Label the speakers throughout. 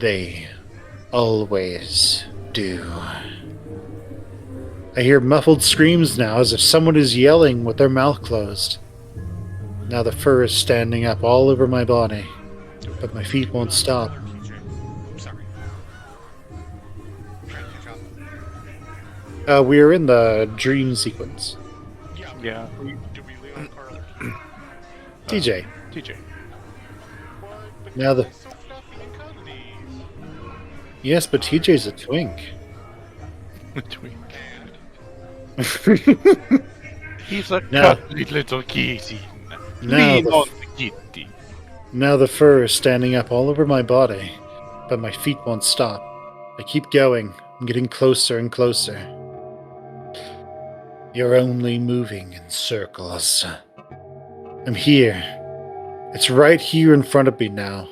Speaker 1: They always do. I hear muffled screams now as if someone is yelling with their mouth closed. Now the fur is standing up all over my body, but my feet won't stop. We are in the dream sequence.
Speaker 2: Yeah.
Speaker 1: TJ.
Speaker 2: TJ.
Speaker 1: Now the... Yes, but TJ's a twink.
Speaker 2: Twink. He's a
Speaker 1: Now-
Speaker 2: cuddly little kitty.
Speaker 1: Now
Speaker 2: Lean
Speaker 1: the,
Speaker 2: on the kitty.
Speaker 1: now the fur is standing up all over my body, but my feet won't stop. I keep going. I'm getting closer and closer. You're only moving in circles. I'm here. It's right here in front of me now.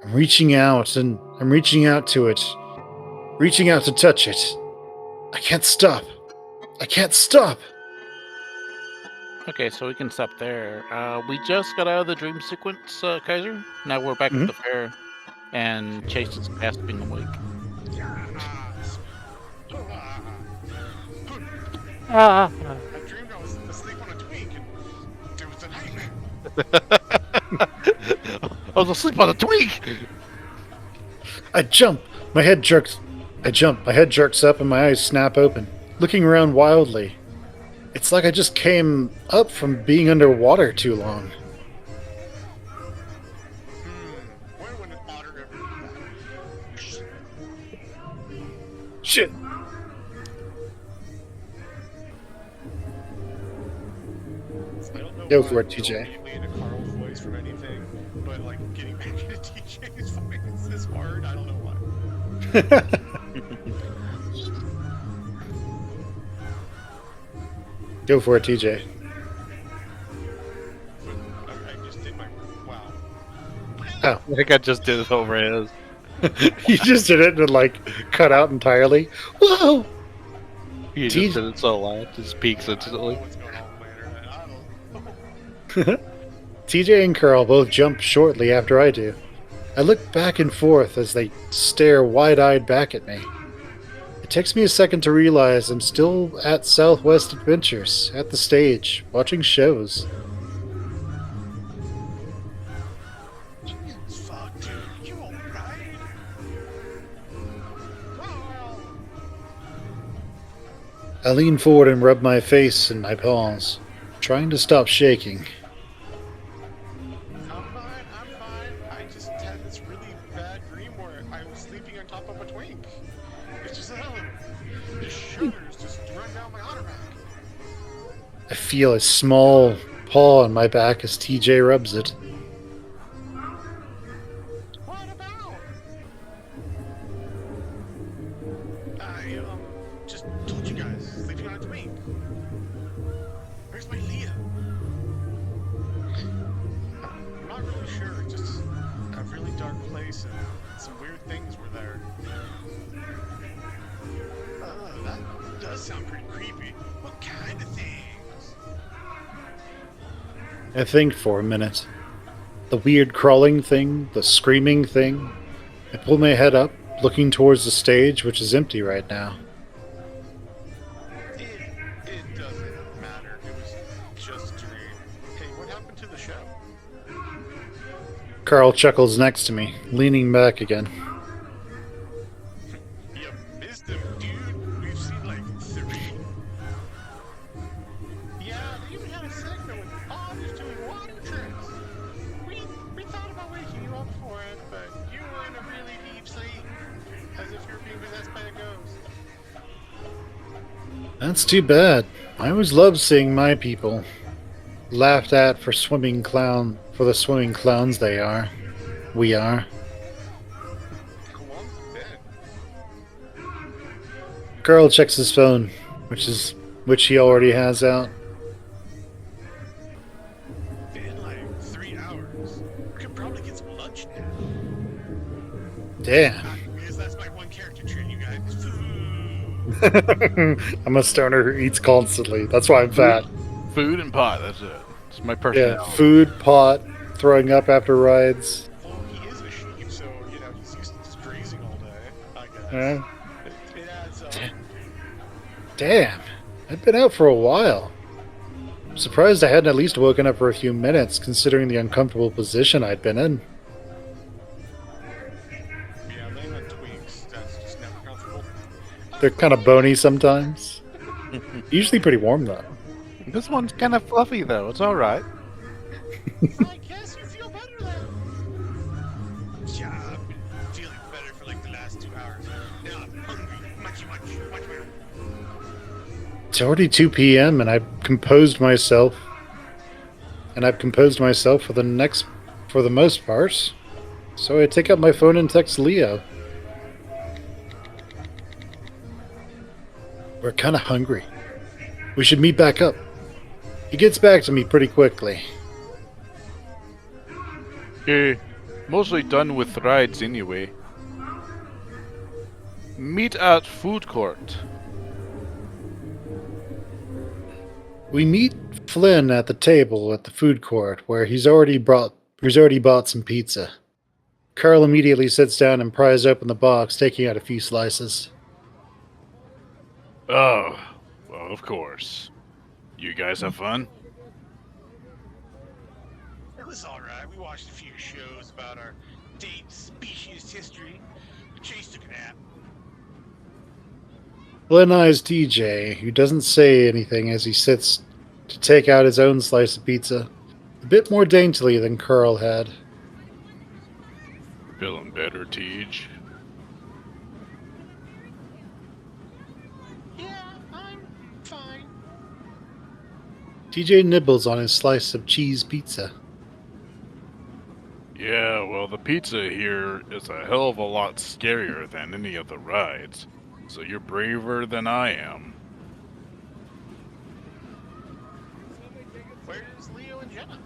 Speaker 1: I'm reaching out, and I'm reaching out to it. Reaching out to touch it. I can't stop. I can't stop.
Speaker 2: Okay, so we can stop there. We just got out of the dream sequence, Kaiser. Now we're back at the fair, and Chase is gasping awake.
Speaker 3: I dreamed I was asleep on a twink, and it was a nightmare.
Speaker 2: I was asleep on a twink!
Speaker 1: I jump. My head jerks. I jump. My head jerks up, and my eyes snap open, looking around wildly. It's like I just came up from being underwater too long.
Speaker 3: When would an otter ever do that?
Speaker 1: Shit.
Speaker 3: I don't know
Speaker 1: Go
Speaker 3: why
Speaker 1: for it,
Speaker 3: I
Speaker 1: TJ.
Speaker 3: go immediately into Carl's voice from anything, but like getting back into TJ's voice is hard. I don't know why.
Speaker 1: Go for it, TJ.
Speaker 3: I just did my wow.
Speaker 1: Oh,
Speaker 2: I think I just did it over his.
Speaker 1: you just did it and like cut out entirely. Whoa!
Speaker 2: He just did it so loud, just peaks instantly.
Speaker 3: What's going on later? I don't know.
Speaker 1: TJ and Carl both jump shortly after I do. I look back and forth as they stare wide-eyed back at me. It takes me a second to realize I'm still at Southwest Adventures, at the stage, watching shows.
Speaker 3: Jesus, fuck, dude. You alright? Carl!
Speaker 1: I lean forward and rub my face and my paws, trying to stop shaking.
Speaker 3: I'm fine. I just had this really bad dream where I was sleeping on top of a twink. It's just, the shudders just run down my otter back.
Speaker 1: I feel a small paw on my back as TJ rubs it.
Speaker 3: What about? I, just told you guys, sleeping on a twink. Where's my Leah? I'm not really sure, just a really dark place and some weird things were there. That does sound pretty creepy. What kind of things?
Speaker 1: I think for a minute. The weird crawling thing, the screaming thing. I pull my head up, looking towards the stage, which is empty right now.
Speaker 3: It doesn't matter. It was just a dream. Hey, what happened to the show?
Speaker 1: Carl chuckles next to me, leaning back again.
Speaker 3: You missed him, dude. We've seen like 3. Yeah, they even had a segment with otters doing water tricks. We thought about waking you up for it, but you were in a really deep sleep, as if you were being possessed by a ghost.
Speaker 1: That's too bad. I always loved seeing my people laughed at for the swimming clowns they are. We are.
Speaker 3: Go on to bed.
Speaker 1: Carl checks his phone, which he already has out.
Speaker 3: Been like 3 hours. We could probably get some lunch now.
Speaker 1: Damn.
Speaker 3: Because that's my one character trait, you guys. Food.
Speaker 1: I'm a stoner who eats constantly. That's why I'm fat.
Speaker 2: Food and pot, that's it. It's my
Speaker 1: Yeah,
Speaker 2: personality.
Speaker 1: food, pot, throwing up after rides.
Speaker 3: Well, he is a sheep, so, he's used to just grazing all day, I guess.
Speaker 1: Uh,
Speaker 3: It adds up.
Speaker 1: Damn, I've been out for a while. I'm surprised I hadn't at least woken up for a few minutes, considering the uncomfortable position I'd been in.
Speaker 3: Yeah, laying on twigs, that's just never comfortable.
Speaker 1: They're kind of bony sometimes. Usually pretty warm though.
Speaker 2: This one's kind of fluffy, though. It's all right.
Speaker 3: I guess you feel better then. Yeah, I've been feeling better for like the last 2 hours. Now I'm hungry, much better.
Speaker 1: It's already 2 p.m. and I've composed myself. For the most part. So I take out my phone and text Leo. We're kind of hungry. We should meet back up. He gets back to me pretty quickly.
Speaker 2: Mostly done with rides anyway. Meet at food court.
Speaker 1: We meet Flynn at the table at the food court where he's already bought some pizza. Carl immediately sits down and pries open the box, taking out a few slices.
Speaker 2: Oh, well, of course. You guys have fun?
Speaker 3: It was alright. We watched a few shows about our date species history. Chase took a nap.
Speaker 1: Flynn eyes TJ, who doesn't say anything as he sits to take out his own slice of pizza, a bit more daintily than Carl had.
Speaker 2: Feeling better, Tej?
Speaker 3: Yeah, I'm fine.
Speaker 1: TJ nibbles on his slice of cheese pizza.
Speaker 2: Yeah, well, the pizza here is a hell of a lot scarier than any of the rides. So you're braver than I am.
Speaker 3: Where's Leo and Jenna?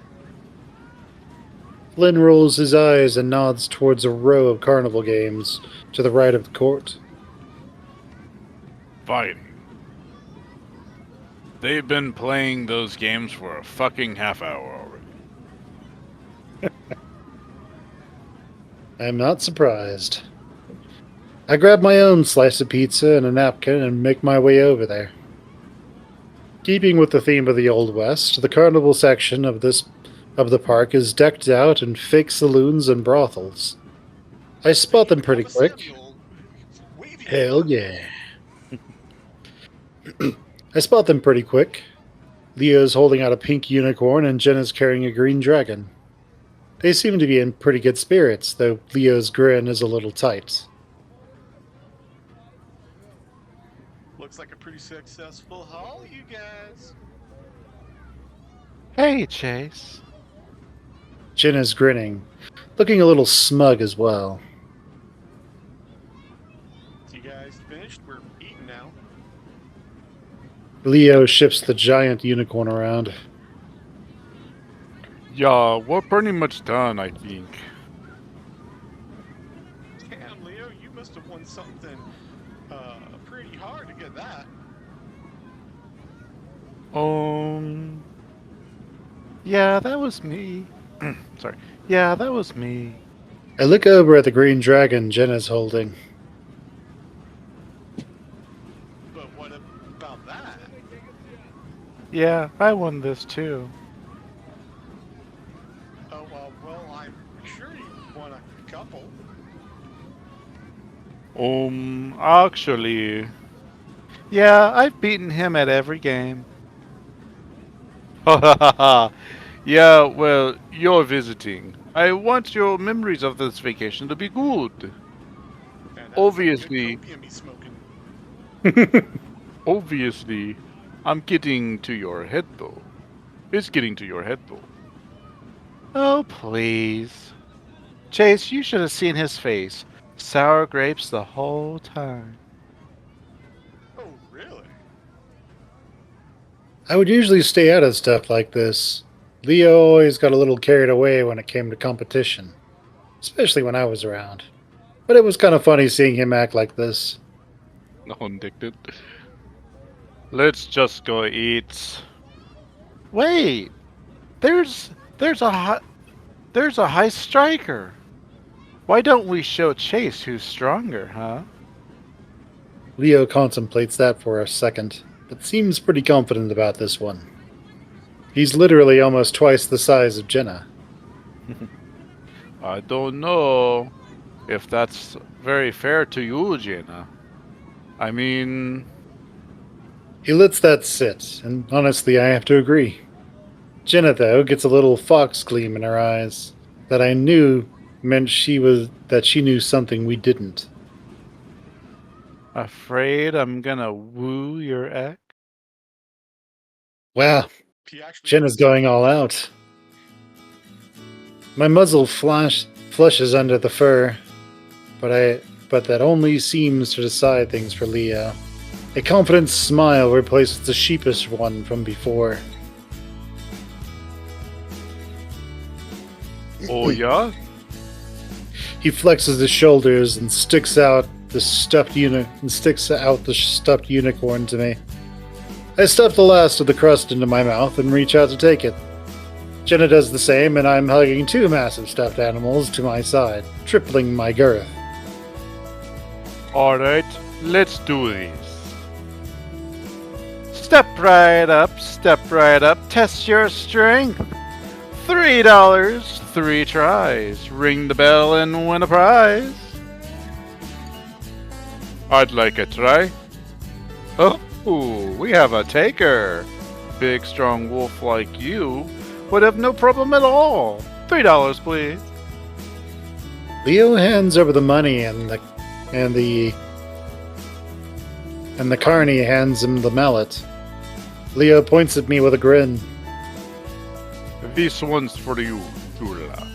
Speaker 1: Flynn rolls his eyes and nods towards a row of carnival games to the right of the court.
Speaker 2: Fighting. They've been playing those games for a fucking half hour already.
Speaker 1: I'm not surprised. I grab my own slice of pizza and a napkin and make my way over there. Keeping with the theme of the Old West, the carnival section of the park is decked out in fake saloons and brothels. I spot them pretty quick. Hell yeah. I spot them pretty quick. Leo's holding out a pink unicorn and Jenna's carrying a green dragon. They seem to be in pretty good spirits, though Leo's grin is a little tight.
Speaker 3: Looks like a pretty successful haul, you guys.
Speaker 2: Hey, Chase.
Speaker 1: Jenna's grinning, looking a little smug as well.
Speaker 3: You guys finished? We're eating now.
Speaker 1: Leo shifts the giant unicorn around.
Speaker 2: Yeah, we're pretty much done, I think.
Speaker 3: Damn, Leo, you must have won something pretty hard to get that.
Speaker 2: Yeah, that was me. Sorry. Yeah, that was me.
Speaker 1: I look over at the green dragon Jenna's holding.
Speaker 3: But what about that?
Speaker 2: Yeah, I won this too.
Speaker 3: Oh, well, I'm sure you won a couple.
Speaker 2: Actually... Yeah, I've beaten him at every game. Ha ha ha ha. Yeah, well, you're visiting. I want your memories of this vacation to be good.
Speaker 3: Man, that's
Speaker 2: Obviously.
Speaker 3: some good copium he's smoking.
Speaker 2: Obviously, I'm getting to your head, though. It's getting to your head, though. Oh, please. Chase, you should have seen his face. Sour grapes the whole time.
Speaker 3: Oh, really?
Speaker 1: I would usually stay out of stuff like this. Leo always got a little carried away when it came to competition, especially when I was around. But it was kind of funny seeing him act like this.
Speaker 2: No, addicted. Let's just go eat. Wait, there's a high striker. Why don't we show Chase who's stronger, huh?
Speaker 1: Leo contemplates that for a second, but seems pretty confident about this one. He's literally almost twice the size of Jenna.
Speaker 2: I don't know if that's very fair to you, Jenna. I mean,
Speaker 1: He lets that sit, and honestly, I have to agree. Jenna, though, gets a little fox gleam in her eyes that I knew meant she knew something we didn't.
Speaker 2: afraid I'm gonna woo your ex?
Speaker 1: Wow,
Speaker 3: He actually
Speaker 1: Jenna's going all out. My muzzle flushes under the fur, but that only seems to decide things for Leo. A confident smile replaces the sheepish one from before.
Speaker 2: Oh yeah?
Speaker 1: He flexes his shoulders and sticks out the stuffed unicorn to me. I stuff the last of the crust into my mouth and reach out to take it. Jenna does the same, and I'm hugging two massive stuffed animals to my side, tripling my girth.
Speaker 2: Alright, let's do this. Step right up, test your strength. $3, 3 tries. Ring the bell and win a prize. I'd like a try. Oh, we have a taker. Big, strong wolf like you would have no problem at all. $3, please.
Speaker 1: Leo hands over the money, and the carney hands him the mallet. Leo points at me with a grin.
Speaker 2: This one's for you, Tula.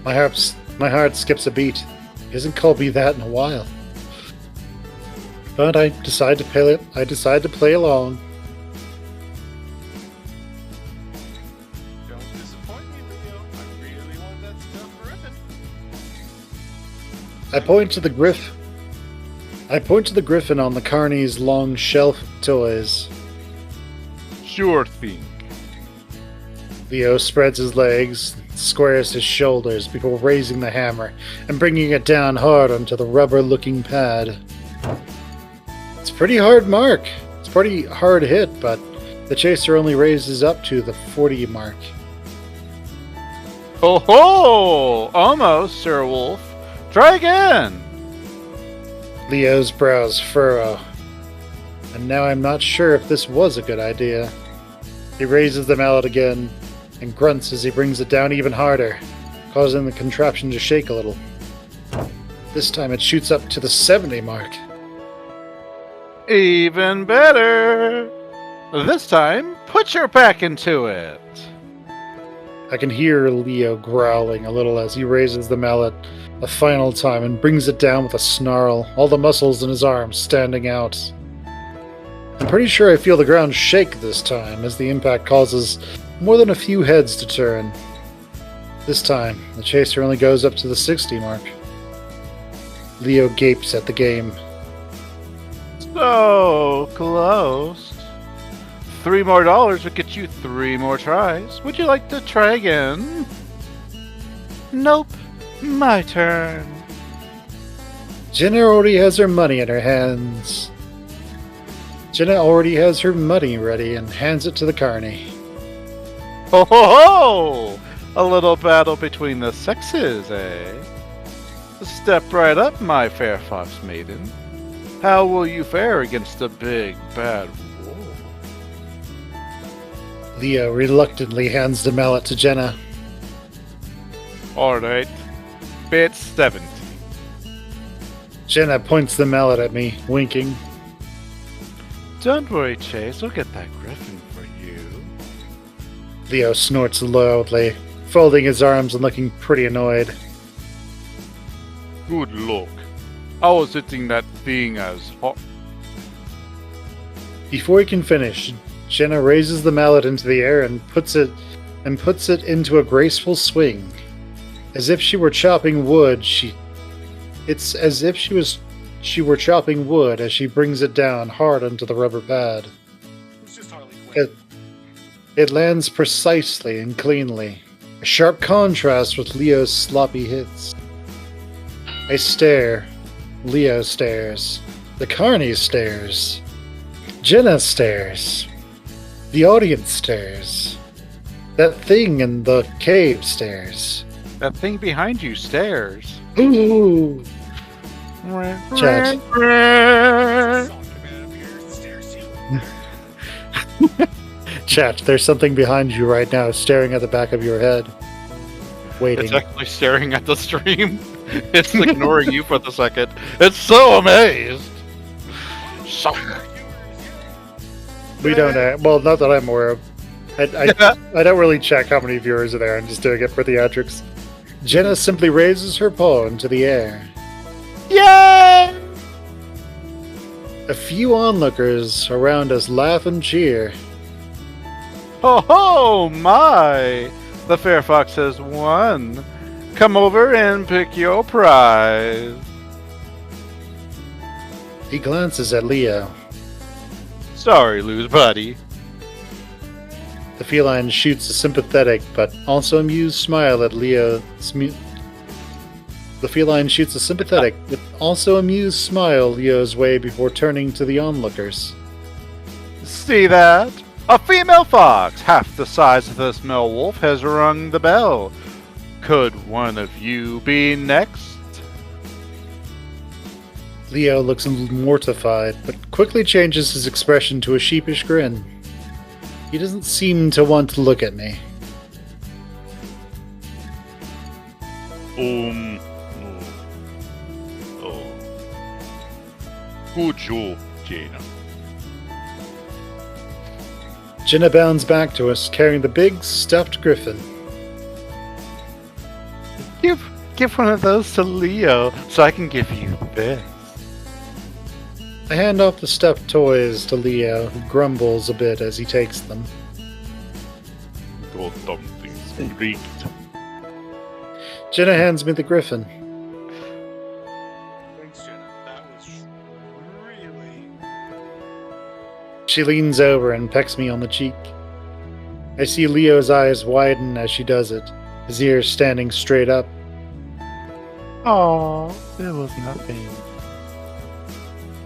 Speaker 1: My heart skips a beat. He hasn't called me that in a while. But I decide to play along.
Speaker 3: don't disappoint me, Leo. I really want that stuff ripping.
Speaker 1: I point to the griffin on the carney's long shelf of toys.
Speaker 2: Sure thing.
Speaker 1: Leo spreads his legs, squares his shoulders before raising the hammer and bringing it down hard onto the rubber-looking pad. It's a pretty hard mark. It's a pretty hard hit, but the chaser only raises up to the 40 mark.
Speaker 2: Oh ho! Almost, Sir Wolf. Try again.
Speaker 1: Leo's brows furrow, and now I'm not sure if this was a good idea. He raises the mallet again and grunts as he brings it down even harder, causing the contraption to shake a little. This time it shoots up to the 70 mark.
Speaker 2: Even better. This time, put your back into it.
Speaker 1: I can hear Leo growling a little as he raises the mallet a final time and brings it down with a snarl, all the muscles in his arms standing out. I'm pretty sure I feel the ground shake this time as the impact causes more than a few heads to turn. This time, the chaser only goes up to the 60 mark. Leo gapes at the game.
Speaker 2: So close. $3 more would get you 3 more tries. Would you like to try again? Nope. My turn.
Speaker 1: Jenna already has her money in her hands. Jenna already has her money ready and hands it to the carney.
Speaker 2: Ho ho ho! A little battle between the sexes, eh? Step right up, my fair fox maiden. How will you fare against the big bad wolf?
Speaker 1: Leo reluctantly hands the mallet to Jenna.
Speaker 2: Alright. Bet 70.
Speaker 1: Jenna points the mallet at me, winking.
Speaker 2: Don't worry, Chase. We'll get that griffin for you.
Speaker 1: Leo snorts loudly, folding his arms and looking pretty annoyed.
Speaker 2: Good luck. I was hitting that thing as hot.
Speaker 1: Before he can finish, Jenna raises the mallet into the air and puts it into a graceful swing. As if she were chopping wood, it's as if she were chopping wood as she brings it down hard onto the rubber pad.
Speaker 3: It's just Harley Quinn.
Speaker 1: It lands precisely and cleanly, a sharp contrast with Leo's sloppy hits. I stare. Leo stares. The Carney stares. Jenna stares. The audience stares. That thing in the cave stares.
Speaker 2: That thing behind you stares.
Speaker 1: Ooh! Chat.
Speaker 3: Salt coming out of here, stairs too.
Speaker 1: Chat, there's something behind you right now staring at the back of your head. Waiting.
Speaker 2: It's actually staring at the stream. It's ignoring you for the second. It's so amazed. So
Speaker 1: We don't. Well, not that I'm aware of. I don't really check how many viewers are there. I'm just doing it for theatrics. Jenna simply raises her paw into the air.
Speaker 2: yay!
Speaker 1: A few onlookers around us laugh and cheer.
Speaker 2: Ho ho my! The fair fox has won. Come over and pick your prize.
Speaker 1: He glances at Leo.
Speaker 2: Sorry, lose buddy.
Speaker 1: The feline shoots a sympathetic but also amused smile at Leo. The feline shoots a sympathetic but also amused smile Leo's way before turning to the onlookers.
Speaker 2: See that? A female fox, half the size of this male wolf, has rung the bell. Could one of you be next?
Speaker 1: Leo looks mortified, but quickly changes his expression to a sheepish grin. He doesn't seem to want to look at me.
Speaker 2: Good job, Jaina.
Speaker 1: Jenna bounds back to us, carrying the big, stuffed griffin.
Speaker 2: Give one of those to Leo so I can give you this.
Speaker 1: I hand off the stuffed toys to Leo, who grumbles a bit as he takes them.
Speaker 2: Got something great.
Speaker 1: Jenna hands me the griffin.
Speaker 3: Thanks, Jenna. That was really.
Speaker 1: She leans over and pecks me on the cheek. I see Leo's eyes widen as she does it, his ears standing straight up.
Speaker 2: Oh, it was nothing.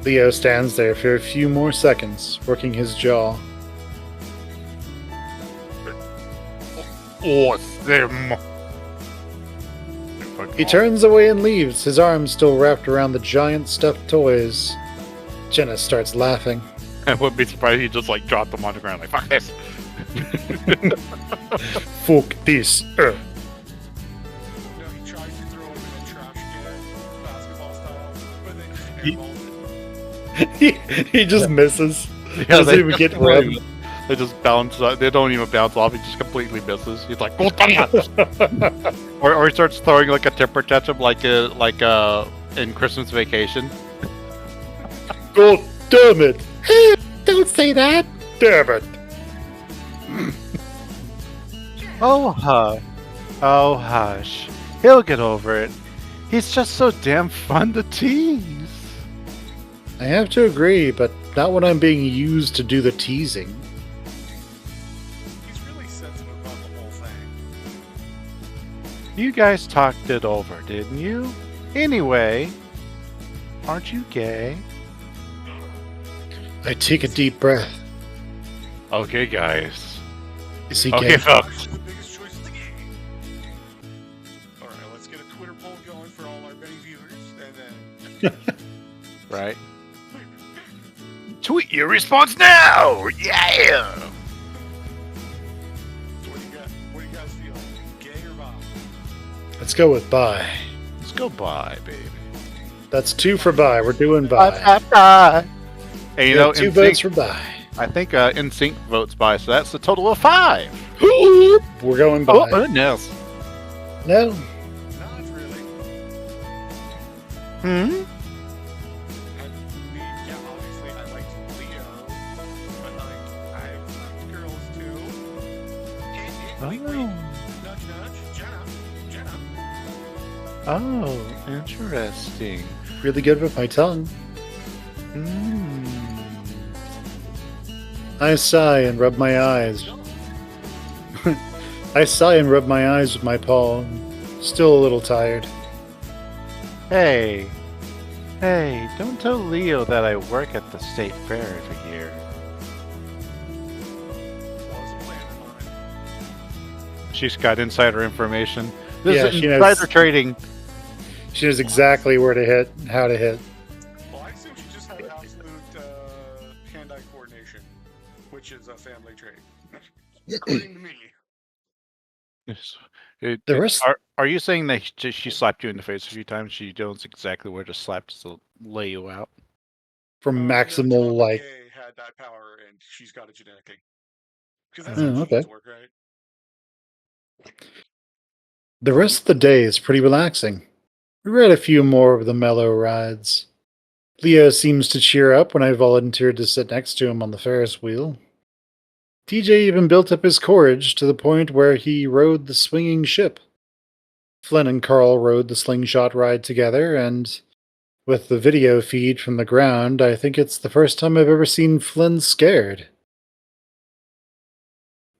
Speaker 1: Leo stands there for a few more seconds, working his jaw.
Speaker 2: Awesome.
Speaker 1: He turns away and leaves, his arms still wrapped around the giant stuffed toys. Jenna starts laughing.
Speaker 2: I wouldn't be surprised if he just like dropped them on the ground like fuck this.
Speaker 1: Fuck this.
Speaker 3: No, he tried to throw him in a trash can, basketball style, but then he airballed it.
Speaker 1: he just misses.
Speaker 2: Yeah,
Speaker 1: Doesn't even get rubbed.
Speaker 2: They just bounce. They don't even bounce off. He just completely misses. He's like, "Oh, damn it!" or he starts throwing like a temper tantrum, like in Christmas Vacation.
Speaker 1: God damn it! Don't say that! Damn it!
Speaker 2: Oh, oh, hush. He'll get over it. He's just so damn fun to tease.
Speaker 1: I have to agree, but not when I'm being used to do the teasing.
Speaker 3: He's really sensitive about the whole thing.
Speaker 2: You guys talked it over, didn't you? Anyway, aren't you gay?
Speaker 1: I take a deep breath.
Speaker 2: Okay, guys.
Speaker 1: Is he
Speaker 2: Okay,
Speaker 1: gay?
Speaker 2: folks.
Speaker 3: The biggest choice of the game. Alright, let's get a Twitter poll going for all our many viewers, and then.
Speaker 2: Right. Tweet your response now! Yeah!
Speaker 3: So what do you got? What do you guys feel? Gay or bi?
Speaker 1: Let's go with bye.
Speaker 2: Let's go bye, baby.
Speaker 1: That's 2 for bye. We're doing bye.
Speaker 2: Bye. And you
Speaker 1: We
Speaker 2: know,
Speaker 1: have 2 votes for bye.
Speaker 2: I think NSYNC votes bye, so that's a total of 5.
Speaker 1: We're going bye.
Speaker 2: Oh, goodness.
Speaker 1: No.
Speaker 3: Not really.
Speaker 2: Hmm?
Speaker 3: Yeah, obviously I liked Leo, but like I liked girls too. Wait, nudge, nudge, Jenna.
Speaker 2: Oh, interesting.
Speaker 1: Really good with my tongue.
Speaker 2: Mm.
Speaker 1: I sigh and rub my eyes. I sigh and rub my eyes with my paw. Still a little tired.
Speaker 2: Hey, hey, don't tell Leo that I work at the state fair every year.
Speaker 3: Wasn't planning on it.
Speaker 2: She's got insider information. This
Speaker 1: Yeah,
Speaker 2: is
Speaker 1: she
Speaker 2: insider
Speaker 1: knows.
Speaker 2: trading.
Speaker 1: She knows exactly where to hit, and how to hit.
Speaker 3: Well, I assume she just had absolute hand-eye coordination, which is a family trait, according to me.
Speaker 2: Yes.
Speaker 1: The rest,
Speaker 2: Are you saying that she slapped you in the face a few times? She knows exactly where to slap to lay you out.
Speaker 1: from
Speaker 3: No,
Speaker 1: maximal,
Speaker 3: Tom
Speaker 1: like,
Speaker 3: McKay had that power, and she's got it genetically. Because that's how
Speaker 1: oh,
Speaker 3: genes
Speaker 1: okay.
Speaker 3: work, right?
Speaker 1: The rest of the day is pretty relaxing. We ride a few more of the mellow rides. Leo seems to cheer up when I volunteered to sit next to him on the Ferris wheel. TJ even built up his courage to the point where he rode the swinging ship. Flynn and Carl rode the slingshot ride together, and with the video feed from the ground, I think it's the first time I've ever seen Flynn scared.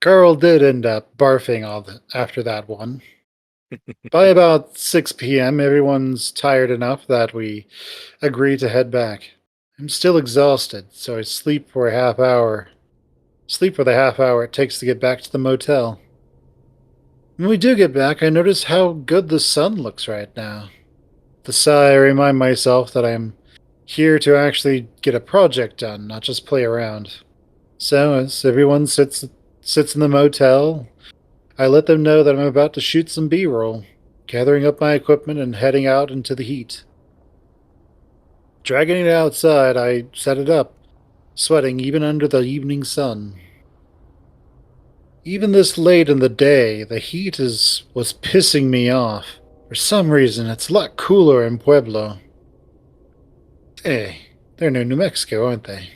Speaker 1: Carl did end up barfing after that one. By about 6 p.m., everyone's tired enough that we agree to head back. I'm still exhausted, so I sleep for a half hour. Sleep for the half hour it takes to get back to the motel. When we do get back, I notice how good the sun looks right now. With a sigh, I remind myself that I'm here to actually get a project done, not just play around. So, as everyone sits in the motel, I let them know that I'm about to shoot some B-roll, gathering up my equipment and heading out into the heat. Dragging it outside, I set it up, sweating even under the evening sun. Even this late in the day, the heat was pissing me off. For some reason, it's a lot cooler in Pueblo. Hey, they're near New Mexico, aren't they?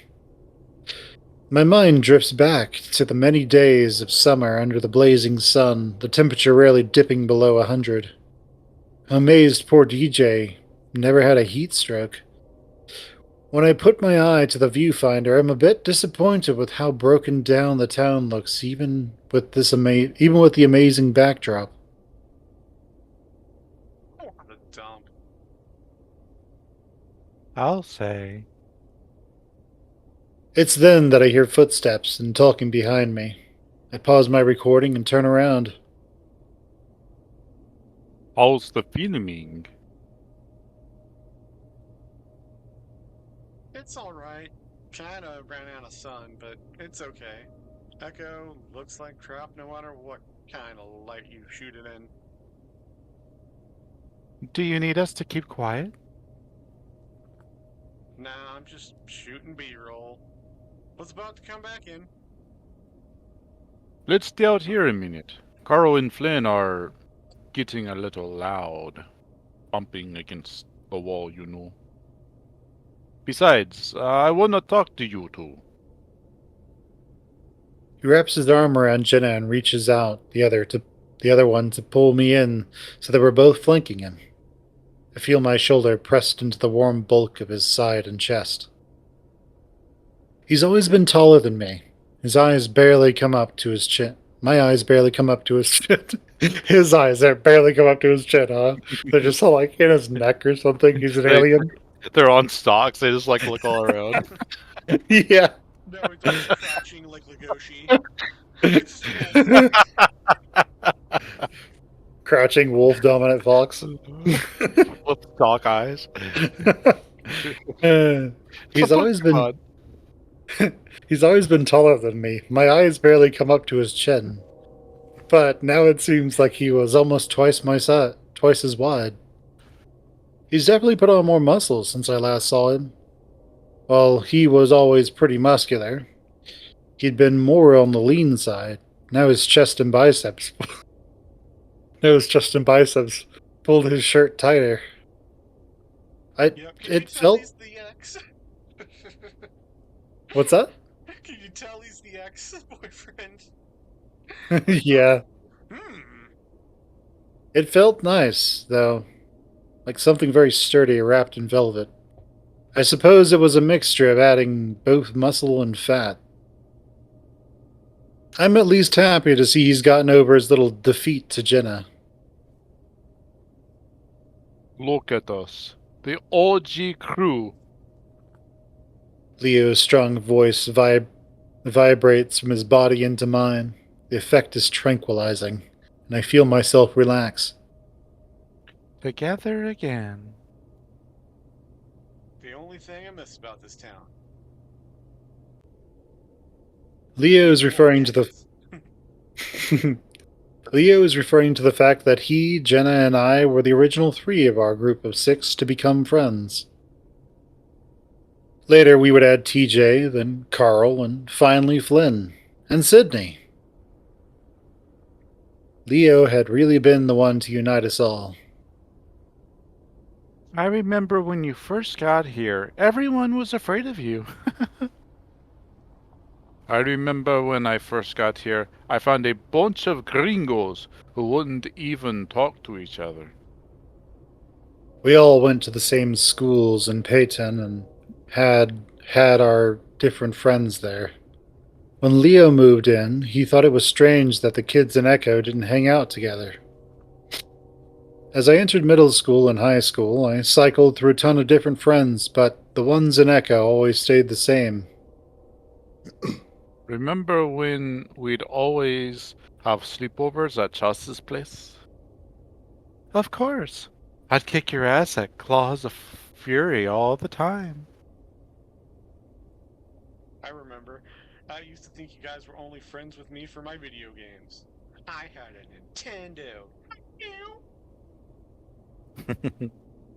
Speaker 1: My mind drifts back to the many days of summer under the blazing sun, the temperature rarely dipping below 100. I'm amazed poor DJ never had a heat stroke. When I put my eye to the viewfinder, I'm a bit disappointed with how broken down the town looks, even with the amazing backdrop.
Speaker 3: Oh, what a dump.
Speaker 2: I'll say.
Speaker 1: It's then that I hear footsteps and talking behind me. I pause my recording and turn around.
Speaker 2: How's the filming?
Speaker 3: It's alright. Kinda ran out of sun, but it's okay. Echo looks like crap no matter what kind of light you shoot it in.
Speaker 2: Do you need us to keep quiet?
Speaker 3: Nah, I'm just shooting B-roll. Was about to come back in.
Speaker 2: Let's stay out here a minute. Carl and Flynn are getting a little loud, bumping against the wall, you know. Besides, I wanna talk to you two.
Speaker 1: He wraps his arm around Jenna and reaches out the other one to pull me in so that we're both flanking him. I feel my shoulder pressed into the warm bulk of his side and chest. He's always been taller than me. His eyes barely come up to his chin. My eyes barely come up to his chin. His eyes they barely come up to his chin, huh? They're just all like in his neck or something. He's an alien.
Speaker 2: They're on stalks. They just like look all around.
Speaker 1: Yeah.
Speaker 3: No, it's just crouching like Legoshi. It's just wolf.
Speaker 1: Crouching wolf dominant fox.
Speaker 2: With stalk eyes.
Speaker 1: He's
Speaker 2: It's a
Speaker 1: always been
Speaker 2: Pokemon.
Speaker 1: he's always been taller than me. My eyes barely come up to his chin. But now it seems like he was almost twice as wide. He's definitely put on more muscle since I last saw him. While he was always pretty muscular, he'd been more on the lean side. Now his chest and biceps pulled his shirt tighter.
Speaker 3: Yep, can you
Speaker 1: It
Speaker 3: tell
Speaker 1: felt
Speaker 3: he's the ex?
Speaker 1: What's that?
Speaker 3: Can you tell he's the ex-boyfriend?
Speaker 1: Yeah.
Speaker 3: Hmm.
Speaker 1: It felt nice, though, like something very sturdy wrapped in velvet. I suppose it was a mixture of adding both muscle and fat. I'm at least happy to see he's gotten over his little defeat to Jenna.
Speaker 2: Look at us. The OG crew.
Speaker 1: Leo's strong voice vibrates from his body into mine. The effect is tranquilizing, and I feel myself relax.
Speaker 2: Together again.
Speaker 3: The only thing I miss about this town.
Speaker 1: Leo is
Speaker 3: More
Speaker 1: referring to the
Speaker 3: gangs.
Speaker 1: Leo is referring to the fact that he, Jenna, and I were the original three of our group of six to become friends. Later, we would add TJ, then Carl, and finally Flynn, and Sydney. Leo had really been the one to unite us all.
Speaker 2: I remember when you first got here, everyone was afraid of you. I remember when I first got here, I found a bunch of gringos who wouldn't even talk to each other.
Speaker 1: We all went to the same schools in Peyton and had our different friends there. When Leo moved in, he thought it was strange that the kids in Echo didn't hang out together. As I entered middle school and high school, I cycled through a ton of different friends, but the ones in Echo always stayed the same.
Speaker 2: Remember when we'd always have sleepovers at Chas's place? Of course. I'd kick your ass at Claws of Fury all the time.
Speaker 3: I remember. I used to think you guys were only friends with me for my video games. I had a Nintendo.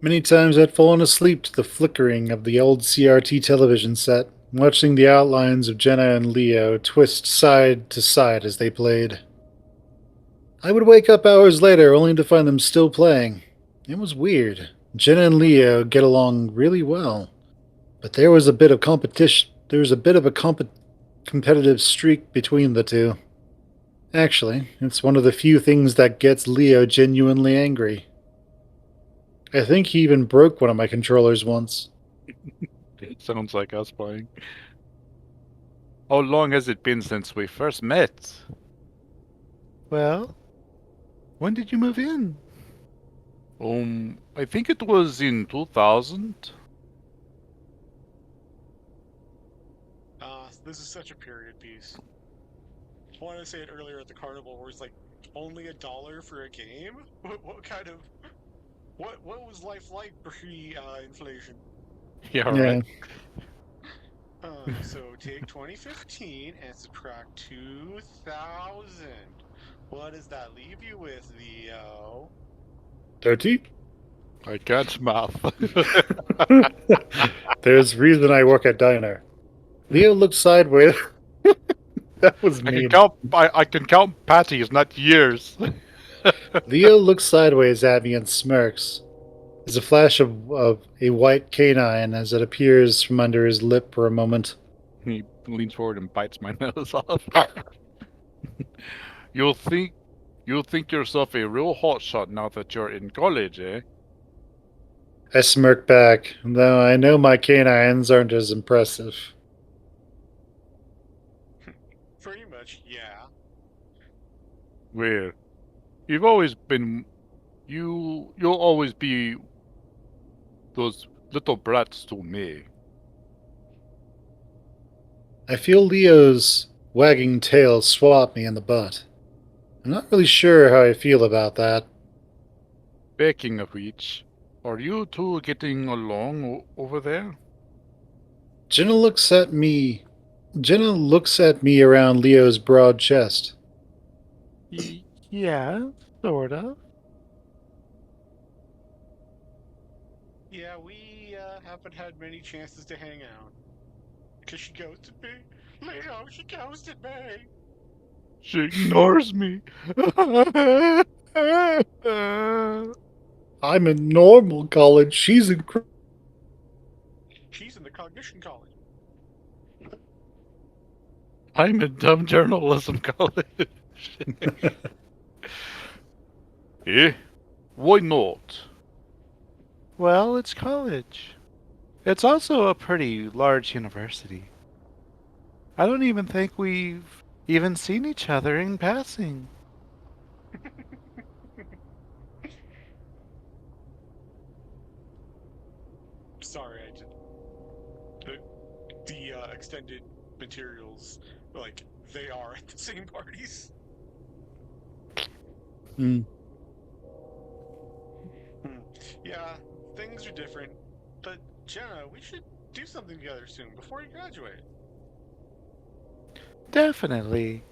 Speaker 1: Many times I'd fallen asleep to the flickering of the old CRT television set, watching the outlines of Jenna and Leo twist side to side as they played. I would wake up hours later only to find them still playing. It was weird. Jenna and Leo get along really well, but there was a bit of competition. There was a bit of a competitive streak between the two. Actually, it's one of the few things that gets Leo genuinely angry. I think he even broke one of my controllers once.
Speaker 2: It sounds like us playing. How long has it been since we first met? Well, when did you move in? I think it was in 2000.
Speaker 3: This is such a period piece. I wanted to say it earlier at the carnival where it's like only $1 for a game? What kind of what was life like pre inflation?
Speaker 2: Yeah,
Speaker 1: Yeah.
Speaker 2: right.
Speaker 3: So take 2015 and subtract 2000. What does that leave you with, Leo?
Speaker 1: 30?
Speaker 2: I can't math.
Speaker 1: There's reason I work at diner. Leo looked sideways. That was
Speaker 2: I can
Speaker 1: mean.
Speaker 2: count. I can count patties, not years.
Speaker 1: Leo looks sideways at me and smirks. There's a flash of a white canine as it appears from under his lip for a moment.
Speaker 2: He leans forward and bites my nose off. You'll think yourself a real hotshot now that you're in college, eh?
Speaker 1: I smirk back, though I know my canines aren't as impressive.
Speaker 3: Pretty much, yeah.
Speaker 2: Well, you've always been. You'll always be those little brats to me.
Speaker 1: I feel Leo's wagging tail swat me in the butt. I'm not really sure how I feel about that.
Speaker 2: Speaking of which, are you two getting along over there?
Speaker 1: Jenna looks at me. Jenna looks at me around Leo's broad chest.
Speaker 2: Yeah, sort of.
Speaker 3: Yeah, we haven't had many chances to hang out. Because she ghosted me. Leo, she ghosted me.
Speaker 2: She ignores me.
Speaker 1: I'm in normal college. She's in.
Speaker 3: She's in the cognition college.
Speaker 2: I'm in dumb journalism college. Eh? Why not? Well, it's college. It's also a pretty large university. I don't even think we've even seen each other in passing.
Speaker 3: sorry, I did. The extended materials, like, they are at the same parties.
Speaker 1: Hmm.
Speaker 3: Yeah, things are different. But, Jenna, we should do something together soon before you graduate.
Speaker 2: Definitely.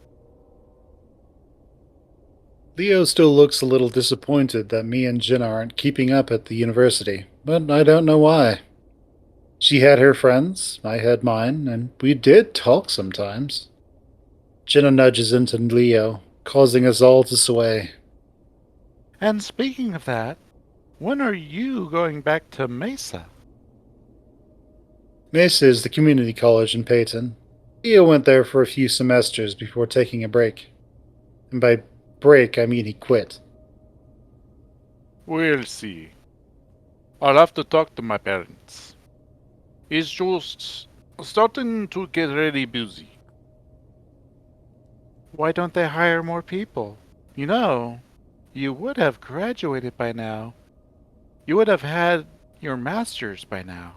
Speaker 1: Leo still looks a little disappointed that me and Jenna aren't keeping up at the university, but I don't know why. She had her friends, I had mine, and we did talk sometimes. Jenna nudges into Leo, causing us all to sway.
Speaker 2: And speaking of that, when are you going back to Mesa?
Speaker 1: Mesa is the community college in Peyton. Leo went there for a few semesters before taking a break. And by break, I mean he quit.
Speaker 2: We'll see. I'll have to talk to my parents. It's just starting to get really busy. Why don't they hire more people? You know, you would have graduated by now. You would have had your master's by now.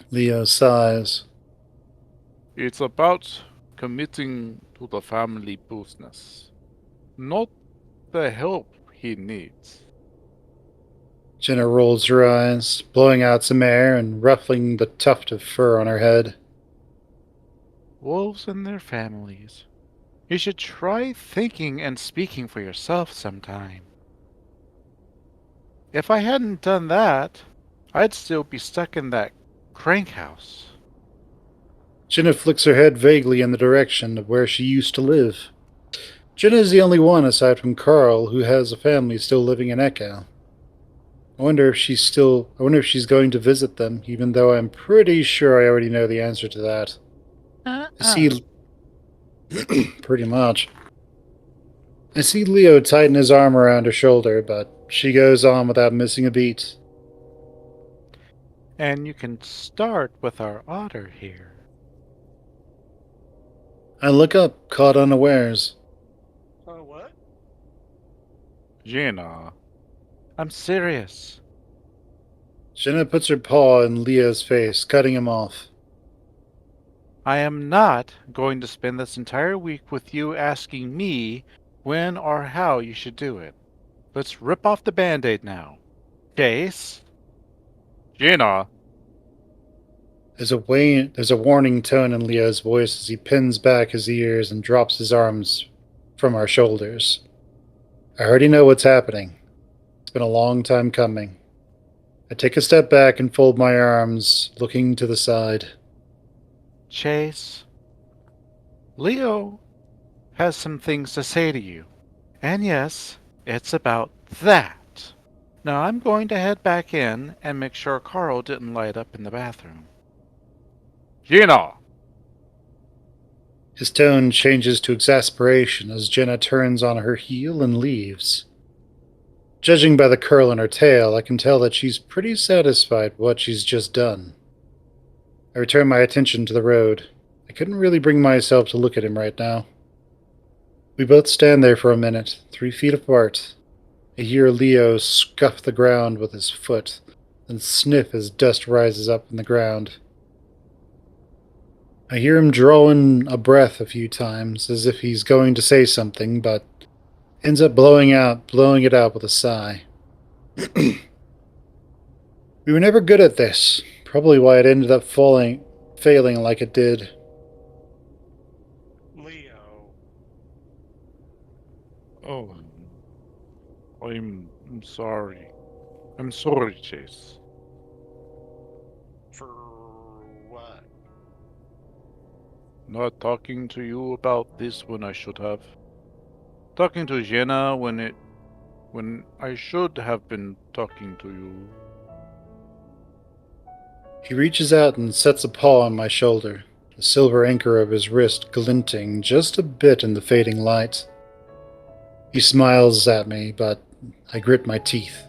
Speaker 1: Leo sighs.
Speaker 2: It's about committing to the family business, not the help he needs.
Speaker 1: Jenna rolls her eyes, blowing out some air and ruffling the tuft of fur on her head.
Speaker 2: Wolves and their families. You should try thinking and speaking for yourself sometime. If I hadn't done that, I'd still be stuck in that crank house.
Speaker 1: Jenna flicks her head vaguely in the direction of where she used to live. Jenna is the only one aside from Carl who has a family still living in Echo. I wonder if she's going to visit them, even though I'm pretty sure I already know the answer to that. I see pretty much. I see Leo tighten his arm around her shoulder, but she goes on without missing a beat.
Speaker 2: And you can start with our otter here.
Speaker 1: I look up, caught unawares.
Speaker 3: What?
Speaker 2: Jenna, I'm serious.
Speaker 1: Jenna puts her paw in Leo's face, cutting him off.
Speaker 2: I am not going to spend this entire week with you asking me when or how you should do it. Let's rip off the band-aid now. Chase? Jenna?
Speaker 1: There's a warning tone in Leo's voice as he pins back his ears and drops his arms from our shoulders. I already know what's happening. It's been a long time coming. I take a step back and fold my arms, looking to the side.
Speaker 2: Chase? Leo has some things to say to you. And yes, it's about that. Now I'm going to head back in and make sure Carl didn't light up in the bathroom. Jenna!
Speaker 1: His tone changes to exasperation as Jenna turns on her heel and leaves. Judging by the curl in her tail, I can tell that she's pretty satisfied with what she's just done. I return my attention to the road. I couldn't really bring myself to look at him right now. We both stand there for a minute, 3 feet apart. I hear Leo scuff the ground with his foot, then sniff as dust rises up in the ground. I hear him drawing a breath a few times, as if he's going to say something, but ends up blowing it out with a sigh. We were never good at this, probably why it ended up failing like it did.
Speaker 3: Leo.
Speaker 2: Oh, I'm sorry. I'm sorry, Chase.
Speaker 3: For what?
Speaker 2: Not talking to you about this when I should have. Talking to Jenna when I should have been talking to you.
Speaker 1: He reaches out and sets a paw on my shoulder, the silver anchor of his wrist glinting just a bit in the fading light. He smiles at me, but I grit my teeth.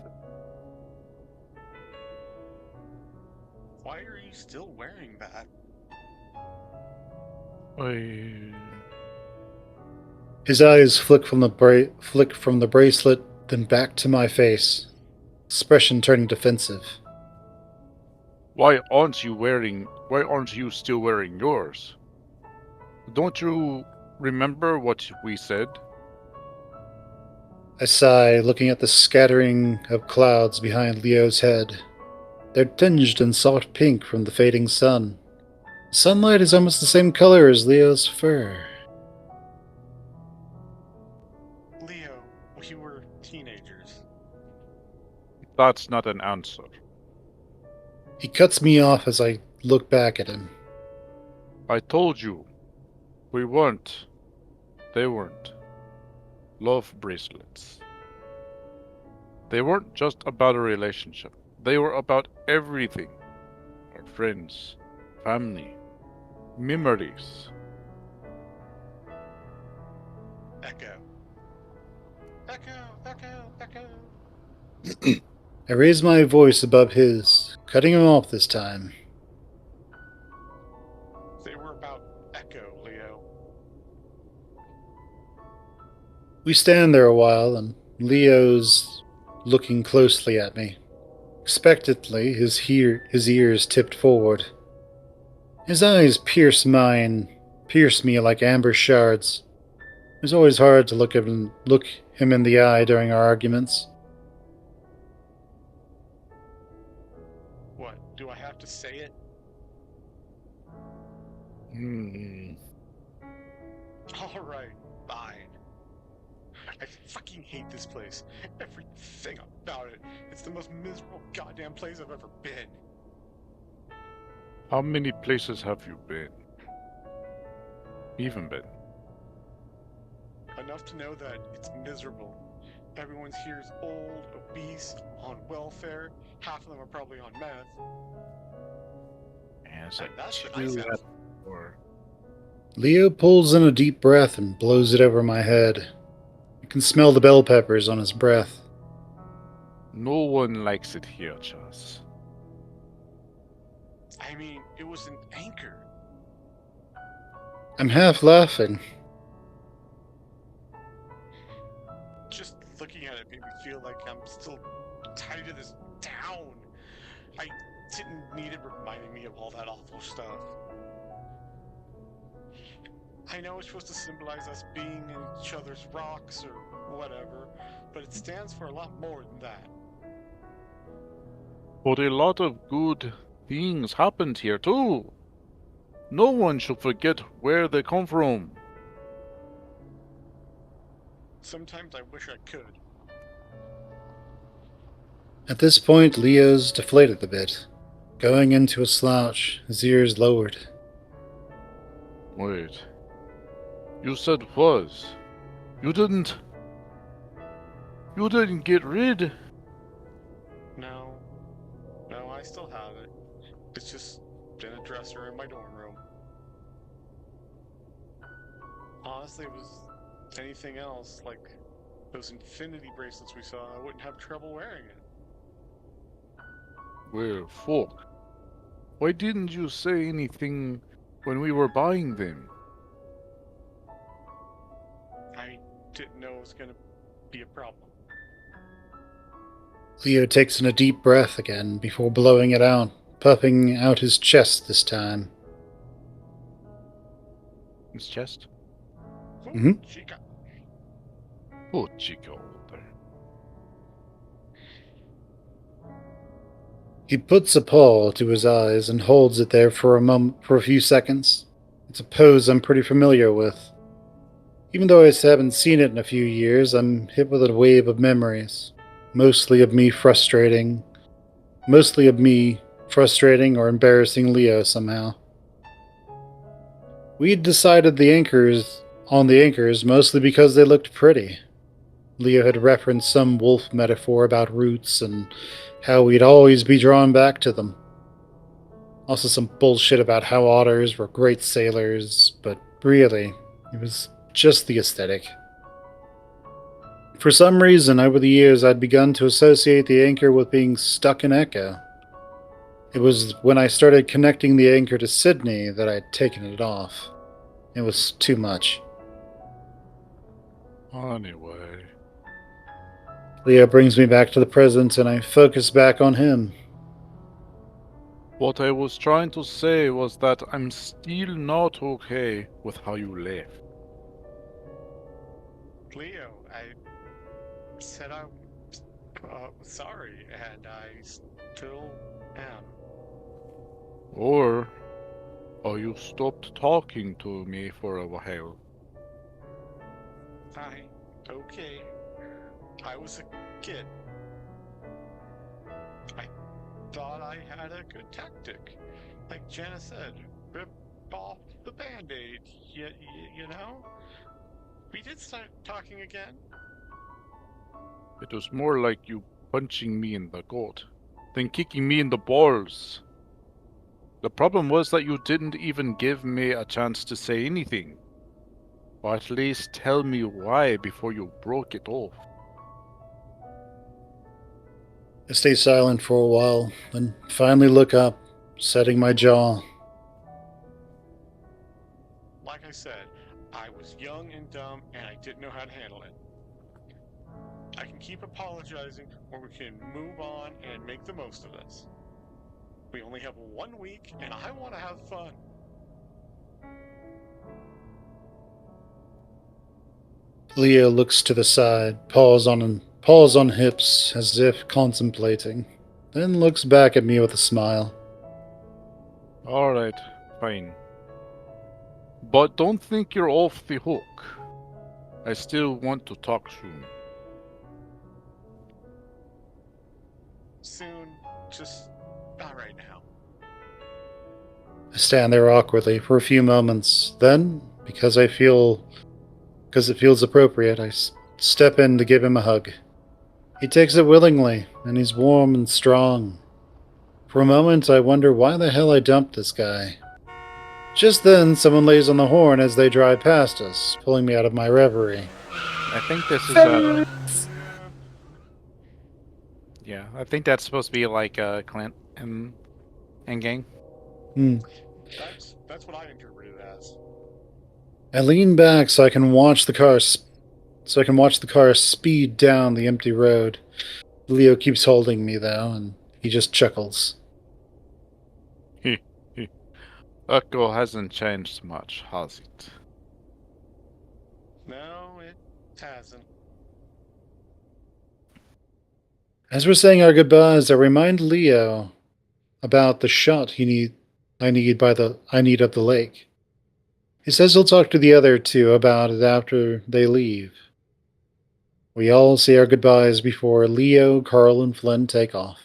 Speaker 3: Why are you still wearing that?
Speaker 1: His eyes flick from the bracelet, then back to my face, expression turning defensive.
Speaker 2: Why aren't you still wearing yours? Don't you remember what we said?
Speaker 1: I sigh, looking at the scattering of clouds behind Leo's head. They're tinged in soft pink from the fading sun. The sunlight is almost the same color as Leo's fur.
Speaker 3: Leo, we were teenagers.
Speaker 2: That's not an answer.
Speaker 1: He cuts me off as I look back at him.
Speaker 2: I told you. We weren't. They weren't. Love bracelets. They weren't just about a relationship. They were about everything. Our friends, family, memories.
Speaker 3: Echo. Echo, echo, echo.
Speaker 1: I raise my voice above his, cutting him off this time.
Speaker 3: They were about Echo, Leo.
Speaker 1: We stand there a while, and Leo's looking closely at me. Expectantly, his ears tipped forward. His eyes pierce me like amber shards. It was always hard to look him in the eye during our arguments.
Speaker 3: What, do I have to say it? Alright, fine. I fucking hate this place. Everything about it. It's the most miserable goddamn place I've ever been.
Speaker 2: How many places have you been? Even been?
Speaker 3: Enough to know that it's miserable. Everyone's here is old, obese, on welfare. Half of them are probably on meth.
Speaker 2: And it's like
Speaker 3: That's the nice half.
Speaker 1: Leo pulls in a deep breath and blows it over my head. I can smell the bell peppers on his breath.
Speaker 2: No one likes it here, Chas.
Speaker 3: I mean, it was an anchor.
Speaker 1: I'm half laughing.
Speaker 3: Just looking at it made me feel like I'm still tied to this town. I didn't need it reminding me of all that awful stuff. I know it's supposed to symbolize us being in each other's rocks or whatever, but it stands for a lot more than that.
Speaker 2: But a lot of good things happened here too. No one should forget where they come from.
Speaker 3: Sometimes I wish I could.
Speaker 1: At this point, Leo's deflated a bit, going into a slouch, his ears lowered.
Speaker 2: Wait. You said was. You didn't get rid?
Speaker 3: No, I still have it. It's just in a dresser in my dorm room. Honestly, if it was anything else, like those infinity bracelets we saw, I wouldn't have trouble wearing it.
Speaker 2: Well, fuck. Why didn't you say anything when we were buying them?
Speaker 3: I didn't know it was gonna be a problem.
Speaker 1: Leo takes in a deep breath again before blowing it out, puffing out his chest this time.
Speaker 2: His chest?
Speaker 1: Mhm.
Speaker 3: Chica.
Speaker 2: Oh, Chico there.
Speaker 1: He puts a paw to his eyes and holds it there for a few seconds. It's a pose I'm pretty familiar with. Even though I haven't seen it in a few years, I'm hit with a wave of memories, mostly of me frustrating or embarrassing Leo somehow. We'd decided on the anchors mostly because they looked pretty. Leo had referenced some wolf metaphor about roots and how we'd always be drawn back to them. Also some bullshit about how otters were great sailors, but really, it was just the aesthetic. For some reason, over the years, I'd begun to associate the anchor with being stuck in Echo. It was when I started connecting the anchor to Sydney that I'd taken it off. It was too much.
Speaker 2: Anyway.
Speaker 1: Leo brings me back to the present, and I focus back on him.
Speaker 2: What I was trying to say was that I'm still not okay with how you left.
Speaker 3: Leo, I said I'm sorry, and I still am.
Speaker 2: Or you stopped talking to me for a while.
Speaker 3: Fine. Okay. I was a kid. I thought I had a good tactic. Like Jenna said, rip off the band-aid. You know? We did start talking again.
Speaker 2: It was more like you punching me in the gut than kicking me in the balls. The problem was that you didn't even give me a chance to say anything. Or at least tell me why before you broke it off.
Speaker 1: I stay silent for a while, then finally look up, setting my jaw.
Speaker 3: Like I said, I was young and dumb, and I didn't know how to handle it. I can keep apologizing, or we can move on and make the most of this. We only have 1 week, and I want to have fun.
Speaker 1: Leo looks to the side, paws on hips, as if contemplating, then looks back at me with a smile.
Speaker 2: Alright, fine. But don't think you're off the hook. I still want to talk soon.
Speaker 3: Soon, just not right now.
Speaker 1: I stand there awkwardly for a few moments. Then, because it feels appropriate, I step in to give him a hug. He takes it willingly, and he's warm and strong. For a moment, I wonder why the hell I dumped this guy. Just then, someone lays on the horn as they drive past us, pulling me out of my reverie.
Speaker 2: I think this is yeah, I think that's supposed to be like Clint and gang.
Speaker 1: Hmm.
Speaker 3: That's what I interpret it as.
Speaker 1: I lean back so I can watch the car speed down the empty road. Leo keeps holding me though, and he just chuckles.
Speaker 2: Echo hasn't changed much, has it?
Speaker 3: No, it hasn't.
Speaker 1: As we're saying our goodbyes, I remind Leo about the shot I need of the lake. He says he'll talk to the other two about it after they leave. We all say our goodbyes before Leo, Carl, and Flynn take off.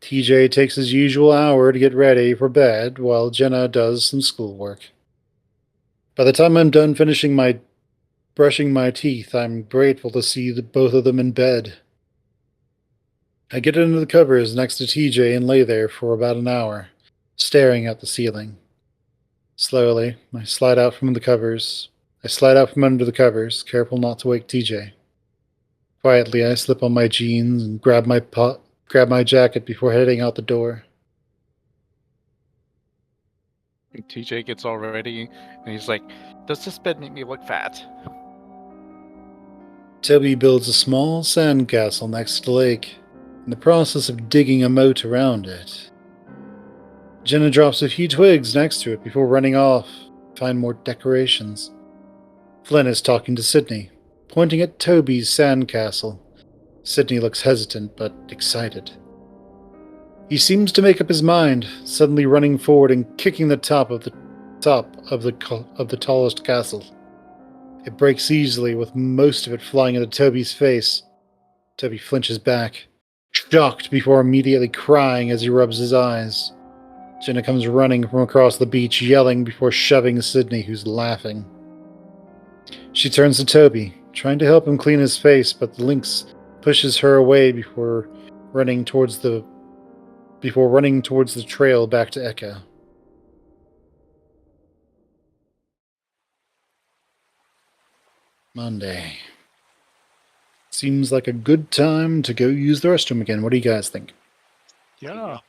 Speaker 1: TJ takes his usual hour to get ready for bed while Jenna does some schoolwork. By the time I'm done brushing my teeth, I'm grateful to see both of them in bed. I get into the covers next to TJ and lay there for about an hour, staring at the ceiling. Slowly, I slide out from under the covers, careful not to wake TJ. Quietly, I slip on my jeans and grab my jacket before heading out the door.
Speaker 2: TJ gets all ready and he's like, "Does this bed make me look fat?"
Speaker 1: Toby builds a small sandcastle next to the lake, in the process of digging a moat around it. Jenna drops a few twigs next to it before running off to find more decorations. Flynn is talking to Sydney, pointing at Toby's sandcastle. Sydney looks hesitant but excited. He seems to make up his mind, suddenly running forward and kicking the top of the tallest castle. It breaks easily, with most of it flying into Toby's face. Toby flinches back, shocked before immediately crying as he rubs his eyes. Jenna comes running from across the beach, yelling before shoving Sydney, who's laughing. She turns to Toby, trying to help him clean his face, but the lynx pushes her away running towards the trail back to Echo. Monday. Seems like a good time to go use the restroom again. What do you guys think?
Speaker 2: Yeah,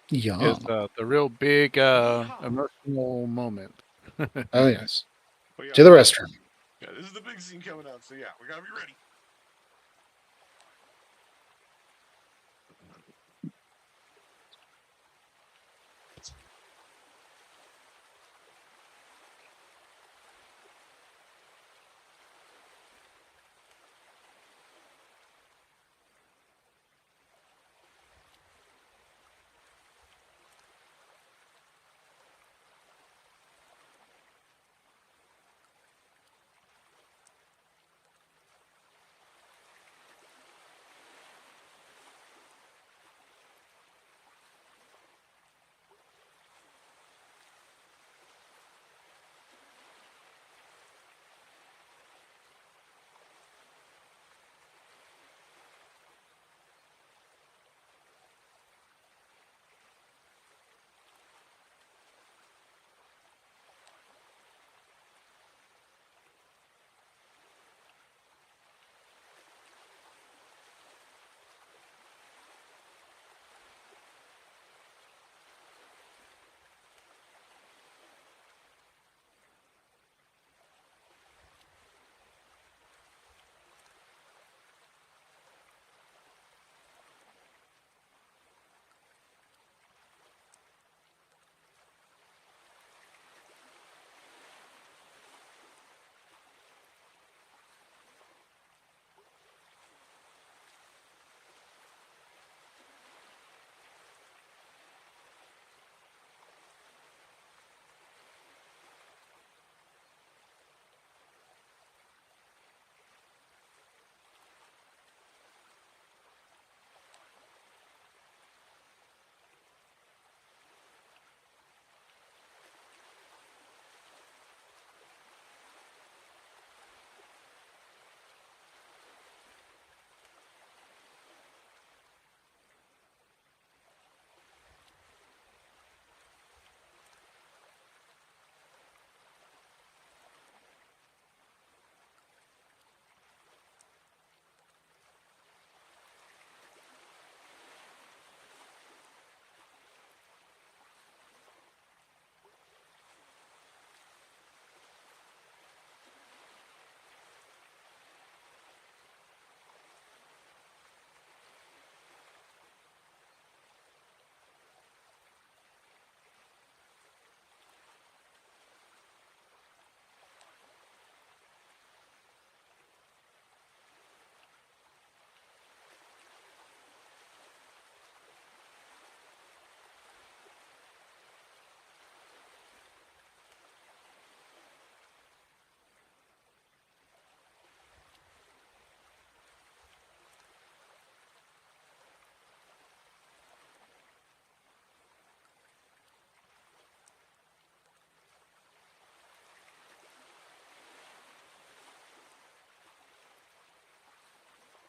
Speaker 1: Yeah.
Speaker 2: it's the real big emotional moment.
Speaker 1: Oh, yes.
Speaker 3: Well, yeah,
Speaker 1: To the restroom.
Speaker 3: yeah, this is the big scene coming up, so yeah, we gotta be ready.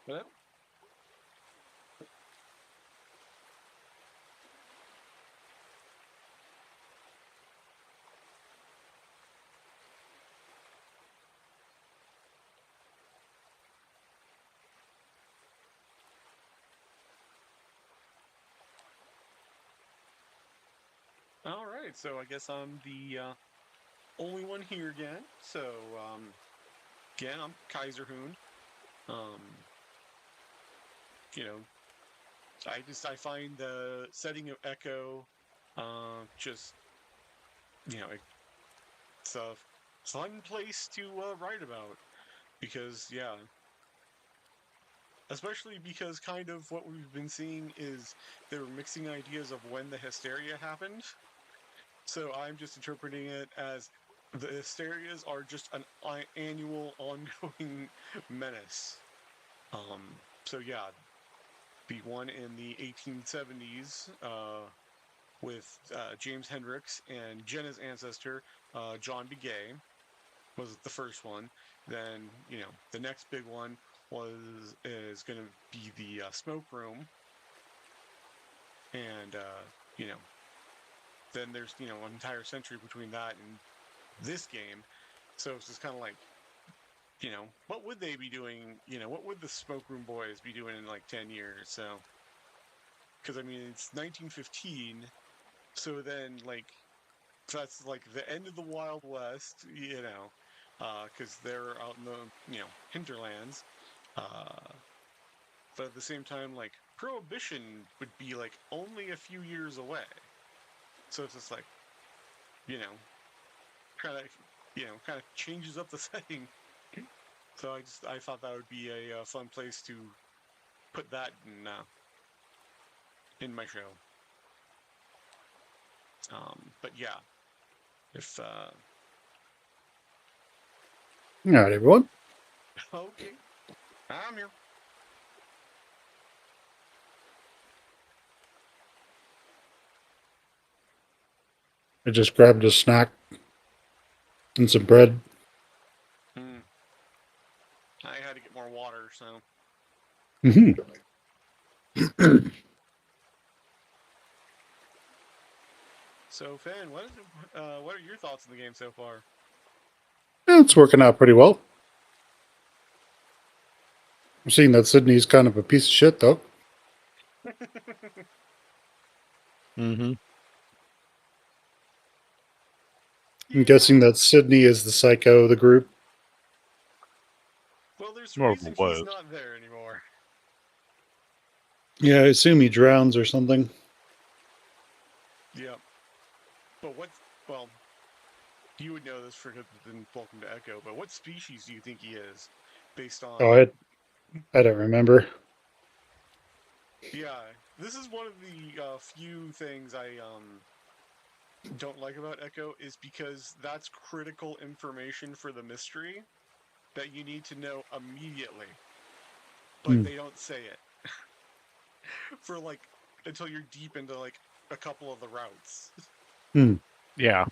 Speaker 4: Hello? All right, so I guess I'm the only one here again. So again, I'm Kaiser Hoon. Um, you know, I find the setting of Echo just it's a fun place to write about because especially because kind of what we've been seeing is they're mixing ideas of when the hysteria happened. So I'm just interpreting it as the hysterias are just an annual ongoing menace. So yeah, the one in the 1870s with James Hendricks and Jenna's ancestor, John Begay, was the first one. Then the next big one is going to be the smoke room, and then there's an entire century between that and this game. So it's just kind of like, what would they be doing? What would the Smoke Room Boys be doing in like 10 years? So, because I mean, it's 1915. So then, like, that's like the end of the Wild West, because they're out in the, hinterlands. But at the same time, like, Prohibition would be like only a few years away. So it's just like, you know, kind of changes up the setting. So I thought that would be a fun place to put that in my show. But yeah, if
Speaker 1: All right, everyone.
Speaker 4: okay, I'm here.
Speaker 1: I just grabbed a snack and some bread.
Speaker 4: I had to get more water, so.
Speaker 1: Mm-hmm.
Speaker 4: So Finn, what are your thoughts on the game so far?
Speaker 1: It's working out pretty well. I'm seeing that Sydney's kind of a piece of shit, though.
Speaker 2: Mm-hmm.
Speaker 1: I'm guessing that Sydney is the psycho of the group.
Speaker 4: Well, there's a
Speaker 2: More
Speaker 4: reason
Speaker 2: was.
Speaker 4: he's not there anymore.
Speaker 1: Yeah, I assume he drowns or something.
Speaker 4: Yep. But well, you would know this for Welcome to Echo, but what species do you think he is? Based on.
Speaker 1: Oh, I don't remember.
Speaker 4: Yeah, this is one of the few things I don't like about Echo is because that's critical information for the mystery that you need to know immediately. But they don't say it for like until you're deep into like a couple of the routes.
Speaker 2: Yeah.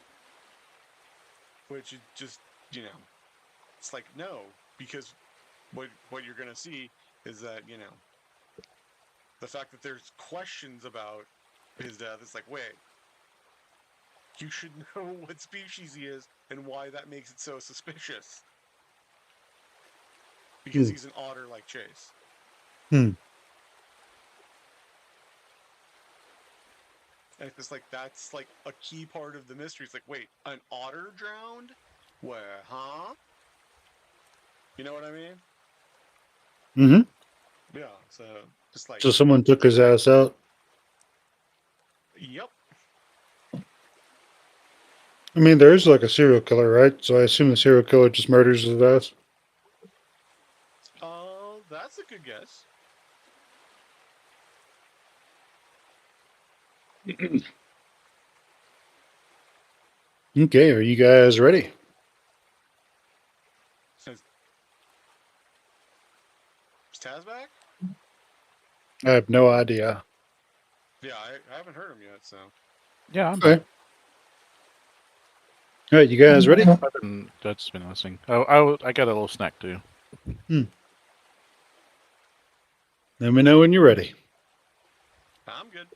Speaker 4: Which is just, it's like no, because what you're gonna see is that, the fact that there's questions about his death, it's like, wait, you should know what species he is and why that makes it so suspicious. Because he's an otter like Chase. And it's like, that's like a key part of the mystery. It's like, wait, an otter drowned? Where, huh? You know what I mean?
Speaker 1: Mm-hmm.
Speaker 4: Yeah, so just like.
Speaker 1: So someone took his ass out.
Speaker 4: Yep.
Speaker 1: I mean, there is like a serial killer, right? So I assume the serial killer just murders his ass.
Speaker 4: That's a good guess.
Speaker 1: Okay, are you guys ready?
Speaker 4: Is Taz back?
Speaker 1: I have no idea.
Speaker 4: Yeah, I haven't heard him yet, so.
Speaker 2: Yeah, I'm
Speaker 1: Okay. All right, you guys ready?
Speaker 2: I've just been listening. Oh, I got a little snack too.
Speaker 1: Let me know when you're ready.
Speaker 4: I'm good.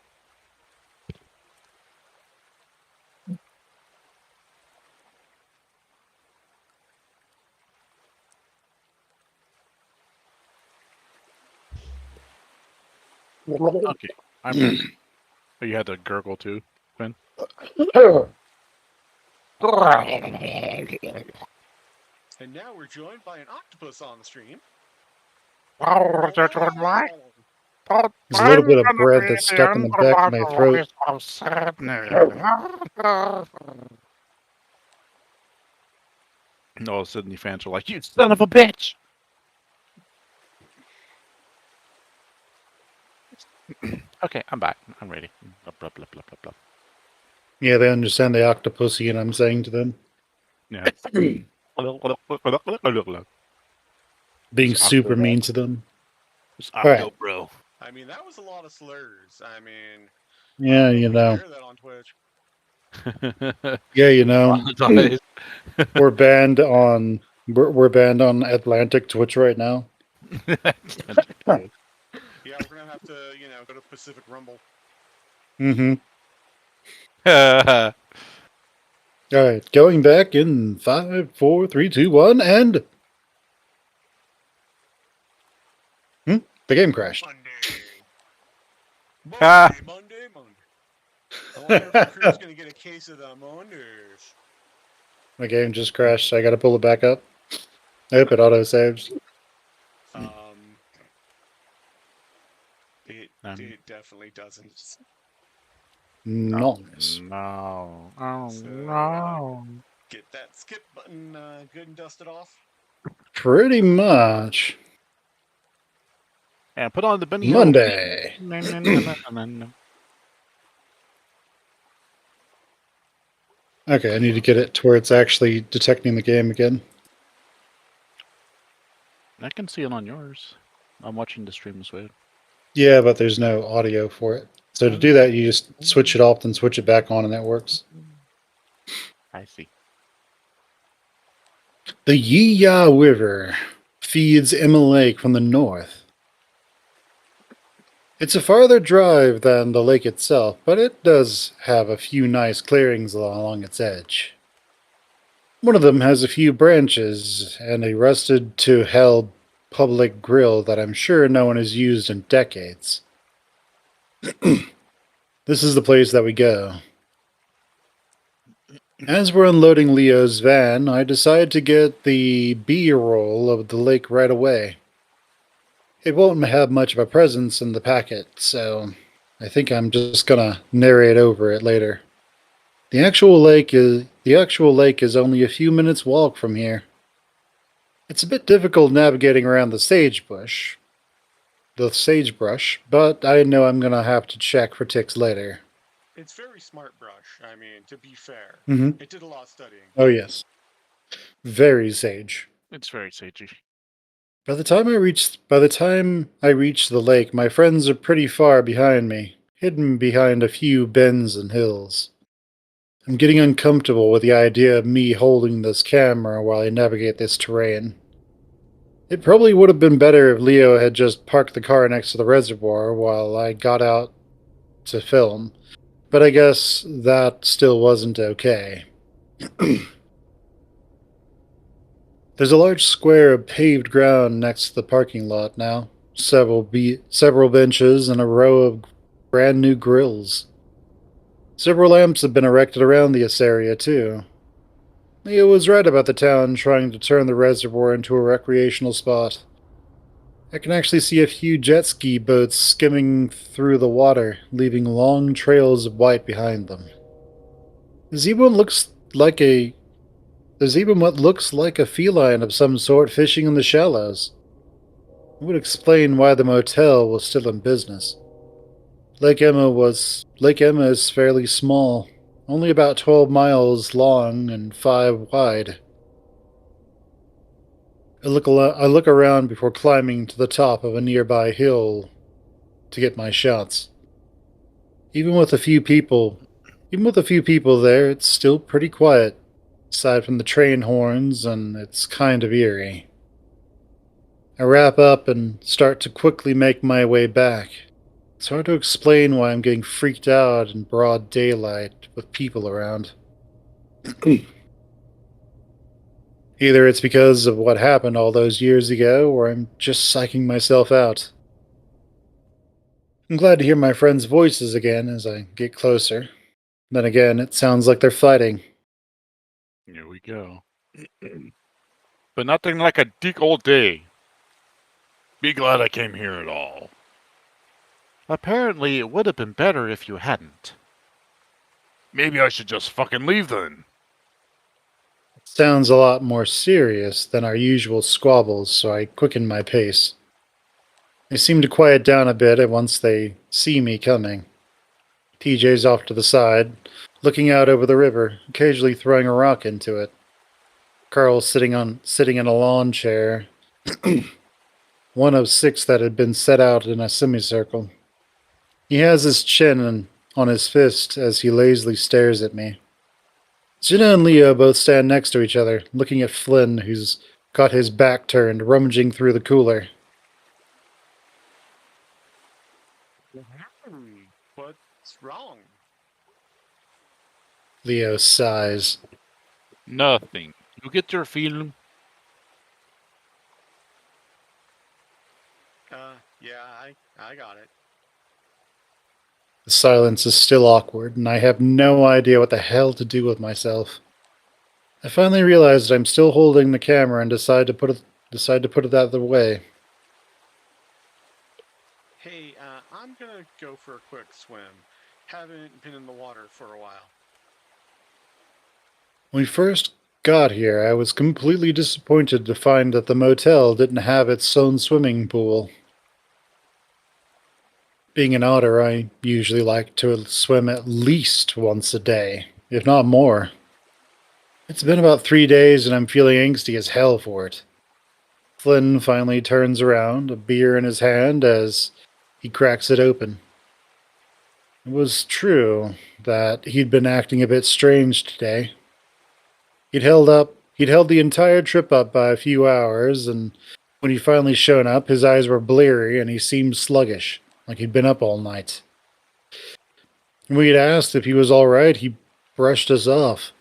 Speaker 2: Okay, I'm ready. Oh, you had to gurgle too, Quinn?
Speaker 4: And now we're joined by an octopus on the stream.
Speaker 1: There's a little bit of bread that's stuck in the back of my throat.
Speaker 2: No, Sydney fans are like, you son of a bitch! Okay, I'm back. I'm ready. Blah, blah, blah, blah, blah, blah.
Speaker 1: Yeah, they understand the octopussy, and I'm saying to them,
Speaker 2: Yeah.
Speaker 1: being
Speaker 2: It's
Speaker 1: super
Speaker 2: Octo,
Speaker 1: mean to them.
Speaker 2: It's
Speaker 1: All right.
Speaker 2: Octo, bro.
Speaker 4: I mean, that was a lot of slurs. I mean, I
Speaker 1: Yeah,
Speaker 4: don't know
Speaker 1: you
Speaker 4: if we can
Speaker 1: know.
Speaker 4: air that on Twitch.
Speaker 1: Yeah, you know.
Speaker 2: Apologize.
Speaker 1: We're banned on we're banned on Atlantic Twitch right now.
Speaker 4: Yeah, we're gonna have to, go to Pacific Rumble.
Speaker 1: Mm-hmm. All right, going back in 5, 4, 3, 2, 1, and the game crashed.
Speaker 4: Monday. I wonder if the crew's gonna get a case of the Mondays.
Speaker 1: My game just crashed, so I got to pull it back up. I hope it auto saves.
Speaker 4: It definitely doesn't.
Speaker 1: Nice.
Speaker 2: No. Oh,
Speaker 4: So,
Speaker 2: no.
Speaker 4: Get that skip button good and dusted off.
Speaker 1: Pretty much.
Speaker 2: And put on the Benny Hill.
Speaker 1: Monday. Okay, I need to get it to where it's actually detecting the game again.
Speaker 2: I can see it on yours. I'm watching the stream as well.
Speaker 1: Yeah, but there's no audio for it. So to do that, you just switch it off, then switch it back on, and that works.
Speaker 2: I see.
Speaker 1: The Yeeyaw River feeds Emma Lake from the north. It's a farther drive than the lake itself, but it does have a few nice clearings along its edge. One of them has a few branches and a rusted to hell public grill that I'm sure no one has used in decades. This is the place that we go. As we're unloading Leo's van, I decide to get the B-roll of the lake right away. It won't have much of a presence in the packet, so I think I'm just gonna narrate over it later. The actual lake is only a few minutes walk from here. It's a bit difficult navigating around the sagebrush, but I know I'm gonna have to check for ticks later.
Speaker 4: It's very smart brush. I mean, to be fair,
Speaker 1: Mm-hmm.
Speaker 4: it did a lot of studying.
Speaker 1: Oh yes, very sage.
Speaker 2: It's very sagey.
Speaker 1: By the time I reach the lake, my friends are pretty far behind me, hidden behind a few bends and hills. I'm getting uncomfortable with the idea of me holding this camera while I navigate this terrain. It probably would have been better if Leo had just parked the car next to the reservoir while I got out to film, but I guess that still wasn't okay. There's a large square of paved ground next to the parking lot now. Several benches and a row of brand new grills. Several lamps have been erected around this area too. Leo was right about the town trying to turn the reservoir into a recreational spot. I can actually see a few jet ski boats skimming through the water, leaving long trails of white behind them. There's even what looks like a feline of some sort fishing in the shallows. It would explain why the motel was still in business. Lake Emma is fairly small, only about 12 miles long and 5 wide. I look around before climbing to the top of a nearby hill to get my shots. Even with a few people there, it's still pretty quiet, aside from the train horns, and it's kind of eerie. I wrap up and start to quickly make my way back. It's hard to explain why I'm getting freaked out in broad daylight with people around. Either it's because of what happened all those years ago, or I'm just psyching myself out. I'm glad to hear my friends' voices again as I get closer. Then again, it sounds like they're fighting.
Speaker 2: Here we go. But nothing like a dick all day. Be glad I came here at all. Apparently, it would have been better if you hadn't. Maybe I should just fucking leave then.
Speaker 1: It sounds a lot more serious than our usual squabbles, so I quicken my pace. They seem to quiet down a bit once they see me coming. TJ's off to the side, looking out over the river, occasionally throwing a rock into it. Carl's sitting in a lawn chair, one of 6 that had been set out in a semicircle. He has his chin on his fist as he lazily stares at me. Jenna and Leo both stand next to each other, looking at Flynn, who's got his back turned, rummaging through the cooler.
Speaker 4: What's wrong?
Speaker 1: Leo sighs.
Speaker 2: Nothing. You get your film?
Speaker 4: Yeah, I got it.
Speaker 1: The silence is still awkward, and I have no idea what the hell to do with myself. I finally realize that I'm still holding the camera and decide to put it out of the way.
Speaker 4: Hey, I'm gonna go for a quick swim. Haven't been in the water for a while.
Speaker 1: When we first got here, I was completely disappointed to find that the motel didn't have its own swimming pool. Being an otter, I usually like to swim at least once a day, if not more. It's been about 3 days and I'm feeling angsty as hell for it. Flynn finally turns around, a beer in his hand, as he cracks it open. It was true that he'd been acting a bit strange today. He'd held the entire trip up by a few hours, and when he'd finally shown up, his eyes were bleary and he seemed sluggish, like he'd been up all night. When we had asked if he was all right, he brushed us off.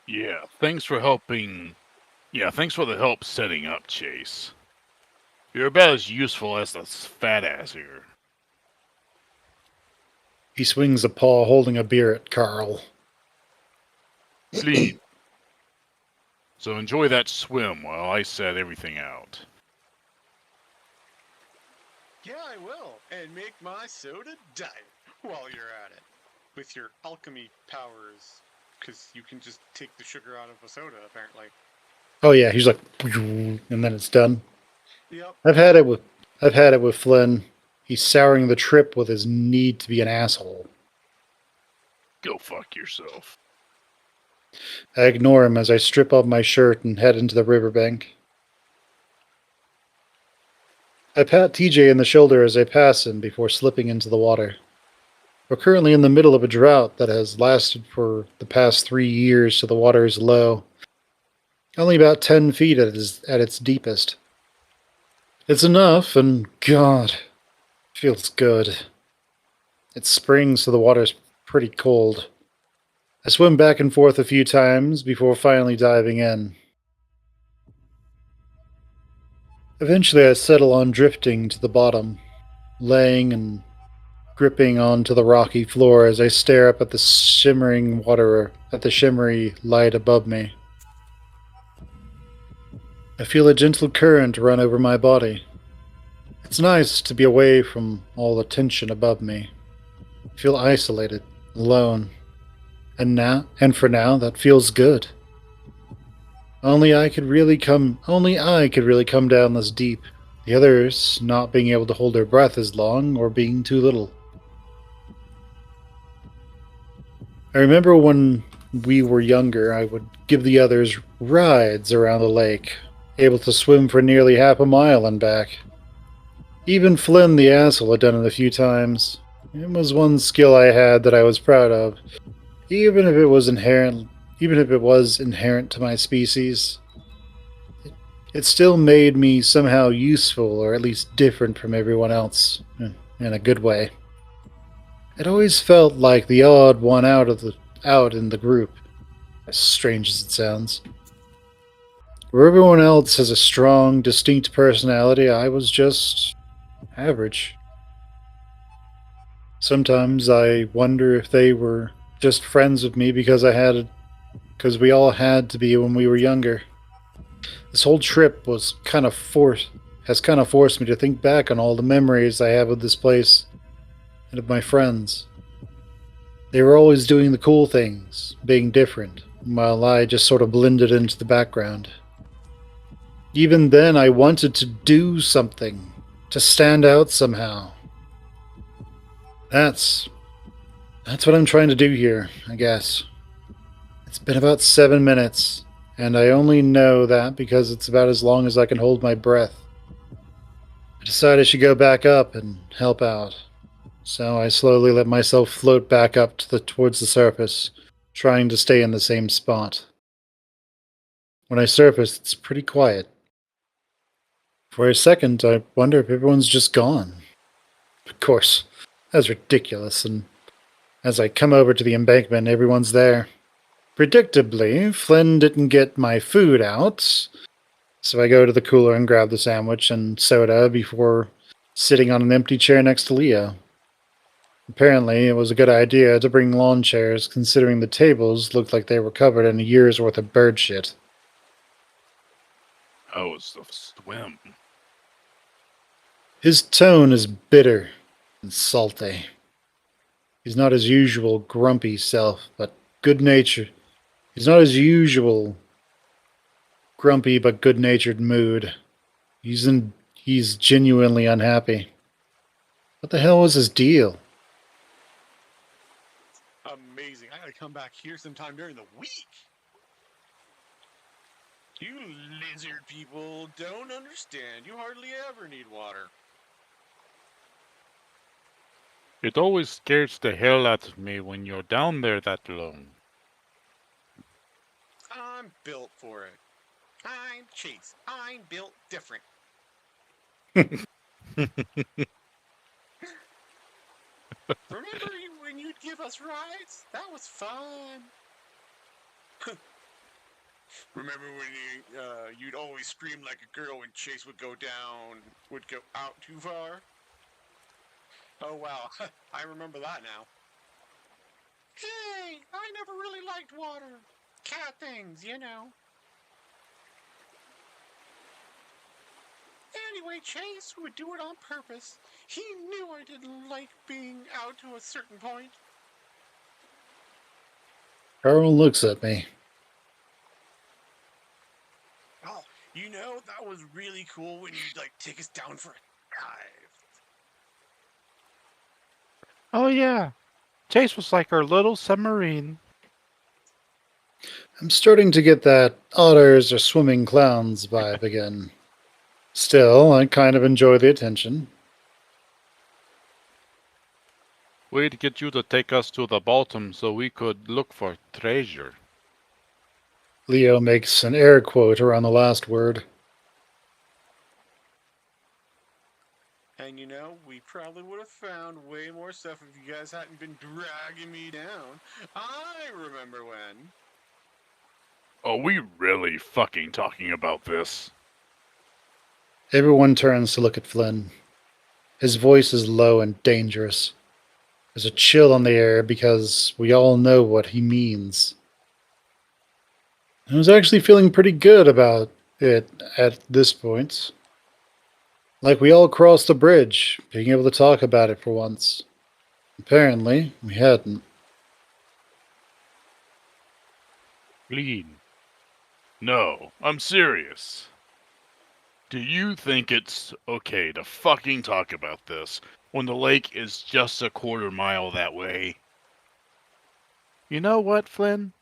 Speaker 2: Yeah, thanks for helping. Yeah, thanks for the help setting up, Chase. You're about as useful as the fat ass here.
Speaker 1: He swings a paw holding a beer at Carl.
Speaker 2: Sleep. So enjoy that swim while I set everything out.
Speaker 4: Yeah, I will. And make my soda diet while you're at it. With your alchemy powers. Because you can just take the sugar out of a soda, apparently.
Speaker 1: Oh yeah, he's like, and then it's done.
Speaker 4: Yep.
Speaker 1: I've had it with Flynn. He's souring the trip with his need to be an asshole.
Speaker 2: Go fuck yourself.
Speaker 1: I ignore him as I strip off my shirt and head into the riverbank. I pat TJ in the shoulder as I pass him before slipping into the water. We're currently in the middle of a drought that has lasted for the past 3 years, so the water is low. Only about 10 feet at its deepest. It's enough, and God, feels good. It's spring, so the water's pretty cold. I swim back and forth a few times before finally diving in. Eventually I settle on drifting to the bottom, laying and gripping onto the rocky floor as I stare up at the shimmery light above me. I feel a gentle current run over my body. It's nice to be away from all the tension above me. I feel isolated, alone. And for now, that feels good. Only I could really come down this deep. The others not being able to hold their breath as long or being too little. I remember when we were younger, I would give the others rides around the lake, able to swim for nearly half a mile and back. Even Flynn the asshole had done it a few times. It was one skill I had that I was proud of, even if it was inherent to my species. it still made me somehow useful, or at least different from everyone else, in a good way. It always felt like the odd one out in the group, as strange as it sounds. Where everyone else has a strong, distinct personality, I was just average. Sometimes I wonder if they were just friends with me because we all had to be when we were younger. This whole trip has kind of forced me to think back on all the memories I have of this place and of my friends. They were always doing the cool things, being different, while I just sort of blended into the background. Even then, I wanted to do something, to stand out somehow. That's that's what I'm trying to do here, I guess. It's been about 7 minutes, and I only know that because it's about as long as I can hold my breath. I decided I should go back up and help out. So I slowly let myself float back up towards the surface, trying to stay in the same spot. When I surface, it's pretty quiet. For a second, I wonder if everyone's just gone. Of course, that's ridiculous, and as I come over to the embankment, everyone's there. Predictably, Flynn didn't get my food out, so I go to the cooler and grab the sandwich and soda before sitting on an empty chair next to Leo. Apparently, it was a good idea to bring lawn chairs, considering the tables looked like they were covered in a year's worth of bird shit.
Speaker 2: How was the swim?
Speaker 1: His tone is bitter and salty. He's not his usual grumpy self, but good-natured. He's not his usual grumpy but good-natured mood. He's genuinely unhappy. What the hell was his deal?
Speaker 4: Amazing. I gotta come back here sometime during the week. You lizard people don't understand. You hardly ever need water.
Speaker 2: It always scares the hell out of me when you're down there that long.
Speaker 4: I'm built for it. I'm Chase. I'm built different. Remember when you'd give us rides? That was fun. Remember when you'd always scream like a girl when Chase would go out too far? Oh wow, I remember that now. Hey, I never really liked water. Cat things, you know. Anyway, Chase would do it on purpose. He knew I didn't like being out to a certain point.
Speaker 1: Carl looks at me.
Speaker 4: Oh, you know, that was really cool when you'd take us down for a dive.
Speaker 2: Oh yeah, Chase was like our little submarine.
Speaker 1: I'm starting to get that otters are swimming clowns vibe again. Still, I kind of enjoy the attention.
Speaker 2: We'd get you to take us to the bottom so we could look for treasure.
Speaker 1: Leo makes an air quote around the last word.
Speaker 4: And you know, we probably would have found way more stuff if you guys hadn't been dragging me down. I remember when.
Speaker 2: Are we really fucking talking about this?
Speaker 1: Everyone turns to look at Flynn. His voice is low and dangerous. There's a chill on the air because we all know what he means. I was actually feeling pretty good about it at this point. Like we all crossed the bridge, being able to talk about it for once. Apparently, we hadn't.
Speaker 2: Clean. No, I'm serious. Do you think it's okay to fucking talk about this when the lake is just a quarter mile that way? You know what, Flynn?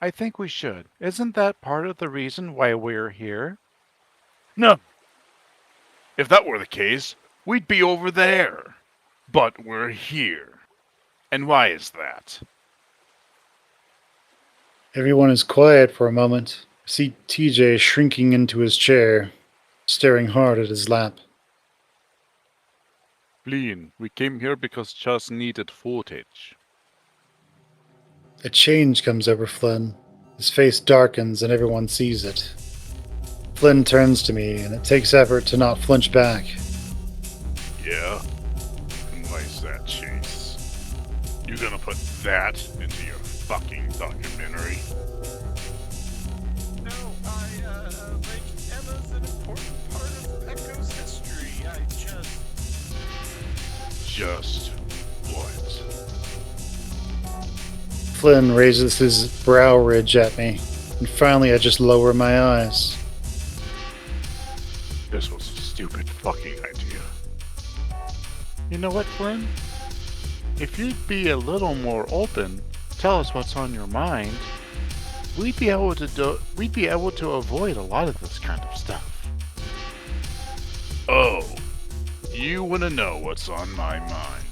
Speaker 2: I think we should. Isn't that part of the reason why we're here? No. If that were the case, we'd be over there. But we're here. And why is that?
Speaker 1: Everyone is quiet for a moment. I see TJ shrinking into his chair, staring hard at his lap.
Speaker 2: Flynn, we came here because just needed footage.
Speaker 1: A change comes over Flynn. His face darkens and everyone sees it. Flynn turns to me, and it takes effort to not flinch back.
Speaker 2: Yeah? Why is that, Chase? You gonna put that into your fucking documentary?
Speaker 3: No, like, Emma's an important part of Echo's history. I just...
Speaker 2: Just what?
Speaker 1: Flynn raises his brow ridge at me, and finally I just lower my eyes.
Speaker 2: This was a stupid fucking idea. You know what, Flynn? If you'd be a little more open, tell us what's on your mind, we'd be able to avoid a lot of this kind of stuff. Oh, you want to know what's on my mind?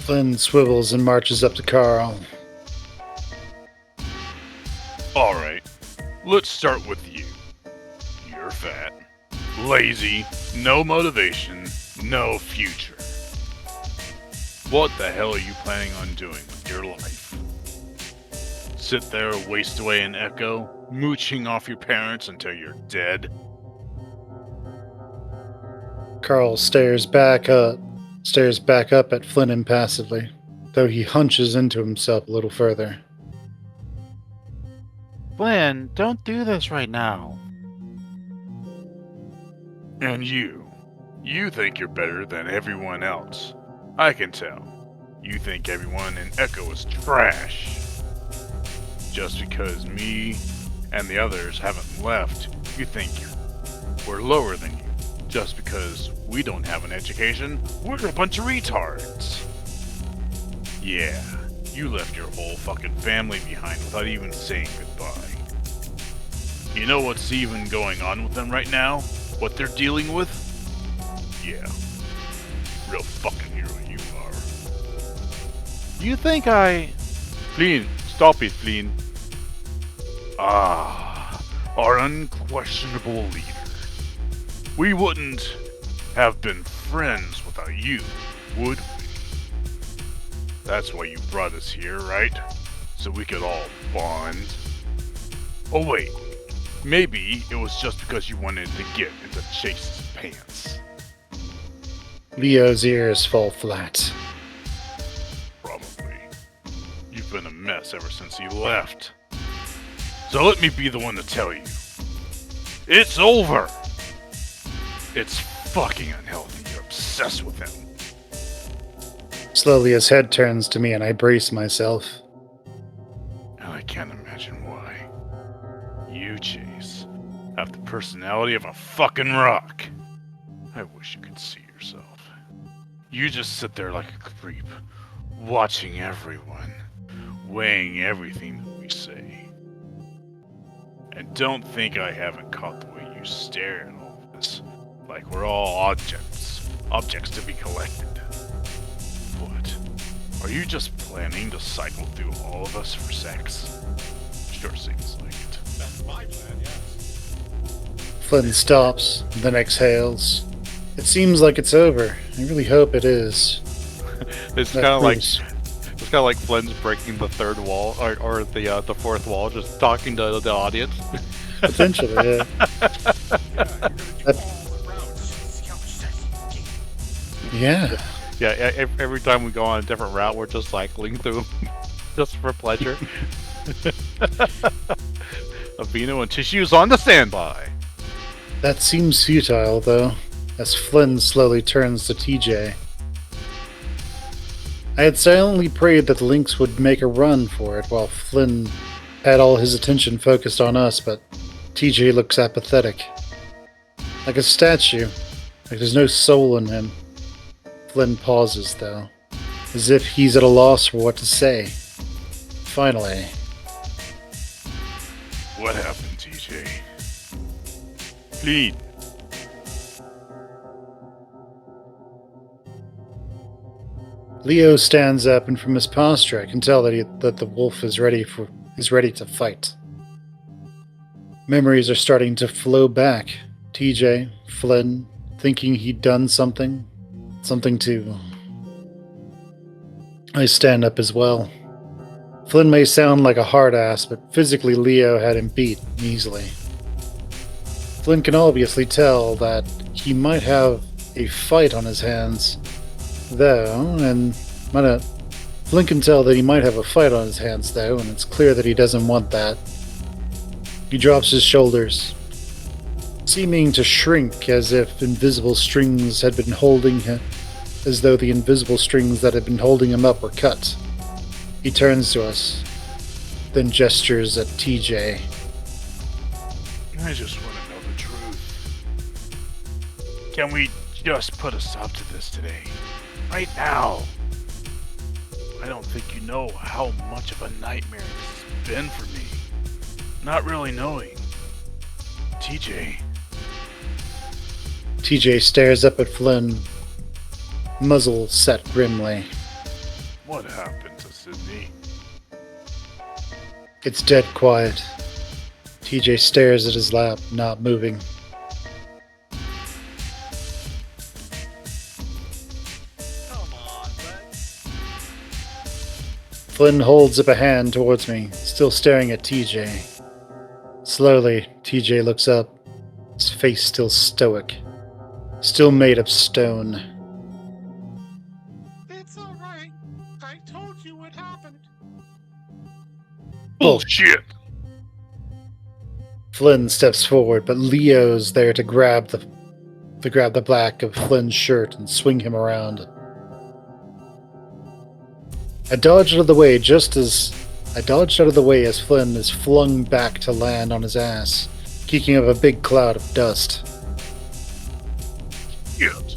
Speaker 1: Flynn swivels and marches up to Carl.
Speaker 2: All right, let's start with you. You're fat, lazy, no motivation, no future. What the hell are you planning on doing with your life? Sit there, waste away in Echo, mooching off your parents until you're dead?
Speaker 1: Carl stares back up at Flynn impassively, though he hunches into himself a little further.
Speaker 2: Flynn, don't do this right now. And you think you're better than everyone else. I can tell. You think everyone in Echo is trash. Just because me and the others haven't left, you think we're lower than you. Just because we don't have an education, we're a bunch of retards. Yeah, you left your whole fucking family behind without even saying goodbye. You know what's even going on with them right now? What they're dealing with? Yeah. Real fucking hero you are. You think Flynn, stop it, Flynn. Our unquestionable leader. We wouldn't have been friends without you, would we? That's why you brought us here, right? So we could all bond. Oh wait, maybe it was just because you wanted to get into Chase's pants.
Speaker 1: Leo's ears fall flat.
Speaker 2: Probably. You've been a mess ever since you left. So let me be the one to tell you. It's over! It's fucking unhealthy. You're obsessed with him.
Speaker 1: Slowly his head turns to me and I brace myself.
Speaker 2: And I can't imagine why. You, Chase, have the personality of a fucking rock. I wish you could see yourself. You just sit there like a creep, watching everyone, weighing everything that we say. And don't think I haven't caught the way you stare at all this, like we're all objects to be collected. What? Are you just planning to cycle through all of us for sex? Sure seems like it.
Speaker 3: That's my plan, yes.
Speaker 1: Flynn stops, then exhales. It seems like it's over. I really hope it is.
Speaker 2: It's
Speaker 1: That
Speaker 2: kind of like
Speaker 1: proves-
Speaker 2: it's kind of like Flynn's breaking the third wall or the fourth wall, just talking to the audience.
Speaker 1: Potentially, yeah.
Speaker 3: Yeah, you're gonna do
Speaker 1: That-
Speaker 3: all the routes. See how sexy.
Speaker 1: Yeah.
Speaker 2: Yeah, every time we go on a different route, we're just cycling through just for pleasure. Avino and Tissue's on the standby.
Speaker 1: That seems futile, though, as Flynn slowly turns to TJ. I had silently prayed that the Lynx would make a run for it while Flynn had all his attention focused on us, but TJ looks apathetic. Like a statue, like there's no soul in him. Flynn pauses, though, as if he's at a loss for what to say. Finally,
Speaker 2: What happened, TJ? Please.
Speaker 1: Leo stands up, and from his posture, I can tell that the wolf is ready to fight. Memories are starting to flow back, TJ, Flynn, thinking he'd done something. Something to... I stand up as well. Flynn may sound like a hard ass, but physically Leo had him beat easily. Flynn can obviously tell that he might have a fight on his hands, though, and Flynn can tell that he might have a fight on his hands, though, and it's clear that he doesn't want that. He drops his shoulders, seeming to shrink as if invisible strings had been holding him, as though the invisible strings that had been holding him up were cut. He turns to us, then gestures at TJ.
Speaker 2: I just want to know the truth. Can we just put a stop to this today? Right now. I don't think you know how much of a nightmare this has been for me. Not really knowing. TJ.
Speaker 1: TJ stares up at Flynn, muzzle set grimly.
Speaker 2: What happened to Sydney?
Speaker 1: It's dead quiet. TJ stares at his lap, not moving.
Speaker 3: Come on, bud.
Speaker 1: Flynn holds up a hand towards me, still staring at TJ. Slowly, TJ looks up, his face still stoic, still made of stone.
Speaker 3: It's alright. I told you what happened.
Speaker 2: Bullshit!
Speaker 1: Flynn steps forward, but Leo's there to grab the back of Flynn's shirt and swing him around. I dodged out of the way as Flynn is flung back to land on his ass, kicking up a big cloud of dust.
Speaker 2: Shit.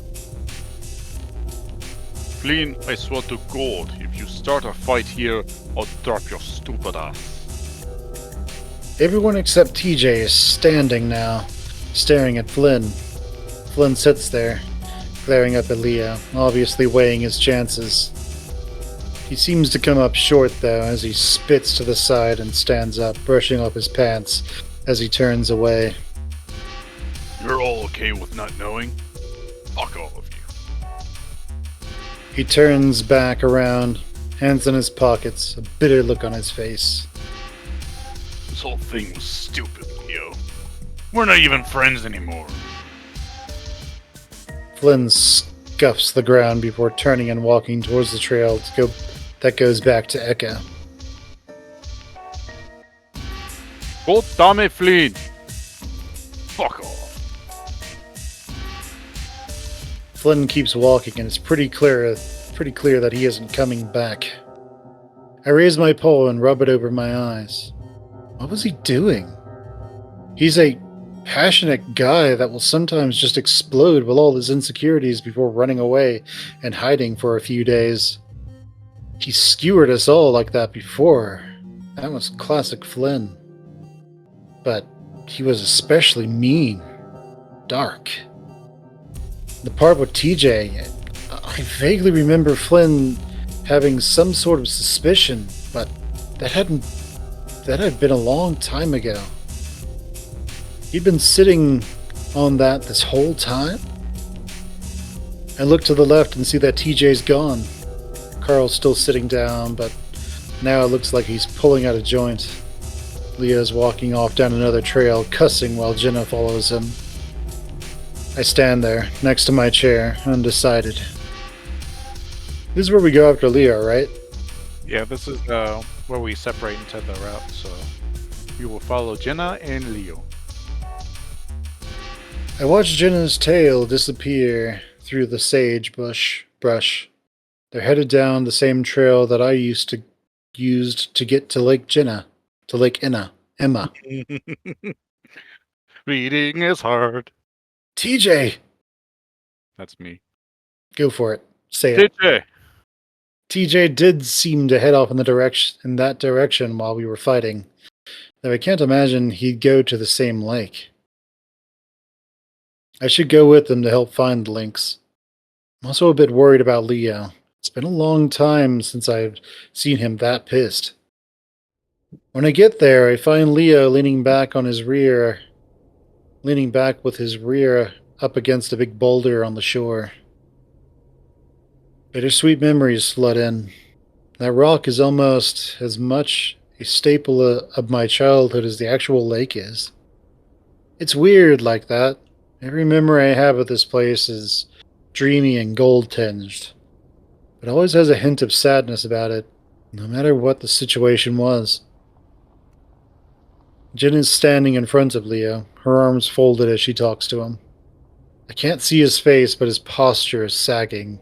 Speaker 2: Flynn, I swear to God, if you start a fight here, I'll drop your stupid ass.
Speaker 1: Everyone except TJ is standing now, staring at Flynn. Flynn sits there, glaring up at Leo, obviously weighing his chances. He seems to come up short, though, as he spits to the side and stands up, brushing off his pants as he turns away.
Speaker 2: You're all okay with not knowing? Fuck all of you.
Speaker 1: He turns back around, hands in his pockets, a bitter look on his face.
Speaker 2: This whole thing was stupid, Leo. We're not even friends anymore.
Speaker 1: Flynn scuffs the ground before turning and walking towards the trail that goes back to Echo.
Speaker 2: God damn it, Flynn! Fuck off.
Speaker 1: Flynn keeps walking, and it's pretty clear that he isn't coming back. I raise my paw and rub it over my eyes. What was he doing? He's a passionate guy that will sometimes just explode with all his insecurities before running away and hiding for a few days. He skewered us all like that before. That was classic Flynn. But he was especially mean. Dark. The part with TJ, I vaguely remember Flynn having some sort of suspicion, but that had been a long time ago. He'd been sitting on that this whole time? I look to the left and see that TJ's gone. Carl's still sitting down, but now it looks like he's pulling out a joint. Leo's walking off down another trail, cussing while Jenna follows him. I stand there, next to my chair, undecided. This is where we go after Leo, right?
Speaker 2: Yeah, this is where we separate into the route, so we will follow Jenna and Leo.
Speaker 1: I watch Jenna's tail disappear through the sage brush. They're headed down the same trail that I used to get to Lake Emma.
Speaker 2: Reading is hard.
Speaker 1: TJ!
Speaker 2: That's me.
Speaker 1: Go for it. Say it.
Speaker 2: TJ!
Speaker 1: TJ did seem to head off in that direction while we were fighting, though I can't imagine he'd go to the same lake. I should go with them to help find the links. I'm also a bit worried about Leo. It's been a long time since I've seen him that pissed. When I get there, I find Leo leaning back on his rear leaning back with his rear up against a big boulder on the shore. Bittersweet memories flood in. That rock is almost as much a staple of my childhood as the actual lake is. It's weird like that. Every memory I have of this place is dreamy and gold tinged, but always has a hint of sadness about it, no matter what the situation was. Jen is standing in front of Leo, her arms folded as she talks to him. I can't see his face, but his posture is sagging.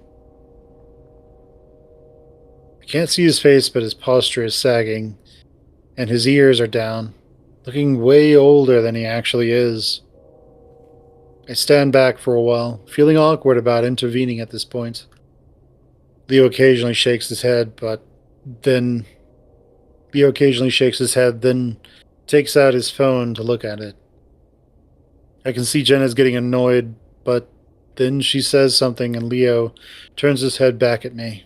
Speaker 1: I can't see his face, but his posture is sagging, and his ears are down, looking way older than he actually is. I stand back for a while, feeling awkward about intervening at this point. Leo occasionally shakes his head, then then takes out his phone to look at it. I can see Jenna's getting annoyed, but then she says something and Leo turns his head back at me.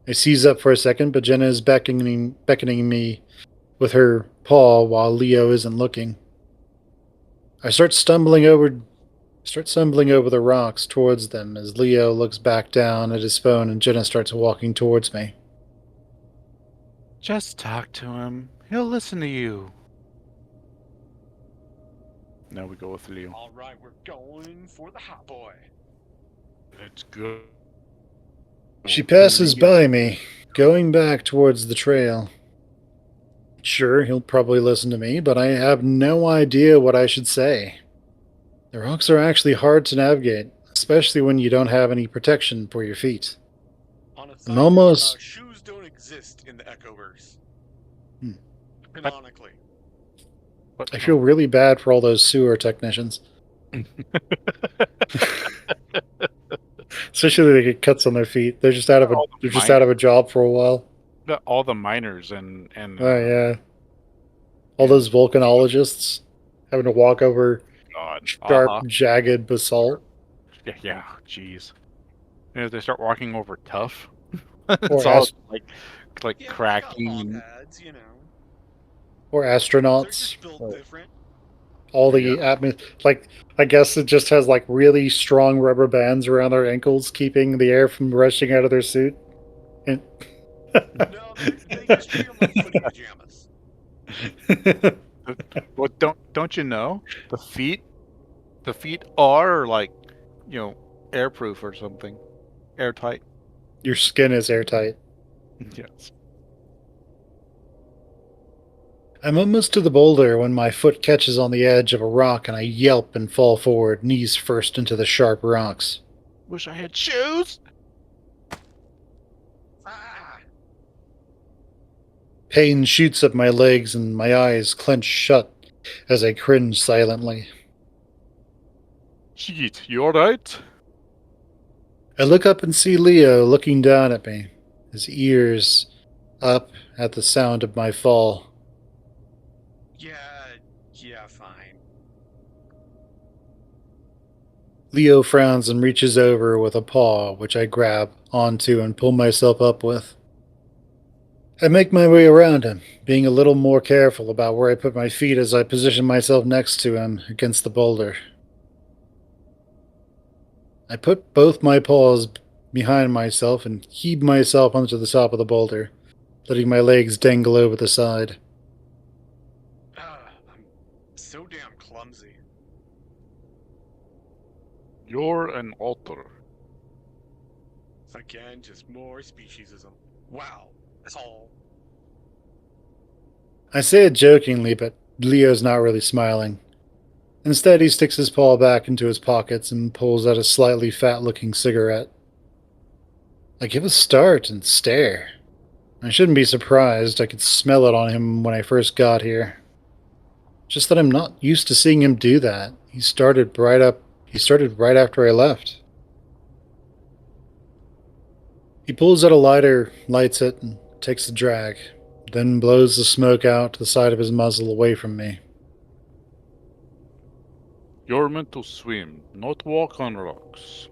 Speaker 1: I seize up for a second, but Jenna is beckoning me with her paw while Leo isn't looking. I start stumbling over the rocks towards them as Leo looks back down at his phone and Jenna starts walking towards me.
Speaker 2: Just talk to him. He'll listen to you. Now we go with Leo.
Speaker 4: All right, we're going for the hot boy.
Speaker 2: Let's go.
Speaker 1: She passes by me, going back towards the trail. Sure, he'll probably listen to me, but I have no idea what I should say. The rocks are actually hard to navigate, especially when you don't have any protection for your feet.
Speaker 4: On a
Speaker 1: I'm
Speaker 4: side
Speaker 1: almost-
Speaker 4: note, shoes don't exist in the Echoverse.
Speaker 1: Hmm.
Speaker 4: Canonically.
Speaker 2: What?
Speaker 1: I feel really bad for all those sewer technicians. Especially they get cuts on their feet. They're just out of a job for a while.
Speaker 2: All the miners and
Speaker 1: Oh yeah. All
Speaker 2: yeah.
Speaker 1: those volcanologists having to walk over
Speaker 2: God,
Speaker 1: sharp, jagged basalt.
Speaker 2: yeah, jeez. And if they start walking over tough,
Speaker 1: Or
Speaker 2: it's all
Speaker 1: ast-
Speaker 2: like
Speaker 4: Yeah, they got
Speaker 2: cracking.
Speaker 4: log pads, you know.
Speaker 1: or
Speaker 4: They're
Speaker 1: astronauts.
Speaker 4: just built different.
Speaker 1: All the
Speaker 2: Yeah.
Speaker 1: like I guess it just has like really strong rubber bands around their ankles, keeping the air from rushing out of their suit. And
Speaker 4: No, they just treat them like footy pajamas.
Speaker 2: Well, don't you know the feet are like, airproof or something, airtight.
Speaker 1: Your skin is airtight.
Speaker 2: Yes.
Speaker 1: I'm almost to the boulder when my foot catches on the edge of a rock and I yelp and fall forward, knees first into the sharp rocks.
Speaker 2: Wish I had shoes.
Speaker 4: Ah!
Speaker 1: Pain shoots up my legs and my eyes clench shut as I cringe silently.
Speaker 2: Shit, you alright?
Speaker 1: I look up and see Leo looking down at me, his ears up at the sound of my fall.
Speaker 4: Yeah, fine.
Speaker 1: Leo frowns and reaches over with a paw, which I grab onto and pull myself up with. I make my way around him, being a little more careful about where I put my feet as I position myself next to him against the boulder. I put both my paws behind myself and heave myself onto the top of the boulder, letting my legs dangle over the side.
Speaker 4: I'm so damn clumsy.
Speaker 2: You're an altar.
Speaker 4: Again, just more speciesism. Wow, that's all.
Speaker 1: I say it jokingly, but Leo's not really smiling. Instead, he sticks his paw back into his pockets and pulls out a slightly fat-looking cigarette. I give a start and stare. I shouldn't be surprised. I could smell it on him when I first got here. Just that I'm not used to seeing him do that. He started right after I left. He pulls out a lighter, lights it, and takes a drag, then blows the smoke out to the side of his muzzle away from me.
Speaker 2: You're meant to swim, not walk on rocks.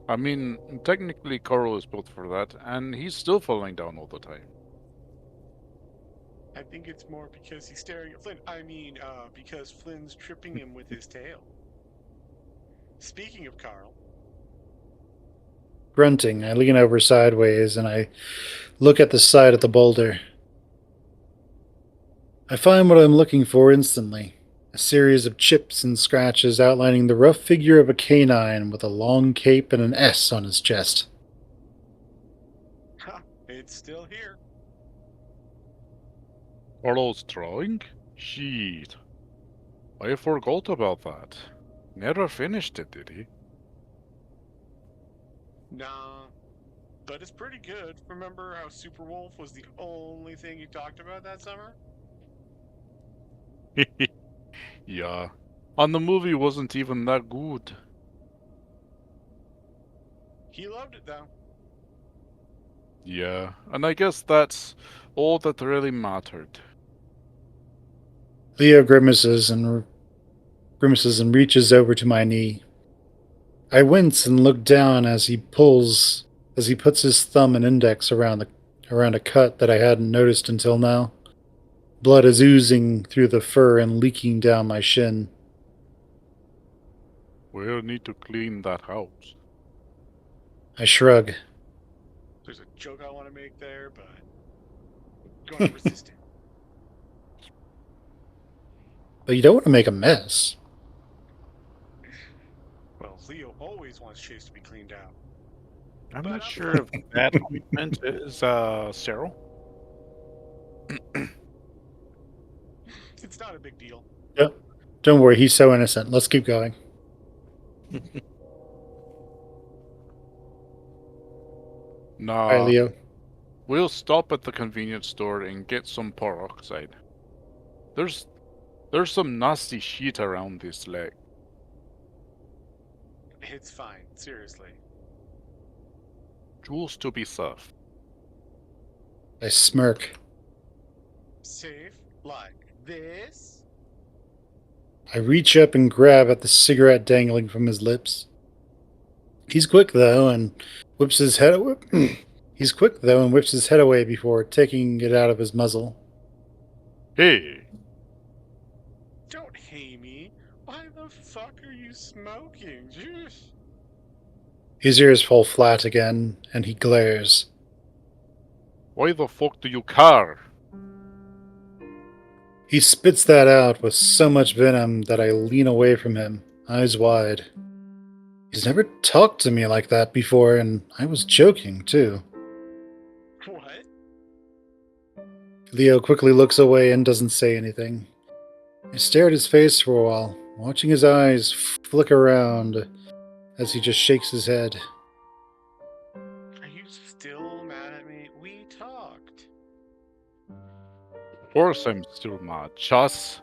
Speaker 2: I mean, technically Carl is built for that, and he's still falling down all the time.
Speaker 4: I think it's more because he's staring at Flynn. I mean, because Flynn's tripping him with his tail. Speaking of Carl,
Speaker 1: Grunting, I lean over sideways and I look at the side of the boulder. I find what I'm looking for instantly, a series of chips and scratches outlining the rough figure of a canine with a long cape and an S on his chest.
Speaker 4: ha, it's still here.
Speaker 2: Carlo's drawing? Shit. I forgot about that. Never finished it, did he?
Speaker 4: Nah, but it's pretty good. Remember how Superwolf was the only thing he talked about that summer?
Speaker 2: Yeah. And the movie wasn't even that good.
Speaker 4: He loved it though.
Speaker 2: Yeah, and I guess that's all that really mattered.
Speaker 1: Leo grimaces and reaches over to my knee. I wince and look down as he puts his thumb and index around a cut that I hadn't noticed until now. Blood is oozing through the fur and leaking down my shin.
Speaker 2: We'll need to clean that house.
Speaker 1: I shrug.
Speaker 4: There's a joke I want to make there, but I'm going to resist it.
Speaker 1: But you don't want to make a mess.
Speaker 4: Well, Leo always wants Chase to be cleaned out.
Speaker 2: I'm
Speaker 4: But
Speaker 2: not
Speaker 4: I'm
Speaker 2: sure if that ointment is sterile.
Speaker 4: It's not a big deal.
Speaker 1: Yep. Don't worry, he's so innocent. Let's keep going. All right,
Speaker 2: Nah,
Speaker 1: Leo.
Speaker 2: we'll stop at the convenience store and get some peroxide. There's some nasty shit around this leg.
Speaker 4: It's fine, seriously.
Speaker 2: Jewels to be served.
Speaker 1: I smirk.
Speaker 4: Safe like this.
Speaker 1: I reach up and grab at the cigarette dangling from his lips. He's quick though, and whips his head. He's quick though, and whips his head away before taking it out of his muzzle.
Speaker 2: Hey,
Speaker 4: Don't hate me. Why the fuck are you smoking? Jeez.
Speaker 1: His ears fall flat again, and he glares.
Speaker 2: why the fuck do you care?
Speaker 1: He spits that out with so much venom that I lean away from him, eyes wide. He's never talked to me like that before, and I was joking, too.
Speaker 4: What?
Speaker 1: Leo quickly looks away and doesn't say anything. I stare at his face for a while, watching his eyes flick around as he just shakes his head.
Speaker 4: Are you still mad at me? We talked.
Speaker 2: Of course I'm still mad, Chas.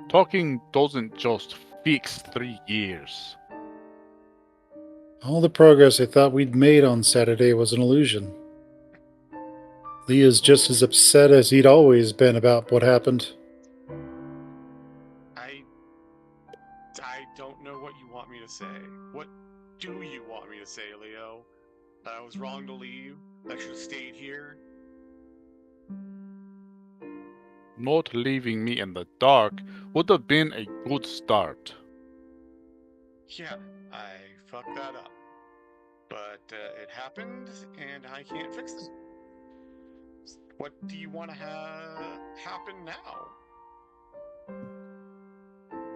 Speaker 2: Talking doesn't just fix 3 years.
Speaker 1: All the progress I thought we'd made on Saturday was an illusion. Leo's just as upset as he'd always been about what happened.
Speaker 4: I don't know what you want me to say. What do you want me to say, Leo? That I was wrong to leave? That I should have stayed here?
Speaker 2: Not leaving me in the dark would have been a good start.
Speaker 4: Yeah, I fucked that up. But it happened, and I can't fix it. What do you want to happen now?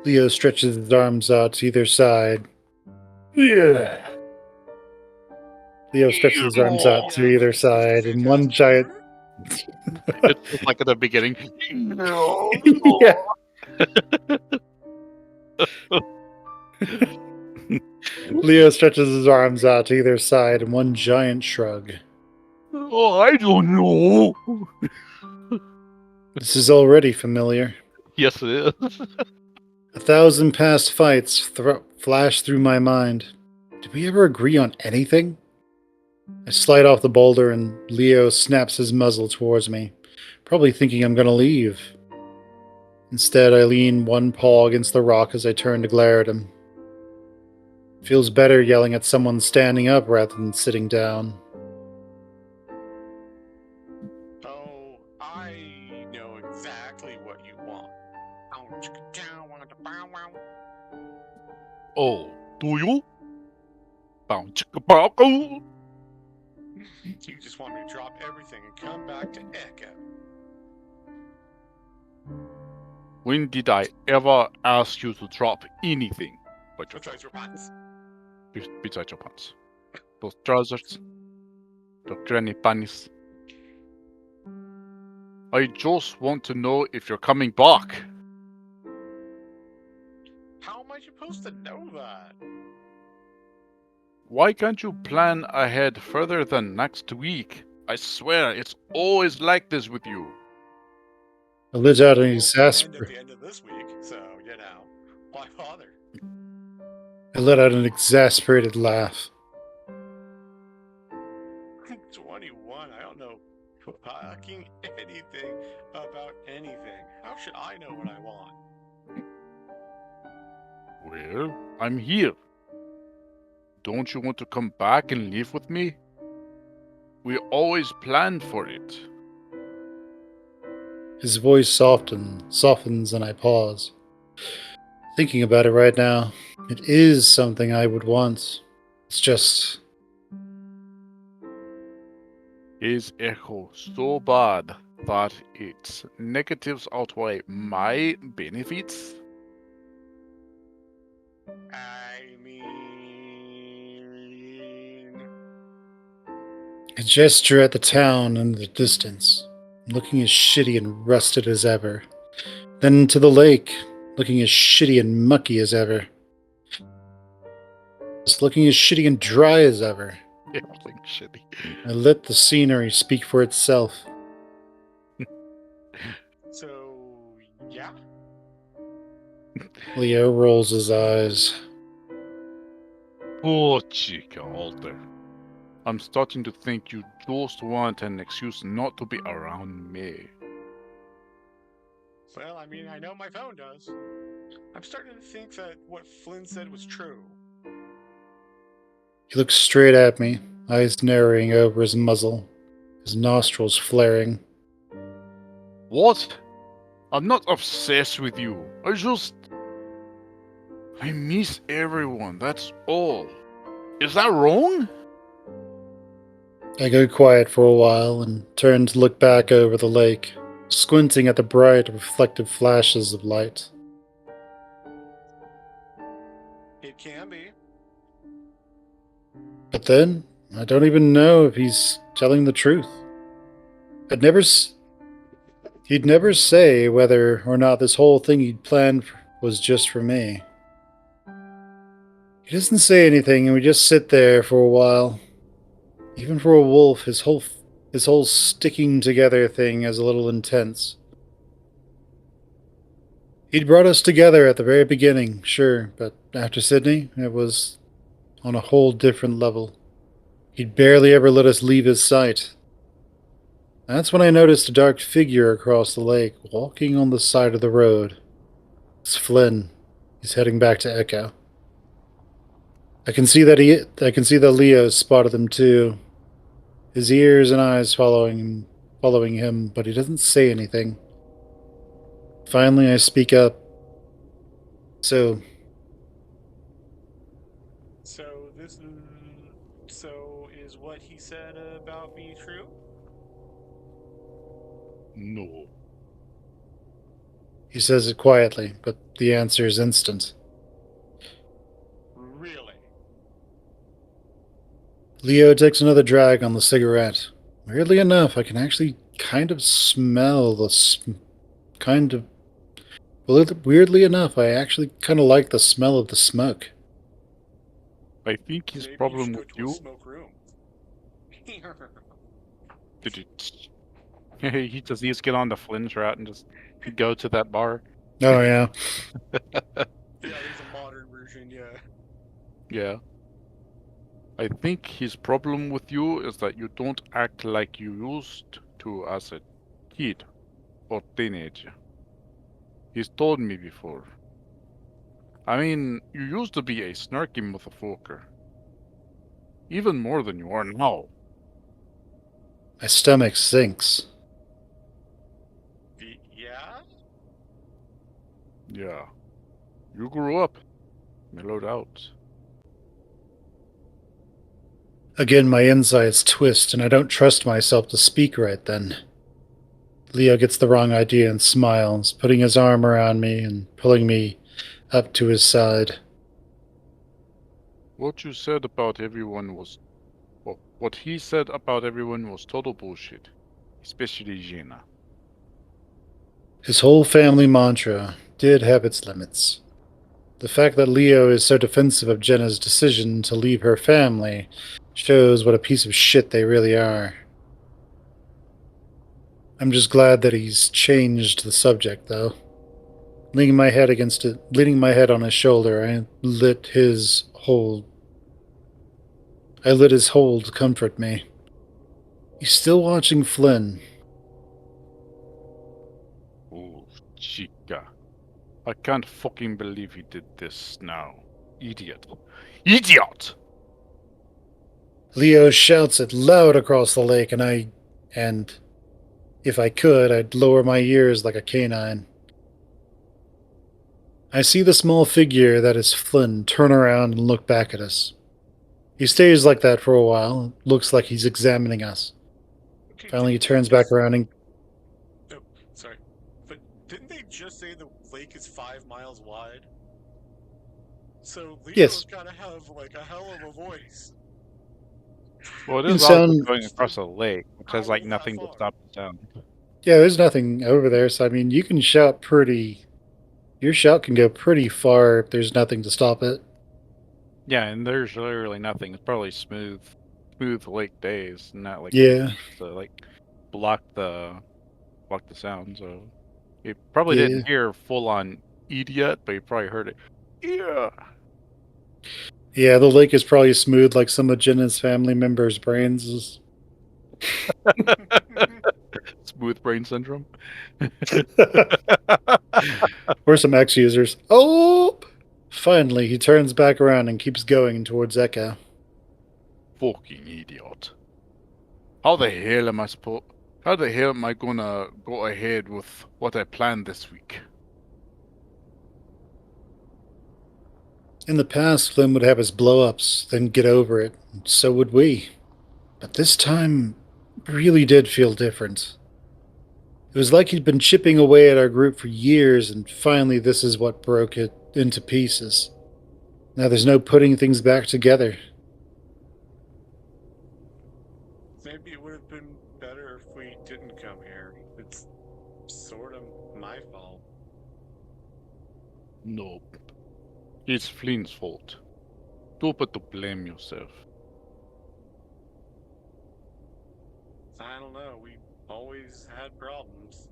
Speaker 1: Leo stretches his arms out to either side. Yeah. Leo stretches his arms out to either side, and one giant.
Speaker 2: It was like at the beginning.
Speaker 1: Yeah. Leo stretches his arms out to either side in one giant shrug.
Speaker 2: Oh, I don't know.
Speaker 1: This is already familiar.
Speaker 2: Yes, it is.
Speaker 1: 1,000 past fights flash through my mind. Did we ever agree on anything? I slide off the boulder and Leo snaps his muzzle towards me, probably thinking I'm going to leave. Instead, I lean one paw against the rock as I turn to glare at him. Feels better yelling at someone standing up rather than sitting down.
Speaker 4: Oh, I know
Speaker 3: exactly what you want. Oh, chicka-chow, want to bow wow.
Speaker 2: Oh, do you? Bow chicka bow bow.
Speaker 3: You just want me to drop everything and come back to Echo.
Speaker 2: When did I ever ask you to drop anything but your
Speaker 3: Besides your pants.
Speaker 2: besides your pants? Those trousers, the granny panties. I just want to know if you're coming back.
Speaker 3: How am I supposed to know that?
Speaker 2: Why can't you plan ahead further than next week? I swear, it's always like this with you.
Speaker 1: I let out an
Speaker 3: Well, it's gonna end at the
Speaker 1: exasper-
Speaker 3: end of this week, so you know, why bother?
Speaker 1: I let out an exasperated laugh.
Speaker 3: I'm 21. I don't know fucking anything about anything. How should I know what I want?
Speaker 2: Well, I'm here. Don't you want to come back and live with me? We always planned for it.
Speaker 1: His voice softens, and I pause. Thinking about it right now, it is something I would want. It's just
Speaker 2: Is Echo so bad that its negatives outweigh my benefits?
Speaker 3: I mean,
Speaker 1: a gesture at the town in the distance, looking as shitty and rusted as ever. Then to the lake, looking as shitty and mucky as ever. Just looking as shitty and dry as ever.
Speaker 2: Everything shitty.
Speaker 1: I let the scenery speak for itself.
Speaker 3: so yeah.
Speaker 1: Leo rolls his eyes.
Speaker 2: Poor chica, Alter. I'm starting to think you just want an excuse not to be around me.
Speaker 3: Well, I mean, I know my phone does. I'm starting to think that what Flynn said was true.
Speaker 1: He looks straight at me, eyes narrowing over his muzzle, his nostrils flaring.
Speaker 2: What? I'm not obsessed with you. I miss everyone, that's all. Is that wrong?
Speaker 1: I go quiet for a while and turn to look back over the lake, squinting at the bright, reflective flashes of light.
Speaker 3: It can be.
Speaker 1: But then, I don't even know if he's telling the truth. He'd never say whether or not this whole thing he'd planned was just for me. He doesn't say anything, and we just sit there for a while. Even for a wolf, his whole sticking together thing is a little intense. He'd brought us together at the very beginning, sure, but after Sydney, it was on a whole different level. He'd barely ever let us leave his sight. That's when I noticed a dark figure across the lake, walking on the side of the road. It's Flynn. He's heading back to Echo. I can see that Leo spotted him too. His ears and eyes following him, but he doesn't say anything. Finally, I speak up. So,
Speaker 3: So this is. So is what he said about me true?
Speaker 2: No.
Speaker 1: he says it quietly, but the answer is instant.
Speaker 3: Really?
Speaker 1: Leo takes another drag on the cigarette. Weirdly enough, I can actually kind of smell kind of. Well, weirdly enough, I actually kind of like the smell of the smoke.
Speaker 2: I think his
Speaker 3: Maybe you
Speaker 2: problem
Speaker 3: should go
Speaker 2: with
Speaker 3: to a
Speaker 2: you.
Speaker 3: smoke room.
Speaker 2: Did he just needs to get on the Flynn's route and just go to that bar?
Speaker 1: Oh, yeah.
Speaker 3: Yeah, there's a modern version, yeah.
Speaker 2: Yeah. I think his problem with you is that you don't act like you used to as a kid or teenager. He's told me before. I mean, you used to be a snarky motherfucker. Even more than you are now.
Speaker 1: My stomach sinks.
Speaker 3: Yeah?
Speaker 2: Yeah. You grew up. Mellowed out.
Speaker 1: Again, my insides twist, and I don't trust myself to speak right then. Leo gets the wrong idea and smiles, putting his arm around me and pulling me up to his side.
Speaker 2: What you said about everyone was... Well, what he said about everyone was total bullshit. Especially Jenna.
Speaker 1: His whole family mantra did have its limits. The fact that Leo is so defensive of Jenna's decision to leave her family shows what a piece of shit they really are. I'm just glad that he's changed the subject, though. Leaning my head on his shoulder, I let his hold comfort me. He's still watching Flynn.
Speaker 2: Ooh, chica. I can't fucking believe he did this now. Idiot. Idiot!
Speaker 1: Leo shouts it loud across the lake, and if I could, I'd lower my ears like a canine. I see the small figure that is Flynn turn around and look back at us. He stays like that for a while, looks like he's examining us.
Speaker 4: Okay,
Speaker 1: Finally, he
Speaker 4: didn't they
Speaker 1: turns back
Speaker 4: just-
Speaker 1: around and
Speaker 4: Oh, sorry. But didn't they just say the lake is 5 miles wide? So Leo's
Speaker 1: yes,
Speaker 4: gotta have like a hell of a voice.
Speaker 2: Well, it
Speaker 1: you can
Speaker 2: is also
Speaker 1: sound.
Speaker 2: going across a lake, which has like
Speaker 4: Travel that
Speaker 2: nothing to
Speaker 4: far.
Speaker 2: stop the sound.
Speaker 1: Yeah, there's nothing over there, so I mean, you can shout pretty. Your shout can go pretty far if there's nothing to stop it.
Speaker 2: Yeah, and there's literally nothing. It's probably smooth lake days, not like
Speaker 1: Yeah,
Speaker 2: anything to like block the sound. So you probably
Speaker 1: yeah,
Speaker 2: didn't hear full on idiot, but you probably heard it. Yeah.
Speaker 1: yeah. The lake is probably smooth like some of Jenna's family members' brains is.
Speaker 2: Smooth brain syndrome.
Speaker 1: Or some X users. Oh! Finally, he turns back around and keeps going towards Echo.
Speaker 2: Fucking idiot. How the hell am I supposed? How the hell am I gonna go ahead with what I planned this week?
Speaker 1: In the past, Flynn would have his blow ups, then get over it, and so would we. But this time, really did feel different. It was like he'd been chipping away at our group for years, and finally, this is what broke it into pieces. Now there's no putting things back together.
Speaker 4: Maybe it would have been better if we didn't come here. It's sort of my fault.
Speaker 2: No, it's Flynn's fault. Do but to blame yourself.
Speaker 4: I don't know. We always had problems.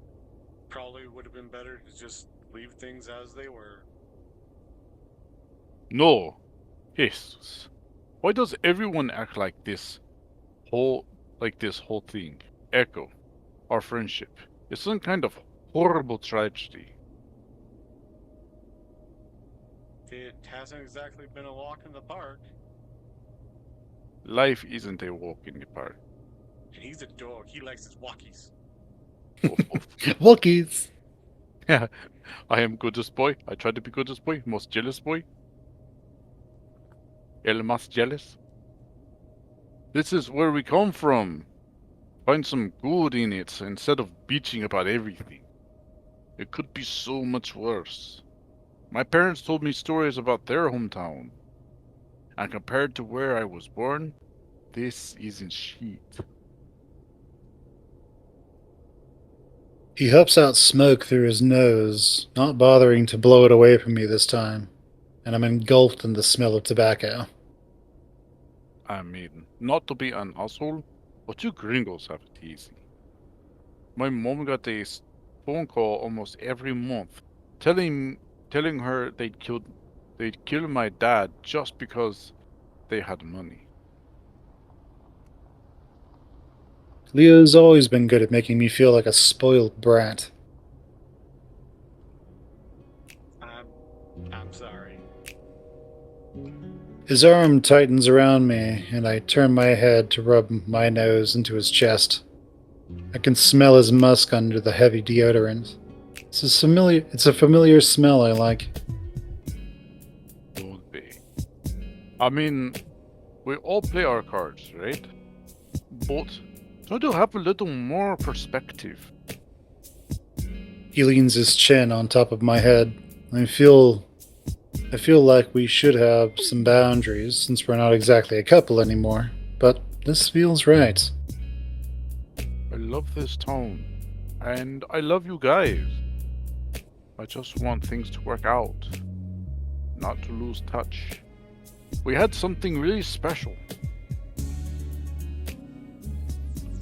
Speaker 4: Probably would have been better to just leave things as they were.
Speaker 2: No, Jesus. Why does everyone act like this whole thing? Echo, our friendship, is some kind of horrible tragedy.
Speaker 4: It hasn't exactly been a walk in the park.
Speaker 2: Life isn't a walk in the park.
Speaker 4: And he's a dog. He likes his walkies.
Speaker 1: Wookiees!
Speaker 2: Yeah, I am goodest boy. I try to be goodest boy. Most jealous boy. El más jealous. This is where we come from. Find some good in it instead of bitching about everything. It could be so much worse. My parents told me stories about their hometown. And compared to where I was born, this isn't shit.
Speaker 1: He huffs out smoke through his nose, not bothering to blow it away from me this time, and I'm engulfed in the smell of tobacco.
Speaker 2: I mean, not to be an asshole, but you gringos have it easy. My mom got a phone call almost every month, telling her they'd kill my dad just because they had money.
Speaker 1: Leo's always been good at making me feel like a spoiled brat.
Speaker 4: I'm sorry.
Speaker 1: His arm tightens around me, and I turn my head to rub my nose into his chest. I can smell his musk under the heavy deodorant. It's a familiar smell I like.
Speaker 2: Don't be. I mean, we all play our cards, right? But try to have a little more perspective.
Speaker 1: He leans his chin on top of my head. I feel like we should have some boundaries since we're not exactly a couple anymore, but this feels right.
Speaker 2: I love this tone, and I love you guys. I just want things to work out, not to lose touch. We had something really special.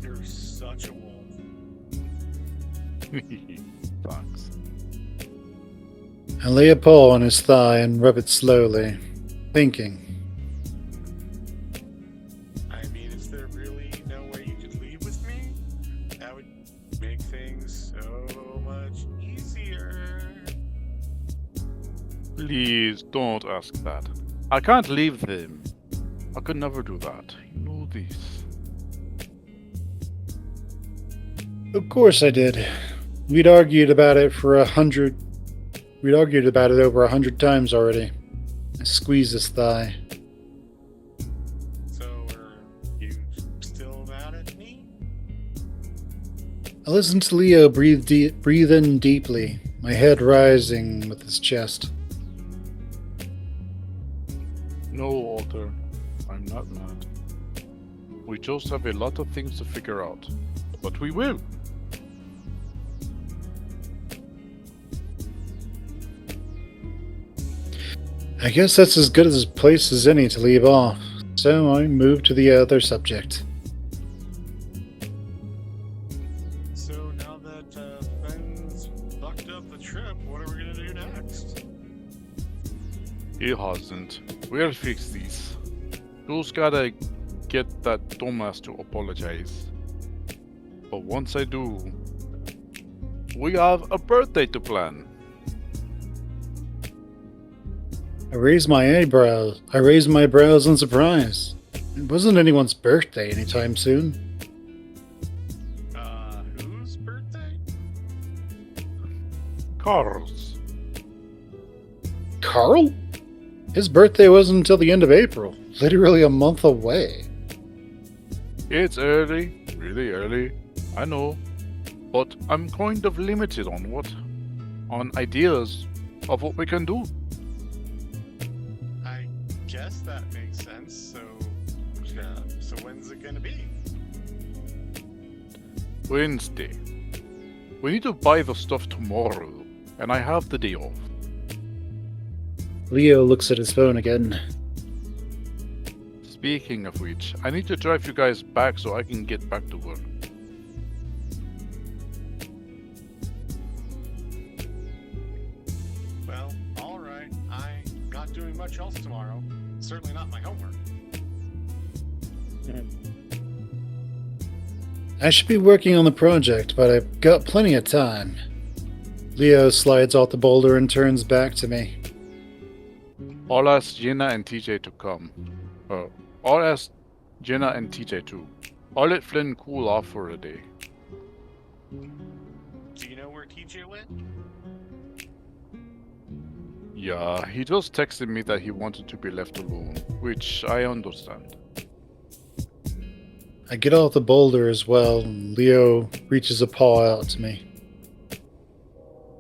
Speaker 4: You're such a wolf.
Speaker 2: Thanks.
Speaker 1: I lay a paw on his thigh and rub it slowly, thinking.
Speaker 4: I mean, is there really no way you could leave with me? That would make things so much easier.
Speaker 2: Please don't ask that. I can't leave them. I could never do that. You know this.
Speaker 1: Of course I did. We'd argued about it over 100 times already. I squeezed his thigh.
Speaker 4: So, are you still mad at me?
Speaker 1: I listened to Leo breathe in deeply, my head rising with his chest.
Speaker 2: No, Walter. I'm not mad. We just have a lot of things to figure out. But we will.
Speaker 1: I guess that's as good as a place as any to leave off, so I moved to the other subject.
Speaker 4: So now that Ben's fucked up the trip, what are we gonna do next?
Speaker 2: He hasn't. We'll fix this. Just gotta get that Thankmas to apologize. But once I do, we have a birthday to plan.
Speaker 1: I raised my brows in surprise. It wasn't anyone's birthday anytime soon.
Speaker 4: Whose birthday?
Speaker 2: Carl's.
Speaker 1: Carl? His birthday wasn't until the end of April, literally a month away.
Speaker 2: It's early, really early, I know. But I'm kind of limited on ideas of what we can do.
Speaker 4: I guess that makes sense. So when's it gonna be?
Speaker 2: Wednesday. We need to buy the stuff tomorrow, and I have the day off.
Speaker 1: Leo looks at his phone again.
Speaker 2: Speaking of which, I need to drive you guys back so I can get back to work.
Speaker 4: Well, alright. I'm not doing much else tomorrow. Certainly not my homework.
Speaker 1: I should be working on the project, but I've got plenty of time. Leo slides off the boulder and turns back to me.
Speaker 2: I'll ask Jenna and TJ to come. I'll ask Jenna and TJ too. I'll let Flynn cool off for a day.
Speaker 4: Do you know where TJ went?
Speaker 2: Yeah, he just texted me that he wanted to be left alone, which I understand.
Speaker 1: I get off the boulder as well, and Leo reaches a paw out to me.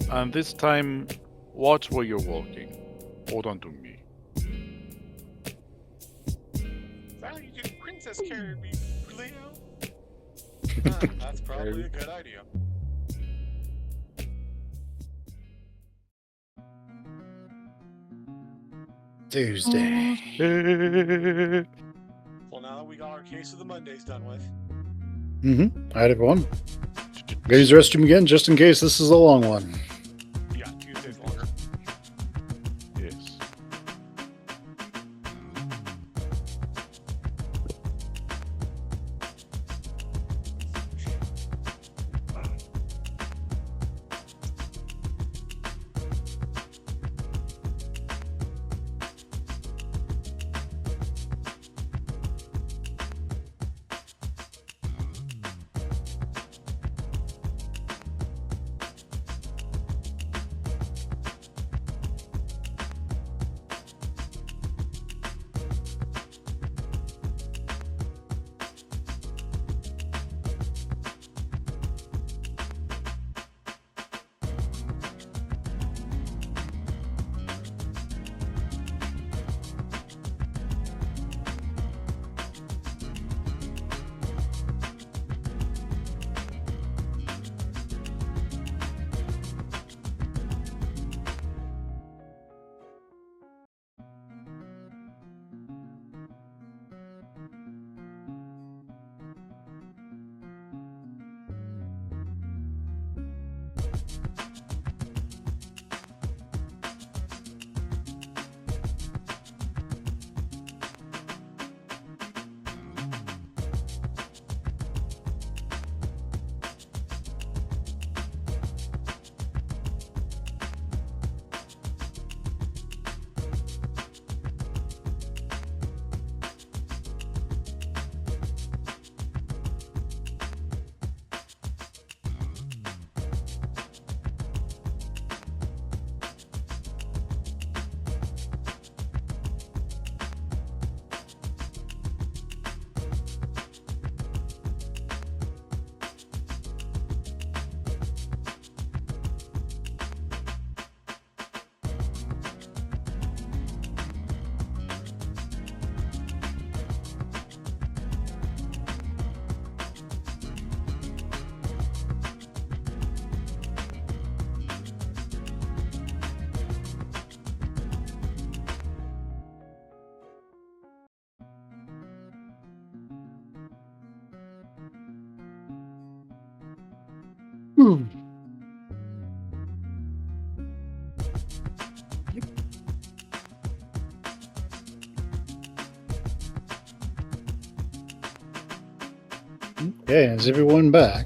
Speaker 2: And this time, watch where you're walking. Hold on to me.
Speaker 4: Well, you did princess carry me, Leo. That's probably a good idea.
Speaker 1: Tuesday.
Speaker 4: Well, now that we got our case of the Mondays done with.
Speaker 1: Alright, everyone. Go use the restroom again, just in case this is a long one.
Speaker 4: Yeah, Tuesday's longer.
Speaker 2: Yes.
Speaker 1: Woo! Okay, is everyone back?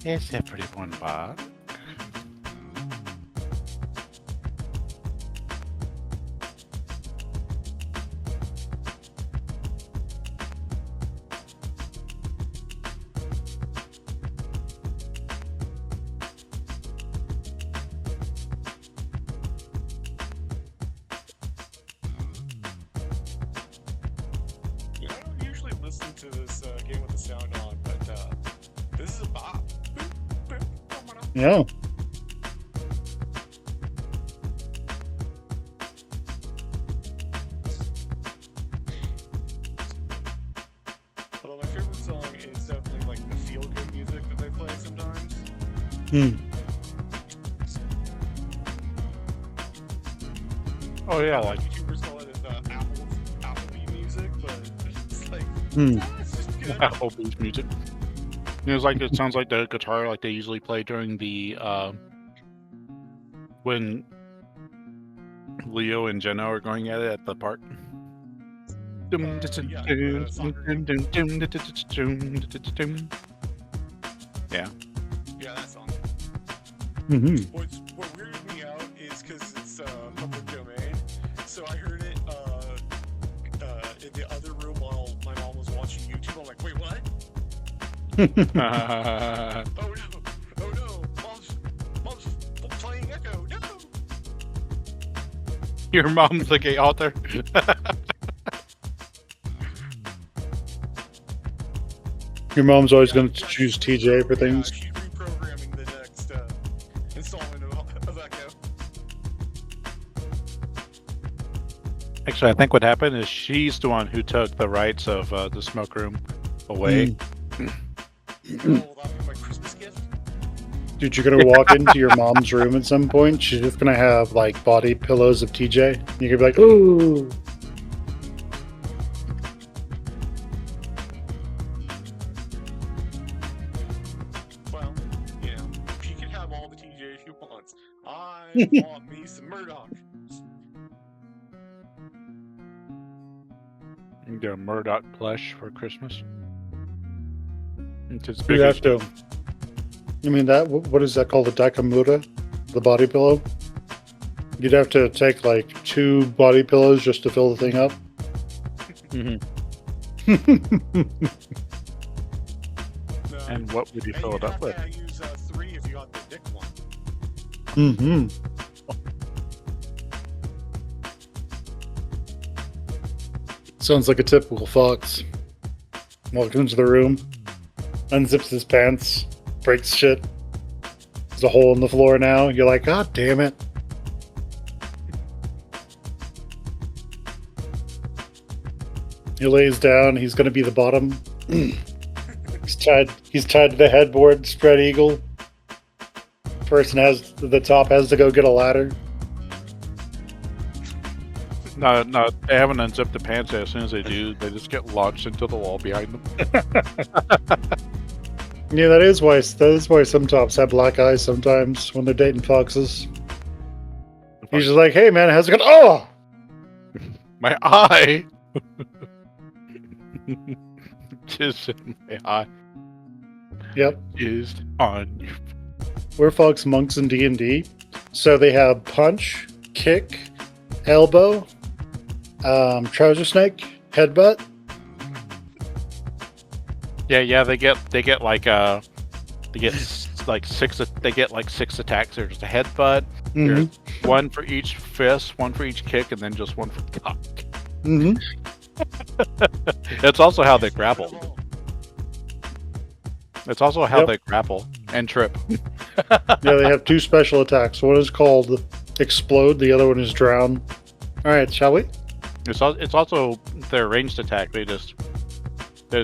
Speaker 2: Is everyone back?
Speaker 4: I don't usually listen to this game with the sound on, but this is a bop.
Speaker 1: Yeah.
Speaker 4: Although my favorite song is definitely like the feel-good music that they play sometimes.
Speaker 2: Oh yeah, like
Speaker 4: YouTubers call it Applebee music, but it's like it's just good.
Speaker 2: Applebee's music. It sounds like the guitar like they usually play during the when Leo and Jenna are going at it at the park.
Speaker 4: Yeah, the soccer game.
Speaker 2: Yeah.
Speaker 4: Yeah, that song.
Speaker 1: Mm-hmm.
Speaker 4: What weirded me out is because it's public domain, so I heard it in the other room while my mom was watching YouTube. I'm like, wait, what? Oh no, mom's playing Echo. No.
Speaker 2: Your mom's the gay author.
Speaker 1: Your mom's always going to choose TJ for things.
Speaker 4: Yeah, she's reprogramming the next installment of Echo.
Speaker 2: Actually, I think what happened is she's the one who took the rights of the smoke room away.
Speaker 4: Oh, that'll be my Christmas gift.
Speaker 1: Dude, you're gonna walk into your mom's room at some point. She's just gonna have like body pillows of TJ. You're gonna be like, ooh.
Speaker 4: Well, you know, she can have all the TJ she wants. I want me some Murdoch.
Speaker 2: You can get a Murdoch plush for Christmas. It's as
Speaker 1: You
Speaker 2: big
Speaker 1: have
Speaker 2: as
Speaker 1: to. I mean, that. What is that called? The Dakamura, the body pillow. You'd have to take like 2 body pillows just to fill the thing up.
Speaker 4: No.
Speaker 2: And what would you
Speaker 4: And
Speaker 2: fill
Speaker 4: you'd
Speaker 2: it up
Speaker 4: have
Speaker 2: with?
Speaker 4: to use 3 if you got the dick one.
Speaker 1: Mm-hmm. Sounds like a typical fox. Walks into the room, unzips his pants, breaks shit. There's a hole in the floor now. You're like, God damn it. He lays down. He's going to be the bottom. He's tied to the headboard, spread eagle. The top has to go get a ladder.
Speaker 2: No, they haven't unzipped the pants yet. As soon as they do, they just get launched into the wall behind them.
Speaker 1: Yeah, that is why some tops have black eyes sometimes when they're dating foxes. He's just like, hey man, how's it going? Oh!
Speaker 2: My eye! Just in my eye.
Speaker 1: Yep.
Speaker 2: Just on you.
Speaker 1: We're fox monks in D&D. So they have punch, kick, elbow, trouser snake, headbutt.
Speaker 2: Yeah, they get like six attacks. There's a headbutt.
Speaker 1: Mm-hmm.
Speaker 2: There's one for each fist, one for each kick, and then just one for cock.
Speaker 1: Mm-hmm.
Speaker 2: That's also how they grapple. That's also how they grapple and trip.
Speaker 1: Yeah, they have two special attacks. One is called explode. The other one is drown. All right, shall we?
Speaker 2: It's also their ranged attack. They just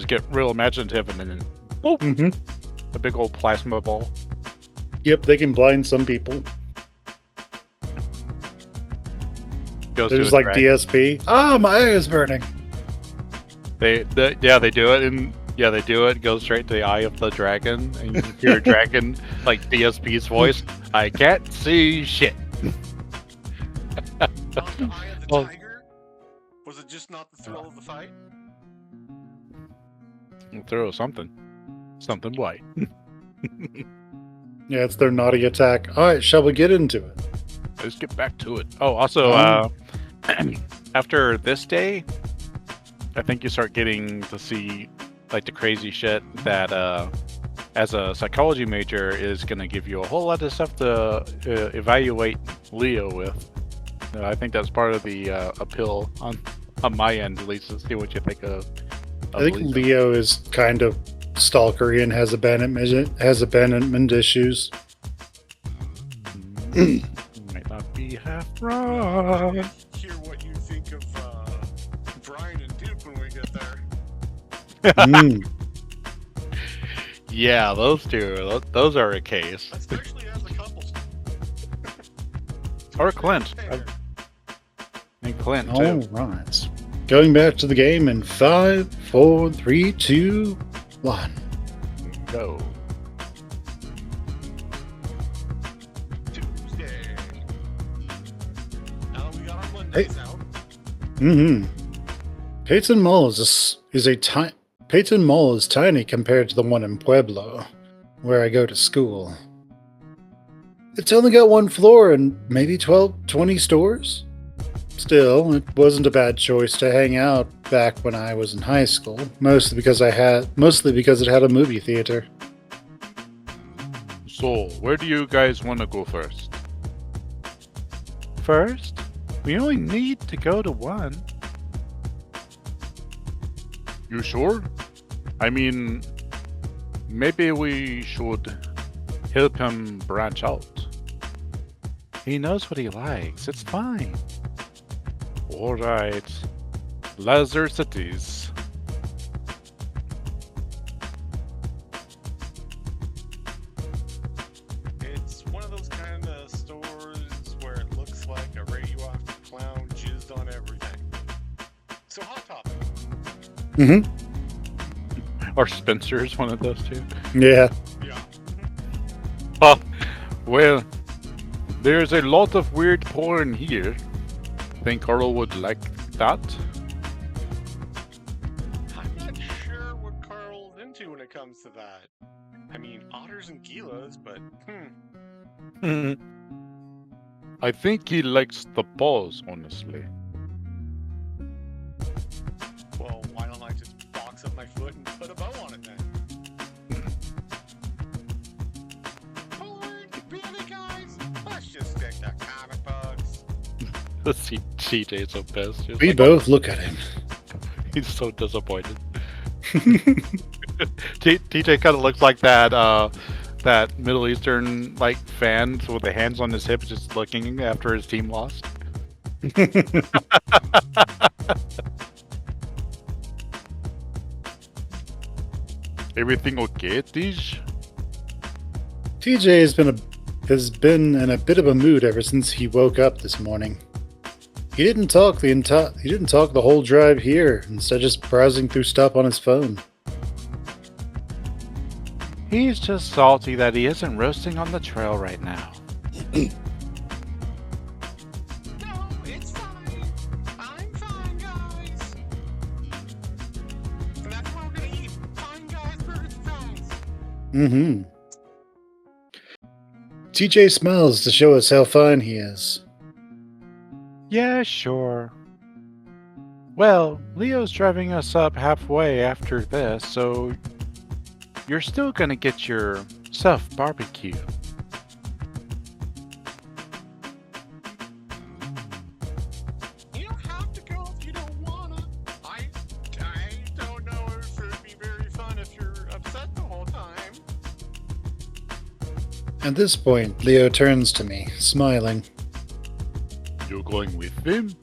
Speaker 2: get real imaginative and then boop,
Speaker 1: Mm-hmm.
Speaker 2: a big old plasma ball.
Speaker 1: Yep, they can blind some people.
Speaker 2: Goes
Speaker 1: There's
Speaker 2: to a
Speaker 1: like
Speaker 2: dragon.
Speaker 1: DSP. Ah, my eye is burning.
Speaker 2: They do it, and they do it. Goes straight to the eye of the dragon, and you hear a dragon like DSP's voice. I can't see shit.
Speaker 4: Not the eye of the
Speaker 2: Well-
Speaker 4: tiger? Was it just not the thrill of the fight?
Speaker 2: Throw something white.
Speaker 1: Yeah, it's their naughty attack. All right, shall we get into it?
Speaker 2: Let's get back to it. Oh, also, after this day, I think you start getting to see like the crazy shit that, as a psychology major, is going to give you a whole lot of stuff to evaluate Leo with. I think that's part of the appeal on my end, at least, to see what you think of
Speaker 1: I think Leo is kind of stalkery and has abandonment issues.
Speaker 2: Might not be half wrong.
Speaker 4: Hear what you think of Brian and Duke when we get there.
Speaker 1: Mm.
Speaker 2: Yeah, those two. Those are a case.
Speaker 4: Especially as a couple.
Speaker 2: Or Clint. And Clint,
Speaker 1: All
Speaker 2: too.
Speaker 1: right. Going back to the game in 5, 4, 3, 2, 1.
Speaker 2: Go.
Speaker 4: Tuesday. Now that we got our Mondays out.
Speaker 1: Mm-hmm. Peyton Mall Peyton Mall is tiny compared to the one in Pueblo, where I go to school. It's only got one floor and maybe 20 stores. Still, it wasn't a bad choice to hang out back when I was in high school, mostly because it had a movie theater.
Speaker 2: So, where do you guys want to go first? First? We only need to go to one. You sure? I mean, maybe we should help him branch out. He knows what he likes. It's fine. Alright. Lazar Cities.
Speaker 4: It's one of those kind of stores where it looks like a radioactive clown jizzed on everything. So Hot Topic.
Speaker 1: Mm-hmm.
Speaker 2: Or Spencer's one of those two.
Speaker 1: Yeah.
Speaker 4: Yeah.
Speaker 2: Oh, well, there's a lot of weird porn here. Think Carl would like that?
Speaker 4: I'm not sure what Carl's into when it comes to that. I mean, otters and gilas, but
Speaker 2: I think he likes the balls, honestly.
Speaker 4: well, why don't I just box up my foot and put a bow on it then? Alright, really guys, let's just stick to comic books.
Speaker 2: See, TJ's so pissed. He's
Speaker 1: We
Speaker 2: like-
Speaker 1: both look at him.
Speaker 2: He's so disappointed. TJ kind of looks like that Middle Eastern like fan with the hands on his hips, just looking after his team lost. Everything okay, Tej?
Speaker 1: TJ has been in a bit of a mood ever since he woke up this morning. He didn't talk the whole drive here, instead just browsing through stuff on his phone.
Speaker 2: He's just salty that he isn't roasting on the trail right now.
Speaker 3: No, it's fine. I'm fine, guys. And that's what we're gonna eat. Fine guys, burgers, and fries.
Speaker 1: Mm-hmm. TJ smiles to show us how fine he is.
Speaker 2: Yeah, sure. Well, Leo's driving us up halfway after this, so you're still gonna get your self barbecue.
Speaker 3: You don't have to go if you don't wanna. I don't know if it'd be very fun if you're upset the whole time.
Speaker 1: At this point, Leo turns to me, smiling.
Speaker 2: You're going with him?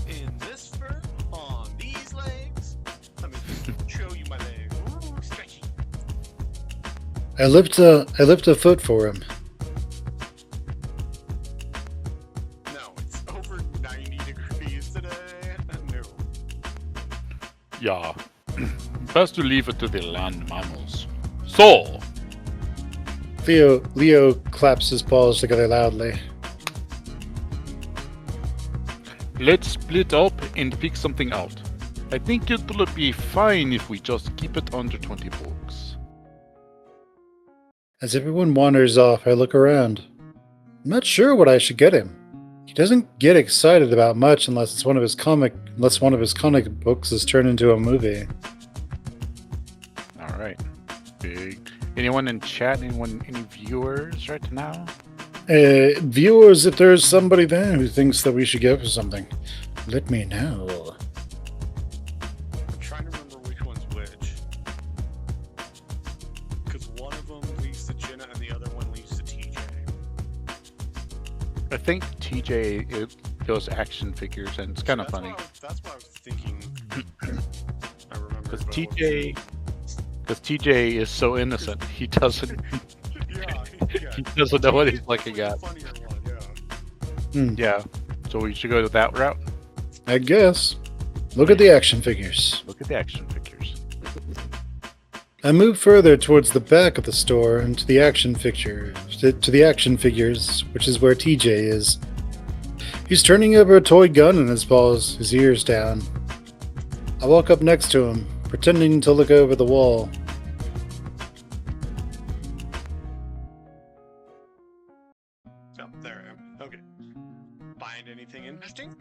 Speaker 3: In this fur, on these legs. Let me just show you my legs. Ooh, stretchy.
Speaker 1: I lift a foot for him.
Speaker 3: No, it's over 90 degrees today. No.
Speaker 2: Yeah. Best to leave it to the land mammals. So,
Speaker 1: Leo claps his paws together loudly.
Speaker 2: let's split up and pick something out. I think it'll be fine if we just keep it under 20 bucks.
Speaker 1: As everyone wanders off, I look around. I'm not sure what I should get him. He doesn't get excited about much unless one of his comic books is turned into a movie.
Speaker 2: Alright. Big. Anyone in chat? Any viewers right now?
Speaker 1: Viewers, if there's somebody there who thinks that we should go for something, let me know.
Speaker 4: I'm trying to remember which one's which. Because one of them leads to Jenna and the other one leads to TJ.
Speaker 2: I think TJ goes action figures, and it's kind of funny.
Speaker 4: That's what I was thinking. I remember.
Speaker 2: Because
Speaker 4: but I
Speaker 2: TJ is so innocent. He doesn't
Speaker 4: yeah,
Speaker 2: he doesn't know what he's looking
Speaker 4: the
Speaker 2: at.
Speaker 4: funnier one, yeah.
Speaker 2: Yeah. So we should go that route.
Speaker 1: I guess. Look at the action figures.
Speaker 2: Look at the action figures.
Speaker 1: I move further towards the back of the store and to the action figures, which is where TJ is. He's turning over a toy gun in his paws, his ears down. I walk up next to him, pretending to look over the wall.
Speaker 4: Oh, there I am. Okay. Find anything interesting?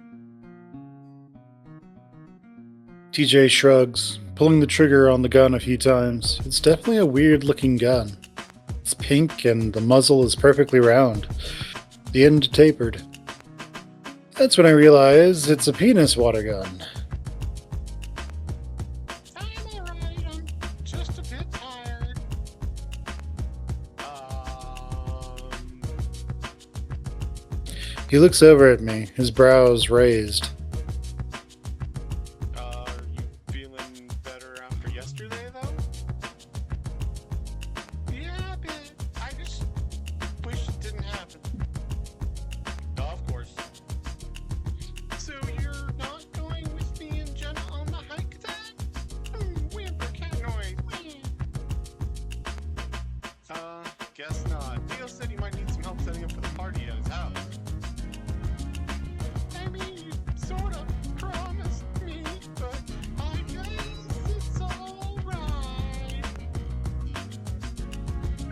Speaker 1: TJ shrugs, pulling the trigger on the gun a few times. It's definitely a weird looking gun. It's pink and the muzzle is perfectly round, the end tapered. That's when I realize it's a penis water gun.
Speaker 3: I'm alright, I'm just a bit tired.
Speaker 1: He looks over at me, his brows raised.
Speaker 4: Are you feeling better after yesterday, though?
Speaker 3: Yeah, a bit. I just wish it didn't happen.
Speaker 4: Oh, of course.
Speaker 3: So you're not going with me and Jenna on the hike then? Whimper cat noise.
Speaker 4: Guess not. Leo said he might need some help setting up for the party at his house.
Speaker 3: I mean, you sort of promised me, but I guess it's alright.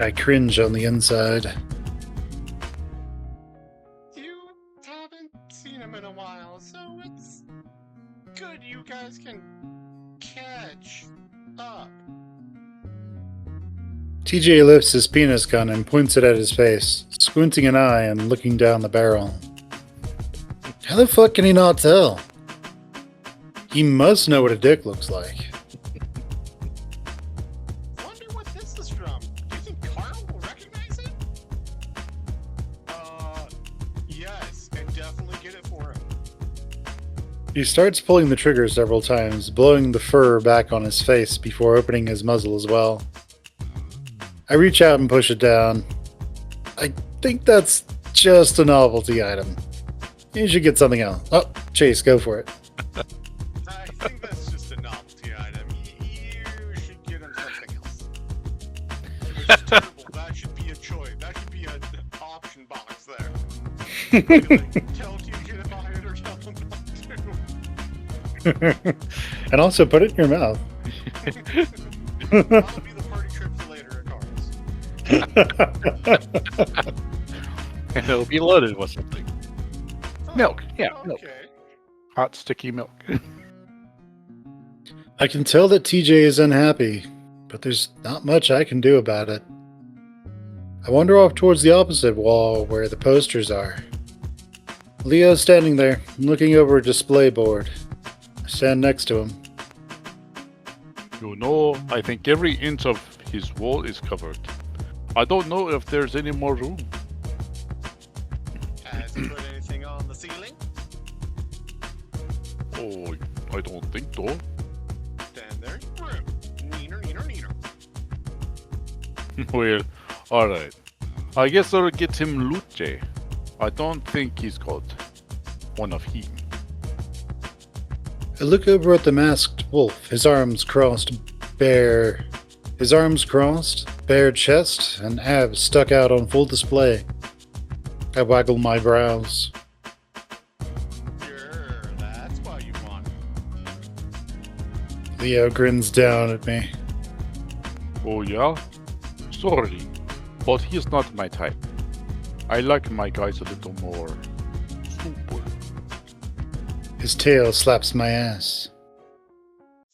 Speaker 1: I cringe on the inside.
Speaker 3: You haven't seen him in a while, so it's good you guys can catch up.
Speaker 1: TJ lifts his penis gun and points it at his face, squinting an eye and looking down the barrel. How the fuck can he not tell? He must know what a dick looks like.
Speaker 3: Wonder what this is from. Do you think Carl will recognize it?
Speaker 4: Yes, and definitely get it for him.
Speaker 1: He starts pulling the trigger several times, blowing the fur back on his face before opening his muzzle as well. I reach out and push it down. I think that's just a novelty item. You should get something else. Oh, Chase, go for it.
Speaker 4: I think that's just a novelty item. is terrible. That should be a choice. That should be an option box there. Like, tell TJ to buy it or tell him not to.
Speaker 1: And also put it in your mouth.
Speaker 4: That'll be the party trip for later at Carl's.
Speaker 2: And it'll be loaded with something. Milk. Yeah, milk.
Speaker 4: Okay.
Speaker 2: Hot, sticky milk.
Speaker 1: I can tell that TJ is unhappy, but there's not much I can do about it. I wander off towards the opposite wall where the posters are. Leo's standing there, looking over a display board. I stand next to him.
Speaker 2: You know, I think every inch of his wall is covered. I don't know if there's any more room.
Speaker 4: Has he put anything on the ceiling?
Speaker 2: Oh, I don't think so.
Speaker 4: Then there's room. Neener, neener, neener.
Speaker 2: Well, alright. I guess I'll get him Luce. I don't think he's got one of him.
Speaker 1: I look over at the masked wolf, his arms crossed, bare chest, and abs stuck out on full display. I waggle my brows.
Speaker 4: Sure, that's why you want it.
Speaker 1: Leo grins down at me.
Speaker 2: Oh yeah? Sorry, but he's not my type. I like my guys a little more super.
Speaker 1: His tail slaps my ass.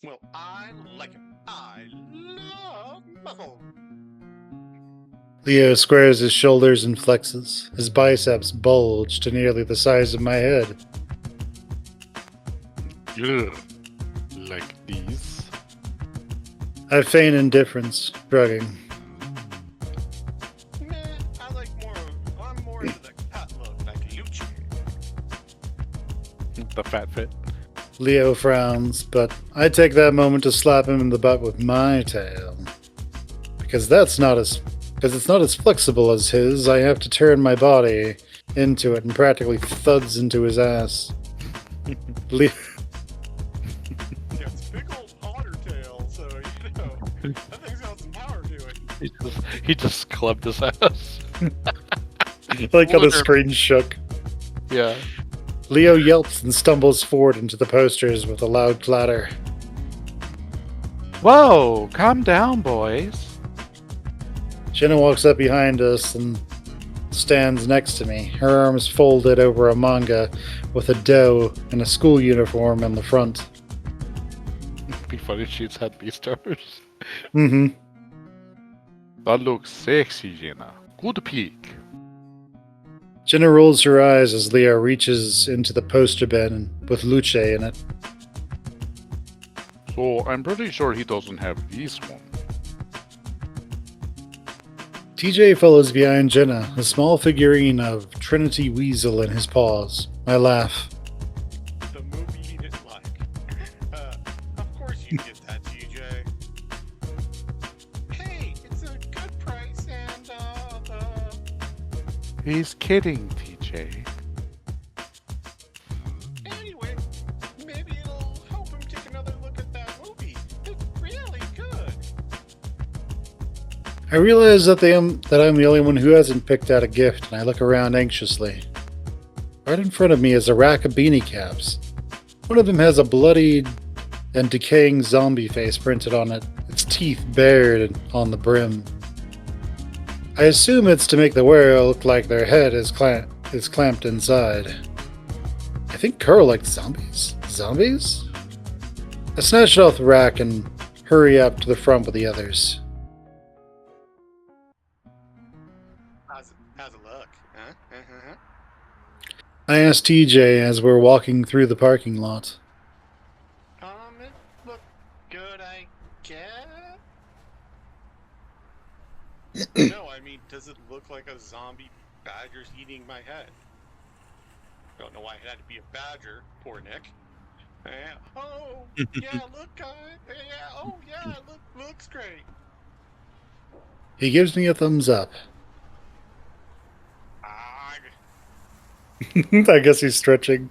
Speaker 4: Well, I like it. I love muscle.
Speaker 1: Leo squares his shoulders and flexes. His biceps bulge to nearly the size of my head.
Speaker 2: Yeah, like these.
Speaker 1: I feign indifference, shrugging.
Speaker 4: Nah, I'm more into the cut look, like Luce.
Speaker 2: The fat fit.
Speaker 1: Leo frowns, but I take that moment to slap him in the butt with my tail. Because it's not as flexible as his, I have to turn my body into it and practically thuds into his ass. Leo,
Speaker 4: Yeah, it's a big old otter tail, so that thing's got some power to it.
Speaker 2: He just clubbed his ass.
Speaker 1: like how the screen shook.
Speaker 2: Yeah.
Speaker 1: Leo yelps and stumbles forward into the posters with a loud clatter.
Speaker 2: Whoa, calm down, boys.
Speaker 1: Jenna walks up behind us and stands next to me, her arms folded over a manga with a doe in a school uniform in the front.
Speaker 2: It'd be funny if she's had B-stars.
Speaker 1: Mm-hmm.
Speaker 2: That looks sexy, Jenna. Good peek.
Speaker 1: Jenna rolls her eyes as Leo reaches into the poster bin with Luce in it.
Speaker 2: So I'm pretty sure he doesn't have this one.
Speaker 1: TJ follows behind Jenna, a small figurine of Trinity Weasel in his paws. I laugh.
Speaker 4: The movie you didn't like. Of course you get that, TJ. Hey, it's a good price and,
Speaker 2: He's kidding, TJ.
Speaker 4: anyway, maybe it'll help him take another look at that movie. It's really good.
Speaker 1: I realize that I'm the only one who hasn't picked out a gift, and I look around anxiously. Right in front of me is a rack of beanie caps. One of them has a bloodied and decaying zombie face printed on it, its teeth bared on the brim. I assume it's to make the wearer look like their head is clamped inside. I think Carl liked zombies. Zombies? I snatch it off the rack and hurry up to the front with the others.
Speaker 4: How's it look? Huh?
Speaker 1: I ask TJ as we're walking through the parking lot.
Speaker 4: It looked good, I guess. No, I mean, does it look like a zombie badger's eating my head? Don't know why it had to be a badger. Poor Nick. Yeah. Oh, yeah, look, yeah, oh, yeah, looks great.
Speaker 1: He gives me a thumbs up.
Speaker 4: Ah,
Speaker 1: I guess he's stretching.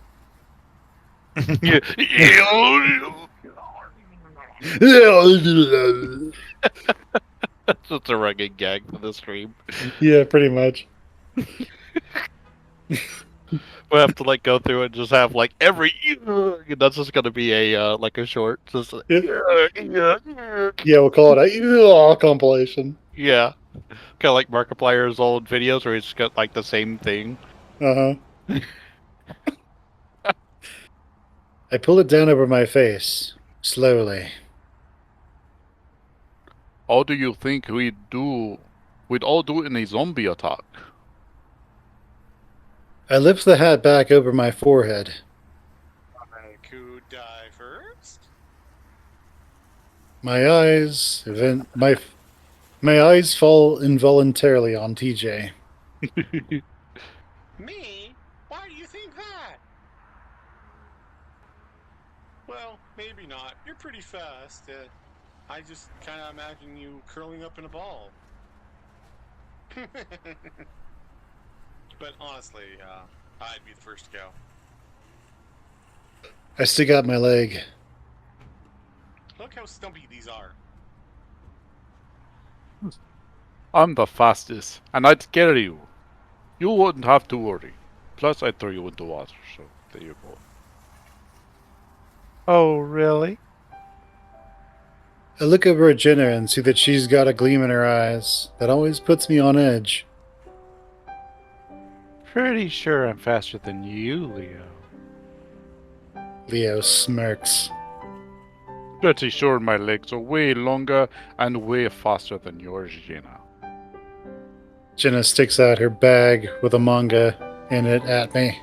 Speaker 2: That's just a running gag for the stream.
Speaker 1: Yeah, pretty much.
Speaker 2: We have to like go through and just have like every. And that's just gonna be a like a short. Just like,
Speaker 1: Yeah, we'll call it a compilation.
Speaker 2: yeah, kind of like Markiplier's old videos where he's got like the same thing.
Speaker 1: Uh huh. I pull it down over my face, slowly.
Speaker 2: How do you think we'd do? We'd all do in a zombie attack.
Speaker 1: I lift the hat back over my forehead.
Speaker 3: I could die first.
Speaker 1: My eyes, my eyes fall involuntarily on TJ.
Speaker 3: Me? Why do you think that? Well, maybe not. You're pretty fast. I just kind of imagine you curling up in a ball. But honestly, I'd be the first to go.
Speaker 1: I stick out my leg.
Speaker 3: Look how stumpy these are.
Speaker 2: I'm the fastest, and I'd scare you. You wouldn't have to worry. Plus, I'd throw you into water, so there you go. Oh, really?
Speaker 1: I look over at Jenna and see that she's got a gleam in her eyes that always puts me on edge.
Speaker 2: Pretty sure I'm faster than you, Leo.
Speaker 1: Leo smirks.
Speaker 2: Pretty sure my legs are way longer and way faster than yours, Jenna.
Speaker 1: Jenna sticks out her bag with a manga in it at me.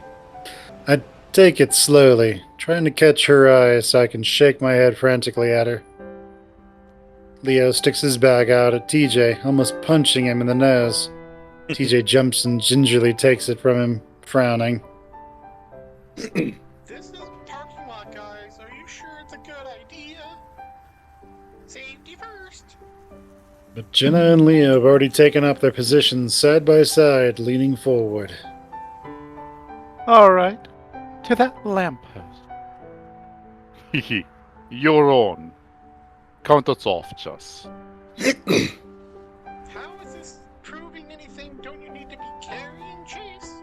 Speaker 1: I take it slowly, trying to catch her eye so I can shake my head frantically at her. Leo sticks his bag out at TJ, almost punching him in the nose. TJ jumps and gingerly takes it from him, frowning.
Speaker 3: This is a parking lot, guys. Are you sure it's a good idea? Safety first.
Speaker 1: But Jenna and Leo have already taken up their positions side by side, leaning forward.
Speaker 2: All right, to that lamppost. Hehe, you're on. Count us off, Chess.
Speaker 3: How is this proving anything? Don't you need to be carrying Chase?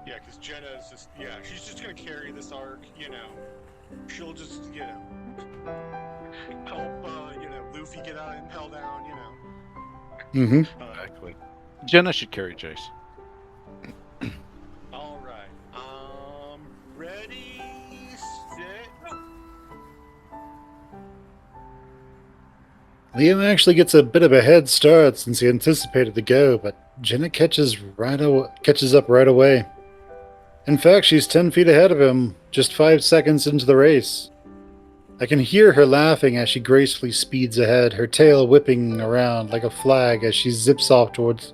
Speaker 3: Yeah, because Jenna is just, she's just gonna carry this arc, She'll just, help, Luffy get out and hell down,
Speaker 1: Mm-hmm.
Speaker 2: Exactly. Jenna should carry Chase.
Speaker 3: All right. Ready, set, go.
Speaker 1: Leo actually gets a bit of a head start since he anticipated the go, but Jenna catches up right away. In fact, she's 10 feet ahead of him, just 5 seconds into the race. I can hear her laughing as she gracefully speeds ahead, her tail whipping around like a flag as she zips off towards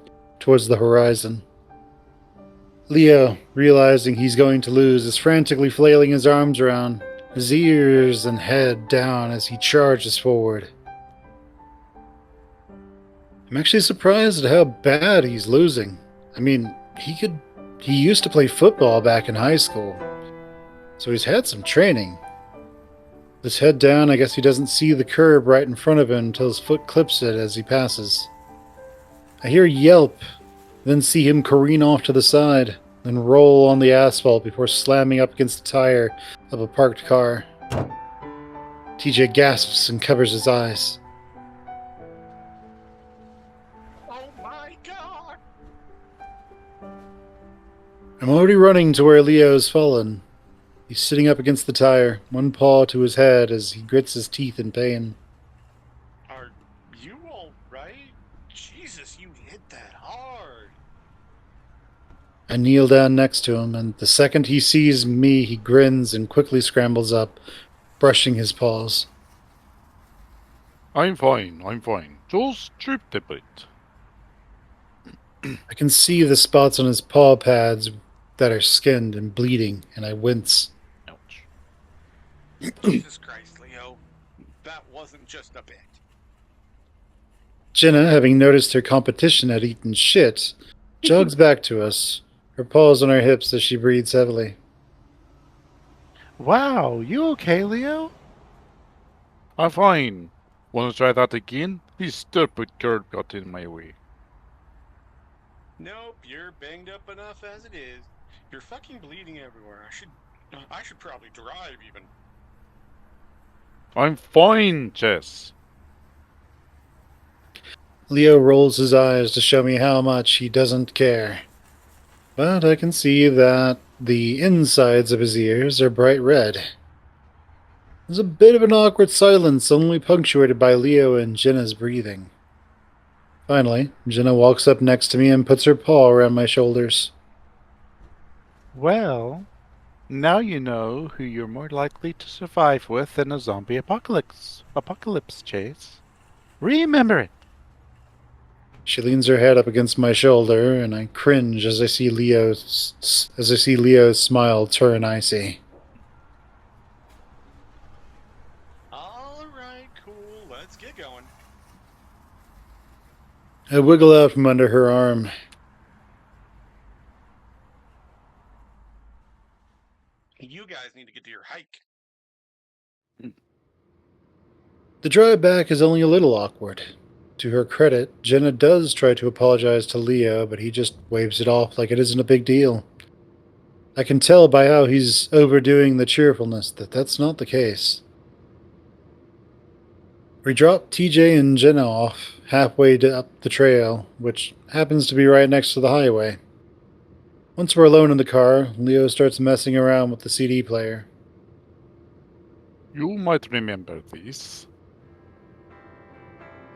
Speaker 1: the horizon. Leo, realizing he's going to lose, is frantically flailing his arms around, his ears and head down as he charges forward. I'm actually surprised at how bad he's losing. I mean, he used to play football back in high school, so he's had some training. With his head down, I guess he doesn't see the curb right in front of him until his foot clips it as he passes. I hear a yelp, then see him careen off to the side, then roll on the asphalt before slamming up against the tire of a parked car. TJ gasps and covers his eyes.
Speaker 3: Oh my god!
Speaker 1: I'm already running to where Leo's fallen. He's sitting up against the tire, one paw to his head as he grits his teeth in pain.
Speaker 3: Are you alright? Jesus, you hit that hard.
Speaker 1: I kneel down next to him, and the second he sees me, he grins and quickly scrambles up, brushing his paws.
Speaker 2: I'm fine. Just tripped a bit.
Speaker 1: I can see the spots on his paw pads that are skinned and bleeding, and I wince.
Speaker 2: Ouch.
Speaker 3: Jesus Christ, Leo. That wasn't just a bit.
Speaker 1: Jenna, having noticed her competition had eaten shit, jogs back to us, her paws on her hips as she breathes heavily.
Speaker 2: Wow, you okay, Leo? I'm fine. Want to try that again? This stupid curb got in my way.
Speaker 4: Nope, you're banged up enough as it is. You're fucking bleeding everywhere. I should probably drive even.
Speaker 2: I'm fine, Chess.
Speaker 1: Leo rolls his eyes to show me how much he doesn't care. But I can see that the insides of his ears are bright red. There's a bit of an awkward silence, only punctuated by Leo and Jenna's breathing. Finally, Jenna walks up next to me and puts her paw around my shoulders.
Speaker 2: Well, now you know who you're more likely to survive with in a zombie apocalypse. Chase. Remember it.
Speaker 1: She leans her head up against my shoulder, and I cringe as I see Leo's smile turn icy.
Speaker 4: All right, cool. Let's get going.
Speaker 1: I wiggle out from under her arm.
Speaker 4: You guys need to get to your hike.
Speaker 1: The drive back is only a little awkward. To her credit, Jenna does try to apologize to Leo, but he just waves it off like it isn't a big deal. I can tell by how he's overdoing the cheerfulness that that's not the case. We drop TJ and Jenna off halfway up the trail, which happens to be right next to the highway. Once we're alone in the car, Leo starts messing around with the CD player.
Speaker 2: You might remember this.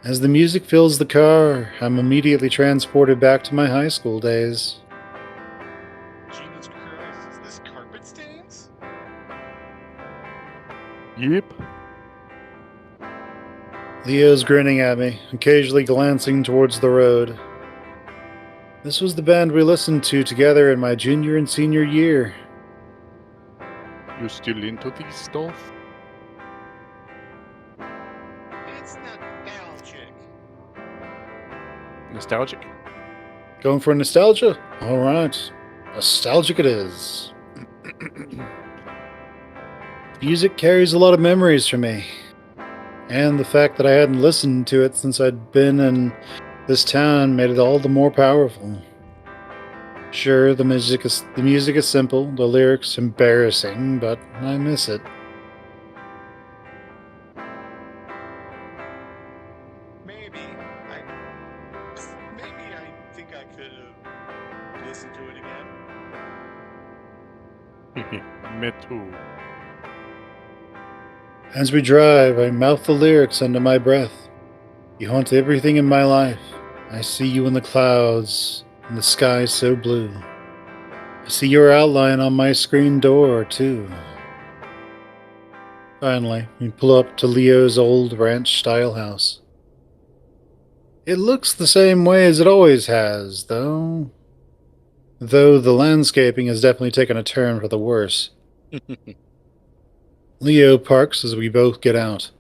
Speaker 1: As the music fills the car, I'm immediately transported back to my high school days.
Speaker 4: Jesus Christ, is this carpet stains?
Speaker 2: Yep.
Speaker 1: Leo's grinning at me, occasionally glancing towards the road. This was the band we listened to together in my junior and senior year.
Speaker 2: You still into this stuff?
Speaker 4: It's nostalgic.
Speaker 2: Nostalgic?
Speaker 1: Going for nostalgia? Alright. Nostalgic it is. Music carries a lot of memories for me. And the fact that I hadn't listened to it since I'd been in this town made it all the more powerful. Sure, the music is simple, the lyrics embarrassing, but I miss it.
Speaker 4: Maybe I think I could have listened to it again.
Speaker 2: Me too.
Speaker 1: As we drive, I mouth the lyrics under my breath. You haunt everything in my life. I see you in the clouds, and the sky so blue. I see your outline on my screen door, too. Finally, we pull up to Leo's old ranch-style house. It looks the same way as it always has, though the landscaping has definitely taken a turn for the worse. Leo parks as we both get out.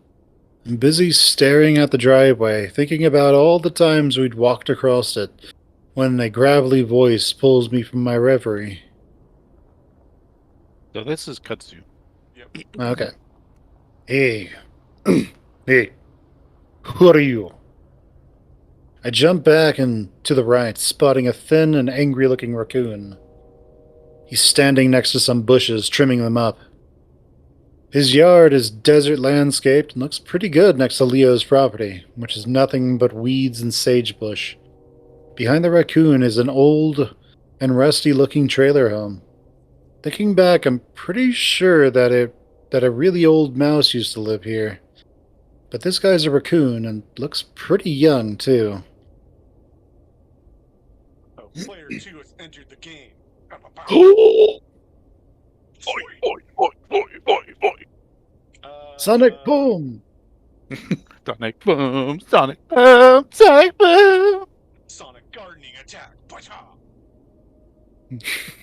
Speaker 1: I'm busy staring at the driveway, thinking about all the times we'd walked across it, when a gravelly voice pulls me from my reverie.
Speaker 2: So this is Kutsu.
Speaker 4: Yep.
Speaker 1: Okay. Hey. Hey. Who are you? I jump back and to the right, spotting a thin and angry-looking raccoon. He's standing next to some bushes, trimming them up. His yard is desert landscaped and looks pretty good next to Leo's property, which is nothing but weeds and sagebush. Behind the raccoon is an old and rusty-looking trailer home. Thinking back, I'm pretty sure that a really old mouse used to live here. But this guy's a raccoon and looks pretty young, too.
Speaker 4: Oh, player 2 has entered the game.
Speaker 2: Oi, oi, oi, oi, oi, oi.
Speaker 1: Sonic Boom!
Speaker 2: Sonic boom, Sonic boom, Sonic boom.
Speaker 4: Sonic gardening attack. Bacha!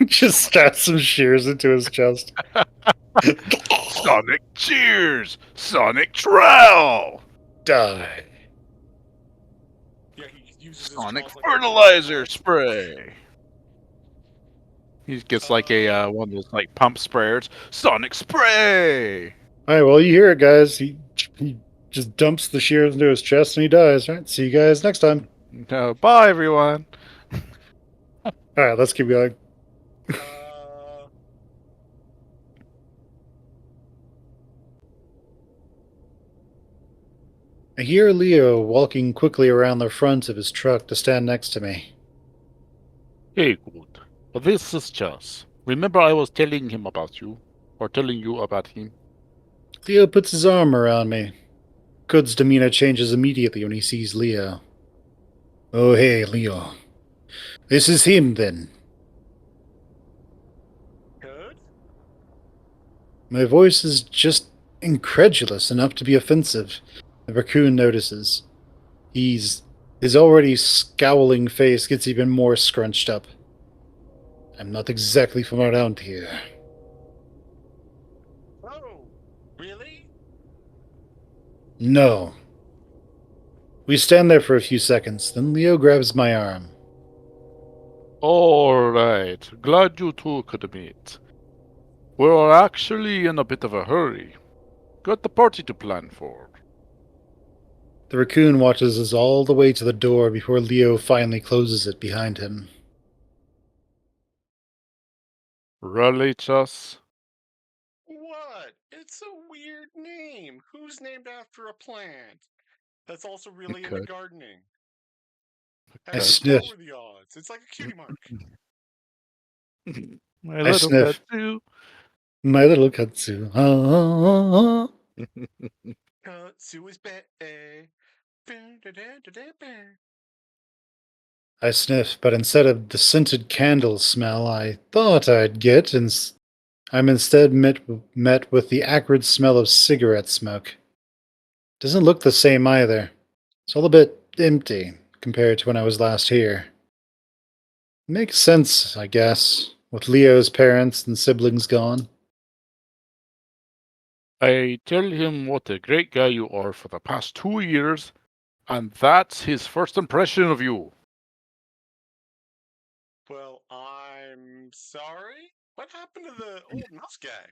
Speaker 1: Just stabs some shears into his chest.
Speaker 2: Sonic cheers, Sonic trowel,
Speaker 1: Die.
Speaker 4: Yeah, he uses his
Speaker 2: Sonic
Speaker 4: claws like a-
Speaker 2: fertilizer spray. He gets like a one of those like pump sprayers. Sonic spray.
Speaker 1: Alright, well, you hear it, guys. He just dumps the shears into his chest and he dies. All right, see you guys next time.
Speaker 2: No, bye everyone.
Speaker 1: All right, let's keep going.
Speaker 4: Uh,
Speaker 1: I hear Leo walking quickly around the front of his truck to stand next to me.
Speaker 2: Hey, good. This is Chas. Remember I was telling him about you? Or telling you about him?
Speaker 1: Leo puts his arm around me. Good's demeanor changes immediately when he sees Leo. Oh, hey, Leo. This is him, then.
Speaker 4: good.
Speaker 1: My voice is just incredulous enough to be offensive. The raccoon notices. His already scowling face gets even more scrunched up. I'm not exactly from around here.
Speaker 4: Oh, really?
Speaker 1: No. We stand there for a few seconds, then Leo grabs my arm.
Speaker 2: Alright, glad you two could meet. We're actually in a bit of a hurry. Got the party to plan for.
Speaker 1: The raccoon watches us all the way to the door before Leo finally closes it behind him.
Speaker 2: Really, Chas?
Speaker 4: What? It's a weird name. Who's named after a plant? That's also really into
Speaker 2: Okay.
Speaker 4: gardening.
Speaker 1: I
Speaker 4: Heck,
Speaker 1: sniff.
Speaker 4: what were the odds? It's like a cutie mark.
Speaker 2: My
Speaker 1: I
Speaker 2: little
Speaker 1: sniff.
Speaker 2: tattoo.
Speaker 1: My little katsu. Ah.
Speaker 4: Sue is bae.
Speaker 1: I sniff, but instead of the scented candle smell I thought I'd get, I'm instead met with the acrid smell of cigarette smoke. Doesn't look the same either. It's all a bit empty compared to when I was last here. Makes sense, I guess, with Leo's parents and siblings gone.
Speaker 2: I tell him what a great guy you are for the past 2 years, and that's his first impression of you.
Speaker 4: Well, I'm sorry. What happened to the old mouse guy?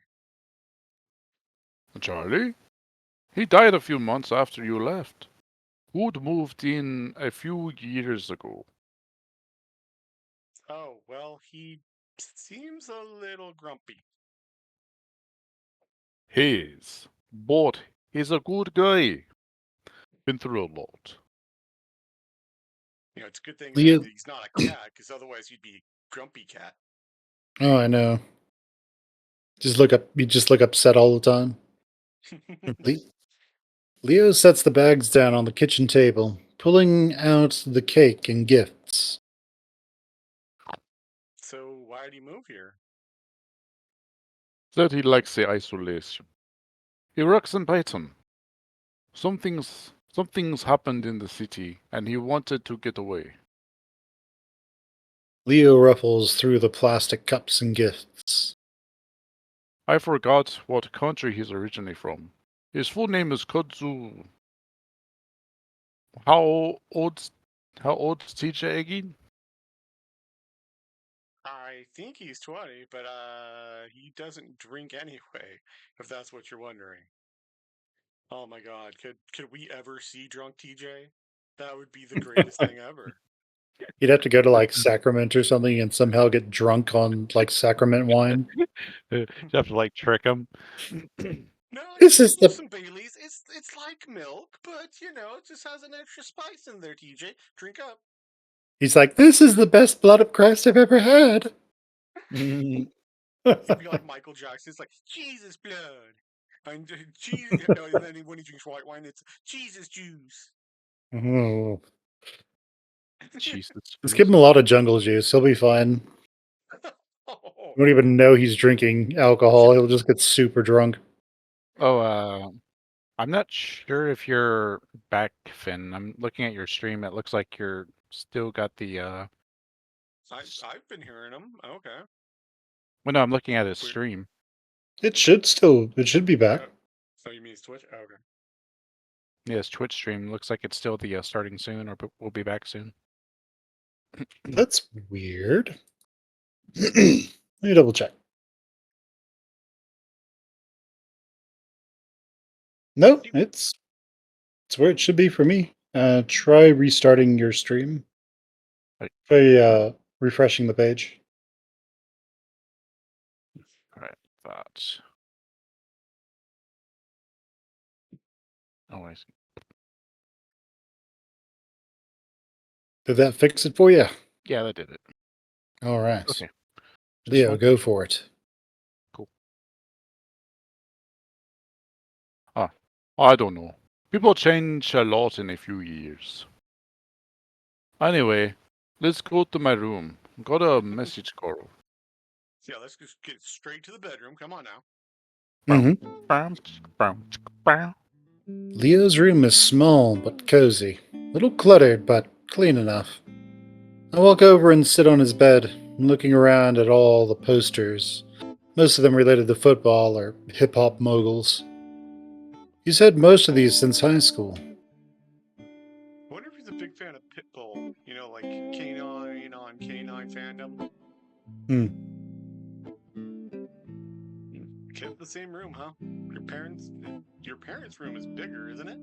Speaker 2: Charlie? He died a few months after you left. Wood moved in a few years ago.
Speaker 4: Oh, well, he seems a little grumpy.
Speaker 2: But he's a good guy. Been through a lot.
Speaker 4: You know, it's a good thing that
Speaker 1: Leo.
Speaker 4: he's not a cat, because otherwise he'd be grumpy cat.
Speaker 1: Oh, I know. You just look upset all the time. Le- Leo sets the bags down on the kitchen table, pulling out the cake and gifts.
Speaker 4: So why did he move here?
Speaker 2: Said he likes the isolation. He works in Python. Something's happened in the city, and he wanted to get away.
Speaker 1: Leo ruffles through the plastic cups and gifts.
Speaker 2: I forgot what country he's originally from. His full name is Kudzu. How old's how old's TJ again?
Speaker 4: I think he's 20, but he doesn't drink anyway, if that's what you're wondering. Oh my god, could we ever see drunk TJ? That would be the greatest thing ever.
Speaker 1: You'd have to go to like Sacrament or something and somehow get drunk on like Sacrament wine.
Speaker 5: You have to like trick him.
Speaker 4: No,
Speaker 1: This
Speaker 4: give
Speaker 1: is
Speaker 4: him
Speaker 1: the.
Speaker 4: some Baileys. It's like milk, but you know, it just has an extra spice in there, TJ. Drink up.
Speaker 1: He's like, this is the best blood of Christ I've ever had.
Speaker 4: He'd be like Michael Jackson. It's like Jesus blood. And cheese, and then when he drinks white wine, it's Jesus juice.
Speaker 1: Oh.
Speaker 2: Jesus.
Speaker 1: Just give him a lot of jungle juice. He'll be fine.
Speaker 4: Oh,
Speaker 1: You won't even know he's drinking alcohol. He'll just get super drunk.
Speaker 5: Oh, I'm not sure if you're back, Finn. I'm looking at your stream. It looks like you're still got the
Speaker 4: I've been hearing him. Okay.
Speaker 5: well, no, I'm looking at his
Speaker 4: Weird.
Speaker 5: stream.
Speaker 1: It should be back.
Speaker 4: Oh, you mean it's Twitch? Oh, okay.
Speaker 5: Yeah, his Twitch stream looks like it's still the starting soon or will be back soon.
Speaker 1: That's weird. Let me double check. No, It's where it should be for me. Try restarting your stream.
Speaker 5: Right.
Speaker 1: Try refreshing the page.
Speaker 5: Alright, that. Oh, I see.
Speaker 1: Did that fix it for you?
Speaker 5: Yeah, that did it.
Speaker 1: All right.
Speaker 5: Okay. Just
Speaker 1: Leo,
Speaker 5: one.
Speaker 1: go for it.
Speaker 5: Cool. I don't know. People change a lot in a few years. Anyway, let's go to my room. Got a message, Coral.
Speaker 4: Yeah, let's just get straight to the bedroom. Come on now.
Speaker 1: Leo's room is small but cozy. Little cluttered but clean enough. I walk over and sit on his bed, looking around at all the posters, most of them related to football or hip hop moguls. He's had most of these since high school.
Speaker 4: I wonder if he's a big fan of Pitbull. You know, like Canine on Canine fandom.
Speaker 1: Hmm.
Speaker 4: Kid in the same room, huh? Your parents' room is bigger, isn't it?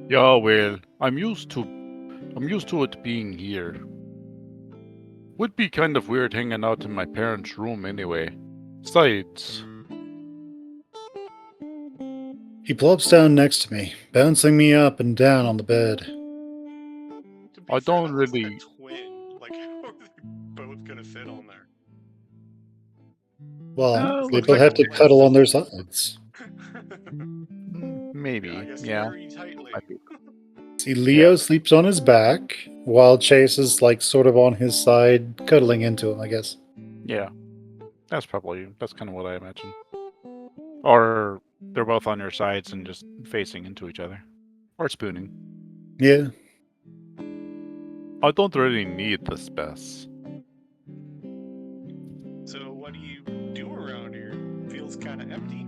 Speaker 5: Yeah, well, I'm used to it being here. Would be kind of weird hanging out in my parents' room anyway. Besides,
Speaker 1: He plops down next to me, bouncing me up and down on the bed.
Speaker 4: To be
Speaker 5: I
Speaker 4: fair,
Speaker 5: don't
Speaker 4: that looks like
Speaker 5: really.
Speaker 4: a twin. Like, how are they both gonna fit on there?
Speaker 1: Well,
Speaker 5: Oh,
Speaker 1: they
Speaker 5: looks
Speaker 1: both
Speaker 5: like
Speaker 1: have
Speaker 5: a
Speaker 1: to
Speaker 5: twin.
Speaker 1: cuddle on their sides.
Speaker 5: Maybe,
Speaker 4: Yeah, I guess
Speaker 5: yeah.
Speaker 4: very tightly.
Speaker 5: Might be.
Speaker 1: See, Leo
Speaker 5: Yeah.
Speaker 1: sleeps on his back, while Chase is like sort of on his side, cuddling into him, I guess.
Speaker 5: Yeah. That's kind of what I imagine. Or they're both on your sides and just facing into each other. Or spooning.
Speaker 1: Yeah.
Speaker 5: I don't really need the space.
Speaker 4: So, what do you do around here? Feels kind of empty.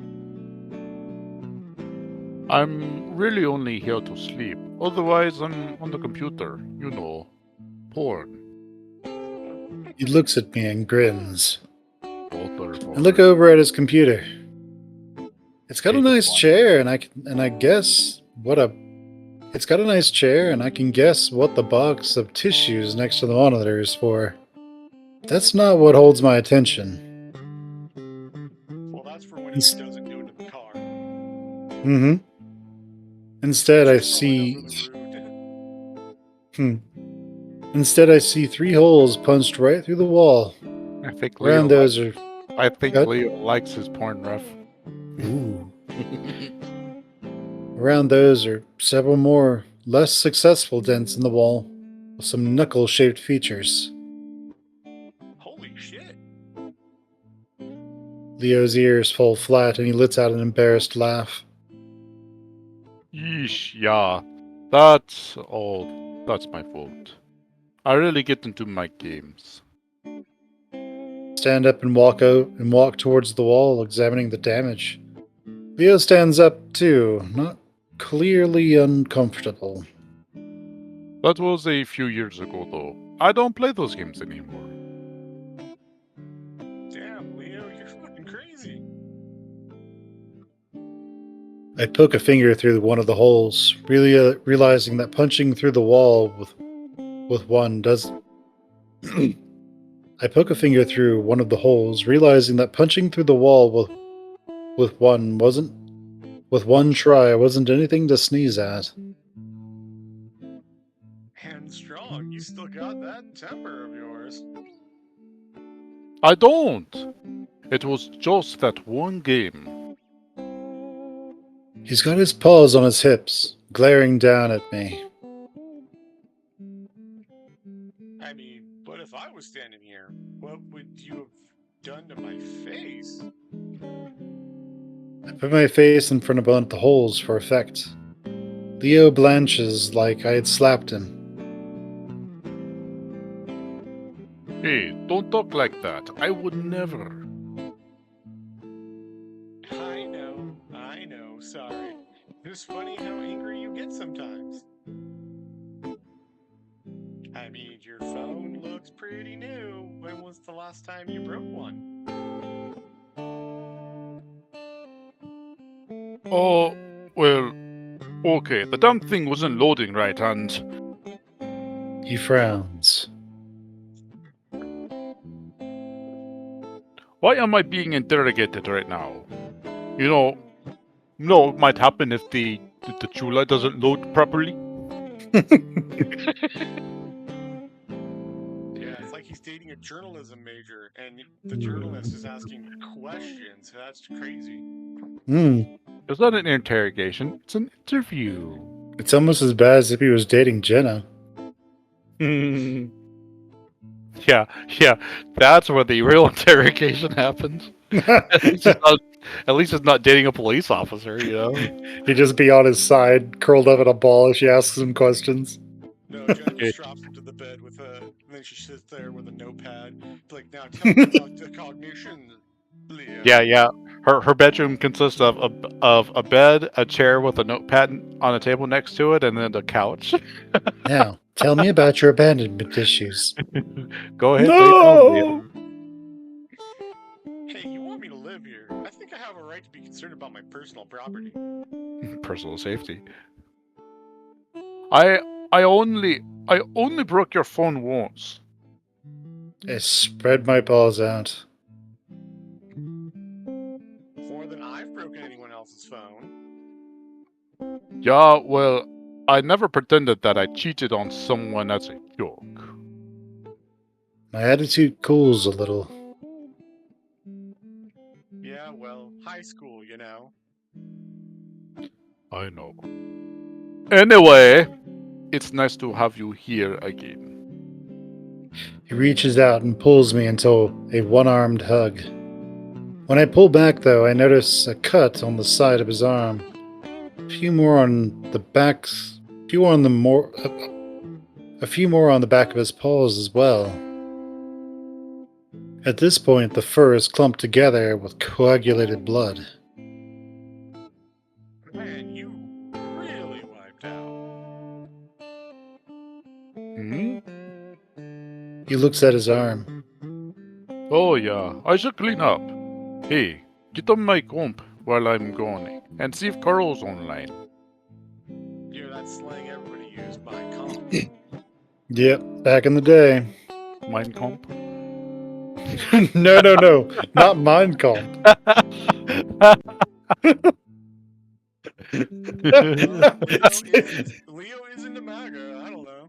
Speaker 5: I'm really only here to sleep. Otherwise, I'm on the computer. You know, porn.
Speaker 1: He looks at me and grins.
Speaker 5: Water,
Speaker 1: I look over at his computer. It's got a
Speaker 5: Take
Speaker 1: nice
Speaker 5: one.
Speaker 1: chair, I guess what a. It's got a nice chair, and I can guess what the box of tissues next to the monitor is for. That's not what holds my attention.
Speaker 4: Well, that's for when he
Speaker 1: Ins-
Speaker 4: doesn't do it in the car.
Speaker 1: mm-hmm. Instead, I
Speaker 4: Just throwing up
Speaker 1: see.
Speaker 4: for the
Speaker 1: Hmm. Instead, I see three holes punched right through the wall.
Speaker 5: I think
Speaker 1: Around
Speaker 5: Leo
Speaker 1: those
Speaker 5: likes.
Speaker 1: are.
Speaker 5: I think
Speaker 1: Cut.
Speaker 5: Leo likes his porn ref.
Speaker 1: Ooh. Around those are several more, less successful dents in the wall, with some knuckle shaped features.
Speaker 4: Holy shit!
Speaker 1: Leo's ears fall flat and he lets out an embarrassed laugh.
Speaker 5: Yeesh, yeah. That's all. That's my fault. I really get into my games.
Speaker 1: Stand up and walk towards the wall, examining the damage. Leo stands up too, not clearly uncomfortable.
Speaker 5: That was a few years ago, though. I don't play those games anymore.
Speaker 4: Damn, Leo, you're fucking crazy.
Speaker 1: I poke a finger through one of the holes, really realizing that punching through the wall with one does. I poke a finger through one of the holes, realizing that punching through the wall with one try wasn't anything to sneeze at.
Speaker 4: And strong, you still got that temper of yours.
Speaker 5: I don't! It was just that one game.
Speaker 1: He's got his paws on his hips, glaring down at me.
Speaker 4: I mean, but if I was standing here, what would you have done to my face?
Speaker 1: I put my face in front of one of the holes for effect. Leo blanches like I had slapped him.
Speaker 5: Hey, don't talk like that. I would never.
Speaker 4: I know, sorry. It's funny how angry you get sometimes. I mean, your phone looks pretty new. When was the last time you broke one?
Speaker 5: Oh, well, okay, the damn thing wasn't loading right, and
Speaker 1: He frowns.
Speaker 5: why am I being interrogated right now? You know what might happen if the chula doesn't load properly?
Speaker 4: Yeah, it's like he's dating a journalism major, and the journalist is asking questions. That's crazy.
Speaker 1: Hmm.
Speaker 5: It's not an interrogation, it's an interview.
Speaker 1: It's almost as bad as if he was dating Jenna.
Speaker 5: Yeah, that's where the real interrogation happens. At least it's not dating a police officer, you know?
Speaker 1: He'd just be on his side, curled up in a ball as she asks him questions.
Speaker 4: No, Jenna just drops him to the bed with a. And then she sits there with a notepad. Like, now tell me about the cognition, Leo.
Speaker 5: Yeah. Her bedroom consists of a bed, a chair with a notepad on a table next to it, and then a couch.
Speaker 1: Now, tell me about your abandonment issues.
Speaker 5: Go ahead, lay down, Leo.
Speaker 4: Hey, you want me to live here? I think I have a right to be concerned about my personal property.
Speaker 5: Personal safety. I only broke your phone once.
Speaker 1: I spread my balls out.
Speaker 4: More than I've broken anyone else's phone.
Speaker 5: Yeah, well, I never pretended that I cheated on someone as a joke.
Speaker 1: My attitude cools a little.
Speaker 4: Yeah, well, high school, you know.
Speaker 5: I know. Anyway, it's nice to have you here again.
Speaker 1: He reaches out and pulls me into a one-armed hug. When I pull back, though, I notice a cut on the side of his arm. A few more on the back of his paws as well. At this point, the fur is clumped together with coagulated blood.
Speaker 4: Man, you really wiped out.
Speaker 5: Hmm?
Speaker 1: He looks at his arm.
Speaker 5: Oh yeah, I should clean up. Hey, get on my comp while I'm gone, and see if Carl's online.
Speaker 4: Yeah, that's slang everybody used by comp.
Speaker 1: Yep, back in the day.
Speaker 5: Mine comp?
Speaker 1: No, not Mind Comp.
Speaker 4: Leo is into MAGA. I don't know.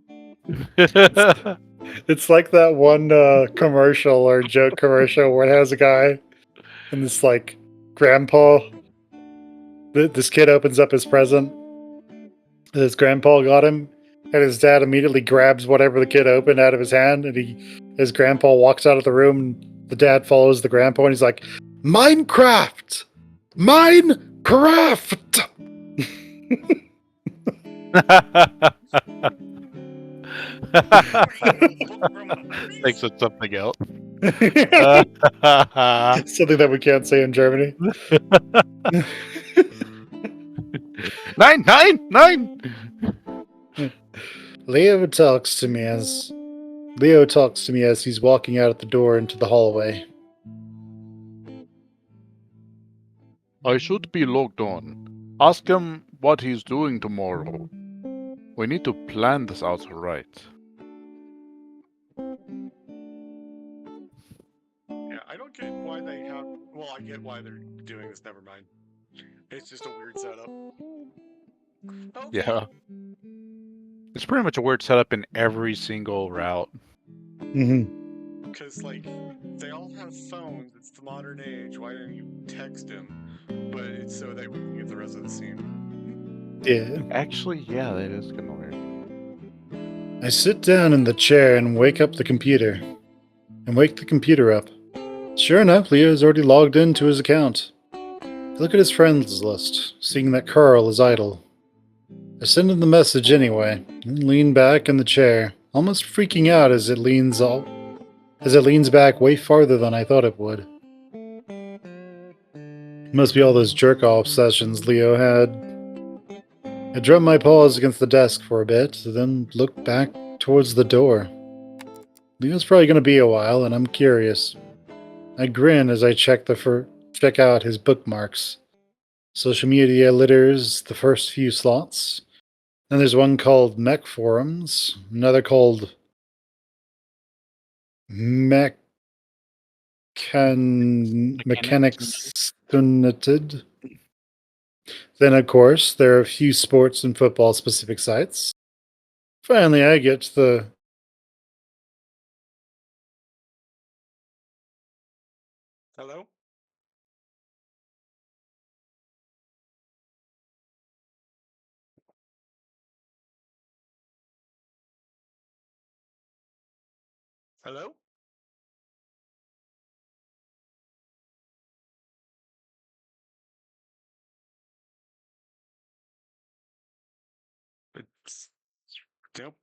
Speaker 1: It's like that one commercial or joke commercial where it has a guy and this like grandpa. This kid opens up his present that his grandpa got him, and his dad immediately grabs whatever the kid opened out of his hand, and his grandpa walks out of the room. And the dad follows the grandpa, and he's like, "Minecraft, Minecraft."
Speaker 5: Thinks it's something else.
Speaker 1: Something that we can't say in Germany.
Speaker 5: 9!
Speaker 1: Leo talks to me as he's walking out at the door into the hallway.
Speaker 5: I should be logged on. Ask him what he's doing tomorrow. We need to plan this out right.
Speaker 4: Yeah, I don't get why they have. Well, I get why they're doing this. Never mind. It's just a weird setup. Okay.
Speaker 5: Yeah. It's pretty much a weird setup in every single route.
Speaker 1: Mm-hmm.
Speaker 4: Because, like, they all have phones. It's the modern age. Why don't you text him? But it's so that we can get the rest of the scene.
Speaker 1: Yeah.
Speaker 5: Actually, yeah, that is kind of weird.
Speaker 1: I sit down in the chair and wake the computer up. Sure enough, Leo is already logged into his account. I look at his friends list, seeing that Carl is idle. I send him the message anyway, and lean back in the chair, almost freaking out as it leans back way farther than I thought it would. Must be all those jerk-off sessions Leo had. I drum my paws against the desk for a bit, then look back towards the door. Leo's probably going to be a while, and I'm curious. I grin as I check out his bookmarks. Social media litters the first few slots. Then there's one called Mech Forums, another called Mechanics United. Then, of course, there are a few sports and football specific sites. Finally, I get to the
Speaker 4: Hello? Hello? It's nope.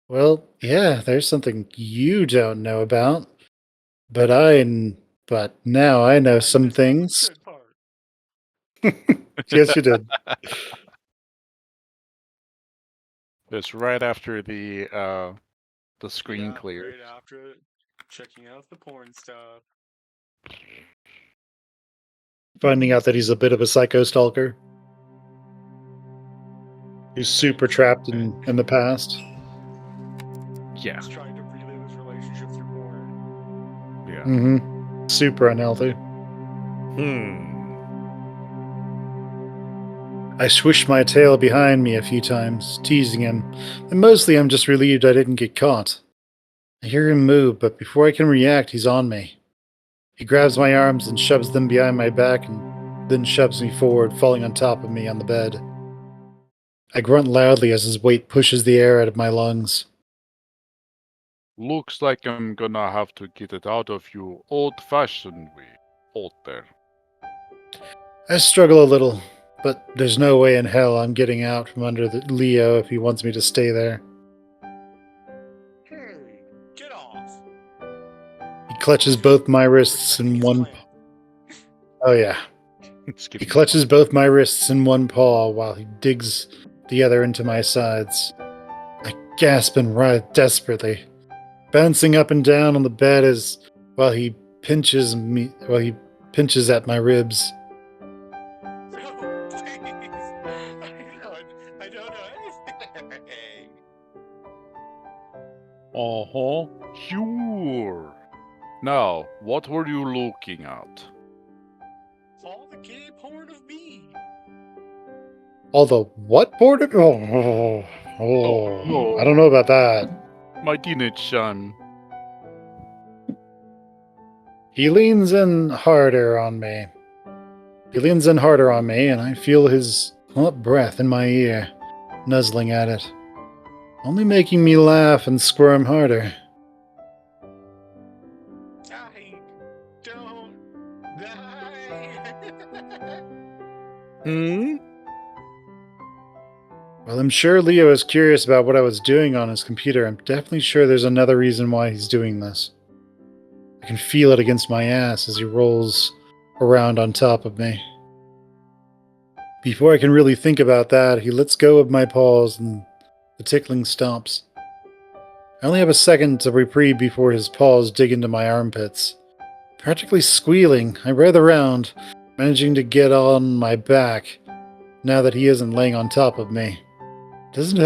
Speaker 1: well, yeah, there's something you don't know about, but now I know
Speaker 4: I
Speaker 1: some
Speaker 4: missed the
Speaker 1: things.
Speaker 4: good part.
Speaker 1: Yes, you did.
Speaker 2: It's right after the screen
Speaker 4: Yeah,
Speaker 2: clears.
Speaker 4: right after it, checking out the porn stuff.
Speaker 1: Finding out that he's a bit of a psycho stalker. He's super trapped in the past.
Speaker 2: Yeah,
Speaker 4: He's trying to relive his relationship through porn.
Speaker 2: yeah.
Speaker 1: Mm-hmm. Super unhealthy. I swished my tail behind me a few times, teasing him, and mostly I'm just relieved I didn't get caught. I hear him move, but before I can react, he's on me. He grabs my arms and shoves them behind my back and then shoves me forward, falling on top of me on the bed. I grunt loudly as his weight pushes the air out of my lungs.
Speaker 5: Looks like I'm gonna have to get it out of you old-fashioned way, out there.
Speaker 1: I struggle a little, but there's no way in hell I'm getting out from under Leo if he wants me to stay there.
Speaker 4: Hey, get off.
Speaker 1: He clutches both my wrists
Speaker 4: Respecting
Speaker 1: in
Speaker 4: his
Speaker 1: one.
Speaker 4: clan.
Speaker 1: Oh yeah.
Speaker 5: It's
Speaker 1: He
Speaker 5: getting
Speaker 1: clutches both my wrists in one paw while he digs the other into my sides. I gasp and writhe desperately, bouncing up and down on the bed as while he pinches at my ribs.
Speaker 4: No, please. I don't know anything.
Speaker 5: Uh-huh. Sure. Now, what were you looking at?
Speaker 4: All the gay porn of me.
Speaker 1: All the what border? Oh, I don't know about that.
Speaker 5: My teenage son.
Speaker 1: He leans in harder on me. And I feel his hot breath in my ear, nuzzling at it, only making me laugh and squirm harder.
Speaker 4: I don't die.
Speaker 5: Hmm?
Speaker 1: While I'm sure Leo is curious about what I was doing on his computer, I'm definitely sure there's another reason why he's doing this. I can feel it against my ass as he rolls around on top of me. Before I can really think about that, he lets go of my paws and the tickling stops. I only have a second to reprieve before his paws dig into my armpits. Practically squealing, I writhe around, managing to get on my back now that he isn't laying on top of me. It doesn't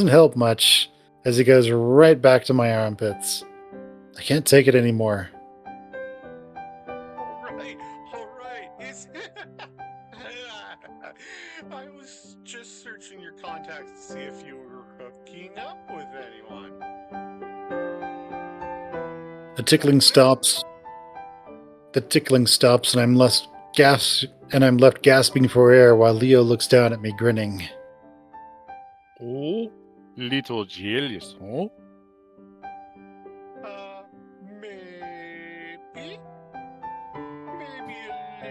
Speaker 1: help much as he goes right back to my armpits. I can't take it anymore.
Speaker 4: All right. I was just searching your contacts to see if you were hooking up with anyone.
Speaker 1: The tickling stops. And I'm left gasping for air while Leo looks down at me grinning.
Speaker 5: Oh? Little jealous, huh?
Speaker 4: Maybe? Maybe a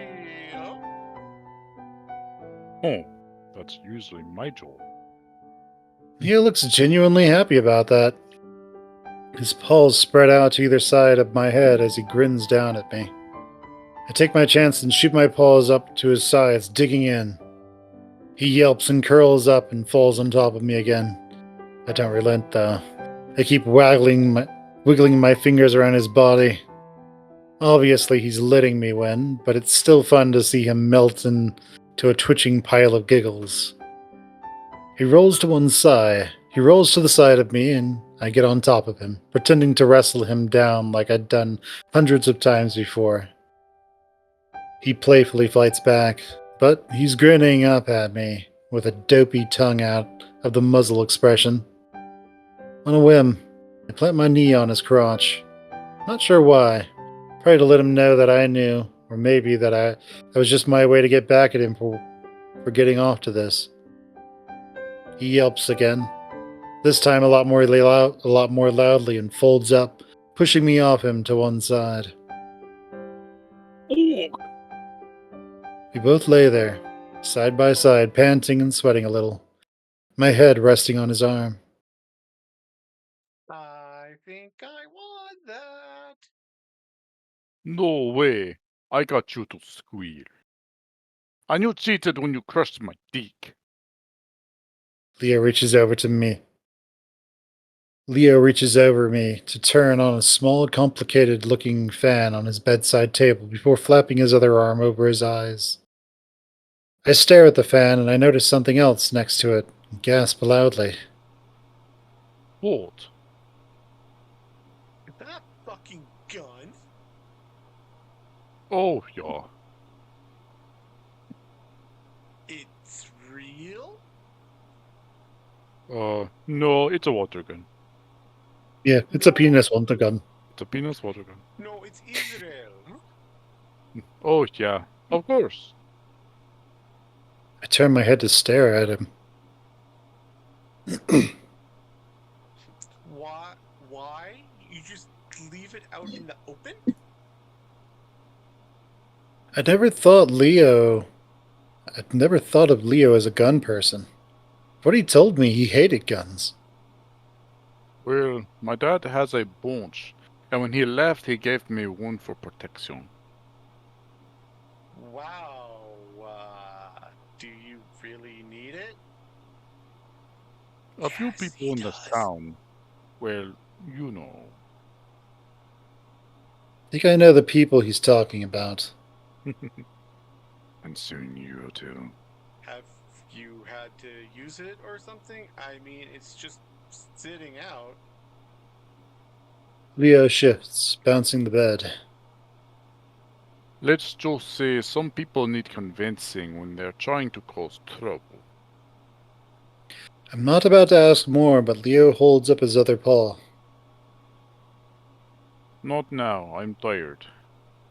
Speaker 4: little?
Speaker 5: Oh, that's usually my job.
Speaker 1: Leo looks genuinely happy about that. His paws spread out to either side of my head as he grins down at me. I take my chance and shoot my paws up to his sides, digging in. He yelps and curls up and falls on top of me again. I don't relent, though. I keep wiggling my fingers around his body. Obviously, he's letting me win, but it's still fun to see him melt into a twitching pile of giggles. He rolls to one side. He rolls to the side of me, and I get on top of him, pretending to wrestle him down like I'd done hundreds of times before. He playfully fights back, but he's grinning up at me with a dopey tongue out of the muzzle expression. On a whim, I plant my knee on his crotch. Not sure why. Probably to let him know that I knew, or maybe that was just my way to get back at him for getting off to this. He yelps again, this time a lot more loudly, and folds up, pushing me off him to one side. We both lay there, side by side, panting and sweating a little, my head resting on his arm.
Speaker 4: I think I want that.
Speaker 5: No way. I got you to squeal. And you cheated when you crushed my dick.
Speaker 1: Leo reaches over me to turn on a small, complicated-looking fan on his bedside table before flapping his other arm over his eyes. I stare at the fan and I notice something else next to it and gasp loudly.
Speaker 5: What?
Speaker 4: Is that a fucking gun?
Speaker 5: Oh, yeah.
Speaker 4: It's real?
Speaker 5: No, it's a water gun.
Speaker 1: Yeah, it's a penis water gun.
Speaker 5: It's a penis water gun.
Speaker 4: No, it's Israel.
Speaker 5: Oh, yeah. Of course.
Speaker 1: I turn my head to stare at him.
Speaker 4: Why it out in the open?
Speaker 1: I'd never thought of Leo as a gun person. What he told me, he hated guns.
Speaker 5: Well, my dad has a bunch, and when he left, he gave me one for protection.
Speaker 4: Wow. Do you really need it?
Speaker 5: A few
Speaker 4: Yes,
Speaker 5: people
Speaker 4: he
Speaker 5: in this
Speaker 4: does.
Speaker 5: town, well, you know.
Speaker 1: I think I know the people he's talking about.
Speaker 5: And soon you too.
Speaker 4: Have you had to use it or something? I mean, it's just sitting out.
Speaker 1: Leo shifts, bouncing the bed.
Speaker 5: Let's just say some people need convincing when they're trying to cause trouble.
Speaker 1: I'm not about to ask more, but Leo holds up his other paw.
Speaker 5: Not now, I'm tired.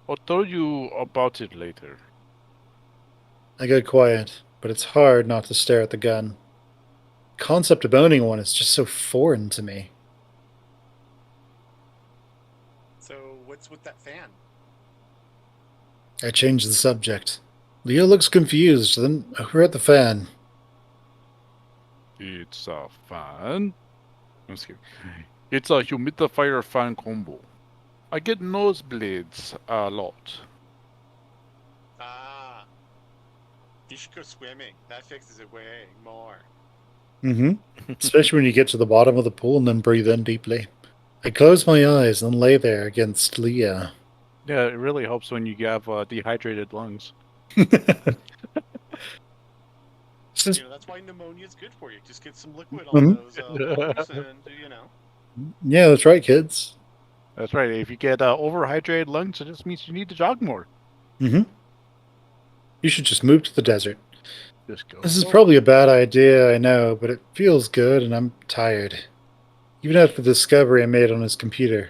Speaker 5: I'll tell you about it later.
Speaker 1: I go quiet, but it's hard not to stare at the gun. The concept of owning one is just so foreign to me.
Speaker 4: So, what's with that fan?
Speaker 1: I change the subject. Leo looks confused, then over at the fan.
Speaker 5: It's a fan? I'm just kidding. It's a humidifier fan combo. I get nosebleeds a lot.
Speaker 4: Ah, you should go swimming. That fixes it way more.
Speaker 1: Mm-hmm. Especially when you get to the bottom of the pool and then breathe in deeply. I close my eyes and lay there against Leo.
Speaker 2: Yeah, it really helps when you have dehydrated lungs.
Speaker 1: This is,
Speaker 4: That's why pneumonia is good for you. Just get some liquid on
Speaker 1: Mhm.
Speaker 4: those lungs, and
Speaker 1: Yeah, that's right, kids.
Speaker 2: That's right. If you get overhydrated lungs, it just means you need to jog more.
Speaker 1: Mm-hmm. You should just move to the desert.
Speaker 2: Just go.
Speaker 1: This is probably a bad idea, I know, but it feels good and I'm tired. Even after the discovery I made on his computer.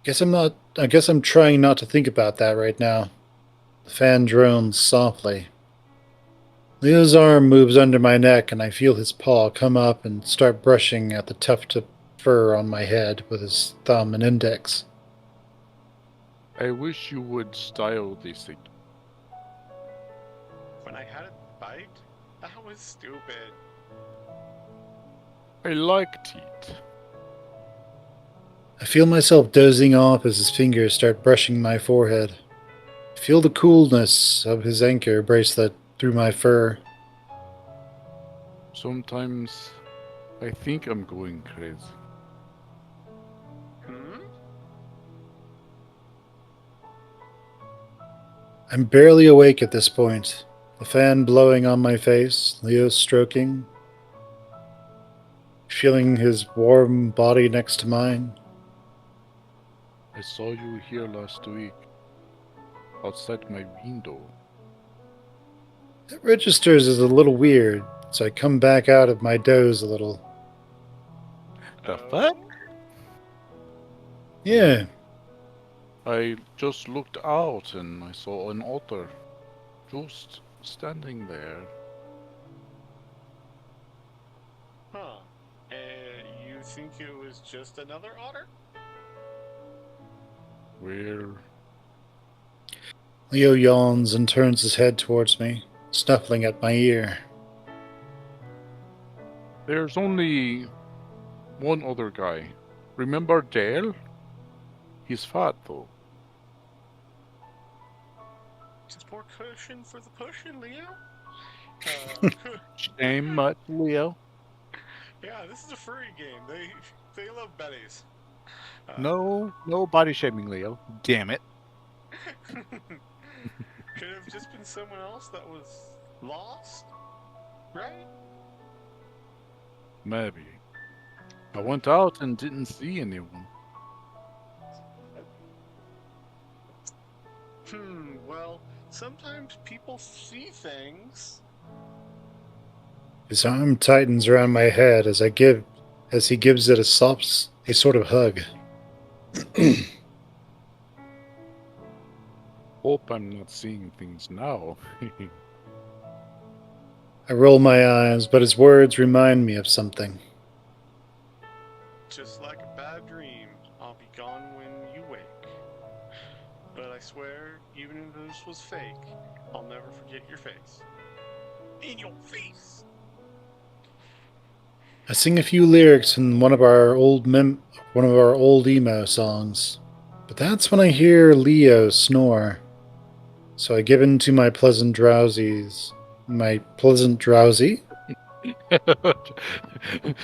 Speaker 1: I guess I'm trying not to think about that right now. The fan drones softly. Leo's arm moves under my neck and I feel his paw come up and start brushing at the tuft of fur on my head with his thumb and index.
Speaker 5: I wish you would style this thing.
Speaker 4: when I had it bite, that was stupid.
Speaker 5: I liked it.
Speaker 1: I feel myself dozing off as his fingers start brushing my forehead. I feel the coolness of his anchor bracelet through my fur.
Speaker 5: Sometimes I think I'm going crazy.
Speaker 4: Hmm?
Speaker 1: I'm barely awake at this point. The fan blowing on my face, Leo stroking, feeling his warm body next to mine.
Speaker 5: I saw you here last week, outside my window.
Speaker 1: It registers as a little weird, so I come back out of my doze a little.
Speaker 2: The fuck?
Speaker 1: Yeah,
Speaker 5: I just looked out and I saw an otter just standing there.
Speaker 4: Huh. You think it was just another otter?
Speaker 5: Where
Speaker 1: Leo yawns and turns his head towards me, snuffling at my ear.
Speaker 5: there's only one other guy. Remember Dale? He's fat though.
Speaker 4: Just more cushion for the pushing, Leo.
Speaker 2: Shame much, Leo.
Speaker 4: Yeah, this is a furry game. They love bellies.
Speaker 2: No body shaming, Leo. Damn it.
Speaker 4: Could have just been someone else that was lost, right?
Speaker 5: Maybe. I went out and didn't see anyone.
Speaker 4: Well, sometimes people see things.
Speaker 1: His arm tightens around my head as he gives it a sort of hug.
Speaker 5: Hope I'm not seeing things now.
Speaker 1: I roll my eyes, but his words remind me of something.
Speaker 4: Just like a bad dream, I'll be gone when you wake. But I swear, even if this was fake, I'll never forget your face. In your face!
Speaker 1: I sing a few lyrics in one of our old emo songs, but that's when I hear Leo snore. So I give in to my pleasant drowsies. My pleasant drowsy?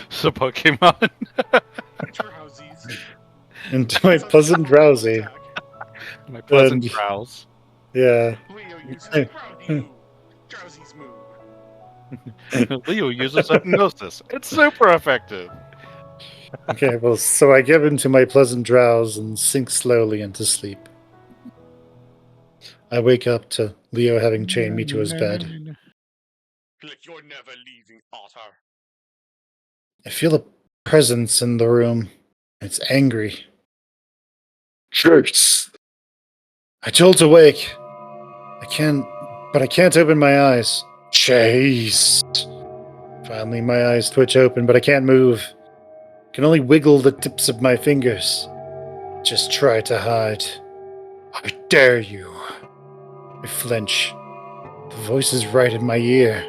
Speaker 5: So Pokemon.
Speaker 4: Drowsies.
Speaker 1: Into my
Speaker 4: Sounds like
Speaker 1: pleasant
Speaker 4: a Pokemon
Speaker 1: drowsy.
Speaker 4: attack.
Speaker 5: My pleasant
Speaker 1: And
Speaker 5: drowse.
Speaker 1: yeah.
Speaker 4: Leo uses Drowsy move. Drowsy's move.
Speaker 5: Leo uses hypnosis. It's super effective.
Speaker 1: Okay, well, so I give into my pleasant drowse and sink slowly into sleep. I wake up to Leo having chained me to his bed.
Speaker 4: Like you're never leaving, Otter.
Speaker 1: I feel a presence in the room. It's angry. Chase! I jolt awake. But I can't open my eyes. Chase! Finally, my eyes twitch open, but I can't move. I can only wiggle the tips of my fingers. Just try to hide. I dare you. I flinch. The voice is right in my ear.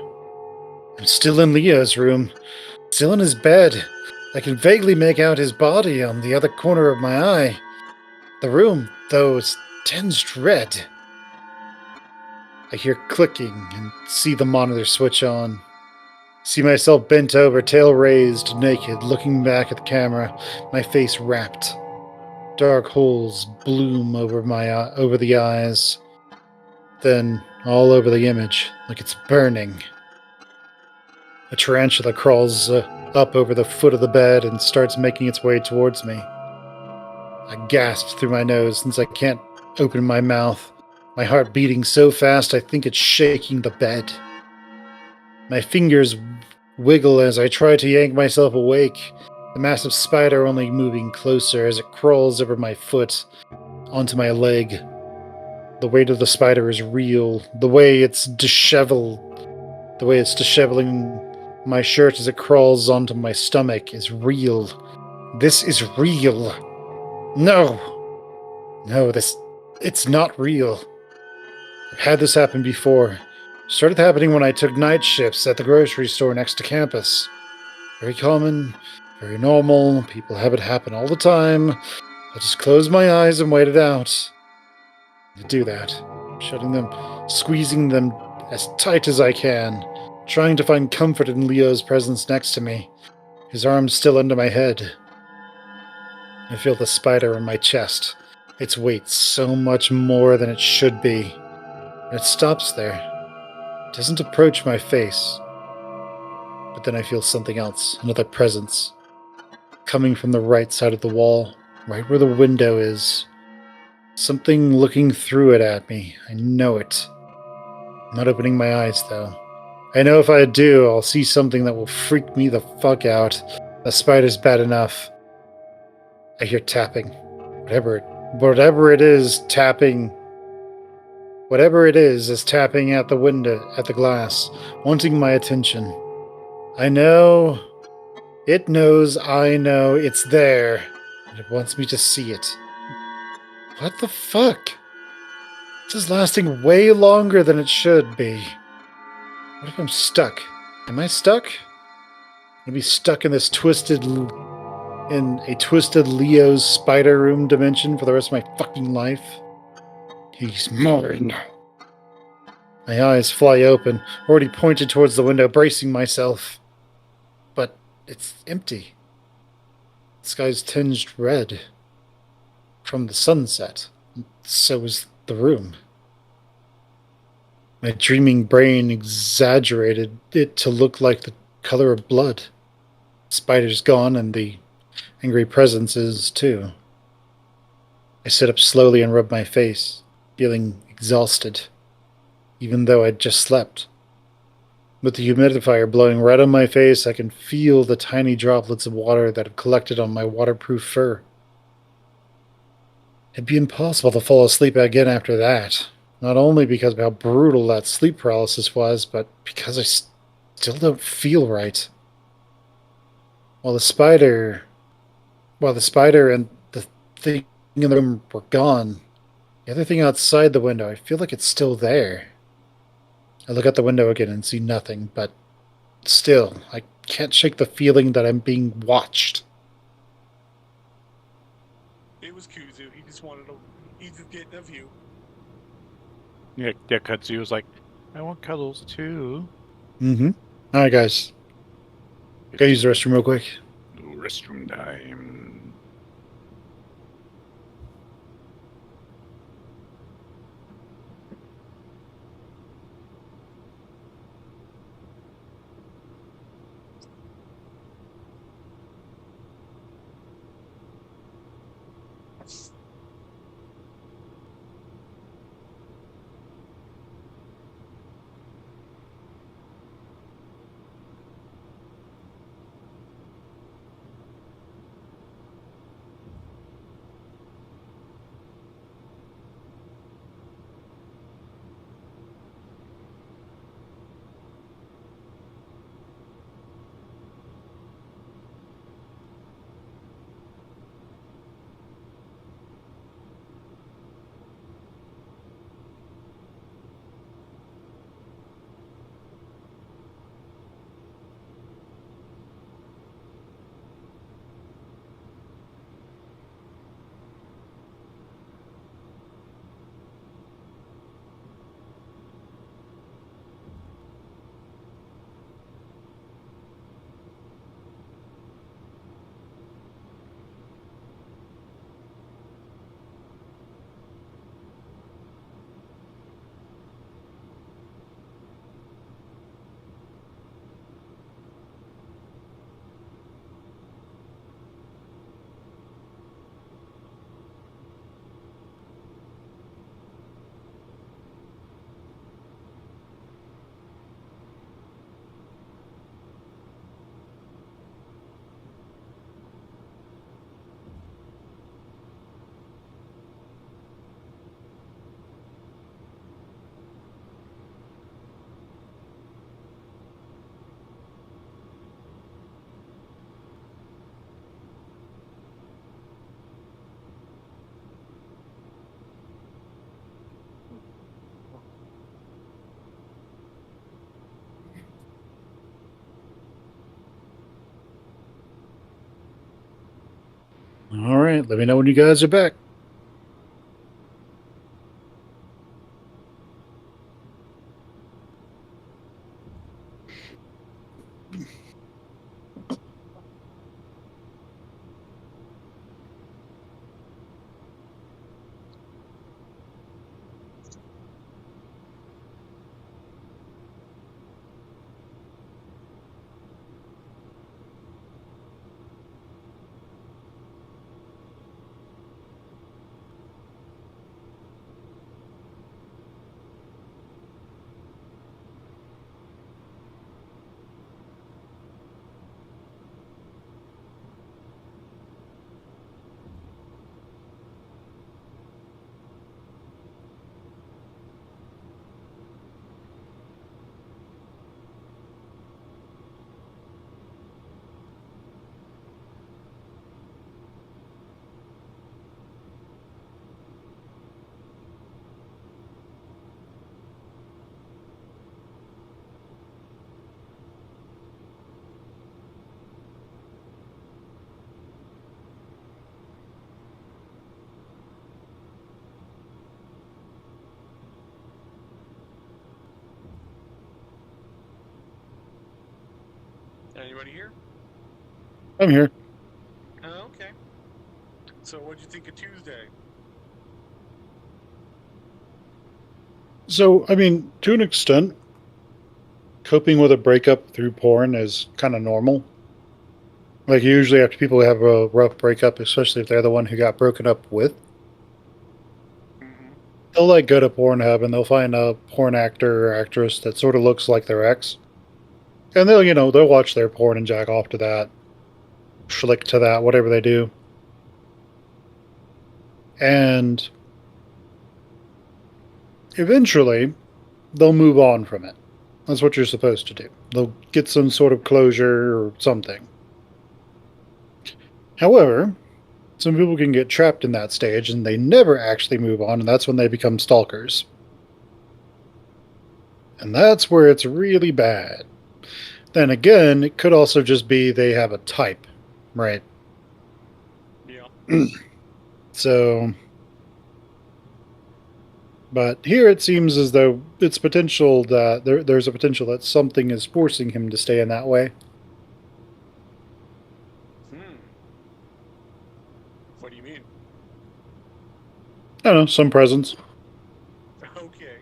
Speaker 1: I'm still in Leo's room, still in his bed. I can vaguely make out his body on the other corner of my eye. The room, though, is tinged red. I hear clicking and see the monitor switch on. See myself bent over, tail raised, naked, looking back at the camera, my face wrapped. Dark holes bloom over the eyes, then all over the image, like it's burning. A tarantula crawls up over the foot of the bed and starts making its way towards me. I gasp through my nose since I can't open my mouth, my heart beating so fast I think it's shaking the bed. My fingers wiggle as I try to yank myself awake, the massive spider only moving closer as it crawls over my foot onto my leg. The weight of the spider is real, the way it's disheveling my shirt as it crawls onto my stomach is real. This is real. No, it's not real. I've had this happen before. It started happening when I took night shifts at the grocery store next to campus. Very common, very normal. People have it happen all the time. I just close my eyes and wait it out. I do that, shutting them, squeezing them as tight as I can, trying to find comfort in Leo's presence next to me, his arms still under my head. I feel the spider in my chest, its weight so much more than it should be. And it stops there. It doesn't approach my face. But then I feel something else, another presence, coming from the right side of the wall, right where the window is. Something looking through it at me. I know it. I'm not opening my eyes, though. I know if I do, I'll see something that will freak me the fuck out. The spider's bad enough. I hear tapping. Whatever it is tapping. Whatever it is tapping at the window, at the glass, wanting my attention. I know. It knows I know it's there. And it wants me to see it. What the fuck? This is lasting way longer than it should be. What if I'm stuck? Am I stuck? I'm gonna be stuck in this in a twisted Leo's spider room dimension for the rest of my fucking life? He's mine. My eyes fly open, already pointed towards the window, bracing myself. But it's empty. The sky's tinged red from the sunset. So is the room. My dreaming brain exaggerated it to look like the color of blood. The spider's gone, and the angry presence is too. I sit up slowly and rub my face, feeling exhausted, even though I'd just slept. With the humidifier blowing right on my face, I can feel the tiny droplets of water that have collected on my waterproof fur. It'd be impossible to fall asleep again after that. Not only because of how brutal that sleep paralysis was, but because I still don't feel right. While the spider and the thing in the room were gone. The other thing outside the window, I feel like it's still there. I look out the window again and see nothing, but still, I can't shake the feeling that I'm being watched.
Speaker 4: It was Kuzu. He just wanted to. He's just getting a view.
Speaker 2: Yeah, Katsu was like, I want cuddles too.
Speaker 1: Mm-hmm. All right, guys. Gotta use the restroom real quick.
Speaker 5: Restroom time.
Speaker 1: All right, let me know when you guys are back.
Speaker 4: Anybody here?
Speaker 1: I'm here.
Speaker 4: Oh, okay. So, what'd you think of Tuesday?
Speaker 1: So, I mean, to an extent, coping with a breakup through porn is kind of normal. Like, usually, after people have a rough breakup, especially if they're the one who got broken up with,
Speaker 4: Mm-hmm.
Speaker 1: they'll like go to Pornhub and they'll find a porn actor or actress that sort of looks like their ex, and they'll watch their porn and jack off to that, flick to that, whatever they do, and eventually they'll move on from it. That's what you're supposed to do. They'll get some sort of closure or something. However, some people can get trapped in that stage and they never actually move on, and that's when they become stalkers. And that's where it's really bad. Then again, it could also just be they have a type, right?
Speaker 4: Yeah.
Speaker 1: So, but here it seems as though it's potential that there's a potential that something is forcing him to stay in that way.
Speaker 4: What do you mean?
Speaker 1: I don't know, some presence.
Speaker 4: Okay.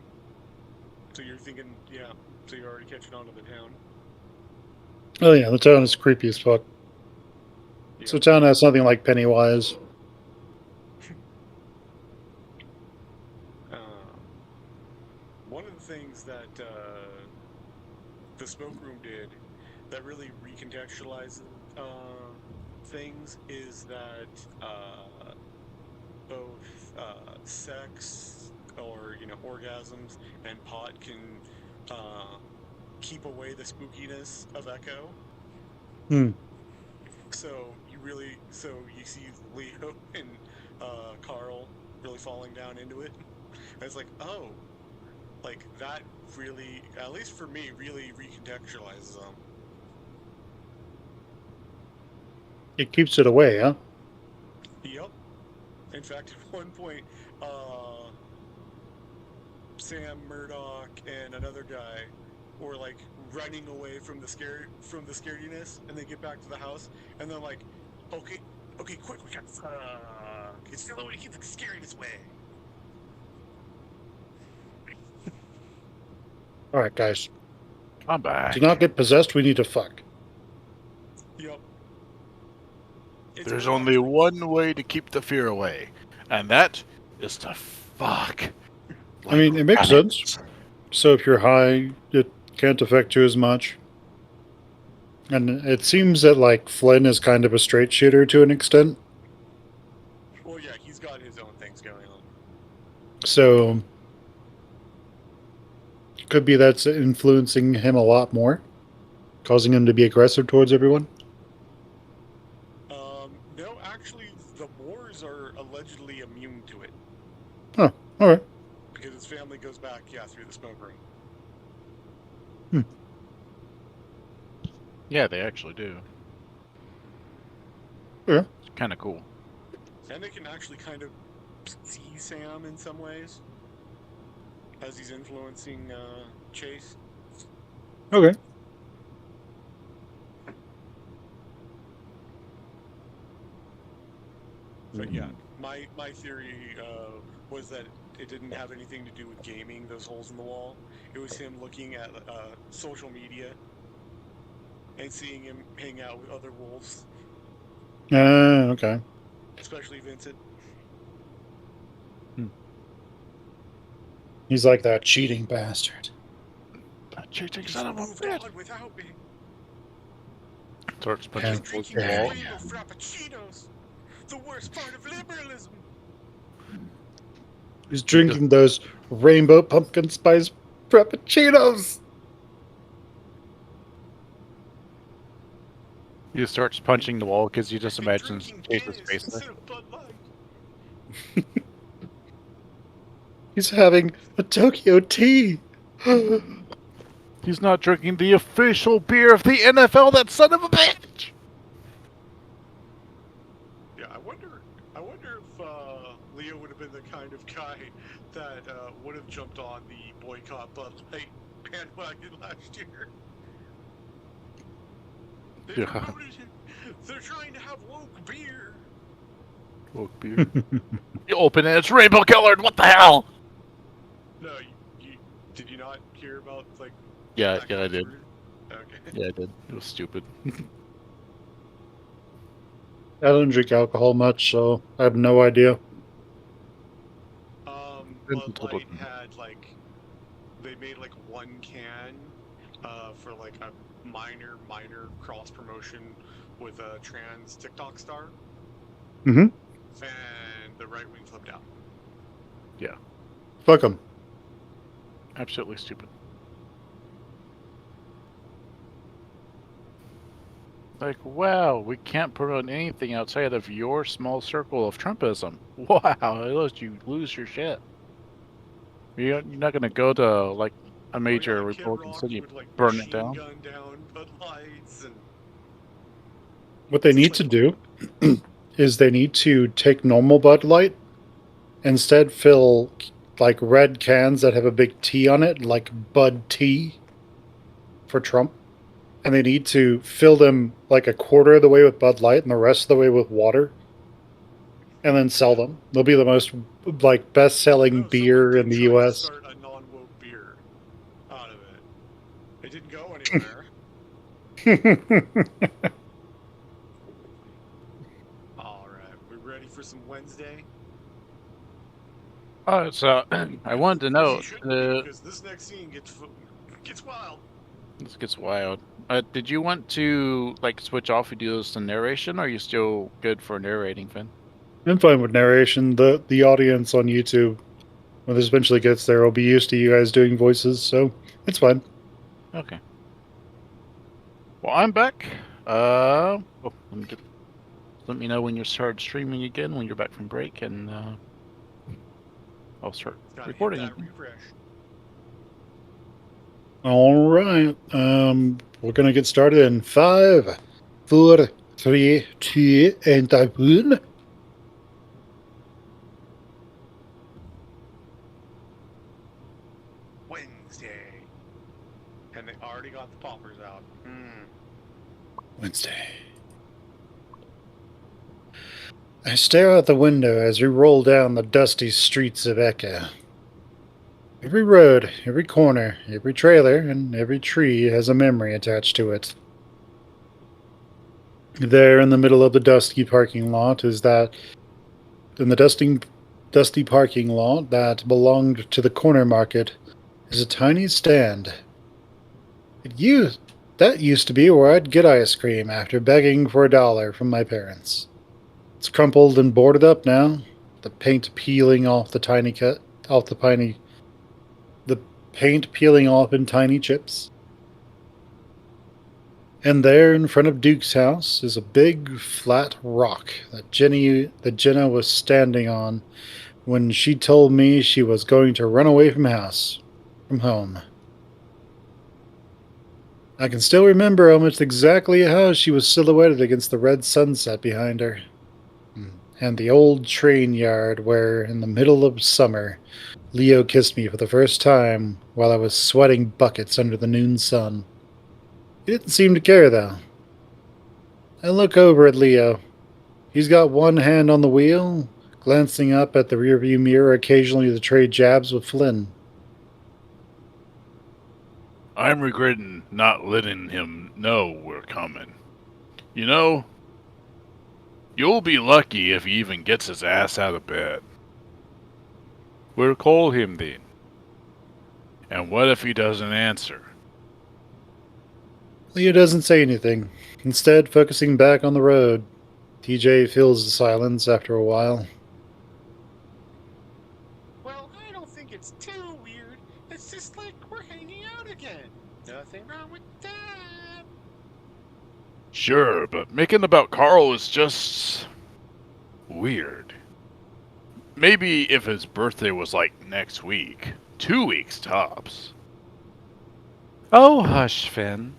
Speaker 4: So you're thinking, yeah. So you're already catching on to the town.
Speaker 1: Oh yeah, the town is creepy as fuck.
Speaker 4: Yeah.
Speaker 1: So town has something like Pennywise.
Speaker 4: One of the things that the smoke room did that really recontextualizes things is that both sex or orgasms and pot can keep away the spookiness of Echo.
Speaker 1: Hmm.
Speaker 4: So you see Leo and Carl really falling down into it. And it's like, oh, like that really, at least for me, really recontextualizes them.
Speaker 1: It keeps it away, huh?
Speaker 4: Yep. In fact, at one point, Sam, Murdoch, and another guy were like running away from the scariness, and they get back to the house, and they're like, okay, quick, we got it's the only way to keep the scariness away.
Speaker 1: All right, guys.
Speaker 5: I'm back.
Speaker 1: Do not get possessed. We need to fuck.
Speaker 4: Yep.
Speaker 5: There's only one way to keep the fear away, and that is to fuck.
Speaker 1: I mean, it makes sense. So if you're high, it can't affect you as much. And it seems that, like, Flynn is kind of a straight shooter to an extent.
Speaker 4: Well, yeah, he's got his own things going on.
Speaker 1: So, could be that's influencing him a lot more, causing him to be aggressive towards everyone.
Speaker 4: No, actually, the Moors are allegedly immune to it.
Speaker 1: Oh, all right.
Speaker 4: Because his family goes back, through the smoke room.
Speaker 5: Yeah, they actually do.
Speaker 1: Yeah.
Speaker 5: It's kind of cool.
Speaker 4: And they can actually kind of see Sam in some ways as he's influencing Chase.
Speaker 1: Okay.
Speaker 4: But yeah, my theory was that it didn't have anything to do with gaming, those holes in the wall. It was him looking at social media and seeing him hang out with other wolves,
Speaker 1: Okay.
Speaker 4: especially Vincent.
Speaker 1: He's like that cheating bastard.
Speaker 5: That cheating
Speaker 4: He's
Speaker 5: son of a
Speaker 4: moved
Speaker 5: bitch.
Speaker 4: on without me.
Speaker 5: Starts
Speaker 1: Yeah.
Speaker 5: punching
Speaker 4: He's
Speaker 5: towards
Speaker 4: drinking
Speaker 5: the wall.
Speaker 4: rainbow frappuccinos. The worst part of liberalism.
Speaker 1: He's drinking those rainbow pumpkin spice frappuccinos.
Speaker 5: He starts punching the wall because he just
Speaker 4: And
Speaker 5: imagines
Speaker 4: drinking
Speaker 5: Chase's
Speaker 4: Guinness
Speaker 5: face there.
Speaker 4: instead of Bud Light.
Speaker 1: He's having a Tokyo tea.
Speaker 5: He's not drinking the official beer of the NFL, that son of a bitch!
Speaker 4: Yeah, I wonder if Leo would have been the kind of guy that would have jumped on the boycott Bud Light bandwagon last year. They
Speaker 5: Yeah.
Speaker 4: promoted it. They're trying to have woke beer.
Speaker 5: Woke beer. You open it, it's rainbow colored, what the hell?
Speaker 4: No, did you not hear about like?
Speaker 5: Yeah,
Speaker 4: that
Speaker 5: yeah, I
Speaker 4: kind of
Speaker 5: did.
Speaker 4: fruit? Okay.
Speaker 5: Yeah, I did. It was stupid.
Speaker 1: I don't drink alcohol much, so I have no idea.
Speaker 4: Bud Light had like, they made like one can for like a minor cross promotion with a trans TikTok star.
Speaker 1: Mm-hmm.
Speaker 4: And the right wing flipped out.
Speaker 1: Fuck him.
Speaker 5: Absolutely stupid.
Speaker 2: Like, wow, we can't promote anything outside of your small circle of Trumpism. Wow, it lets you lose your shit. You're not gonna go to, like, a
Speaker 4: Oh
Speaker 2: major
Speaker 4: yeah, Kid
Speaker 2: Republican
Speaker 4: Rock
Speaker 2: city
Speaker 4: would like
Speaker 2: burn it
Speaker 4: machine
Speaker 2: down.
Speaker 4: gun down Bud Lights and
Speaker 1: What they
Speaker 4: it's just
Speaker 1: need
Speaker 4: like
Speaker 1: to do is they need to take normal Bud Light, instead fill like red cans that have a big T on it, like Bud Tea for Trump. And they need to fill them like a quarter of the way with Bud Light and the rest of the way with water, and then sell them. They'll be the most like best-selling
Speaker 4: oh, someone
Speaker 1: beer in
Speaker 4: did
Speaker 1: the
Speaker 4: try to
Speaker 1: U.S.
Speaker 4: start a non-woke beer out of it. It didn't go anywhere. All right, we ready for some Wednesday?
Speaker 2: Oh, so I wanted to
Speaker 4: We
Speaker 2: note,
Speaker 4: shouldn't be because this next scene gets wild.
Speaker 2: this gets wild. Did you want to, like, switch off and do some narration, or are you still good for narrating, Finn?
Speaker 1: I'm fine with narration. The audience on YouTube, when this eventually gets there, will be used to you guys doing voices, so it's fine.
Speaker 2: Okay. Well, I'm back. Oh, let me know when you start streaming again, when you're back from break, and I'll start
Speaker 4: Gotta hit
Speaker 2: recording
Speaker 4: that
Speaker 2: again.
Speaker 4: refresh.
Speaker 1: All right. We're gonna get started in 5, 4, 3, 2, and 1.
Speaker 4: Wednesday. And they already got the poppers out.
Speaker 1: Wednesday. I stare out the window as we roll down the dusty streets of Eka. Every road, every corner, every trailer, and every tree has a memory attached to it. There in the middle of the dusty parking lot is that. In the dusty parking lot that belonged to the corner market is a tiny stand. That used to be where I'd get ice cream after begging for $1 from my parents. It's crumpled and boarded up now, the paint peeling off the the paint peeling off in tiny chips. And there in front of Duke's house is a big flat rock that Jenna was standing on when she told me she was going to run away from home. I can still remember almost exactly how she was silhouetted against the red sunset behind her. And the old train yard where, in the middle of summer, Leo kissed me for the first time while I was sweating buckets under the noon sun. He didn't seem to care, though. I look over at Leo. He's got one hand on the wheel, glancing up at the rearview mirror occasionally to trade jabs with Flynn.
Speaker 5: I'm regretting not letting him know we're coming. You know, you'll be lucky if he even gets his ass out of bed. We'll call him then. And what if he doesn't answer?
Speaker 1: Leo doesn't say anything, instead focusing back on the road. TJ fills the silence after a while.
Speaker 3: Well, I don't think it's too weird. It's just like we're hanging out again. Nothing wrong with that.
Speaker 5: Sure, but making about Carl is just weird. Maybe if his birthday was like next week. 2 weeks tops.
Speaker 2: Oh, hush, Finn.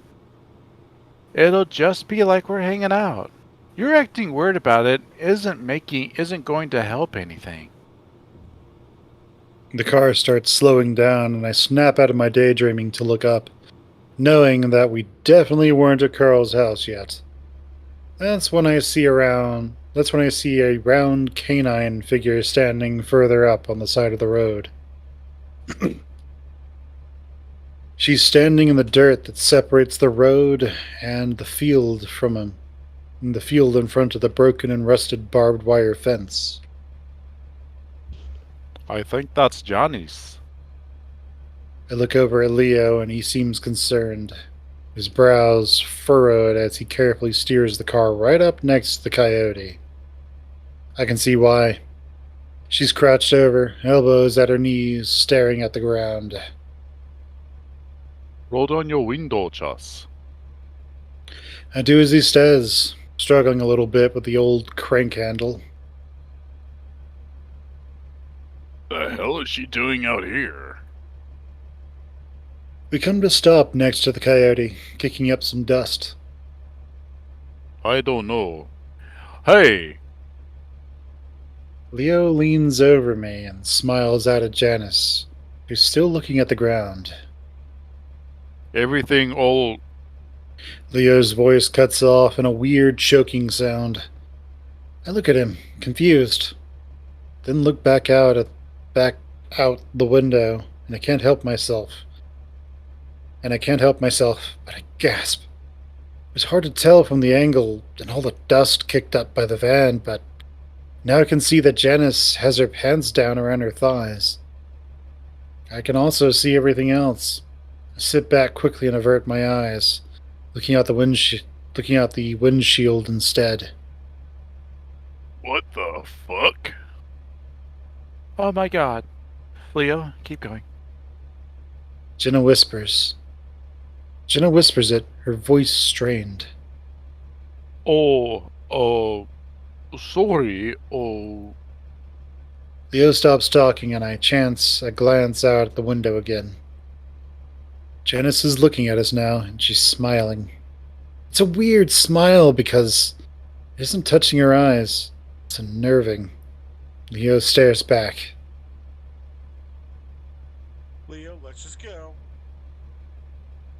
Speaker 2: It'll just be like we're hanging out. You're acting weird about it isn't going to help anything.
Speaker 1: The car starts slowing down, and I snap out of my daydreaming to look up, knowing that we definitely weren't at Carl's house yet. That's when I see a round canine figure standing further up on the side of the road. She's standing in the dirt that separates the road and the field the field in front of the broken and rusted barbed wire fence.
Speaker 2: I think that's Johnny's.
Speaker 1: I look over at Leo, and he seems concerned, his brows furrowed as he carefully steers the car right up next to the coyote. I can see why. She's crouched over, elbows at her knees, staring at the ground.
Speaker 2: Roll down your window, Chas.
Speaker 1: I do as he says, struggling a little bit with the old crank handle.
Speaker 5: The hell is she doing out here?
Speaker 1: We come to stop next to the coyote, kicking up some dust.
Speaker 5: I don't know. Hey,
Speaker 1: Leo leans over me and smiles out at Janice, who's still looking at the ground.
Speaker 5: everything all.
Speaker 1: Leo's voice cuts off in a weird choking sound. I look at him, confused, then look back out the window, and I can't help myself. But I gasp. It was hard to tell from the angle and all the dust kicked up by the van, but now I can see that Janice has her pants down around her thighs. I can also see everything else. I sit back quickly and avert my eyes, looking out the windshield instead.
Speaker 5: What the fuck?
Speaker 2: Oh my god. Leo, keep going.
Speaker 1: Jenna whispers. Jenna whispers it, her voice strained.
Speaker 5: Sorry. Oh,
Speaker 1: Leo stops talking and I chance a glance out at the window again. Janice is looking at us now, and she's smiling. It's a weird smile because it isn't touching her eyes. It's unnerving. Leo stares back.
Speaker 4: Leo, let's just go.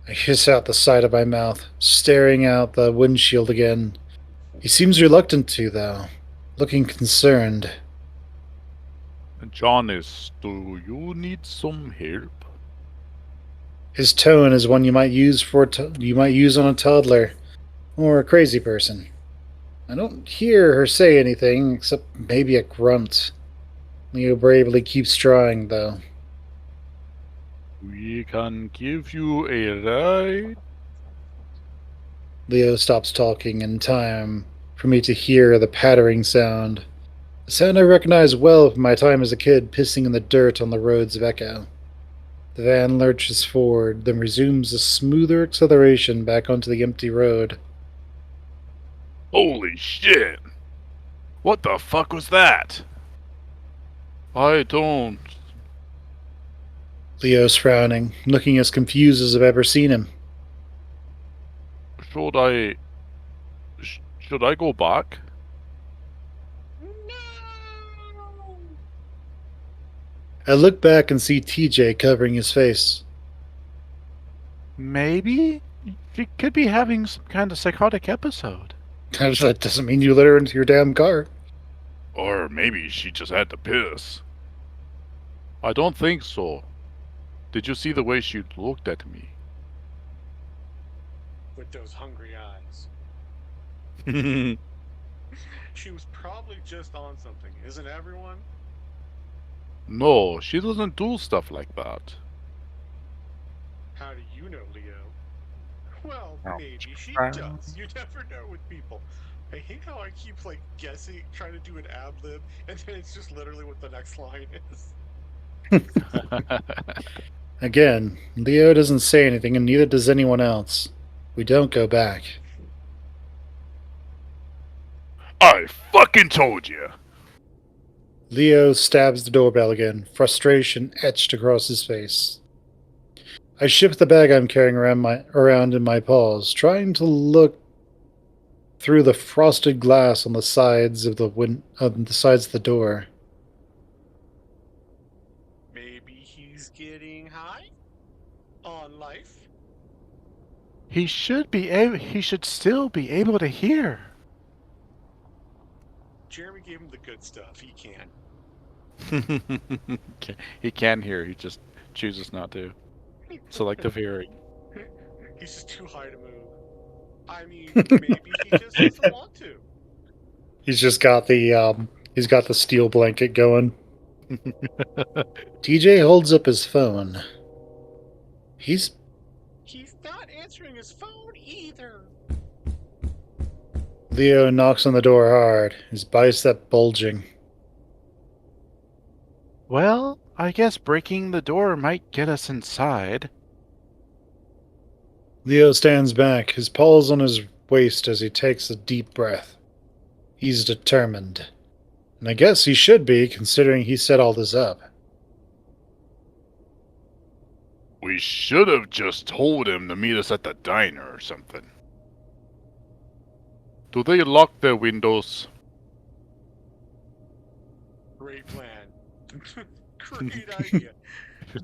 Speaker 1: I hiss out the side of my mouth, staring out the windshield again. He seems reluctant to, though, looking concerned.
Speaker 5: Janice, do you need some help?
Speaker 1: His tone is one you might use on a toddler or a crazy person. I don't hear her say anything except maybe a grunt. Leo bravely keeps trying, though.
Speaker 5: We can give you a ride.
Speaker 1: Leo stops talking in time for me to hear the pattering sound. A sound I recognize well from my time as a kid pissing in the dirt on the roads of Echo. The van lurches forward, then resumes a smoother acceleration back onto the empty road.
Speaker 5: Holy shit! What the fuck was that? I don't.
Speaker 1: Leo's frowning, looking as confused as I've ever seen him.
Speaker 5: Should I. Should I go back?
Speaker 3: No!
Speaker 1: I look back and see TJ covering his face.
Speaker 2: Maybe? She could be having some kind of psychotic episode.
Speaker 1: That doesn't mean you let her into your damn car.
Speaker 5: Or maybe she just had to piss. I don't think so. Did you see the way she looked at me?
Speaker 4: With those hungry eyes. She was probably just on something, isn't everyone?
Speaker 5: No, she doesn't do stuff like that.
Speaker 4: How do you know, Leo? Well,
Speaker 2: Oh.
Speaker 4: maybe she does. You never know with people. I hate how I keep like guessing, trying to do an ad lib, and then it's just literally what the next line is.
Speaker 1: Again, Leo doesn't say anything and neither does anyone else. We don't go back.
Speaker 5: I fucking told you!
Speaker 1: Leo stabs the doorbell again, frustration etched across his face. I shift the bag I'm carrying around in my paws, trying to look through the frosted glass on the sides of the door.
Speaker 4: Maybe he's getting high on life.
Speaker 2: He should still be able to hear.
Speaker 4: Jeremy gave him the good stuff. He can.
Speaker 2: He can hear, he just chooses not to. Selective hearing.
Speaker 4: He's just too high to move. I mean, maybe he just doesn't want to.
Speaker 1: He's got the steel blanket going. TJ holds up his phone.
Speaker 4: He's not answering his phone either.
Speaker 1: Leo knocks on the door hard, his bicep bulging.
Speaker 2: Well, I guess breaking the door might get us inside.
Speaker 1: Leo stands back, his paws on his waist as he takes a deep breath. He's determined. And I guess he should be, considering he set all this up.
Speaker 5: We should have just told him to meet us at the diner or something. Do they lock their windows?
Speaker 4: Great plan. Great idea.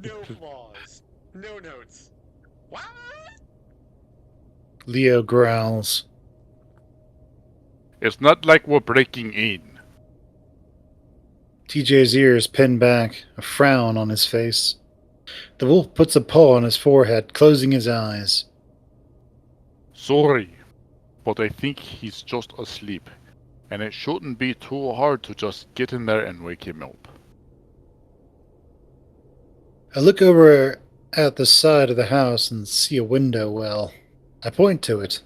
Speaker 4: No flaws. No notes. What?
Speaker 1: Leo growls.
Speaker 5: It's not like we're breaking in.
Speaker 1: TJ's ears pin back, a frown on his face. The wolf puts a paw on his forehead, closing his eyes.
Speaker 5: Sorry, but I think he's just asleep, and it shouldn't be too hard to just get in there and wake him up.
Speaker 1: I look over at the side of the house and see a window well. I point to it.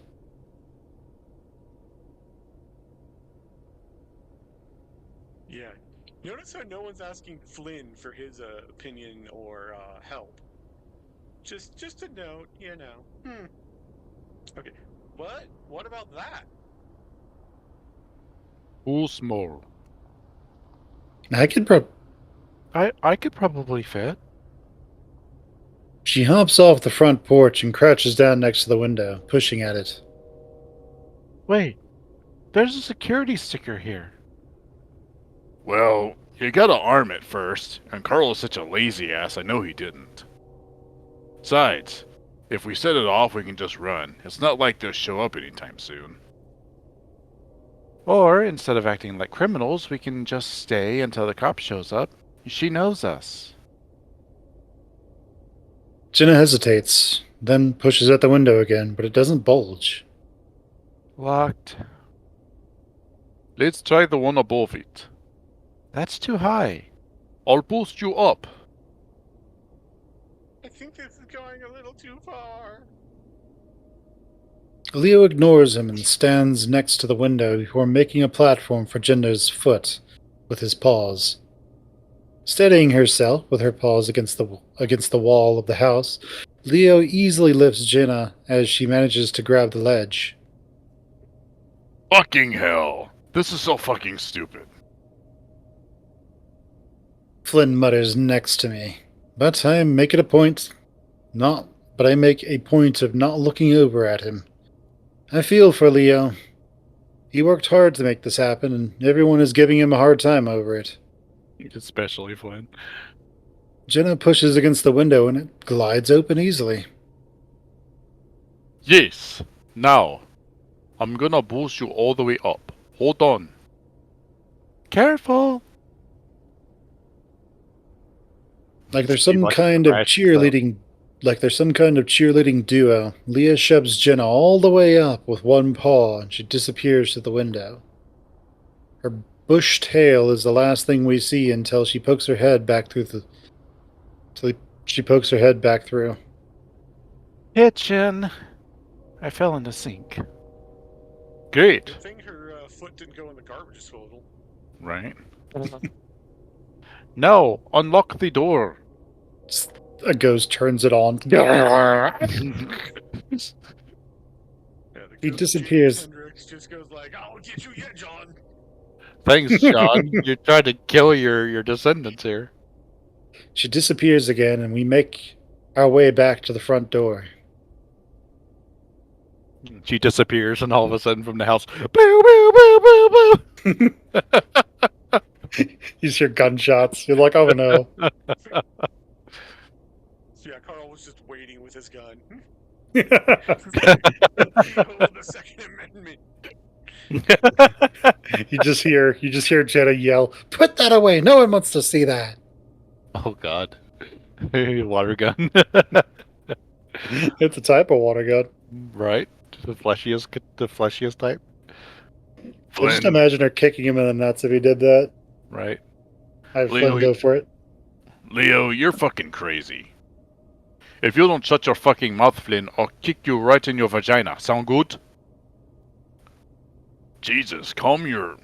Speaker 4: Yeah. Notice how no one's asking Flynn for his opinion or help. Just a note, you know. Okay. What about that?
Speaker 5: Too small.
Speaker 1: I could
Speaker 2: I could probably fit.
Speaker 1: She hops off the front porch and crouches down next to the window, pushing at it.
Speaker 2: Wait, there's a security sticker here.
Speaker 5: Well, you gotta arm it first, and Carl is such a lazy ass, I know he didn't. Besides, if we set it off, we can just run. It's not like they'll show up anytime soon.
Speaker 2: Or, instead of acting like criminals, we can just stay until the cop shows up. She knows us.
Speaker 1: Jenna hesitates, then pushes at the window again, but it doesn't bulge.
Speaker 2: Locked.
Speaker 5: Let's try the one above it.
Speaker 2: That's too high.
Speaker 5: I'll boost you up.
Speaker 4: I think this is going a little too far.
Speaker 1: Leo ignores him and stands next to the window before making a platform for Jenna's foot with his paws. Steadying herself with her paws against the wall of the house, Leo easily lifts Jenna as she manages to grab the ledge.
Speaker 5: Fucking hell. This is so fucking stupid.
Speaker 1: Flynn mutters next to me, but I make a point of not looking over at him. I feel for Leo. He worked hard to make this happen, and everyone is giving him a hard time over it.
Speaker 5: Especially Flynn.
Speaker 1: Jenna pushes against the window and it glides open easily.
Speaker 5: Yes. Now, I'm gonna boost you all the way up. Hold on.
Speaker 2: Careful!
Speaker 1: Like there's
Speaker 2: Seemed
Speaker 1: some
Speaker 2: like
Speaker 1: kind
Speaker 2: a
Speaker 1: of
Speaker 2: crash,
Speaker 1: cheerleading duo. Leah shoves Jenna all the way up with one paw and she disappears through the window. Her bush tail is the last thing we see until she pokes her head back through.
Speaker 2: Kitchen! I fell in the sink.
Speaker 5: Great.
Speaker 4: Good thing her foot didn't go in the garbage disposal.
Speaker 5: Right?
Speaker 2: No! Unlock the door!
Speaker 1: A ghost turns it on.
Speaker 4: Yeah, the
Speaker 1: He
Speaker 4: ghost
Speaker 1: disappears.
Speaker 4: James Hendricks just goes like, "I'll get you yet, John."
Speaker 2: Thanks, John. You're trying to kill your descendants here.
Speaker 1: She disappears again, and we make our way back to the front door.
Speaker 2: She disappears, and all of a sudden from the house, boo, boo, boo, boo, boo!
Speaker 1: You hear gunshots. You're like, oh no.
Speaker 4: So yeah, Carl was just waiting with his gun. Behold the Second Amendment.
Speaker 1: You just hear Jenna yell, "Put that away! No one wants to see that."
Speaker 2: Oh, God. Water gun.
Speaker 1: It's a type of water gun.
Speaker 2: Right? The fleshiest type?
Speaker 1: I
Speaker 5: Flynn,
Speaker 1: just imagine her kicking him in the nuts if he did that.
Speaker 2: Right.
Speaker 1: I have
Speaker 5: Leo,
Speaker 1: Flynn go for it.
Speaker 5: Leo, you're fucking crazy. If you don't shut your fucking mouth, Flynn, I'll kick you right in your vagina. Sound good? Jesus, calm your...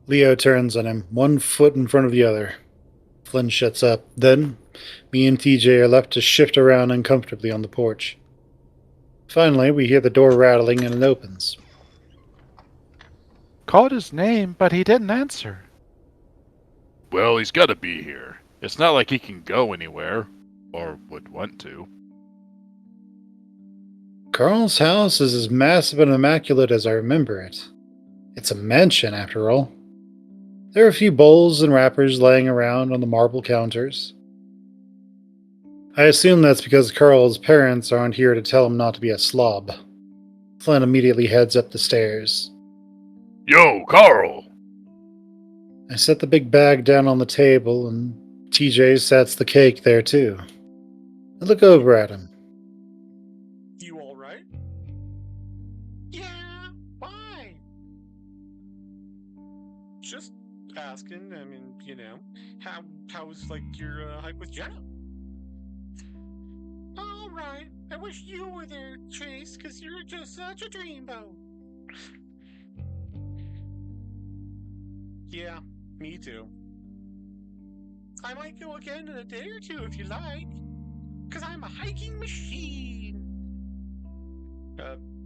Speaker 1: Leo turns on him, one foot in front of the other. Flynn shuts up. Then, me and TJ are left to shift around uncomfortably on the porch. Finally, we hear the door rattling and it opens.
Speaker 2: Called his name, but he didn't answer.
Speaker 5: Well, he's got to be here. It's not like he can go anywhere, or would want to.
Speaker 1: Carl's house is as massive and immaculate as I remember it. It's a mansion, after all. There are a few bowls and wrappers laying around on the marble counters. I assume that's because Carl's parents aren't here to tell him not to be a slob. Flynn immediately heads up the stairs.
Speaker 5: Yo, Carl!
Speaker 1: I set the big bag down on the table, and TJ sets the cake there too. I look over at him.
Speaker 4: You all right?
Speaker 3: Yeah, why?
Speaker 4: Just asking. I mean, how was like your hike with Jenna?
Speaker 3: All right. I wish you were there, Chase, because you're just such a dreamboat.
Speaker 4: Yeah, me too.
Speaker 3: I might go again in a day or two if you like, because I'm a hiking machine.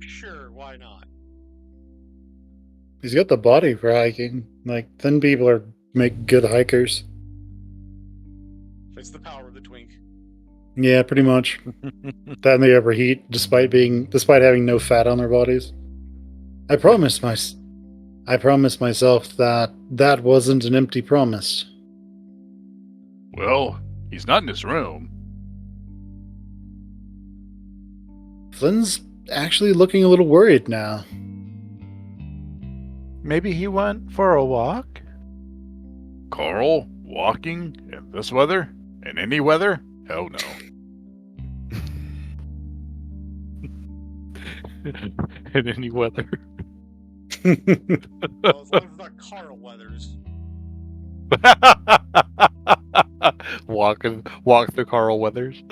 Speaker 4: Sure, why not?
Speaker 1: He's got the body for hiking. Like, thin people make good hikers.
Speaker 4: It's the power of the twink.
Speaker 1: Yeah, pretty much. That and they overheat, despite having no fat on their bodies. I promised myself that wasn't an empty promise.
Speaker 5: Well, he's not in his room.
Speaker 1: Flynn's actually looking a little worried now.
Speaker 2: Maybe he went for a walk?
Speaker 5: Carl, walking in this weather? In any weather? Hell no.
Speaker 2: In any weather?
Speaker 4: Well, as long as it's not Carl Weathers.
Speaker 2: Walk the Carl Weathers.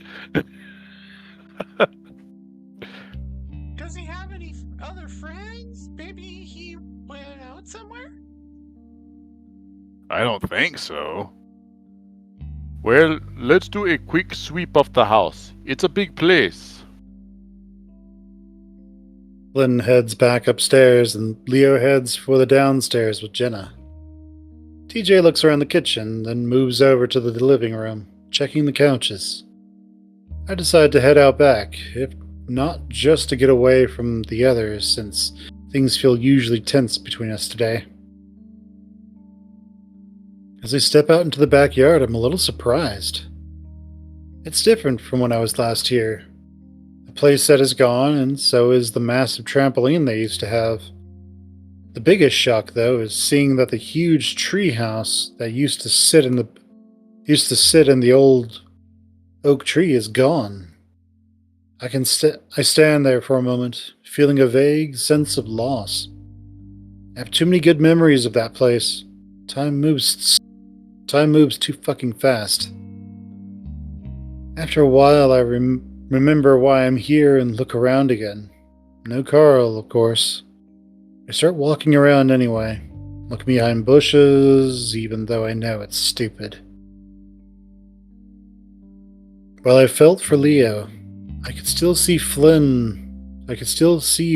Speaker 3: Does he have any other friends? Maybe he went out somewhere?
Speaker 5: I don't think so. Well, let's do a quick sweep of the house. It's a big place.
Speaker 1: Flynn heads back upstairs, and Leo heads for the downstairs with Jenna. TJ looks around the kitchen, then moves over to the living room, checking the couches. I decide to head out back, if not just to get away from the others, since things feel usually tense between us today. As I step out into the backyard, I'm a little surprised. It's different from when I was last here. The playset is gone, and so is the massive trampoline they used to have. The biggest shock, though, is seeing that the huge tree house that used to sit in the old oak tree is gone. I stand there for a moment, feeling a vague sense of loss. I have too many good memories of that place. Time moves too fucking fast. After a while, I remember why I'm here and look around again. No Carl, of course. I start walking around anyway, look behind bushes, even though I know it's stupid. While I felt for Leo, I could still see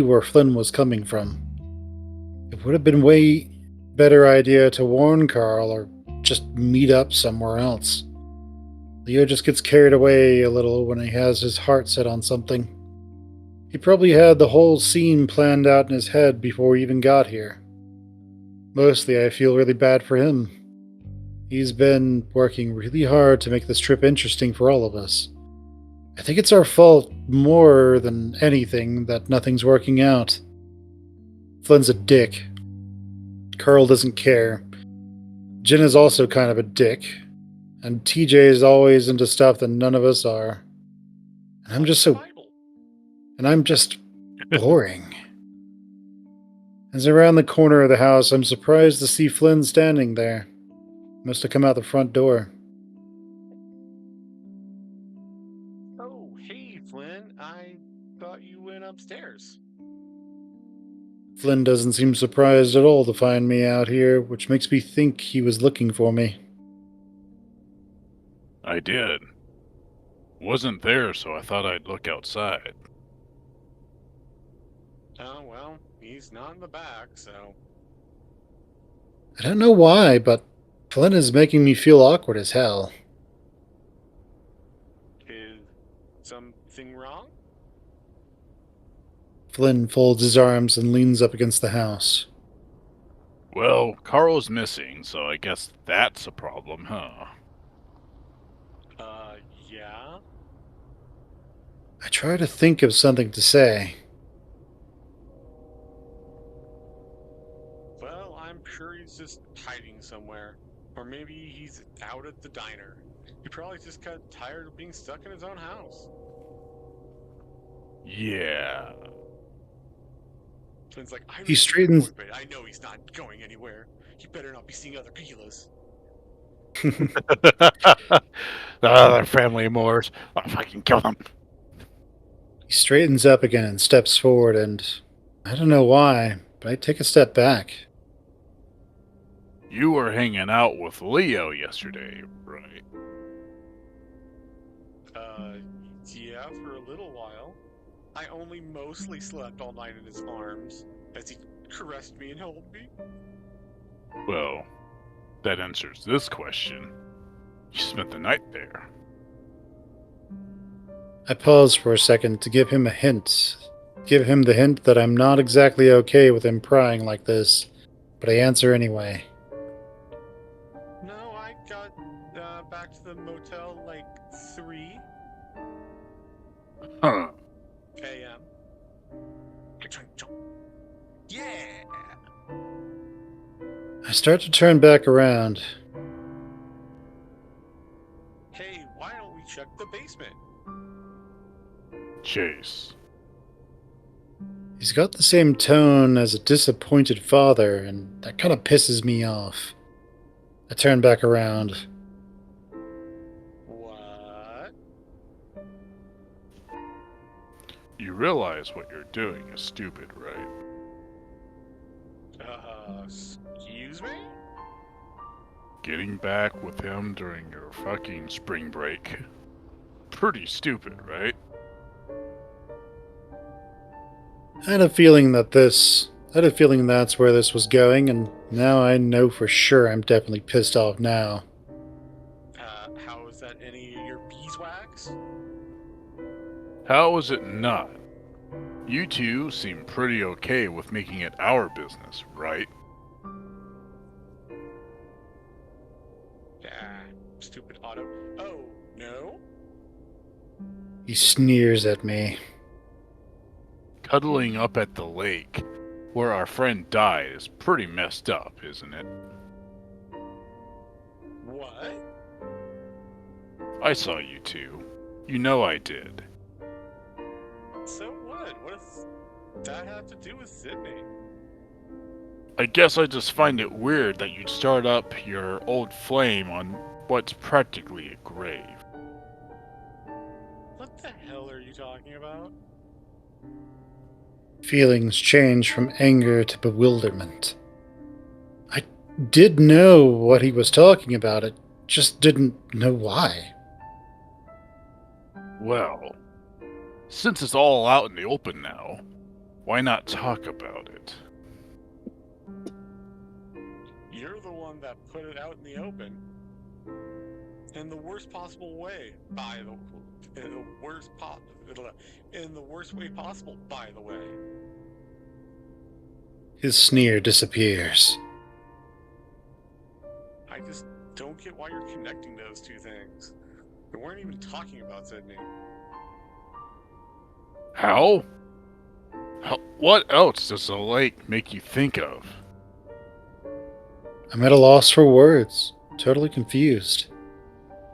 Speaker 1: where Flynn was coming from. It would have been way better idea to warn Carl or just meet up somewhere else. Leo just gets carried away a little when he has his heart set on something. He probably had the whole scene planned out in his head before he even got here. Mostly, I feel really bad for him. He's been working really hard to make this trip interesting for all of us. I think it's our fault more than anything that nothing's working out. Flynn's a dick. Carl doesn't care. Jin is also kind of a dick. And TJ is always into stuff that none of us are. And I'm just boring. As I round the corner of the house, I'm surprised to see Flynn standing there. Must have come out the front door.
Speaker 4: Oh, hey, Flynn. I thought you went upstairs.
Speaker 1: Flynn doesn't seem surprised at all to find me out here, which makes me think he was looking for me.
Speaker 5: I did. Wasn't there, so I thought I'd look outside.
Speaker 4: Oh, well, he's not in the back, so.
Speaker 1: I don't know why, but Flynn is making me feel awkward as hell.
Speaker 4: Is something wrong?
Speaker 1: Flynn folds his arms and leans up against the house.
Speaker 5: Well, Carl's missing, so I guess that's a problem, huh?
Speaker 4: Yeah?
Speaker 1: I try to think of something to say.
Speaker 4: Well, I'm sure he's just hiding somewhere. Or maybe he's out at the diner. He probably just got tired of being stuck in his own house.
Speaker 5: Yeah.
Speaker 4: Flynn's like, I'm
Speaker 1: He
Speaker 4: his
Speaker 1: straightens-
Speaker 4: boy, but I know he's not going anywhere. He better not be seeing other Gilas.
Speaker 5: They're family Moors. I'll fucking kill them.
Speaker 1: He straightens up again and steps forward, and I don't know why, but I take a step back.
Speaker 5: You were hanging out with Leo yesterday, right?
Speaker 4: Yeah, for a little while. I only mostly slept all night in his arms as he caressed me and held me.
Speaker 5: Well, that answers this question. You spent the night there.
Speaker 1: I pause for a second to give him a hint. Give him the hint that I'm not exactly okay with him prying like this, but I answer anyway.
Speaker 4: No, I got back to the motel like 3
Speaker 5: Huh.
Speaker 4: a.m. Yeah!
Speaker 1: I start to turn back around.
Speaker 4: Hey, why don't we check the basement?
Speaker 5: Chase.
Speaker 1: He's got the same tone as a disappointed father, and that kind of pisses me off. I turn back around.
Speaker 4: What?
Speaker 5: You realize what you're doing is stupid, right?
Speaker 4: Excuse me?
Speaker 5: Getting back with him during your fucking spring break. Pretty stupid, right?
Speaker 1: I had a feeling that's where this was going, and now I know for sure I'm definitely pissed off now.
Speaker 4: How is that any of your beeswax?
Speaker 5: How is it not? You two seem pretty okay with making it our business, right?
Speaker 4: Stupid Otto. Oh, no?
Speaker 1: He sneers at me.
Speaker 5: Cuddling up at the lake, where our friend died, is pretty messed up, isn't it?
Speaker 4: What?
Speaker 5: I saw you two. You know I did.
Speaker 4: So what? What does that have to do with Sydney?
Speaker 5: I guess I just find it weird that you'd start up your old flame on what's practically a grave.
Speaker 4: What the hell are you talking about?
Speaker 1: Feelings change from anger to bewilderment. I did know what he was talking about, it just didn't know why.
Speaker 5: Well, since it's all out in the open now, why not talk about it?
Speaker 4: You're the one that put it out in the open. In the worst possible way, in the worst way possible, by the way.
Speaker 1: His sneer disappears.
Speaker 4: I just don't get why you're connecting those two things. We weren't even talking about Sydney.
Speaker 5: How? What else does the lake make you think of?
Speaker 1: I'm at a loss for words, totally confused.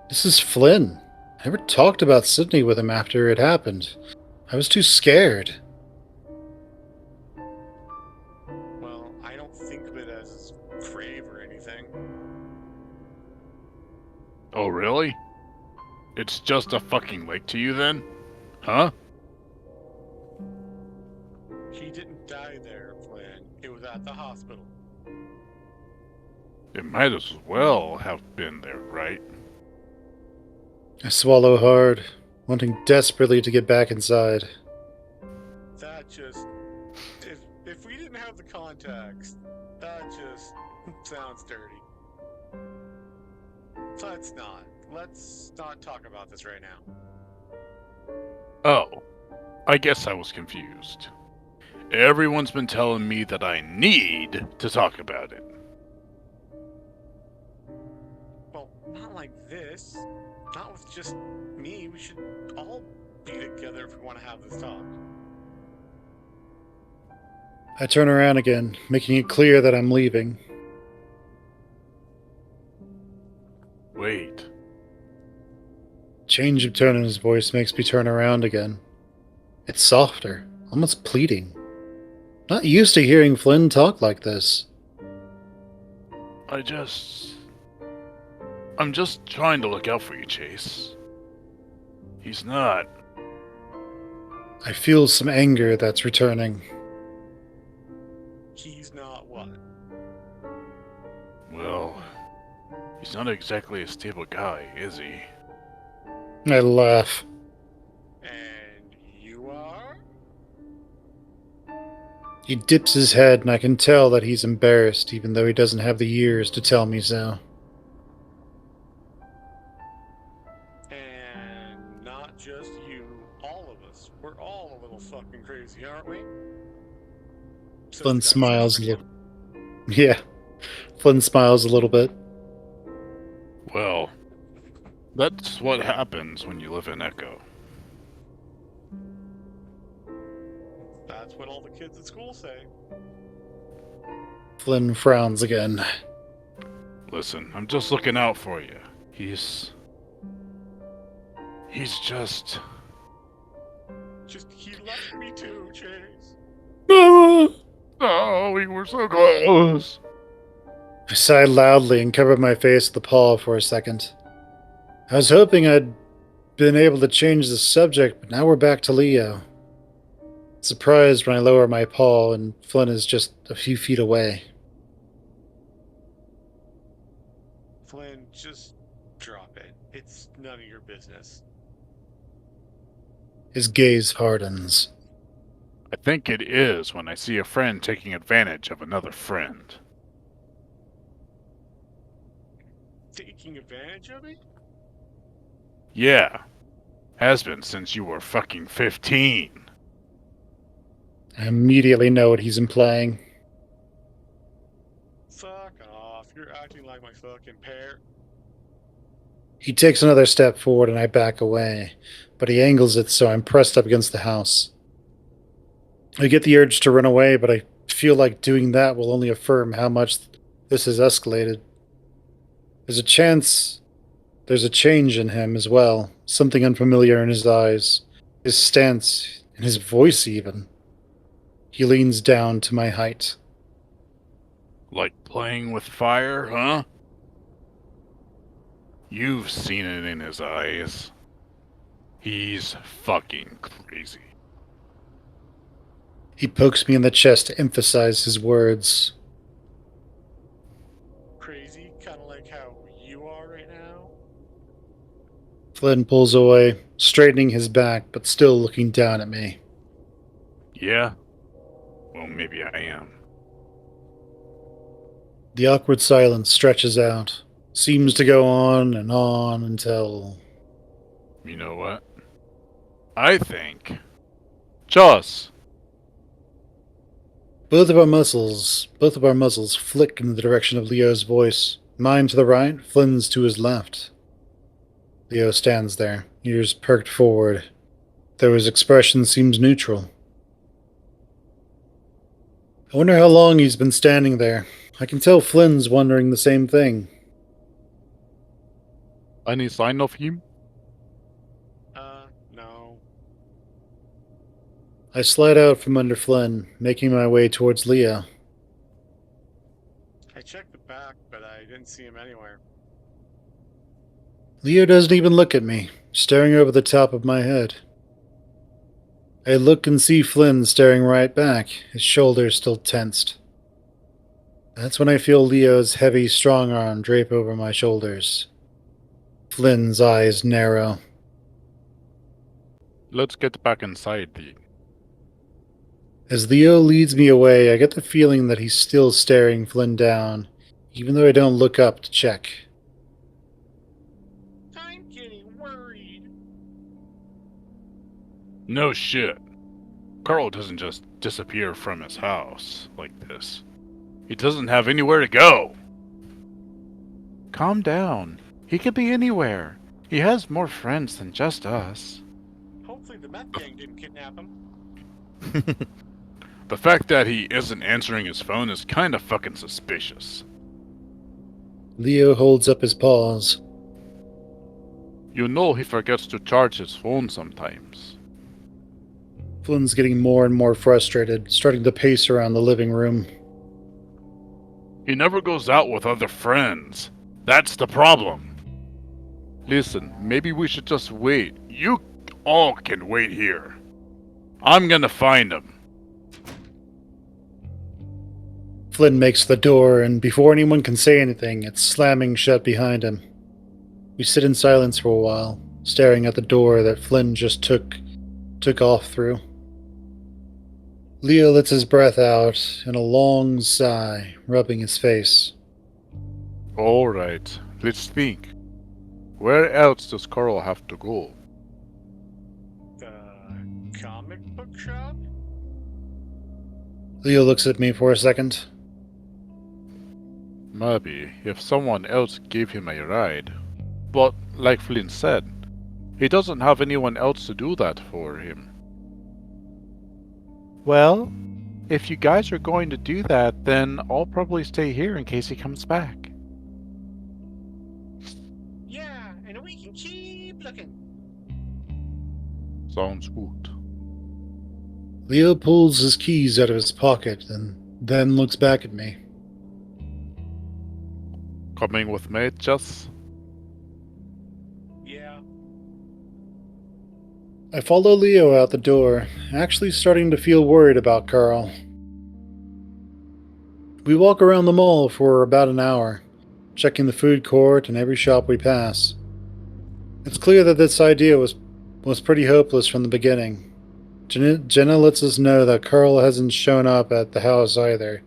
Speaker 1: This is Flynn. I never talked about Sydney with him after it happened. I was too scared.
Speaker 4: Well, I don't think of it as crave or anything.
Speaker 5: Oh, really? It's just a fucking lake to you then? Huh?
Speaker 4: He didn't die there, Flynn. It was at the hospital.
Speaker 5: It might as well have been there, right?
Speaker 1: I swallow hard, wanting desperately to get back inside.
Speaker 4: That just If we didn't have the context, that just sounds dirty. Let's not. Let's not talk about this right now.
Speaker 5: Oh, I guess I was confused. Everyone's been telling me that I need to talk about it.
Speaker 4: Well, not like this. Not with just me. We should all be together if we want to have this talk.
Speaker 1: I turn around again, making it clear that I'm leaving.
Speaker 5: Wait,
Speaker 1: Change of tone in his voice makes me turn around again. It's softer, almost pleading. Not used to hearing Flynn talk like this.
Speaker 5: I'm just trying to look out for you, Chase. He's not.
Speaker 1: I feel some anger that's returning.
Speaker 4: He's not what?
Speaker 5: Well, he's not exactly a stable guy, is he?
Speaker 1: I laugh.
Speaker 4: And you are?
Speaker 1: He dips his head, and I can tell that he's embarrassed, even though he doesn't have the years to tell me so.
Speaker 4: And not just you, all of us. We're all a little fucking crazy, aren't we? Says
Speaker 1: Flynn
Speaker 4: the guy
Speaker 1: smiles a
Speaker 4: slapping
Speaker 1: little. Yeah. Flynn smiles a little bit.
Speaker 5: Well, that's what happens when you live in Echo.
Speaker 4: That's what all the kids at school say.
Speaker 1: Flynn frowns again.
Speaker 5: Listen, I'm just looking out for you. He's just...
Speaker 4: Just he left me too, Chase.
Speaker 5: Oh, we were so close.
Speaker 1: I sighed loudly and covered my face with the paw for a second. I was hoping I'd been able to change the subject, but now we're back to Leo. Surprised when I lower my paw and Flynn is just a few feet away.
Speaker 4: Flynn, just drop it. It's none of your business.
Speaker 1: His gaze hardens.
Speaker 5: I think it is when I see a friend taking advantage of another friend.
Speaker 4: Taking advantage of me?
Speaker 5: Yeah. Has been since you were fucking 15.
Speaker 1: I immediately know what he's implying.
Speaker 4: Fuck off. You're acting like my fucking parrot.
Speaker 1: He takes another step forward and I back away, but he angles it so I'm pressed up against the house. I get the urge to run away, but I feel like doing that will only affirm how much this has escalated. There's a change in him as well, something unfamiliar in his eyes, his stance, and his voice even. He leans down to my height.
Speaker 5: Like playing with fire, huh? You've seen it in his eyes. He's fucking crazy.
Speaker 1: He pokes me in the chest to emphasize his words.
Speaker 4: Crazy, kind of like how you are right now.
Speaker 1: Flynn pulls away, straightening his back, but still looking down at me.
Speaker 5: Yeah? Well, maybe I am.
Speaker 1: The awkward silence stretches out, seems to go on until...
Speaker 5: You know what? I think... Joss!
Speaker 1: Both of our muzzles flick in the direction of Leo's voice. Mine to the right, Flynn's to his left. Leo stands there, ears perked forward, though his expression seems neutral. I wonder how long he's been standing there. I can tell Flynn's wondering the same thing.
Speaker 5: Any sign of him?
Speaker 4: No.
Speaker 1: I slide out from under Flynn, making my way towards Leo.
Speaker 4: I checked the back, but I didn't see him anywhere.
Speaker 1: Leo doesn't even look at me, staring over the top of my head. I look and see Flynn staring right back, his shoulders still tensed. That's when I feel Leo's heavy, strong arm drape over my shoulders. Flynn's eyes narrow.
Speaker 5: Let's get back inside,
Speaker 1: As Leo leads me away, I get the feeling that he's still staring Flynn down, even though I don't look up to check.
Speaker 3: I'm getting worried.
Speaker 5: No shit. Carl doesn't just disappear from his house like this. He doesn't have anywhere to go. Calm down. He could be anywhere. He has more friends than just us.
Speaker 3: Hopefully the meth gang didn't kidnap him.
Speaker 5: The fact that he isn't answering his phone is kinda fucking suspicious.
Speaker 1: Leo holds up his paws.
Speaker 5: You know he forgets to charge his phone sometimes.
Speaker 1: Flynn's getting more and more frustrated, starting to pace around the living room.
Speaker 5: He never goes out with other friends. That's the problem. Listen, maybe we should just wait. You all can wait here. I'm gonna find him.
Speaker 1: Flynn makes the door, and before anyone can say anything, it's slamming shut behind him. We sit in silence for a while, staring at the door that Flynn just took off through. Leo lets his breath out in a long sigh, rubbing his face.
Speaker 5: Alright, let's think. Where else does Carl have to go?
Speaker 3: The comic book shop?
Speaker 1: Leo looks at me for a second.
Speaker 5: Maybe if someone else gave him a ride. But, like Flynn said, he doesn't have anyone else to do that for him.
Speaker 2: Well, if you guys are going to do that, then I'll probably stay here in case he comes back.
Speaker 3: Yeah, and we can keep looking.
Speaker 5: Sounds good.
Speaker 1: Leo pulls his keys out of his pocket and then looks back at me.
Speaker 5: Coming with me, Jess?
Speaker 3: Yeah.
Speaker 1: I follow Leo out the door, actually starting to feel worried about Carl. We walk around the mall for about an hour, checking the food court and every shop we pass. It's clear that this idea was pretty hopeless from the beginning. Jenna lets us know that Carl hasn't shown up at the house either,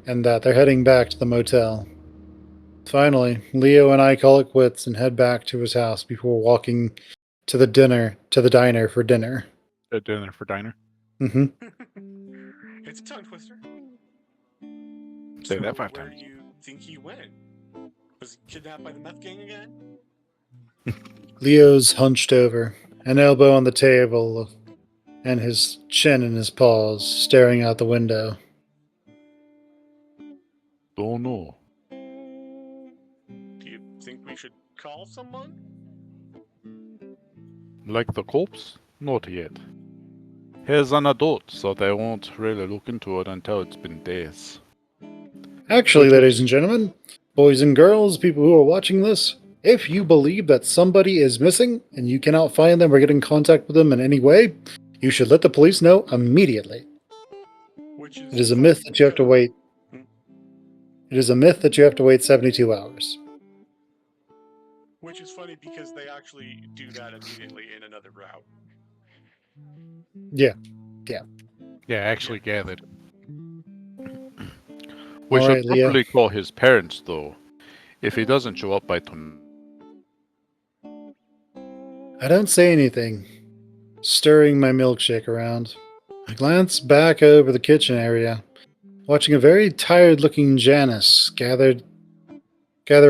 Speaker 1: and that they're heading back to the motel. Finally, Leo and I call it quits and head back to his house before walking to the diner for dinner.
Speaker 5: A dinner for diner?
Speaker 1: Mm-hmm.
Speaker 3: It's a tongue twister.
Speaker 5: Say
Speaker 3: So
Speaker 5: that 5
Speaker 3: where
Speaker 5: times.
Speaker 3: do you think he went? Was he kidnapped by the meth gang again?
Speaker 1: Leo's hunched over, an elbow on the table, and his chin in his paws, staring out the window.
Speaker 5: Don't know.
Speaker 3: Do you think we should call someone?
Speaker 5: Like the cops? Not yet. He's an adult, so they won't really look into it until it's been days.
Speaker 1: Actually, ladies and gentlemen, boys and girls, people who are watching this, if you believe that somebody is missing and you cannot find them or get in contact with them in any way, you should let the police know immediately.
Speaker 3: Which is
Speaker 1: It is a myth that you have to wait. It is a myth that you have to wait 72 hours.
Speaker 3: Which is funny because they actually do that immediately in another route.
Speaker 1: Yeah.
Speaker 5: Yeah, I actually gathered. We
Speaker 1: All
Speaker 5: should
Speaker 1: right, Leo.
Speaker 5: probably call his parents, though. If he doesn't show up by tonight.
Speaker 1: I don't say anything, stirring my milkshake around. I glance back over the kitchen area, watching a very tired-looking Janice gather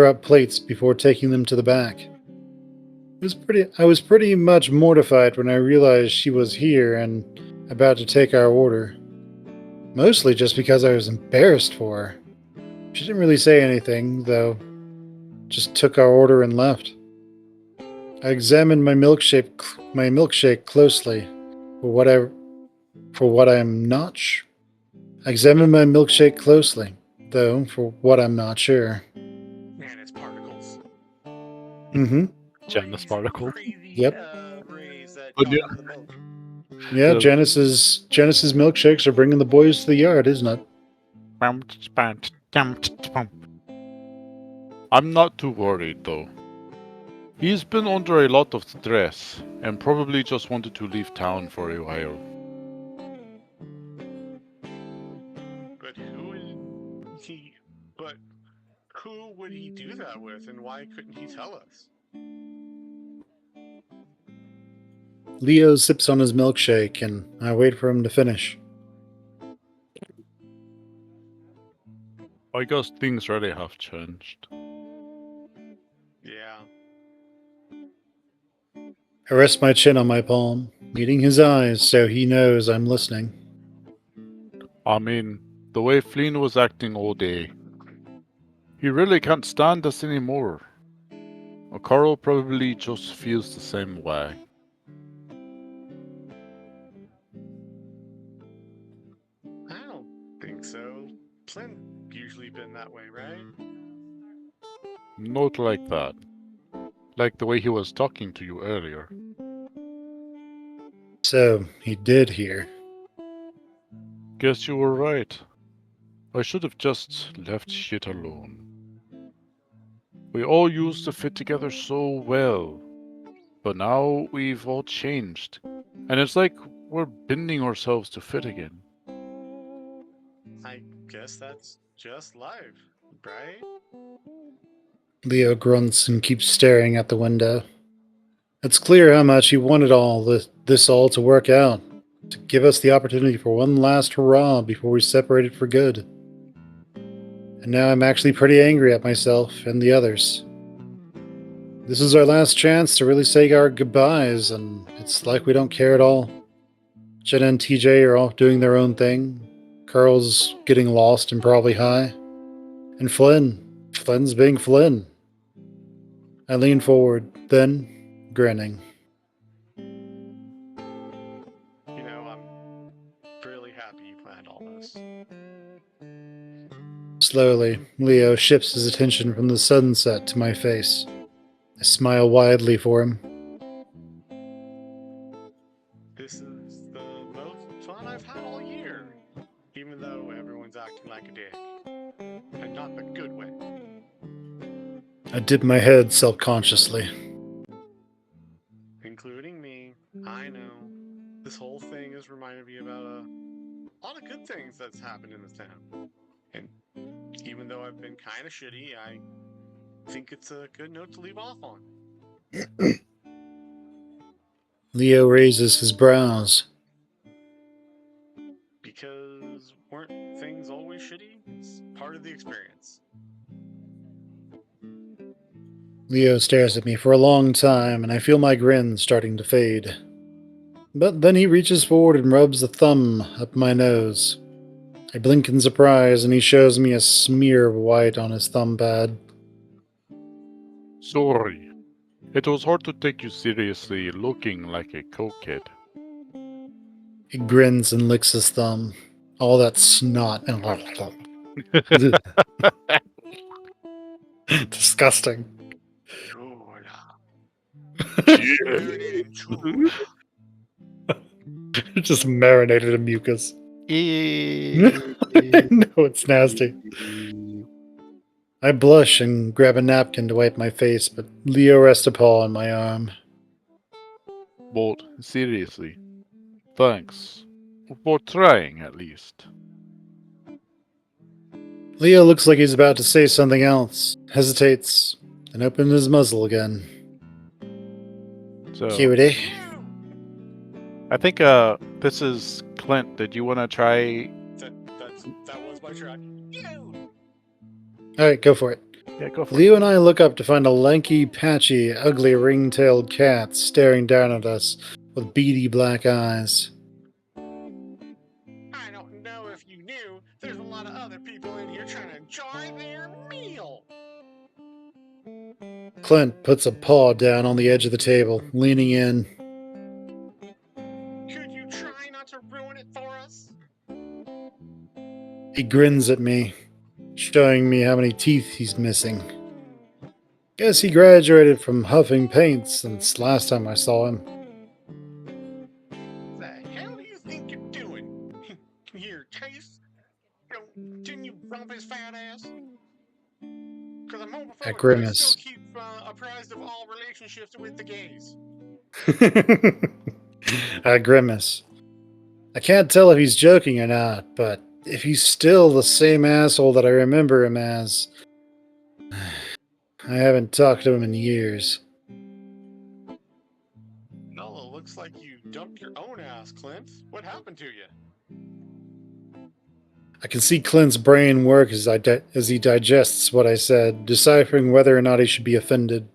Speaker 1: up plates before taking them to the back. I was pretty much mortified when I realized she was here and about to take our order. Mostly just because I was embarrassed for her. She didn't really say anything, though. Just took our order and left. I examined my milkshake closely for what I'm not sure. I examined my milkshake closely, though, for what I'm not sure.
Speaker 3: Man, it's particles.
Speaker 1: Mm-hmm.
Speaker 5: Janice particle.
Speaker 3: Crazy,
Speaker 1: Yep.
Speaker 3: rays that
Speaker 5: But
Speaker 3: got
Speaker 5: yeah.
Speaker 3: into the milk.
Speaker 1: Yeah,
Speaker 5: Yeah.
Speaker 1: Janice's milkshakes are bringing the boys to the yard, isn't it?
Speaker 5: I'm not too worried, though. He's been under a lot of stress, and probably just wanted to leave town for a while.
Speaker 4: that with, and why couldn't he tell us?
Speaker 1: Leo sips on his milkshake, and I wait for him to finish.
Speaker 5: I guess things really have changed.
Speaker 4: Yeah.
Speaker 1: I rest my chin on my palm, meeting his eyes so he knows I'm listening.
Speaker 5: I mean, the way Flynn was acting all day. He really can't stand us anymore. Carl probably just feels the same way.
Speaker 4: I don't think so. Flynn usually been that way, right?
Speaker 5: Not like that. Like the way he was talking to you earlier.
Speaker 1: So, he did hear.
Speaker 5: Guess you were right. I should have just left shit alone. We all used to fit together so well. But now we've all changed. And it's like we're bending ourselves to fit again.
Speaker 4: I guess that's just life, right?
Speaker 1: Leo grunts and keeps staring at the window. It's clear how much he wanted this all to work out, to give us the opportunity for one last hurrah before we separated for good. And now I'm actually pretty angry at myself and the others. This is our last chance to really say our goodbyes, and it's like we don't care at all. Jenna and TJ are off doing their own thing. Carl's getting lost and probably high. And Flynn's being Flynn. I lean forward, then, grinning.
Speaker 4: You know, I'm really happy you planned all this.
Speaker 1: Slowly, Leo shifts his attention from the sunset to my face. I smile widely for him.
Speaker 4: This is the most fun I've had all year, even though everyone's acting like a dick. And not the good way.
Speaker 1: I dip my head self-consciously.
Speaker 4: Including me. I know. This whole thing has reminded me about a lot of good things that's happened in this town. And even though I've been kind of shitty, I think it's a good note to leave off on.
Speaker 1: Leo raises his brows.
Speaker 4: Because weren't things always shitty? It's part of the experience.
Speaker 1: Leo stares at me for a long time, and I feel my grin starting to fade. But then he reaches forward and rubs a thumb up my nose. I blink in surprise, and he shows me a smear of white on his thumb pad.
Speaker 5: Sorry. It was hard to take you seriously looking like a cokehead.
Speaker 1: He grins and licks his thumb. All that snot and disgusting.
Speaker 4: Marinated too.
Speaker 1: Just marinated in mucus.
Speaker 2: Eh,
Speaker 1: I know it's nasty. I blush and grab a napkin to wipe my face, but Leo rests a paw on my arm.
Speaker 5: But seriously, thanks. For trying, at least.
Speaker 1: Leo looks like he's about to say something else, hesitates, and opens his muzzle again.
Speaker 5: So,
Speaker 1: Cutie.
Speaker 2: I think this is Clint. Did you want to try?
Speaker 4: That was my try.
Speaker 1: Alright, go for it.
Speaker 2: Yeah, go for it.
Speaker 1: Leo and I look up to find a lanky, patchy, ugly ring-tailed cat staring down at us with beady black eyes.
Speaker 3: I don't know if you knew, there's a lot of other people in here trying to enjoy their meal.
Speaker 1: Clint puts a paw down on the edge of the table, leaning in.
Speaker 3: Could you try not to ruin it for us?
Speaker 1: He grins at me, showing me how many teeth he's missing. Guess he graduated from huffing paint since last time I saw him.
Speaker 3: The hell do you think you're doing? Here, Chase. Didn't you rump his fat ass? Because I'm homophobic,
Speaker 1: I
Speaker 3: but I
Speaker 1: grimace.
Speaker 3: still keep apprised of all relationships with the gays.
Speaker 1: I grimace. I can't tell if he's joking or not, but if he's still the same asshole that I remember him as, I haven't talked to him in years.
Speaker 3: No, it looks like you dumped your own ass, Clint. What happened to you?
Speaker 1: I can see Clint's brain work as he digests what I said, deciphering whether or not he should be offended.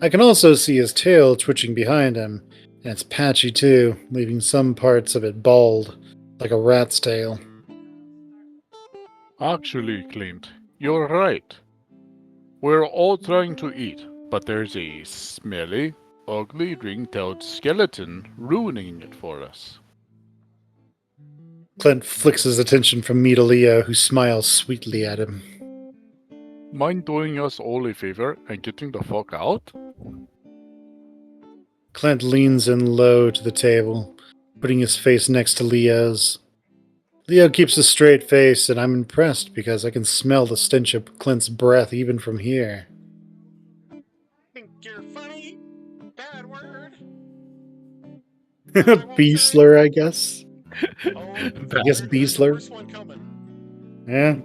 Speaker 1: I can also see his tail twitching behind him, and it's patchy too, leaving some parts of it bald, like a rat's tail.
Speaker 5: Actually, Clint, you're right. We're all trying to eat, but there's a smelly, ugly, ring-tailed skeleton ruining it for us.
Speaker 1: Clint flicks his attention from me to Leo, who smiles sweetly at him.
Speaker 5: Mind doing us all a favor and getting the fuck out?
Speaker 1: Clint leans in low to the table, putting his face next to Leo's. Leo keeps a straight face, and I'm impressed because I can smell the stench of Clint's breath even from here.
Speaker 3: Think you're funny? Bad word. I won't say.
Speaker 1: Beastler, I guess.
Speaker 3: Oh,
Speaker 1: I guess
Speaker 3: there's a
Speaker 1: Beastler.
Speaker 3: worse one coming.
Speaker 1: Yeah.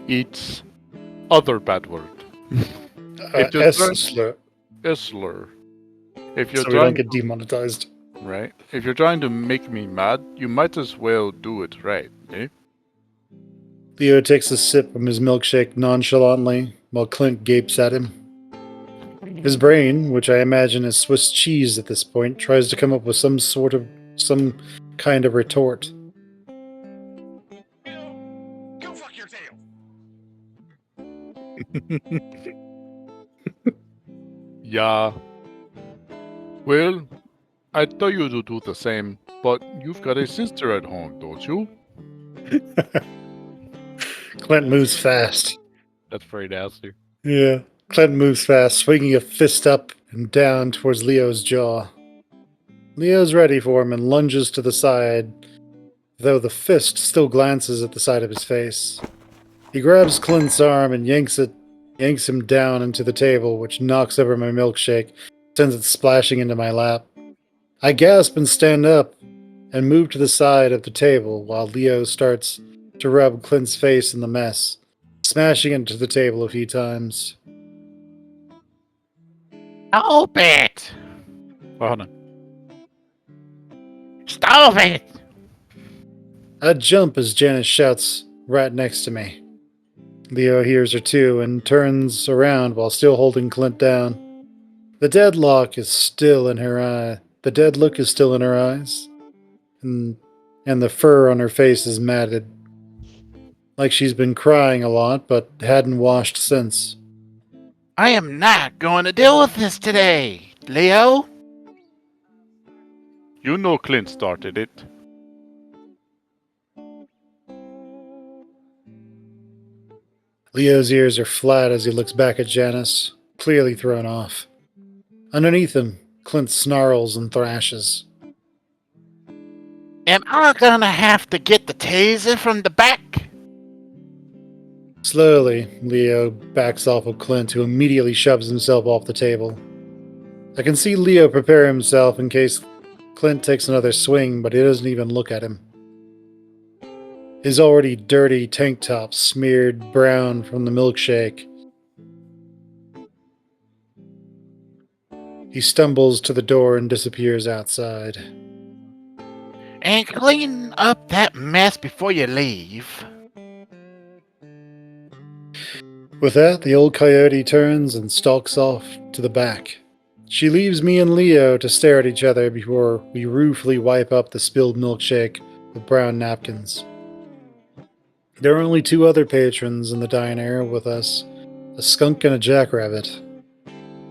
Speaker 5: It's other bad word. If you're trying-
Speaker 1: S-slur,
Speaker 5: Isler. If you're
Speaker 1: so we don't
Speaker 5: trying
Speaker 1: get demonetized.
Speaker 5: right, if you're trying to make me mad, you might as well do it right, eh?
Speaker 1: Leo takes a sip from his milkshake nonchalantly, while Clint gapes at him. His brain, which I imagine is Swiss cheese at this point, tries to come up with some kind of retort.
Speaker 3: You know, go fuck your tail.
Speaker 5: Yeah. Well, I tell you to do the same, but you've got a sister at home, don't you?
Speaker 1: Clint moves fast.
Speaker 5: That's very nasty.
Speaker 1: Yeah. Clint moves fast, swinging a fist up and down towards Leo's jaw. Leo's ready for him and lunges to the side, though the fist still glances at the side of his face. He grabs Clint's arm and yanks him down into the table, which knocks over my milkshake, sends it splashing into my lap. I gasp and stand up and move to the side of the table while Leo starts to rub Clint's face in the mess, smashing into the table a few times.
Speaker 2: Stop it!
Speaker 5: Oh, hold on.
Speaker 2: Stop it!
Speaker 1: I jump as Janice shouts right next to me. Leo hears her too and turns around while still holding Clint down. The dead look is still in her eyes, and the fur on her face is matted, like she's been crying a lot but hadn't washed since.
Speaker 2: I am not going to deal with this today, Leo.
Speaker 5: You know Clint started it.
Speaker 1: Leo's ears are flat as he looks back at Janice, clearly thrown off. Underneath him, Clint snarls and thrashes.
Speaker 2: Am I gonna have to get the taser from the back?
Speaker 1: Slowly, Leo backs off of Clint, who immediately shoves himself off the table. I can see Leo prepare himself in case Clint takes another swing, but he doesn't even look at him. His already dirty tank top smeared brown from the milkshake. He stumbles to the door and disappears outside.
Speaker 2: And clean up that mess before you leave.
Speaker 1: With that, the old coyote turns and stalks off to the back. She leaves me and Leo to stare at each other before we ruefully wipe up the spilled milkshake with brown napkins. There are only two other patrons in the diner with us, a skunk and a jackrabbit.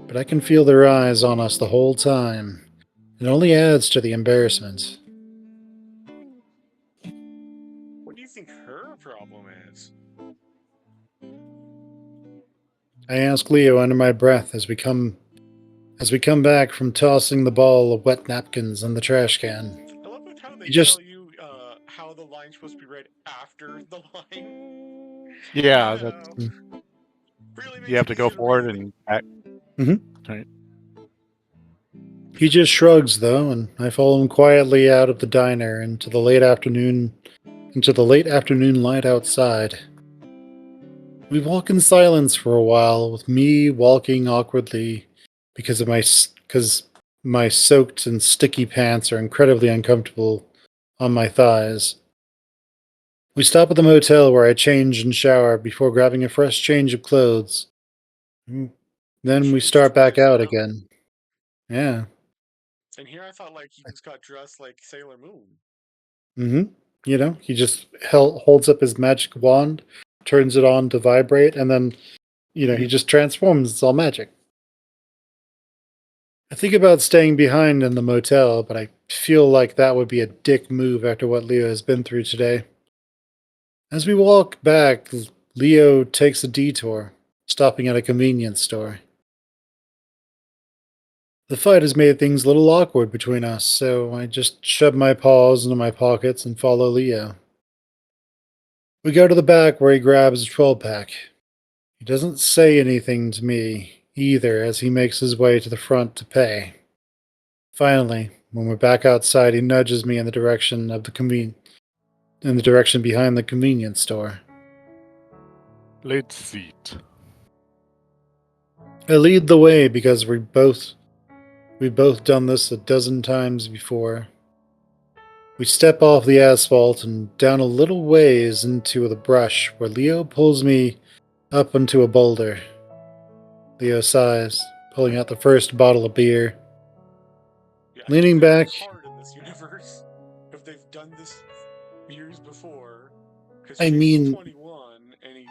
Speaker 1: But I can feel their eyes on us the whole time. It only adds to the embarrassment.
Speaker 3: What do you think her problem is?
Speaker 1: I ask Leo under my breath as we come back from tossing the ball of wet napkins in the trash can.
Speaker 3: I love it how they
Speaker 1: You just-
Speaker 3: tell you how the line's supposed to be read after the line.
Speaker 5: Yeah,
Speaker 3: You
Speaker 5: that's,
Speaker 3: know, really makes
Speaker 5: you have to go
Speaker 3: easy
Speaker 5: forward
Speaker 3: read.
Speaker 5: and back.
Speaker 1: He just shrugs though, and I follow him quietly out of the diner into the late afternoon light outside. We walk in silence for a while, with me walking awkwardly because my soaked and sticky pants are incredibly uncomfortable on my thighs. We stop at the motel where I change and shower before grabbing a fresh change of clothes. Then we
Speaker 4: Change his
Speaker 1: start back
Speaker 4: clothes
Speaker 1: out
Speaker 4: now?
Speaker 1: again. Yeah.
Speaker 4: And here I thought like he just got dressed like Sailor Moon.
Speaker 1: You know, he just holds up his magic wand, turns it on to vibrate, and then, he just transforms. It's all magic. I think about staying behind in the motel, but I feel like that would be a dick move after what Leo has been through today. As we walk back, Leo takes a detour, stopping at a convenience store. The fight has made things a little awkward between us, so I just shove my paws into my pockets and follow Leo. We go to the back where he grabs a 12-pack. He doesn't say anything to me either as he makes his way to the front to pay. Finally, when we're back outside, he nudges me in the direction of in the direction behind the convenience store.
Speaker 5: Let's see it.
Speaker 1: I lead the way because we've both done this a dozen times before. We step off the asphalt and down a little ways into the brush where Leo pulls me up onto a boulder. Leo sighs, pulling out the first bottle of beer.
Speaker 4: Yeah,
Speaker 1: Leaning
Speaker 4: it's very
Speaker 1: back,
Speaker 4: hard in this universe if they've done this years before. Because
Speaker 1: I
Speaker 4: Chase is
Speaker 1: mean,
Speaker 4: 21 and he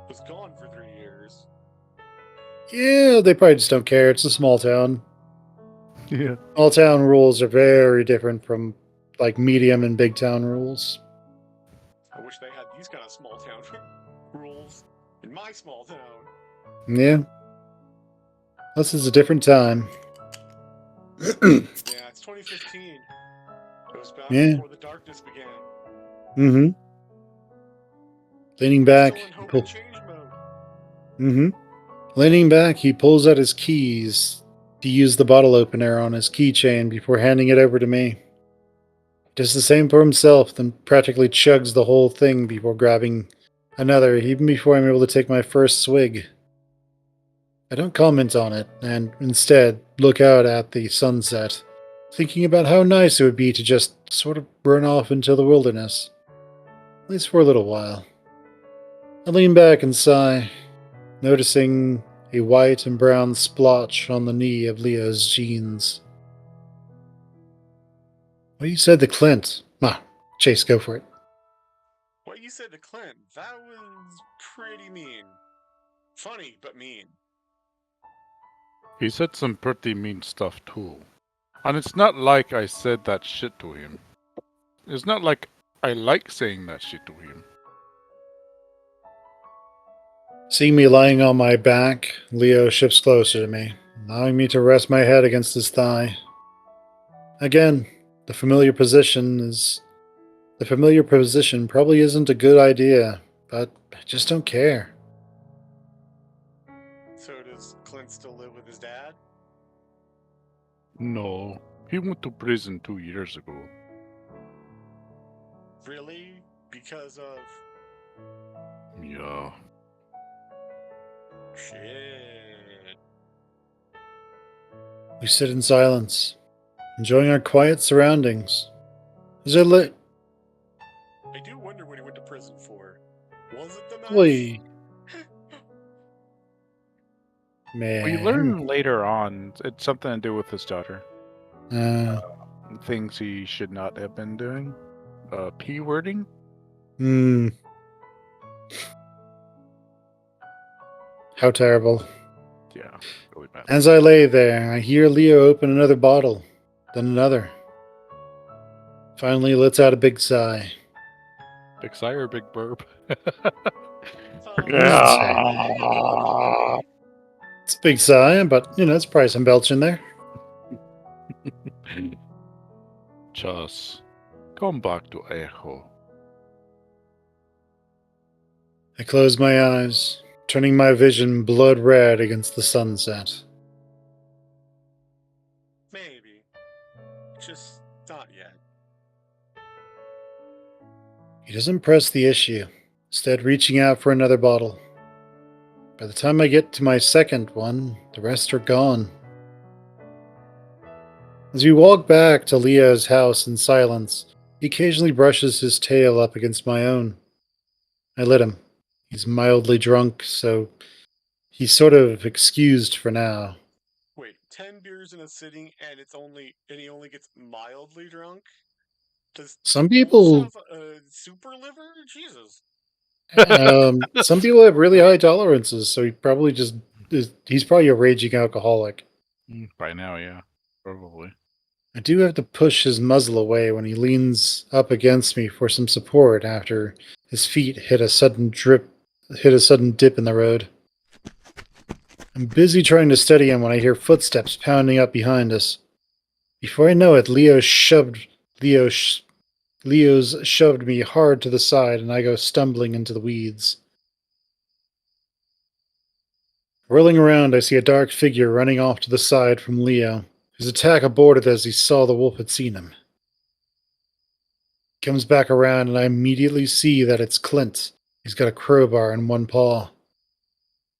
Speaker 4: was gone for 3 years.
Speaker 1: yeah, they probably just don't care. It's a small town.
Speaker 5: Yeah.
Speaker 1: Small town rules are very different from like medium and big town rules.
Speaker 4: I wish they had these kind of small town rules in my small town.
Speaker 1: Yeah. This is a different time.
Speaker 4: Yeah, it's 2015. It was back
Speaker 1: Yeah.
Speaker 4: before the darkness began.
Speaker 1: Mm-hmm. Leaning
Speaker 4: We're
Speaker 1: back,
Speaker 4: still in
Speaker 1: he
Speaker 4: hope
Speaker 1: pull.
Speaker 4: and change mode.
Speaker 1: Mm-hmm. Leaning back, he pulls out his keys to use the bottle opener on his keychain before handing it over to me. He does the same for himself, then practically chugs the whole thing before grabbing another, even before I'm able to take my first swig. I don't comment on it, and instead look out at the sunset, thinking about how nice it would be to just sort of run off into the wilderness. At least for a little while. I lean back and sigh, noticing a white and brown splotch on the knee of Leo's jeans. What you said to Clint? Ah, Chase, go for it.
Speaker 4: What you said to Clint, that was pretty mean. Funny, but mean.
Speaker 5: He said some pretty mean stuff too. And it's not like I said that shit to him. It's not like I like saying that shit to him.
Speaker 1: Seeing me lying on my back, Leo shifts closer to me, allowing me to rest my head against his thigh. Again, the familiar position probably isn't a good idea, but I just don't care.
Speaker 4: So does Clint still live with his dad?
Speaker 5: No, he went to prison 2 years ago.
Speaker 4: Really? Because of
Speaker 5: Yeah.
Speaker 4: shit.
Speaker 1: We sit in silence, enjoying our quiet surroundings. As I lit.
Speaker 4: I do wonder what he went to prison for. Was it the meth?
Speaker 1: Boy, man.
Speaker 2: We learn later on it's something to do with his daughter.
Speaker 1: Uh,
Speaker 2: Things he should not have been doing. P wording.
Speaker 1: hmm. How terrible.
Speaker 2: Yeah, really bad.
Speaker 1: As I lay there, I hear Leo open another bottle, then another. Finally lets out a big sigh.
Speaker 2: Big sigh or big burp?
Speaker 5: Yeah.
Speaker 1: It's a big sigh, but it's probably some belch in there.
Speaker 5: Just come back to Echo.
Speaker 1: I close my eyes, turning my vision blood red against the sunset.
Speaker 4: Maybe. Just not yet.
Speaker 1: He doesn't press the issue, instead reaching out for another bottle. By the time I get to my second one, the rest are gone. As we walk back to Leo's house in silence, he occasionally brushes his tail up against my own. I let him. He's mildly drunk, so he's sort of excused for now.
Speaker 4: Wait, 10 beers in a sitting and he only gets mildly drunk? Does
Speaker 1: Some
Speaker 4: he almost
Speaker 1: people,
Speaker 4: have a super liver? Jesus.
Speaker 1: some people have really high tolerances, so he probably just he's probably a raging alcoholic.
Speaker 5: By now, yeah. Probably.
Speaker 1: I do have to push his muzzle away when he leans up against me for some support after his feet hit a sudden dip in the road. I'm busy trying to steady him when I hear footsteps pounding up behind us. Before I know it, Leo's shoved me hard to the side and I go stumbling into the weeds. Whirling around, I see a dark figure running off to the side from Leo. His attack aborted as he saw the wolf had seen him. He comes back around and I immediately see that it's Clint. He's got a crowbar in one paw.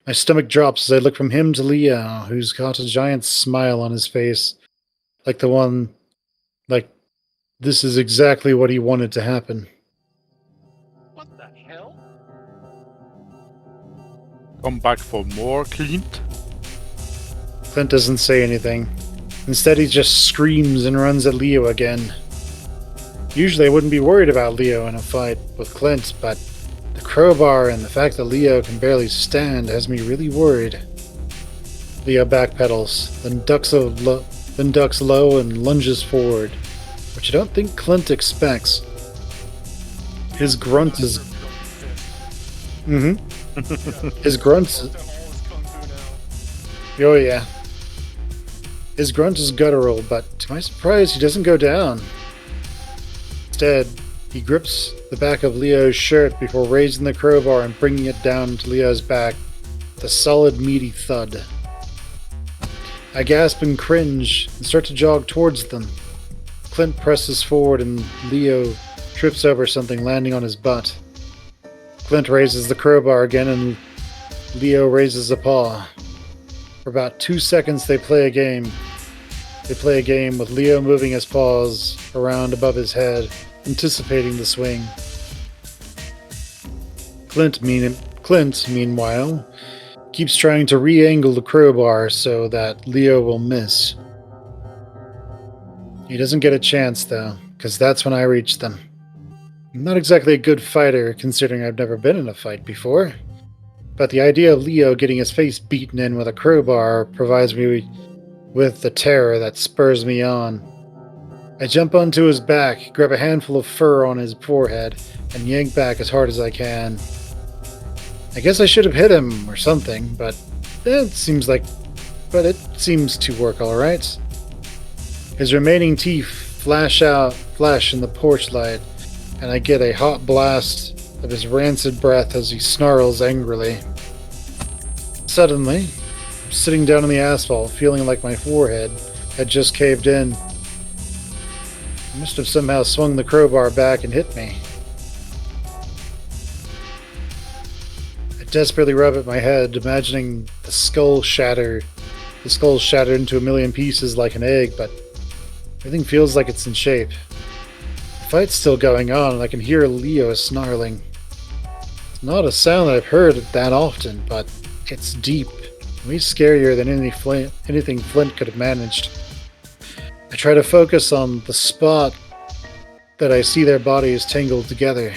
Speaker 1: My stomach drops as I look from him to Leo, who's got a giant smile on his face. Like this is exactly what he wanted to happen.
Speaker 3: What the hell?
Speaker 5: Come back for more, Clint?
Speaker 1: Clint doesn't say anything. Instead, he just screams and runs at Leo again. Usually I wouldn't be worried about Leo in a fight with Clint, but the crowbar and the fact that Leo can barely stand has me really worried. Leo backpedals, then ducks low and lunges forward, which I don't think Clint expects. His grunt is... His grunt is... Oh yeah. His grunt is guttural, but to my surprise, he doesn't go down. Instead, he grips the back of Leo's shirt before raising the crowbar and bringing it down to Leo's back with a solid, meaty thud. I gasp and cringe and start to jog towards them. Clint presses forward and Leo trips over something, landing on his butt. Clint raises the crowbar again and Leo raises a paw. For about 2 seconds they play a game. They play a game with Leo moving his paws around above his head, anticipating the swing. Clint, meanwhile, keeps trying to re-angle the crowbar so that Leo will miss. He doesn't get a chance, though, because that's when I reach them. I'm not exactly a good fighter, considering I've never been in a fight before, but the idea of Leo getting his face beaten in with a crowbar provides me with the terror that spurs me on. I jump onto his back, grab a handful of fur on his forehead, and yank back as hard as I can. I guess I should have hit him or something, but it seems to work all right. His remaining teeth flash in the porch light, and I get a hot blast of his rancid breath as he snarls angrily. Suddenly, I'm sitting down on the asphalt, feeling like my forehead had just caved in. He must have somehow swung the crowbar back and hit me. I desperately rub at my head, imagining the skull shattered into a million pieces like an egg, but everything feels like it's in shape. The fight's still going on, and I can hear Leo snarling. It's not a sound that I've heard that often, but it's deep, way scarier than anything Flint could have managed. I try to focus on the spot that I see their bodies tangled together.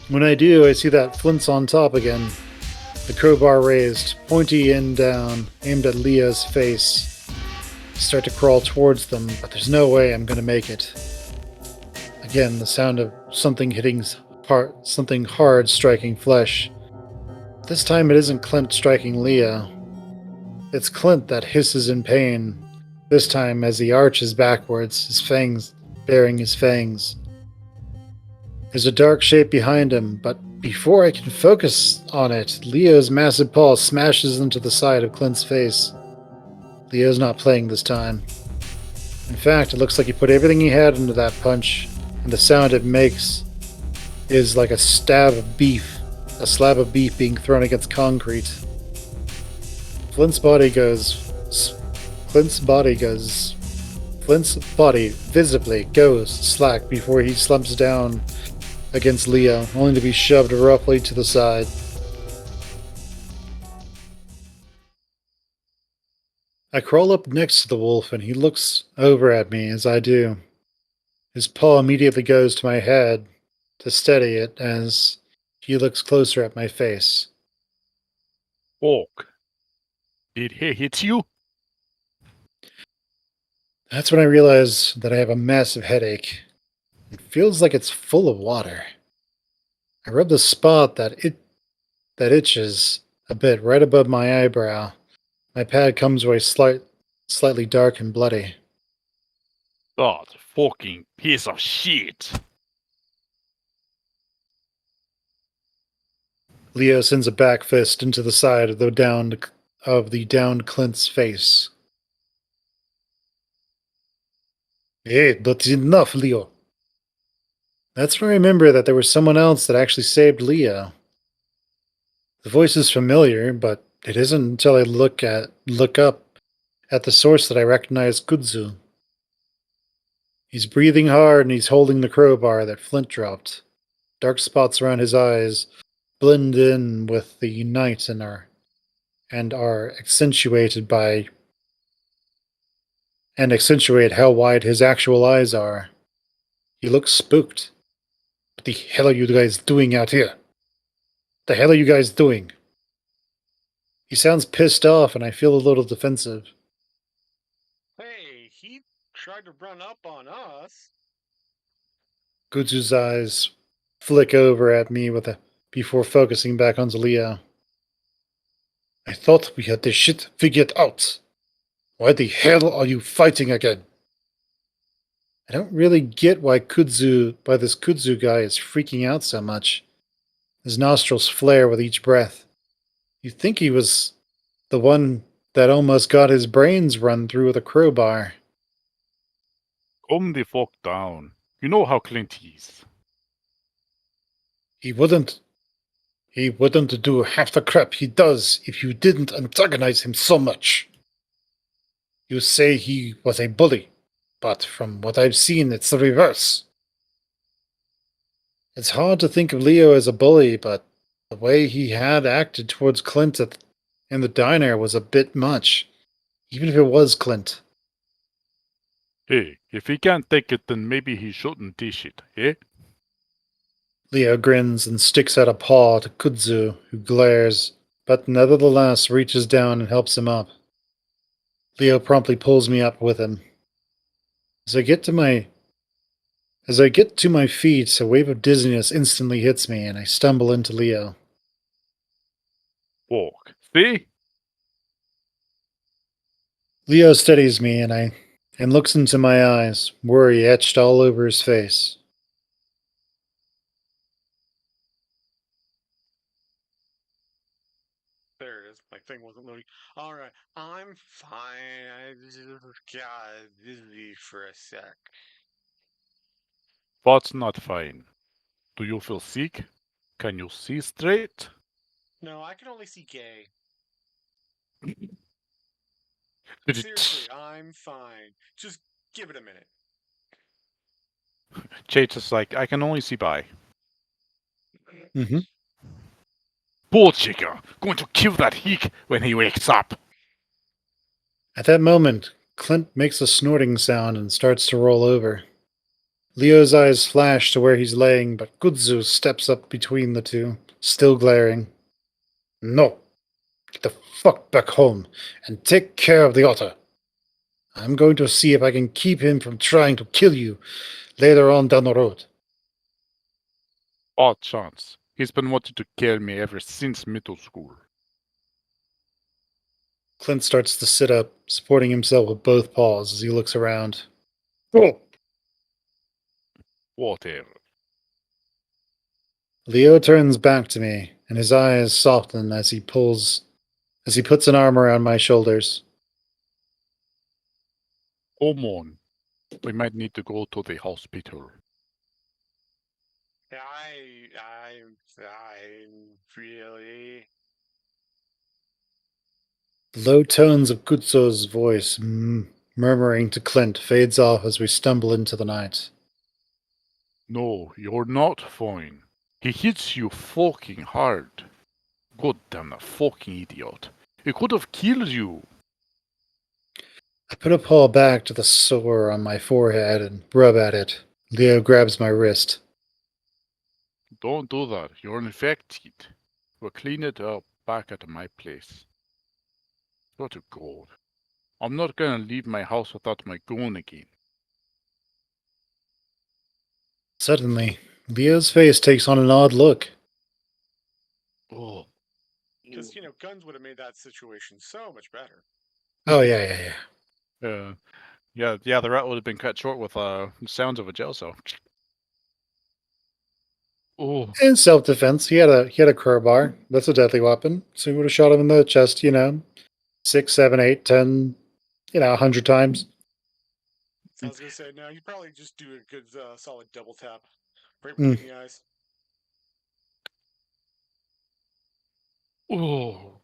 Speaker 1: When I do, I see that Flint's on top again, the crowbar raised, pointy end down, aimed at Leo's face. I start to crawl towards them, but there's no way I'm going to make it. Again, the sound of something hard striking flesh. This time it isn't Clint striking Leo. It's Clint that hisses in pain, this time as he arches backwards, his fangs baring his fangs. There's a dark shape behind him, but before I can focus on it, Leo's massive paw smashes into the side of Clint's face. Leo's not playing this time. In fact, it looks like he put everything he had into that punch, and the sound it makes is like a stab of beef a slab of beef being thrown against concrete. Flint's body goes. Flint's body goes. Flint's body visibly goes slack before he slumps down against Leo, only to be shoved roughly to the side. I crawl up next to the wolf and he looks over at me as I do. His paw immediately goes to my head to steady it as he looks closer at my face.
Speaker 5: Orc. Did he hit you?
Speaker 1: That's when I realize that I have a massive headache. It feels like it's full of water. I rub the spot that itches a bit right above my eyebrow. My pad comes away slightly dark and bloody.
Speaker 5: That fucking piece of shit.
Speaker 1: Leo sends a back fist into the side of the downed Clint's face. Hey, that's enough, Leo. That's when I remember that there was someone else that actually saved Leo. The voice is familiar, but it isn't until I look up at the source that I recognize Kudzu. He's breathing hard and he's holding the crowbar that Flint dropped. Dark spots around his eyes blend in with the night and accentuate how wide his actual eyes are. He looks spooked. What the hell are you guys doing out here? What the hell are you guys doing? He sounds pissed off and I feel a little defensive.
Speaker 3: Hey, he tried to run up on us.
Speaker 1: Kudzu's eyes flick over at me before focusing back onto Leo. I thought we had this shit figured out. Why the hell are you fighting again? I don't really get why this Kudzu guy is freaking out so much. His nostrils flare with each breath. You'd think he was the one that almost got his brains run through with a crowbar.
Speaker 5: Calm the fuck down. You know how Clint is.
Speaker 1: He wouldn't do half the crap he does if you didn't antagonize him so much. You say he was a bully, but from what I've seen, it's the reverse. It's hard to think of Leo as a bully, but the way he had acted towards Clint in the diner was a bit much, even if it was Clint.
Speaker 5: Hey, if he can't take it, then maybe he shouldn't dish it, eh?
Speaker 1: Leo grins and sticks out a paw to Kudzu, who glares, but nevertheless reaches down and helps him up. Leo promptly pulls me up with him. As I get to my feet, a wave of dizziness instantly hits me, and I stumble into Leo.
Speaker 5: Fuck. See?
Speaker 1: Leo steadies me, and looks into my eyes, worry etched all over his face.
Speaker 3: There it is. My thing wasn't loading. All right, I'm fine. I just got dizzy for a sec.
Speaker 5: That's not fine. Do you feel sick? Can you see straight?
Speaker 3: No, I can only see gay. Seriously, I'm fine. Just give it a minute.
Speaker 5: Chase is like, I can only see by.
Speaker 1: Mm-hmm.
Speaker 5: Bullchicker! Going to kill that hick when he wakes up!
Speaker 1: At that moment, Clint makes a snorting sound and starts to roll over. Leo's eyes flash to where he's laying, but Kudzu steps up between the two, still glaring. No. Get the fuck back home and take care of the otter. I'm going to see if I can keep him from trying to kill you later on down the road.
Speaker 5: Odd chance. He's been wanting to kill me ever since middle school.
Speaker 1: Clint starts to sit up, supporting himself with both paws as he looks around. Oh!
Speaker 5: Whatever.
Speaker 1: Leo turns back to me, and his eyes soften as he puts an arm around my shoulders.
Speaker 5: Come on. We might need to go to the hospital.
Speaker 3: I'm fine. Really?
Speaker 1: The low tones of Kutzo's voice, murmuring to Clint, fades off as we stumble into the night.
Speaker 5: No, you're not fine. He hits you fucking hard. God damn that fucking idiot. He could have killed you.
Speaker 1: I put a paw back to the sore on my forehead and rub at it. Leo grabs my wrist.
Speaker 5: Don't do that. You're infected. We'll clean it up back at my place. Swear to God. I'm not gonna leave my house without my gun again.
Speaker 1: Suddenly, Leo's face takes on an odd look.
Speaker 5: Oh.
Speaker 4: Because, guns would have made that situation so much better.
Speaker 1: Oh, yeah.
Speaker 5: Yeah, the route would have been cut short with sounds of a jail cell. Oh,
Speaker 1: In self-defense, he had a crowbar. That's a deadly weapon. So he would have shot him in the chest, 6, 7, 8, 10, 100 times.
Speaker 4: I was going to say, no, you probably just do a good, solid double tap right
Speaker 1: Mm.
Speaker 4: between the eyes.
Speaker 5: oh.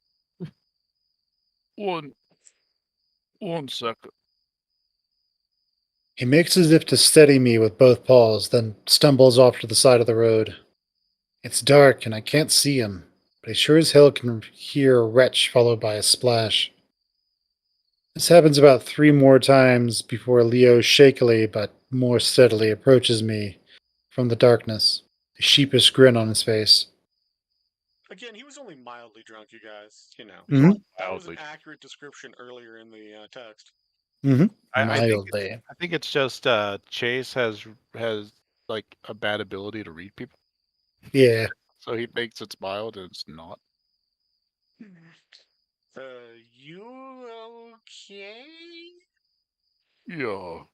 Speaker 5: One second.
Speaker 1: He makes as if to steady me with both paws, then stumbles off to the side of the road. It's dark and I can't see him, but I sure as hell can hear a retch followed by a splash. This happens about 3 more times before Leo shakily but more steadily approaches me from the darkness, a sheepish grin on his face.
Speaker 4: Again, he was only mildly drunk, you guys.
Speaker 1: Mhm.
Speaker 4: That was an
Speaker 5: Mildly.
Speaker 4: accurate description earlier in the text.
Speaker 1: Mildly.
Speaker 5: I think it's just Chase has like a bad ability to read people,
Speaker 1: Yeah.
Speaker 5: so he thinks it's mild and it's not.
Speaker 4: You okay?
Speaker 5: Yeah.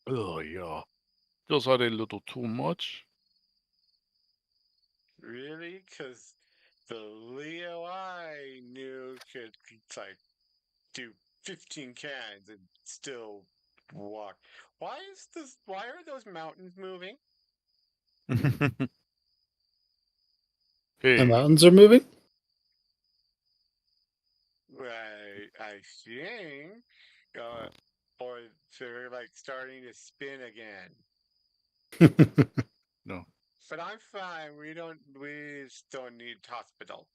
Speaker 5: Oh yeah. Just had a little too much.
Speaker 4: Really? Because the Leo I knew could, like, do 15 cans and still walk. Why are those mountains moving?
Speaker 1: The
Speaker 5: Hey,
Speaker 1: mountains are moving?
Speaker 4: I think, uh, or they're like starting to spin again.
Speaker 5: no.
Speaker 4: But I'm fine. We just don't need hospital.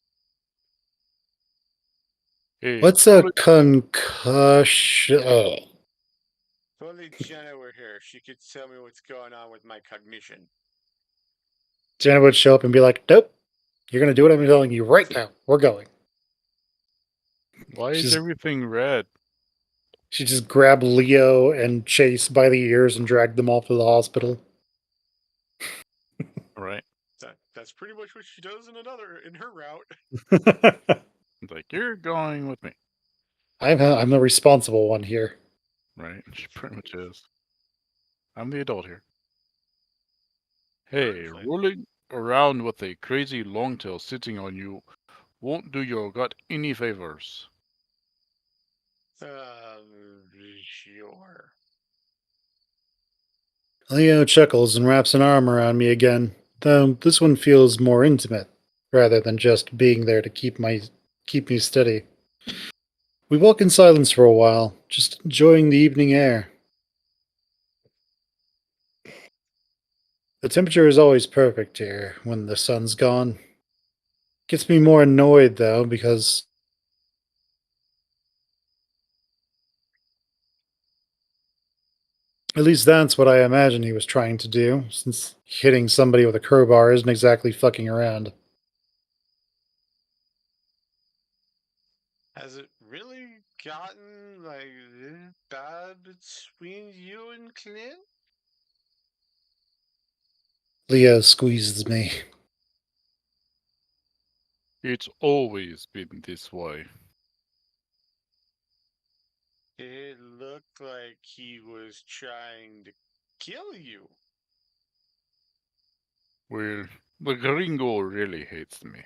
Speaker 5: Hey,
Speaker 1: What's a concussion? Oh.
Speaker 4: If only Jenna were here, she could tell me what's going on with my cognition.
Speaker 1: Janet would show up and be like, nope, you're going to do what I'm telling you right now. We're going.
Speaker 5: why is
Speaker 1: She's
Speaker 5: everything red?
Speaker 1: She just grabbed Leo and Chase by the ears and dragged them off to the hospital.
Speaker 5: Right.
Speaker 4: That's pretty much what she does in her route.
Speaker 5: It's like, you're going with me.
Speaker 1: I'm the responsible one here.
Speaker 5: Right. She pretty much is. I'm the adult here. Hey,
Speaker 4: Perfect.
Speaker 5: rolling around with a crazy longtail sitting on you won't do your gut any favors.
Speaker 4: Sure.
Speaker 1: Leo chuckles and wraps an arm around me again, though this one feels more intimate, rather than just being there to keep me steady. We walk in silence for a while, just enjoying the evening air. The temperature is always perfect here when the sun's gone. Gets me more annoyed though, because at least that's what I imagine he was trying to do, since hitting somebody with a crowbar isn't exactly fucking around.
Speaker 4: Has it really gotten like this bad between you and Clint?
Speaker 1: Leo squeezes me.
Speaker 5: It's always been this way.
Speaker 4: It looked like he was trying to kill you.
Speaker 5: Well, the gringo really hates me.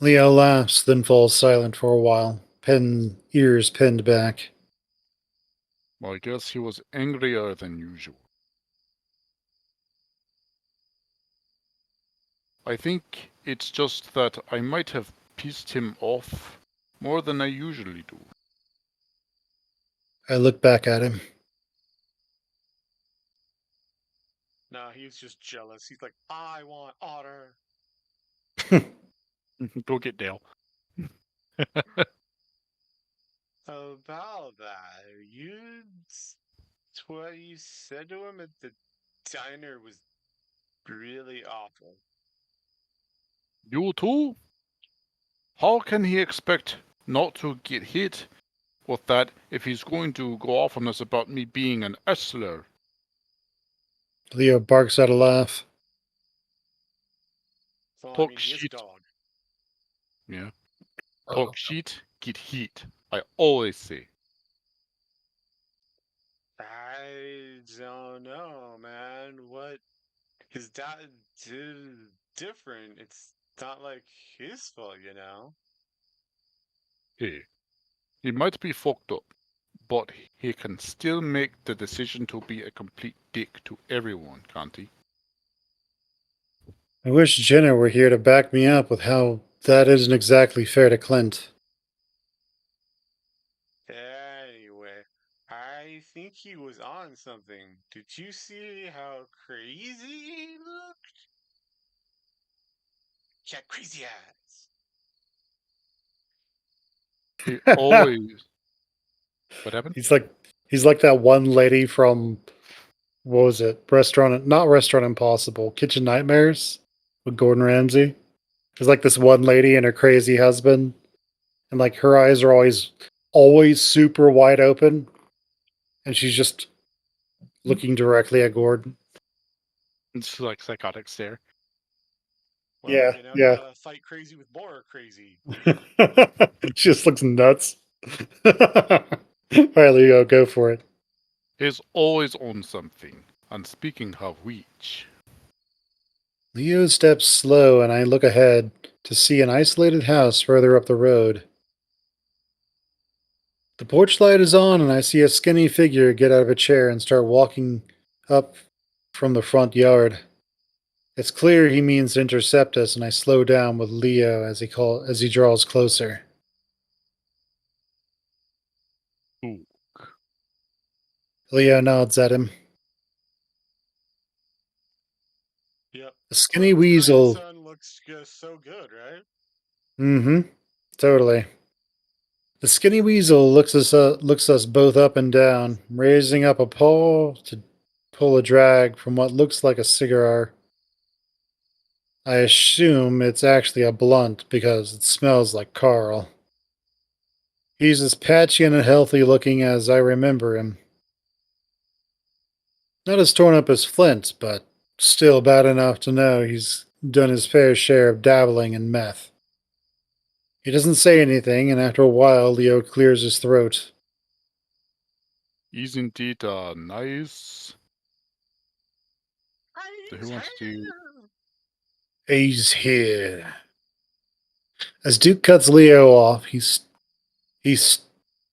Speaker 1: Leo laughs, then falls silent for a while, ears pinned back.
Speaker 5: I guess he was angrier than usual. I think it's just that I might have pissed him off more than I usually do.
Speaker 1: I look back at him.
Speaker 4: Nah, he's just jealous. He's like, I want otter.
Speaker 5: Go get Dale.
Speaker 4: About that, what you said to him at the diner was really awful.
Speaker 5: You too? How can he expect not to get hit with that if he's going to go off on us about me being an Essler?
Speaker 1: Leo barks out a laugh.
Speaker 4: So, I
Speaker 5: Talk
Speaker 4: mean, he is a
Speaker 5: shit.
Speaker 4: dog.
Speaker 5: Yeah.
Speaker 1: Oh.
Speaker 5: Talk shit, get heat. I always say.
Speaker 4: I don't know, man. What his dad did different. It's not like his fault, you know?
Speaker 5: Hey, he might be fucked up, but he can still make the decision to be a complete dick to everyone, can't he?
Speaker 1: I wish Jenna were here to back me up with how that isn't exactly fair to Clint.
Speaker 4: Anyway, I think he was on something. Did you see how crazy he looked? He had crazy eyes.
Speaker 5: He always. What happened?
Speaker 1: he's like that one lady from, what was it? Not Restaurant Impossible, Kitchen Nightmares with Gordon Ramsay. There's like this one lady and her crazy husband, and like her eyes are always super wide open, and she's just looking directly at Gordon.
Speaker 5: It's like psychotic stare.
Speaker 4: Well, you
Speaker 1: Yeah.
Speaker 4: gotta fight crazy with more crazy.
Speaker 1: She just looks nuts. All right, Leo, go for it.
Speaker 5: He's always on something. And speaking of which,
Speaker 1: Leo steps slow, and I look ahead to see an isolated house further up the road. The porch light is on, and I see a skinny figure get out of a chair and start walking up from the front yard. It's clear he means to intercept us, and I slow down with Leo as he draws closer.
Speaker 5: ooh,
Speaker 1: Leo nods at him.
Speaker 4: Yep.
Speaker 1: The skinny
Speaker 4: Clint's
Speaker 1: weasel.
Speaker 4: grandson looks just so good, right?
Speaker 1: Mm-hmm. Totally. The skinny weasel looks us both up and down, raising up a paw to pull a drag from what looks like a cigar. I assume it's actually a blunt because it smells like Carl. He's as patchy and unhealthy looking as I remember him. Not as torn up as Flint, but still bad enough to know he's done his fair share of dabbling in meth. He doesn't say anything, and after a while, Leo clears his throat.
Speaker 5: he's indeed nice. So who
Speaker 4: He's
Speaker 5: wants to?
Speaker 4: here.
Speaker 1: He's here. As Duke cuts Leo off, he's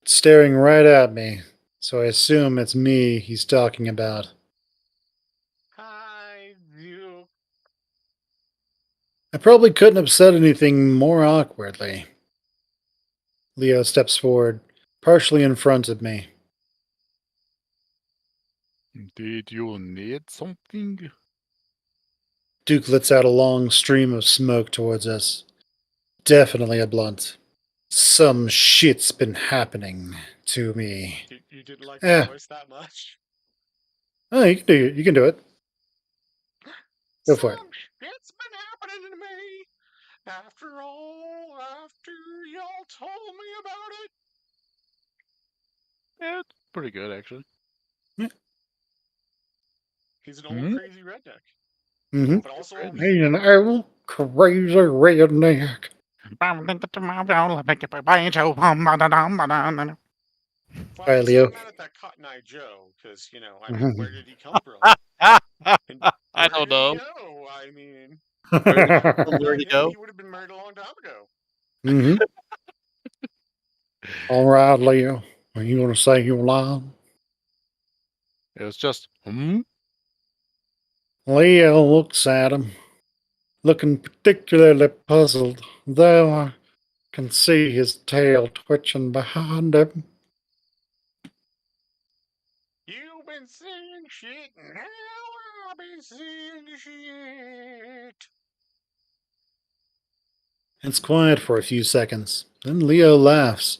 Speaker 1: staring right at me, so I assume it's me he's talking about.
Speaker 4: Hi, you.
Speaker 1: I probably couldn't have said anything more awkwardly. Leo steps forward, partially in front of me.
Speaker 5: Did you need something?
Speaker 1: Duke lets out a long stream of smoke towards us. Definitely a blunt. Some shit's been happening to me.
Speaker 4: You didn't like my
Speaker 1: Eh.
Speaker 4: voice that much?
Speaker 1: Oh, you can do it. You can do it. Go for it.
Speaker 4: Some shit's been happening to me. After y'all told me about it.
Speaker 5: Yeah, it's pretty good actually.
Speaker 4: He's an old crazy redneck.
Speaker 1: Mm-hmm.
Speaker 4: But also old
Speaker 1: He's
Speaker 4: man.
Speaker 1: an old crazy redneck.
Speaker 4: Well,
Speaker 1: All
Speaker 4: I'm
Speaker 1: right,
Speaker 4: just not
Speaker 1: Leo.
Speaker 4: mad at that Cotton Eye Joe, because, I mean,
Speaker 1: Mhm.
Speaker 4: where did he come from? And
Speaker 5: I
Speaker 4: where
Speaker 5: don't
Speaker 4: did he
Speaker 5: know.
Speaker 4: go? I mean,
Speaker 5: Where'd
Speaker 4: without
Speaker 5: he
Speaker 4: him,
Speaker 5: go?
Speaker 4: he would have been married a long time ago.
Speaker 1: Mm-hmm. All right, Leo. Are you going to say your line?
Speaker 5: It was just,
Speaker 1: Leo looks at him. looking particularly puzzled, though I can see his tail twitching behind him.
Speaker 3: You've been seeing shit, and now I've been seeing shit.
Speaker 1: It's quiet for a few seconds. Then Leo laughs.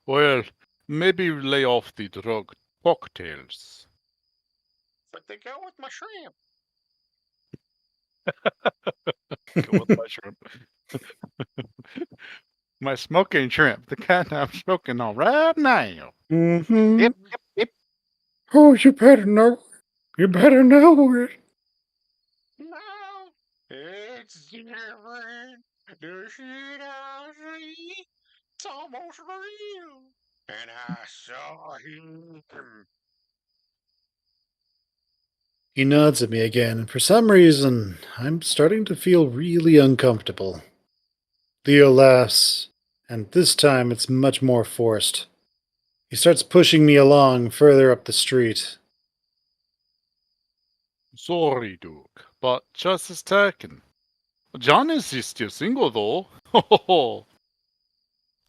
Speaker 5: Well, maybe lay off the drug cocktails.
Speaker 3: But they go with my shrimp.
Speaker 5: Go with my shrimp. My smoking shrimp, the kind I'm smoking on right now.
Speaker 1: Mm-hmm.
Speaker 2: Yep, yep, yep.
Speaker 1: Oh, you better know. You better know it.
Speaker 3: No, it's different. The shit I see, it's almost real. And I saw him.
Speaker 1: He nods at me again, and for some reason, I'm starting to feel really uncomfortable. Leo laughs, and this time it's much more forced. He starts pushing me along further up the street.
Speaker 5: Sorry, Duke, but just is taken. John is still single, though.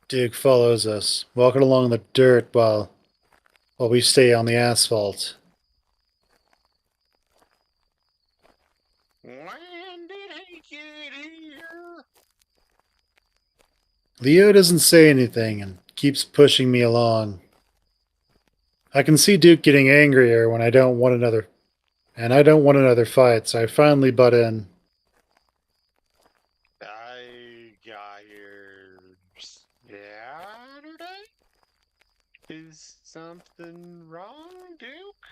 Speaker 1: Duke follows us, walking along the dirt while we stay on the asphalt.
Speaker 3: When did he get here?
Speaker 1: Leo doesn't say anything and keeps pushing me along. I can see Duke getting angrier when I don't want another fight, so I finally butt in.
Speaker 3: I got here Saturday? Is something wrong, Duke?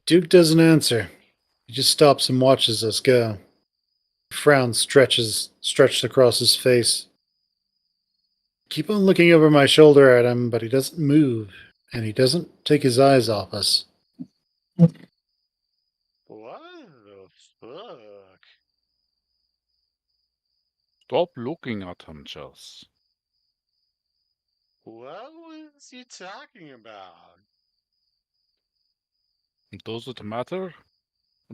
Speaker 1: Duke doesn't answer. He just stops and watches us go. A frown stretched across his face. Keep on looking over my shoulder at him, but he doesn't move, and he doesn't take his eyes off us.
Speaker 3: What the fuck?
Speaker 5: Stop looking at him, Chels.
Speaker 3: What was he talking about?
Speaker 5: Does it matter?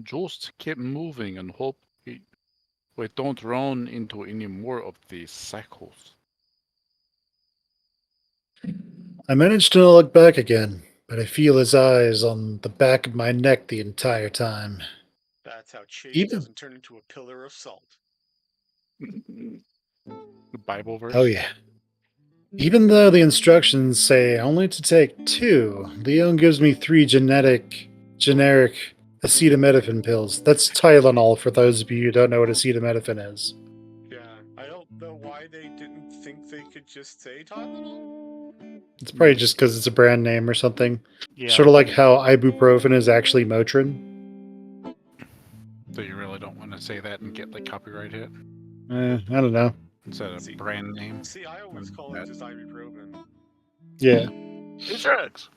Speaker 5: Just keep moving and hope we don't run into any more of these cycles.
Speaker 1: I manage to not look back again, but I feel his eyes on the back of my neck the entire time.
Speaker 3: That's how Chase
Speaker 1: Even-
Speaker 3: doesn't turn into a pillar of salt.
Speaker 5: The Bible verse?
Speaker 1: Oh yeah. Even though the instructions say only to take 2, Leo gives me 3 generic acetaminophen pills. That's Tylenol for those of you who don't know what acetaminophen is.
Speaker 3: Yeah, I don't know why they didn't think they could just say Tylenol.
Speaker 1: It's probably just because it's a brand name or something.
Speaker 2: Yeah.
Speaker 1: Sort of like how ibuprofen is actually Motrin.
Speaker 5: So you really don't want to say that and get the copyright hit
Speaker 1: I don't know.
Speaker 5: instead of
Speaker 3: See-
Speaker 5: brand name.
Speaker 3: See, I always call it just ibuprofen.
Speaker 1: Yeah.
Speaker 5: It's drugs.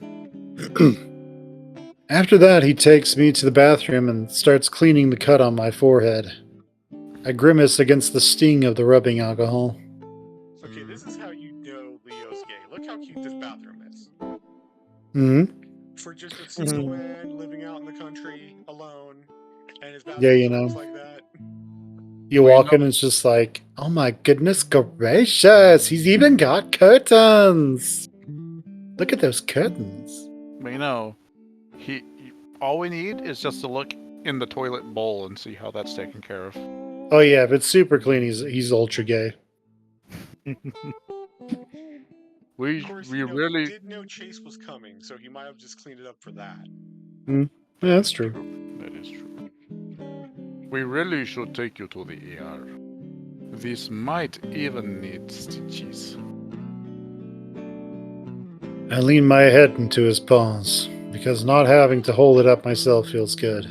Speaker 1: After that, he takes me to the bathroom and starts cleaning the cut on my forehead. I grimace against the sting of the rubbing alcohol.
Speaker 3: Okay, this is how you know Leo's gay. Look how cute this bathroom is.
Speaker 1: Hmm.
Speaker 3: For just a single man living out in the country alone, and his bathroom
Speaker 1: Yeah, you
Speaker 3: looks
Speaker 1: know.
Speaker 3: like that.
Speaker 1: You
Speaker 5: Well,
Speaker 1: walk in and it's just like, oh my goodness gracious, he's even got curtains. Look at those curtains.
Speaker 5: But all we need is just to look in the toilet bowl and see how that's taken care of.
Speaker 1: Oh yeah, if it's super clean, he's ultra gay.
Speaker 5: We
Speaker 3: Of course,
Speaker 5: we
Speaker 3: he
Speaker 5: really
Speaker 3: did know Chase was coming, so he might have just cleaned it up for that.
Speaker 1: Yeah, that's true.
Speaker 5: That is true. We really should take you to the ER. This might even need stitches.
Speaker 1: I lean my head into his palms, because not having to hold it up myself feels good.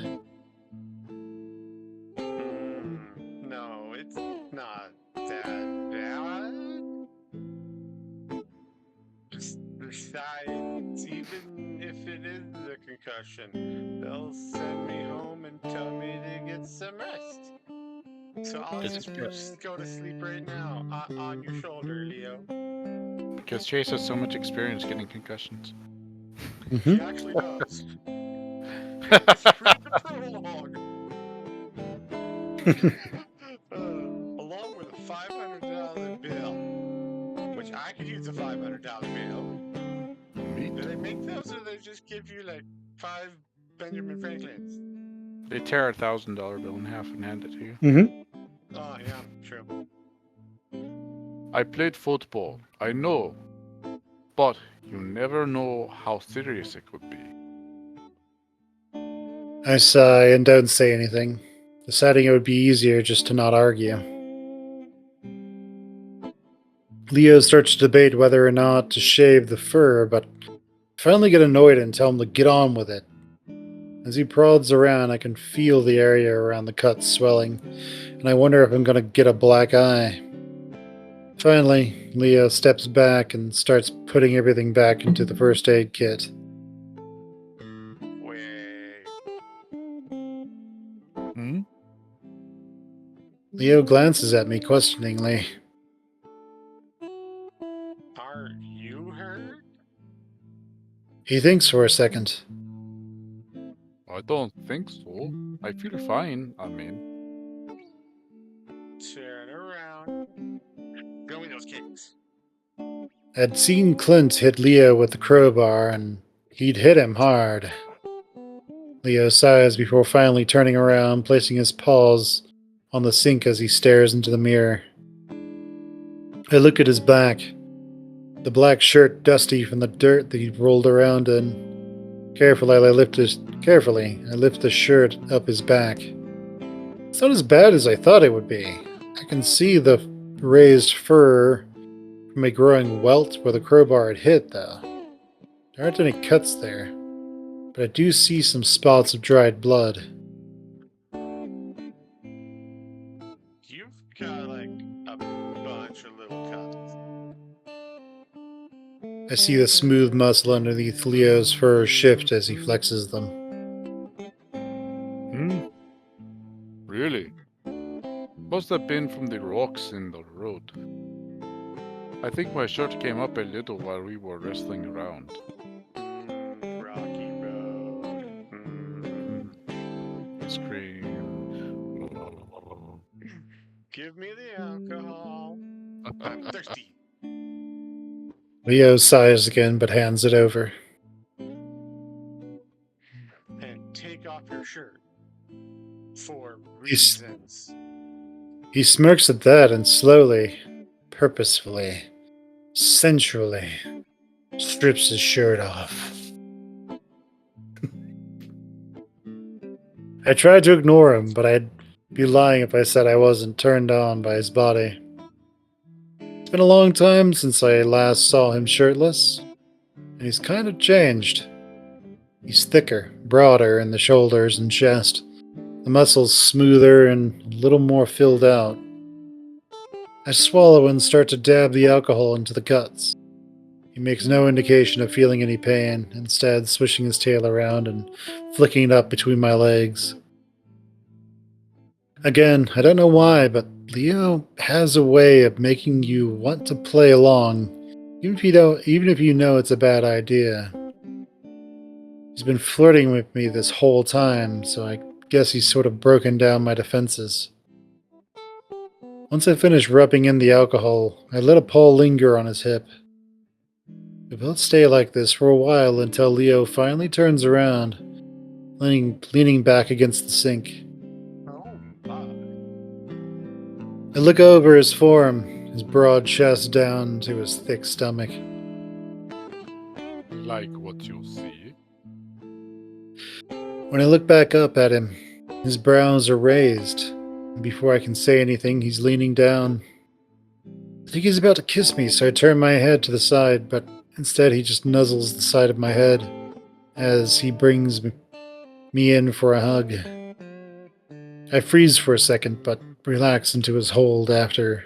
Speaker 3: No, it's not that bad. Besides, even if it is a concussion, they'll send me home and tell me to get some rest. So I'll
Speaker 5: It's
Speaker 3: simply just go to sleep right now on your shoulder, Leo.
Speaker 5: Because Chase has so much experience getting concussions.
Speaker 1: Mm-hmm.
Speaker 3: He actually does.
Speaker 4: If you read the prologue, along with a $500 bill, which I could use a $500 bill.
Speaker 5: Meat?
Speaker 4: Do they make those, or they just give you like 5 Benjamin Franklins?
Speaker 2: They tear $1,000 bill in half and hand it to you.
Speaker 1: Mm-hmm.
Speaker 4: Oh yeah, true.
Speaker 5: I played football, I know. But you never know how serious it could be.
Speaker 1: I sigh and don't say anything, deciding it would be easier just to not argue. Leo starts to debate whether or not to shave the fur, but I finally get annoyed and tell him to get on with it. As he prods around, I can feel the area around the cut swelling, and I wonder if I'm going to get a black eye. Finally, Leo steps back and starts putting everything back into the first aid kit.
Speaker 4: Wait.
Speaker 5: Hmm?
Speaker 1: Leo glances at me questioningly.
Speaker 4: Are you hurt?
Speaker 1: He thinks for a second.
Speaker 5: I don't think so. I feel fine, I mean.
Speaker 4: Turn around. Throw me those kicks.
Speaker 1: I'd seen Clint hit Leo with the crowbar, and he'd hit him hard. Leo sighs before finally turning around, placing his paws on the sink as he stares into the mirror. I look at his back, the black shirt dusty from the dirt that he'd rolled around in. Carefully, I lift the shirt up his back. It's not as bad as I thought it would be. I can see the raised fur from a growing welt where the crowbar had hit, though. There aren't any cuts there, but I do see some spots of dried blood.
Speaker 4: You've got like a bunch of little cuts.
Speaker 1: I see the smooth muscle underneath Leo's fur shift as he flexes them.
Speaker 5: Hmm? Really? Must have been from the rocks in the road. I think my shirt came up a little while we were wrestling around.
Speaker 4: Rocky Road.
Speaker 5: Scream.
Speaker 4: Give me the alcohol. I'm thirsty.
Speaker 1: Leo sighs again but hands it over.
Speaker 4: And take off your shirt. For
Speaker 1: He's-
Speaker 4: reasons.
Speaker 1: He smirks at that and slowly, purposefully, sensually strips his shirt off. I tried to ignore him, but I'd be lying if I said I wasn't turned on by his body. It's been a long time since I last saw him shirtless, and he's kind of changed. He's thicker, broader in the shoulders and chest, the muscles smoother and a little more filled out. I swallow and start to dab the alcohol into the cuts. He makes no indication of feeling any pain, instead swishing his tail around and flicking it up between my legs. Again, I don't know why, but Leo has a way of making you want to play along, even if you know it's a bad idea. He's been flirting with me this whole time, so I guess he's sort of broken down my defenses. Once I finish rubbing in the alcohol, I let a paw linger on his hip. We both stay like this for a while until Leo finally turns around, leaning back against the sink.
Speaker 4: Oh my.
Speaker 1: I look over his form, his broad chest down to his thick stomach.
Speaker 5: Like what you see.
Speaker 1: When I look back up at him, his brows are raised, and before I can say anything, he's leaning down. I think he's about to kiss me, so I turn my head to the side, but instead he just nuzzles the side of my head as he brings me in for a hug. I freeze for a second, but relax into his hold after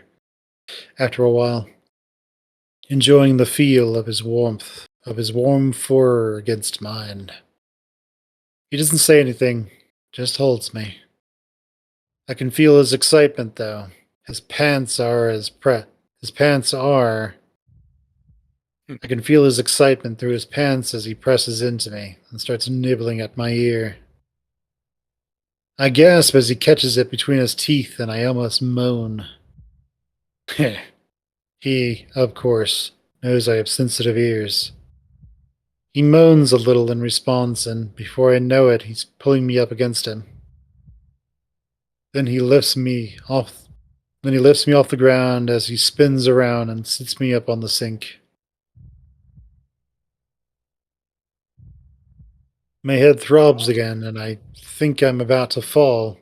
Speaker 1: a while, enjoying the feel of his warmth, of his warm fur against mine. He doesn't say anything, just holds me. I can feel his excitement, though. His pants are. I can feel his excitement through his pants as he presses into me and starts nibbling at my ear. I gasp as he catches it between his teeth, and I almost moan. He, of course, knows I have sensitive ears. He moans a little in response, and before I know it, he's pulling me up against him. Then he lifts me off. Then he lifts me off the ground as he spins around and sits me up on the sink. My head throbs again, and I think I'm about to fall.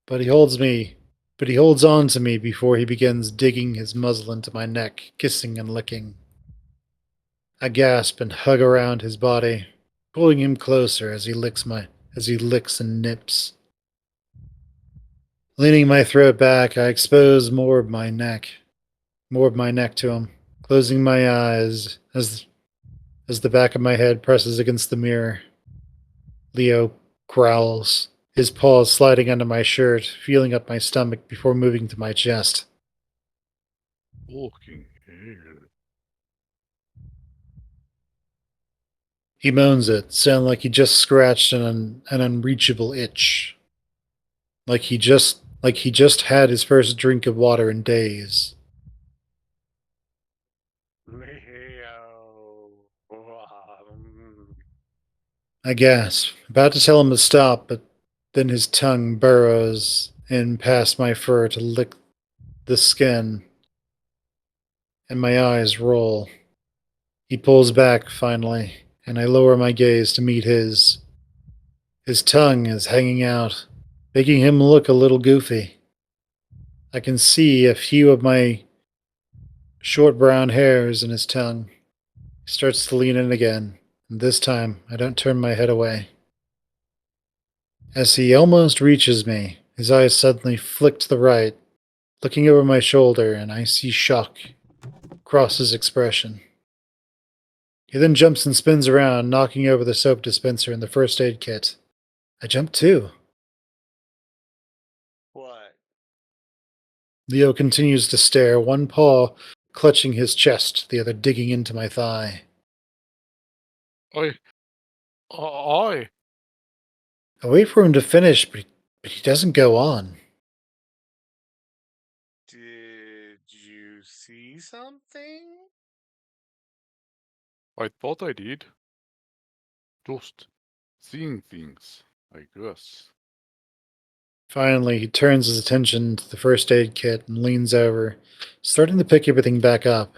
Speaker 1: But he holds me. But he holds on to me before he begins digging his muzzle into my neck, kissing and licking. I gasp and hug around his body, pulling him closer as he licks and nips. Leaning my throat back, I expose more of my neck to him, closing my eyes as the back of my head presses against the mirror. Leo growls, his paws sliding under my shirt, feeling up my stomach before moving to my chest.
Speaker 5: Fucking hell.
Speaker 1: He moans it, sounding like he just scratched an unreachable itch. Like he just had his first drink of water in days.
Speaker 3: Leo.
Speaker 1: I gasp, about to tell him to stop, but then his tongue burrows in past my fur to lick the skin, and my eyes roll. He pulls back, finally, and I lower my gaze to meet his. His tongue is hanging out, making him look a little goofy. I can see a few of my short brown hairs in his tongue. He starts to lean in again, and this time I don't turn my head away. As he almost reaches me, his eyes suddenly flick to the right, looking over my shoulder, and I see shock cross his expression. He then jumps and spins around, knocking over the soap dispenser and the first aid kit. I jump too.
Speaker 3: What?
Speaker 1: Leo continues to stare, one paw clutching his chest, the other digging into my thigh.
Speaker 5: I.
Speaker 1: I wait for him to finish, but he doesn't go on.
Speaker 3: Did you see something?
Speaker 5: I thought I did. Just seeing things, I guess.
Speaker 1: Finally, he turns his attention to the first aid kit and leans over, starting to pick everything back up.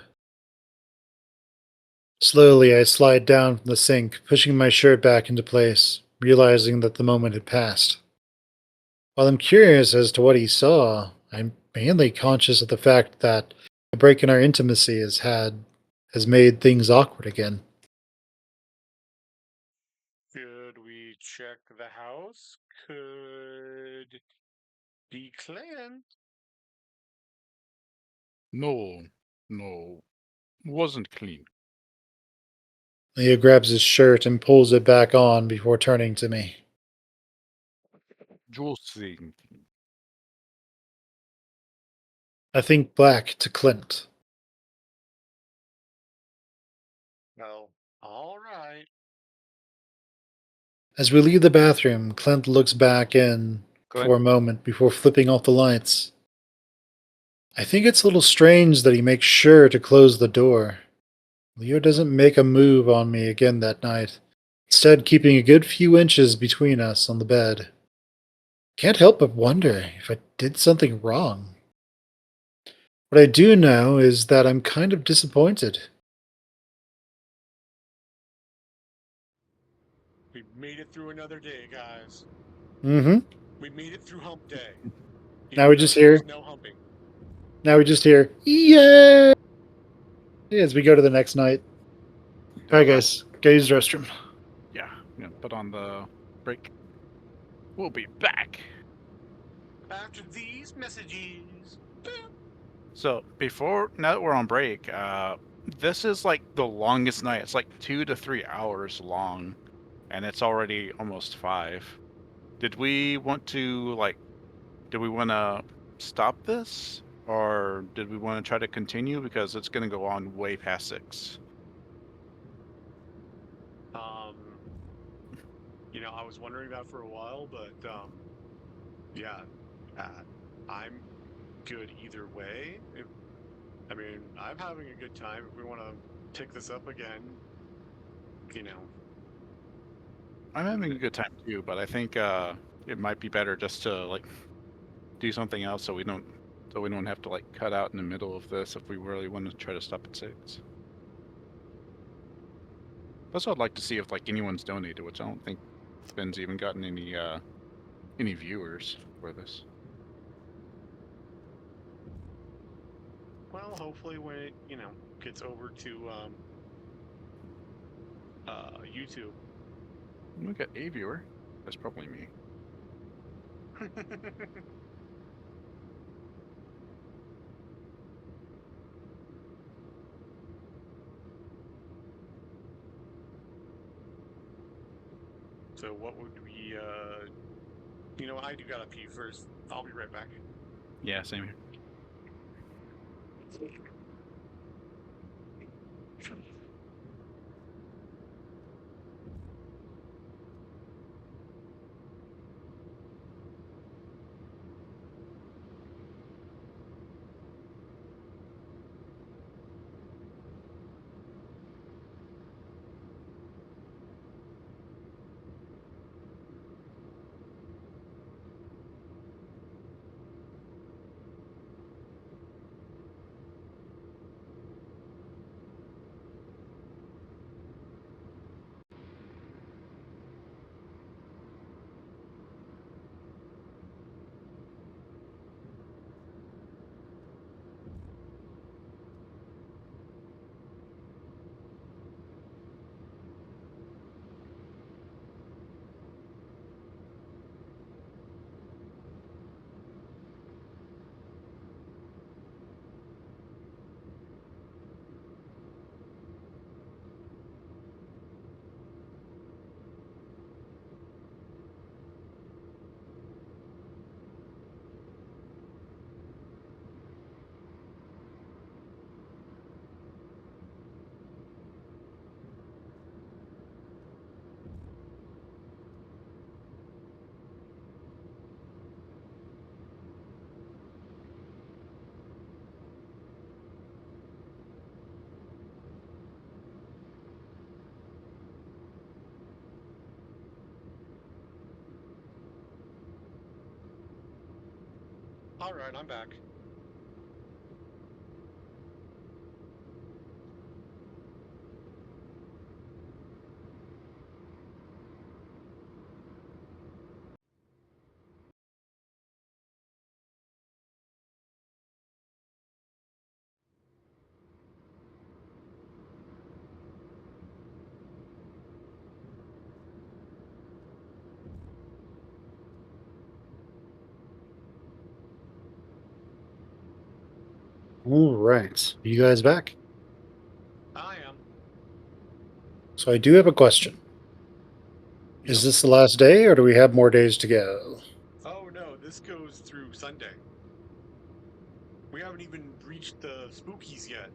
Speaker 1: Slowly, I slide down from the sink, pushing my shirt back into place, realizing that the moment had passed. While I'm curious as to what he saw, I'm mainly conscious of the fact that the break in our intimacy has made things awkward again.
Speaker 3: Should we check the house? Could be Clint.
Speaker 5: No, wasn't clean.
Speaker 1: Leo grabs his shirt and pulls it back on before turning to me.
Speaker 5: Just seeing things.
Speaker 1: I think back to Clint.
Speaker 3: Well, all right.
Speaker 1: As we leave the bathroom, Clint looks back in for a moment before flipping off the lights. I think it's a little strange that he makes sure to close the door. Leo doesn't make a move on me again that night, instead keeping a good few inches between us on the bed. Can't help but wonder if I did something wrong. What I do know is that I'm kind of disappointed.
Speaker 3: We made it through another day, guys.
Speaker 1: Mm-hmm.
Speaker 3: We made it through hump day.
Speaker 1: Now we
Speaker 3: Even
Speaker 1: just
Speaker 3: though there
Speaker 1: hear
Speaker 3: was no humping.
Speaker 1: yay! As we go to the next night. Alright guys, go use the restroom.
Speaker 5: Yeah, put on the break. We'll be back.
Speaker 3: After these messages.
Speaker 5: So now that we're on break, this is like the longest night. It's like 2 to 3 hours long, and it's already almost 5. Did we want to stop this, or did we want to try to continue because it's going to go on way past 6?
Speaker 3: I was wondering that for a while, but
Speaker 4: Yeah, I'm good either way. I mean, I'm having a good time. If we want to pick this up again, you know.
Speaker 2: I'm having a good time too, but I think it might be better just to like do something else so we don't have to like cut out in the middle of this if we really want to try to stop at 6. Plus, I'd like to see if like anyone's donated, which I don't think Ben's even gotten any viewers for this.
Speaker 4: Well, hopefully when it, gets over to YouTube.
Speaker 2: We got a viewer. That's probably me.
Speaker 4: So what would we I do gotta pee first. I'll be right back.
Speaker 2: Yeah, same here.
Speaker 4: All right, I'm back.
Speaker 1: All right. Are you guys back?
Speaker 4: I am.
Speaker 1: So I do have a question.
Speaker 4: Yep.
Speaker 1: Is this the last day, or do we have more days to go?
Speaker 4: Oh no, this goes through Sunday. We haven't even reached the spookies yet.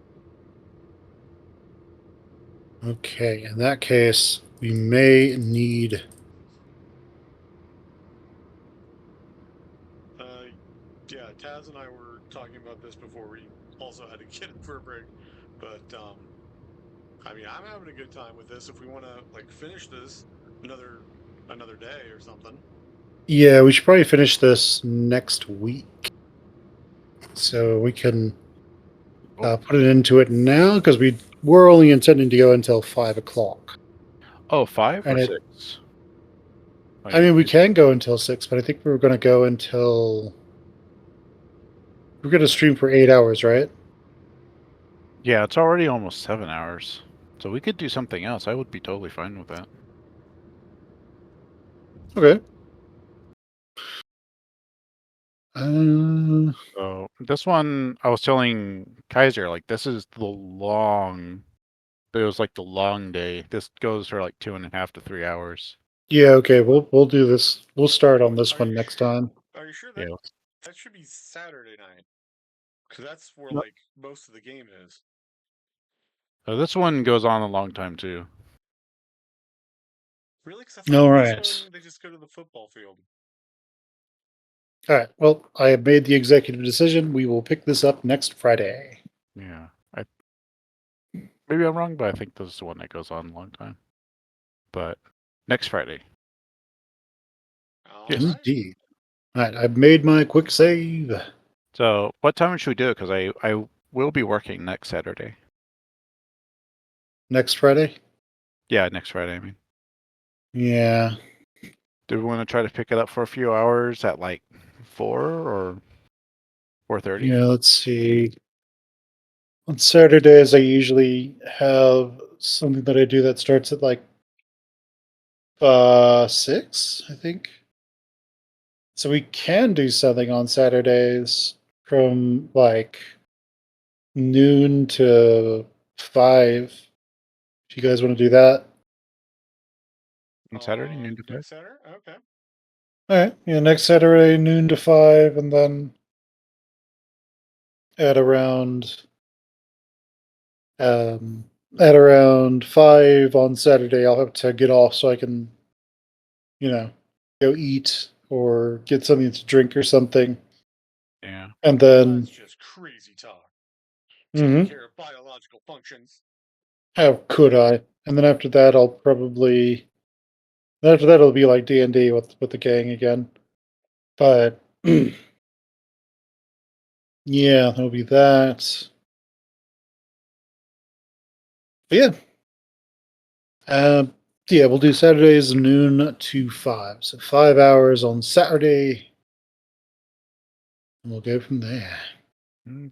Speaker 1: Okay, in that case, we may need.
Speaker 4: Uh, yeah, Taz and I were talking about this before we also had to get for a break. But I mean, I'm having a good time with this. If we want to like finish this another day or something.
Speaker 1: Yeah, we should probably finish this next week. So we can
Speaker 2: Oh,
Speaker 1: put it into it now because we were only intending to go until 5 o'clock.
Speaker 2: oh, 5 or
Speaker 1: And it,
Speaker 2: 6? Oh,
Speaker 1: I
Speaker 2: yeah,
Speaker 1: mean, we
Speaker 2: we
Speaker 1: can go until 6, but I think we were going to go until. We're going to stream for 8 hours, right?
Speaker 2: yeah, it's already almost 7 hours. So we could do something else. I would be totally fine with that.
Speaker 1: Okay. Uh,
Speaker 2: So this one, I was telling Kaiser, like this is the long. It was like the long day. This goes for like 2.5 to 3 hours.
Speaker 1: yeah, okay. We'll do this. We'll start on this
Speaker 4: Are
Speaker 1: one
Speaker 4: you
Speaker 1: next time.
Speaker 4: are you sure
Speaker 2: Yeah.
Speaker 4: that should be Saturday night? Because that's where
Speaker 1: Yep.
Speaker 4: like most of the game is.
Speaker 2: So this one goes on a long time too.
Speaker 4: Really? Because I thought
Speaker 1: All
Speaker 4: with this
Speaker 1: right.
Speaker 4: one they just go to the football field.
Speaker 1: All right. Well, I have made the executive decision. We will pick this up next Friday.
Speaker 5: Yeah. Maybe I'm wrong, but I think this is the one that goes on a long time. But next Friday.
Speaker 3: All
Speaker 5: Yes.
Speaker 3: right.
Speaker 1: Indeed. All right. I've made my quick save.
Speaker 2: So, what time should we do it? Because I will be working next Saturday.
Speaker 1: Next Friday?
Speaker 2: Yeah, next Friday, I mean.
Speaker 1: Yeah.
Speaker 2: Do we want to try to pick it up for a few hours at like 4 or 4:30?
Speaker 1: Yeah, let's see. On Saturdays, I usually have something that I do that starts at like 6, I think. So we can do something on Saturdays from like noon to 5. If you guys want to do that.
Speaker 2: On Saturday, noon to 5?
Speaker 3: Next Saturday? Okay.
Speaker 1: All right. Yeah, next Saturday, noon to 5, and then at around um at around 5 on Saturday, I'll have to get off so I can, go eat or get something to drink or something.
Speaker 2: Yeah.
Speaker 1: And
Speaker 3: Well,
Speaker 1: then,
Speaker 3: that's just crazy talk. Taking care of biological functions.
Speaker 1: how could I? And then after that, it'll be like D&D with the gang again. But yeah, it'll be that. But yeah. Yeah, we'll do Saturdays noon to 5. So 5 hours on Saturday. And we'll go from there.
Speaker 2: Mm,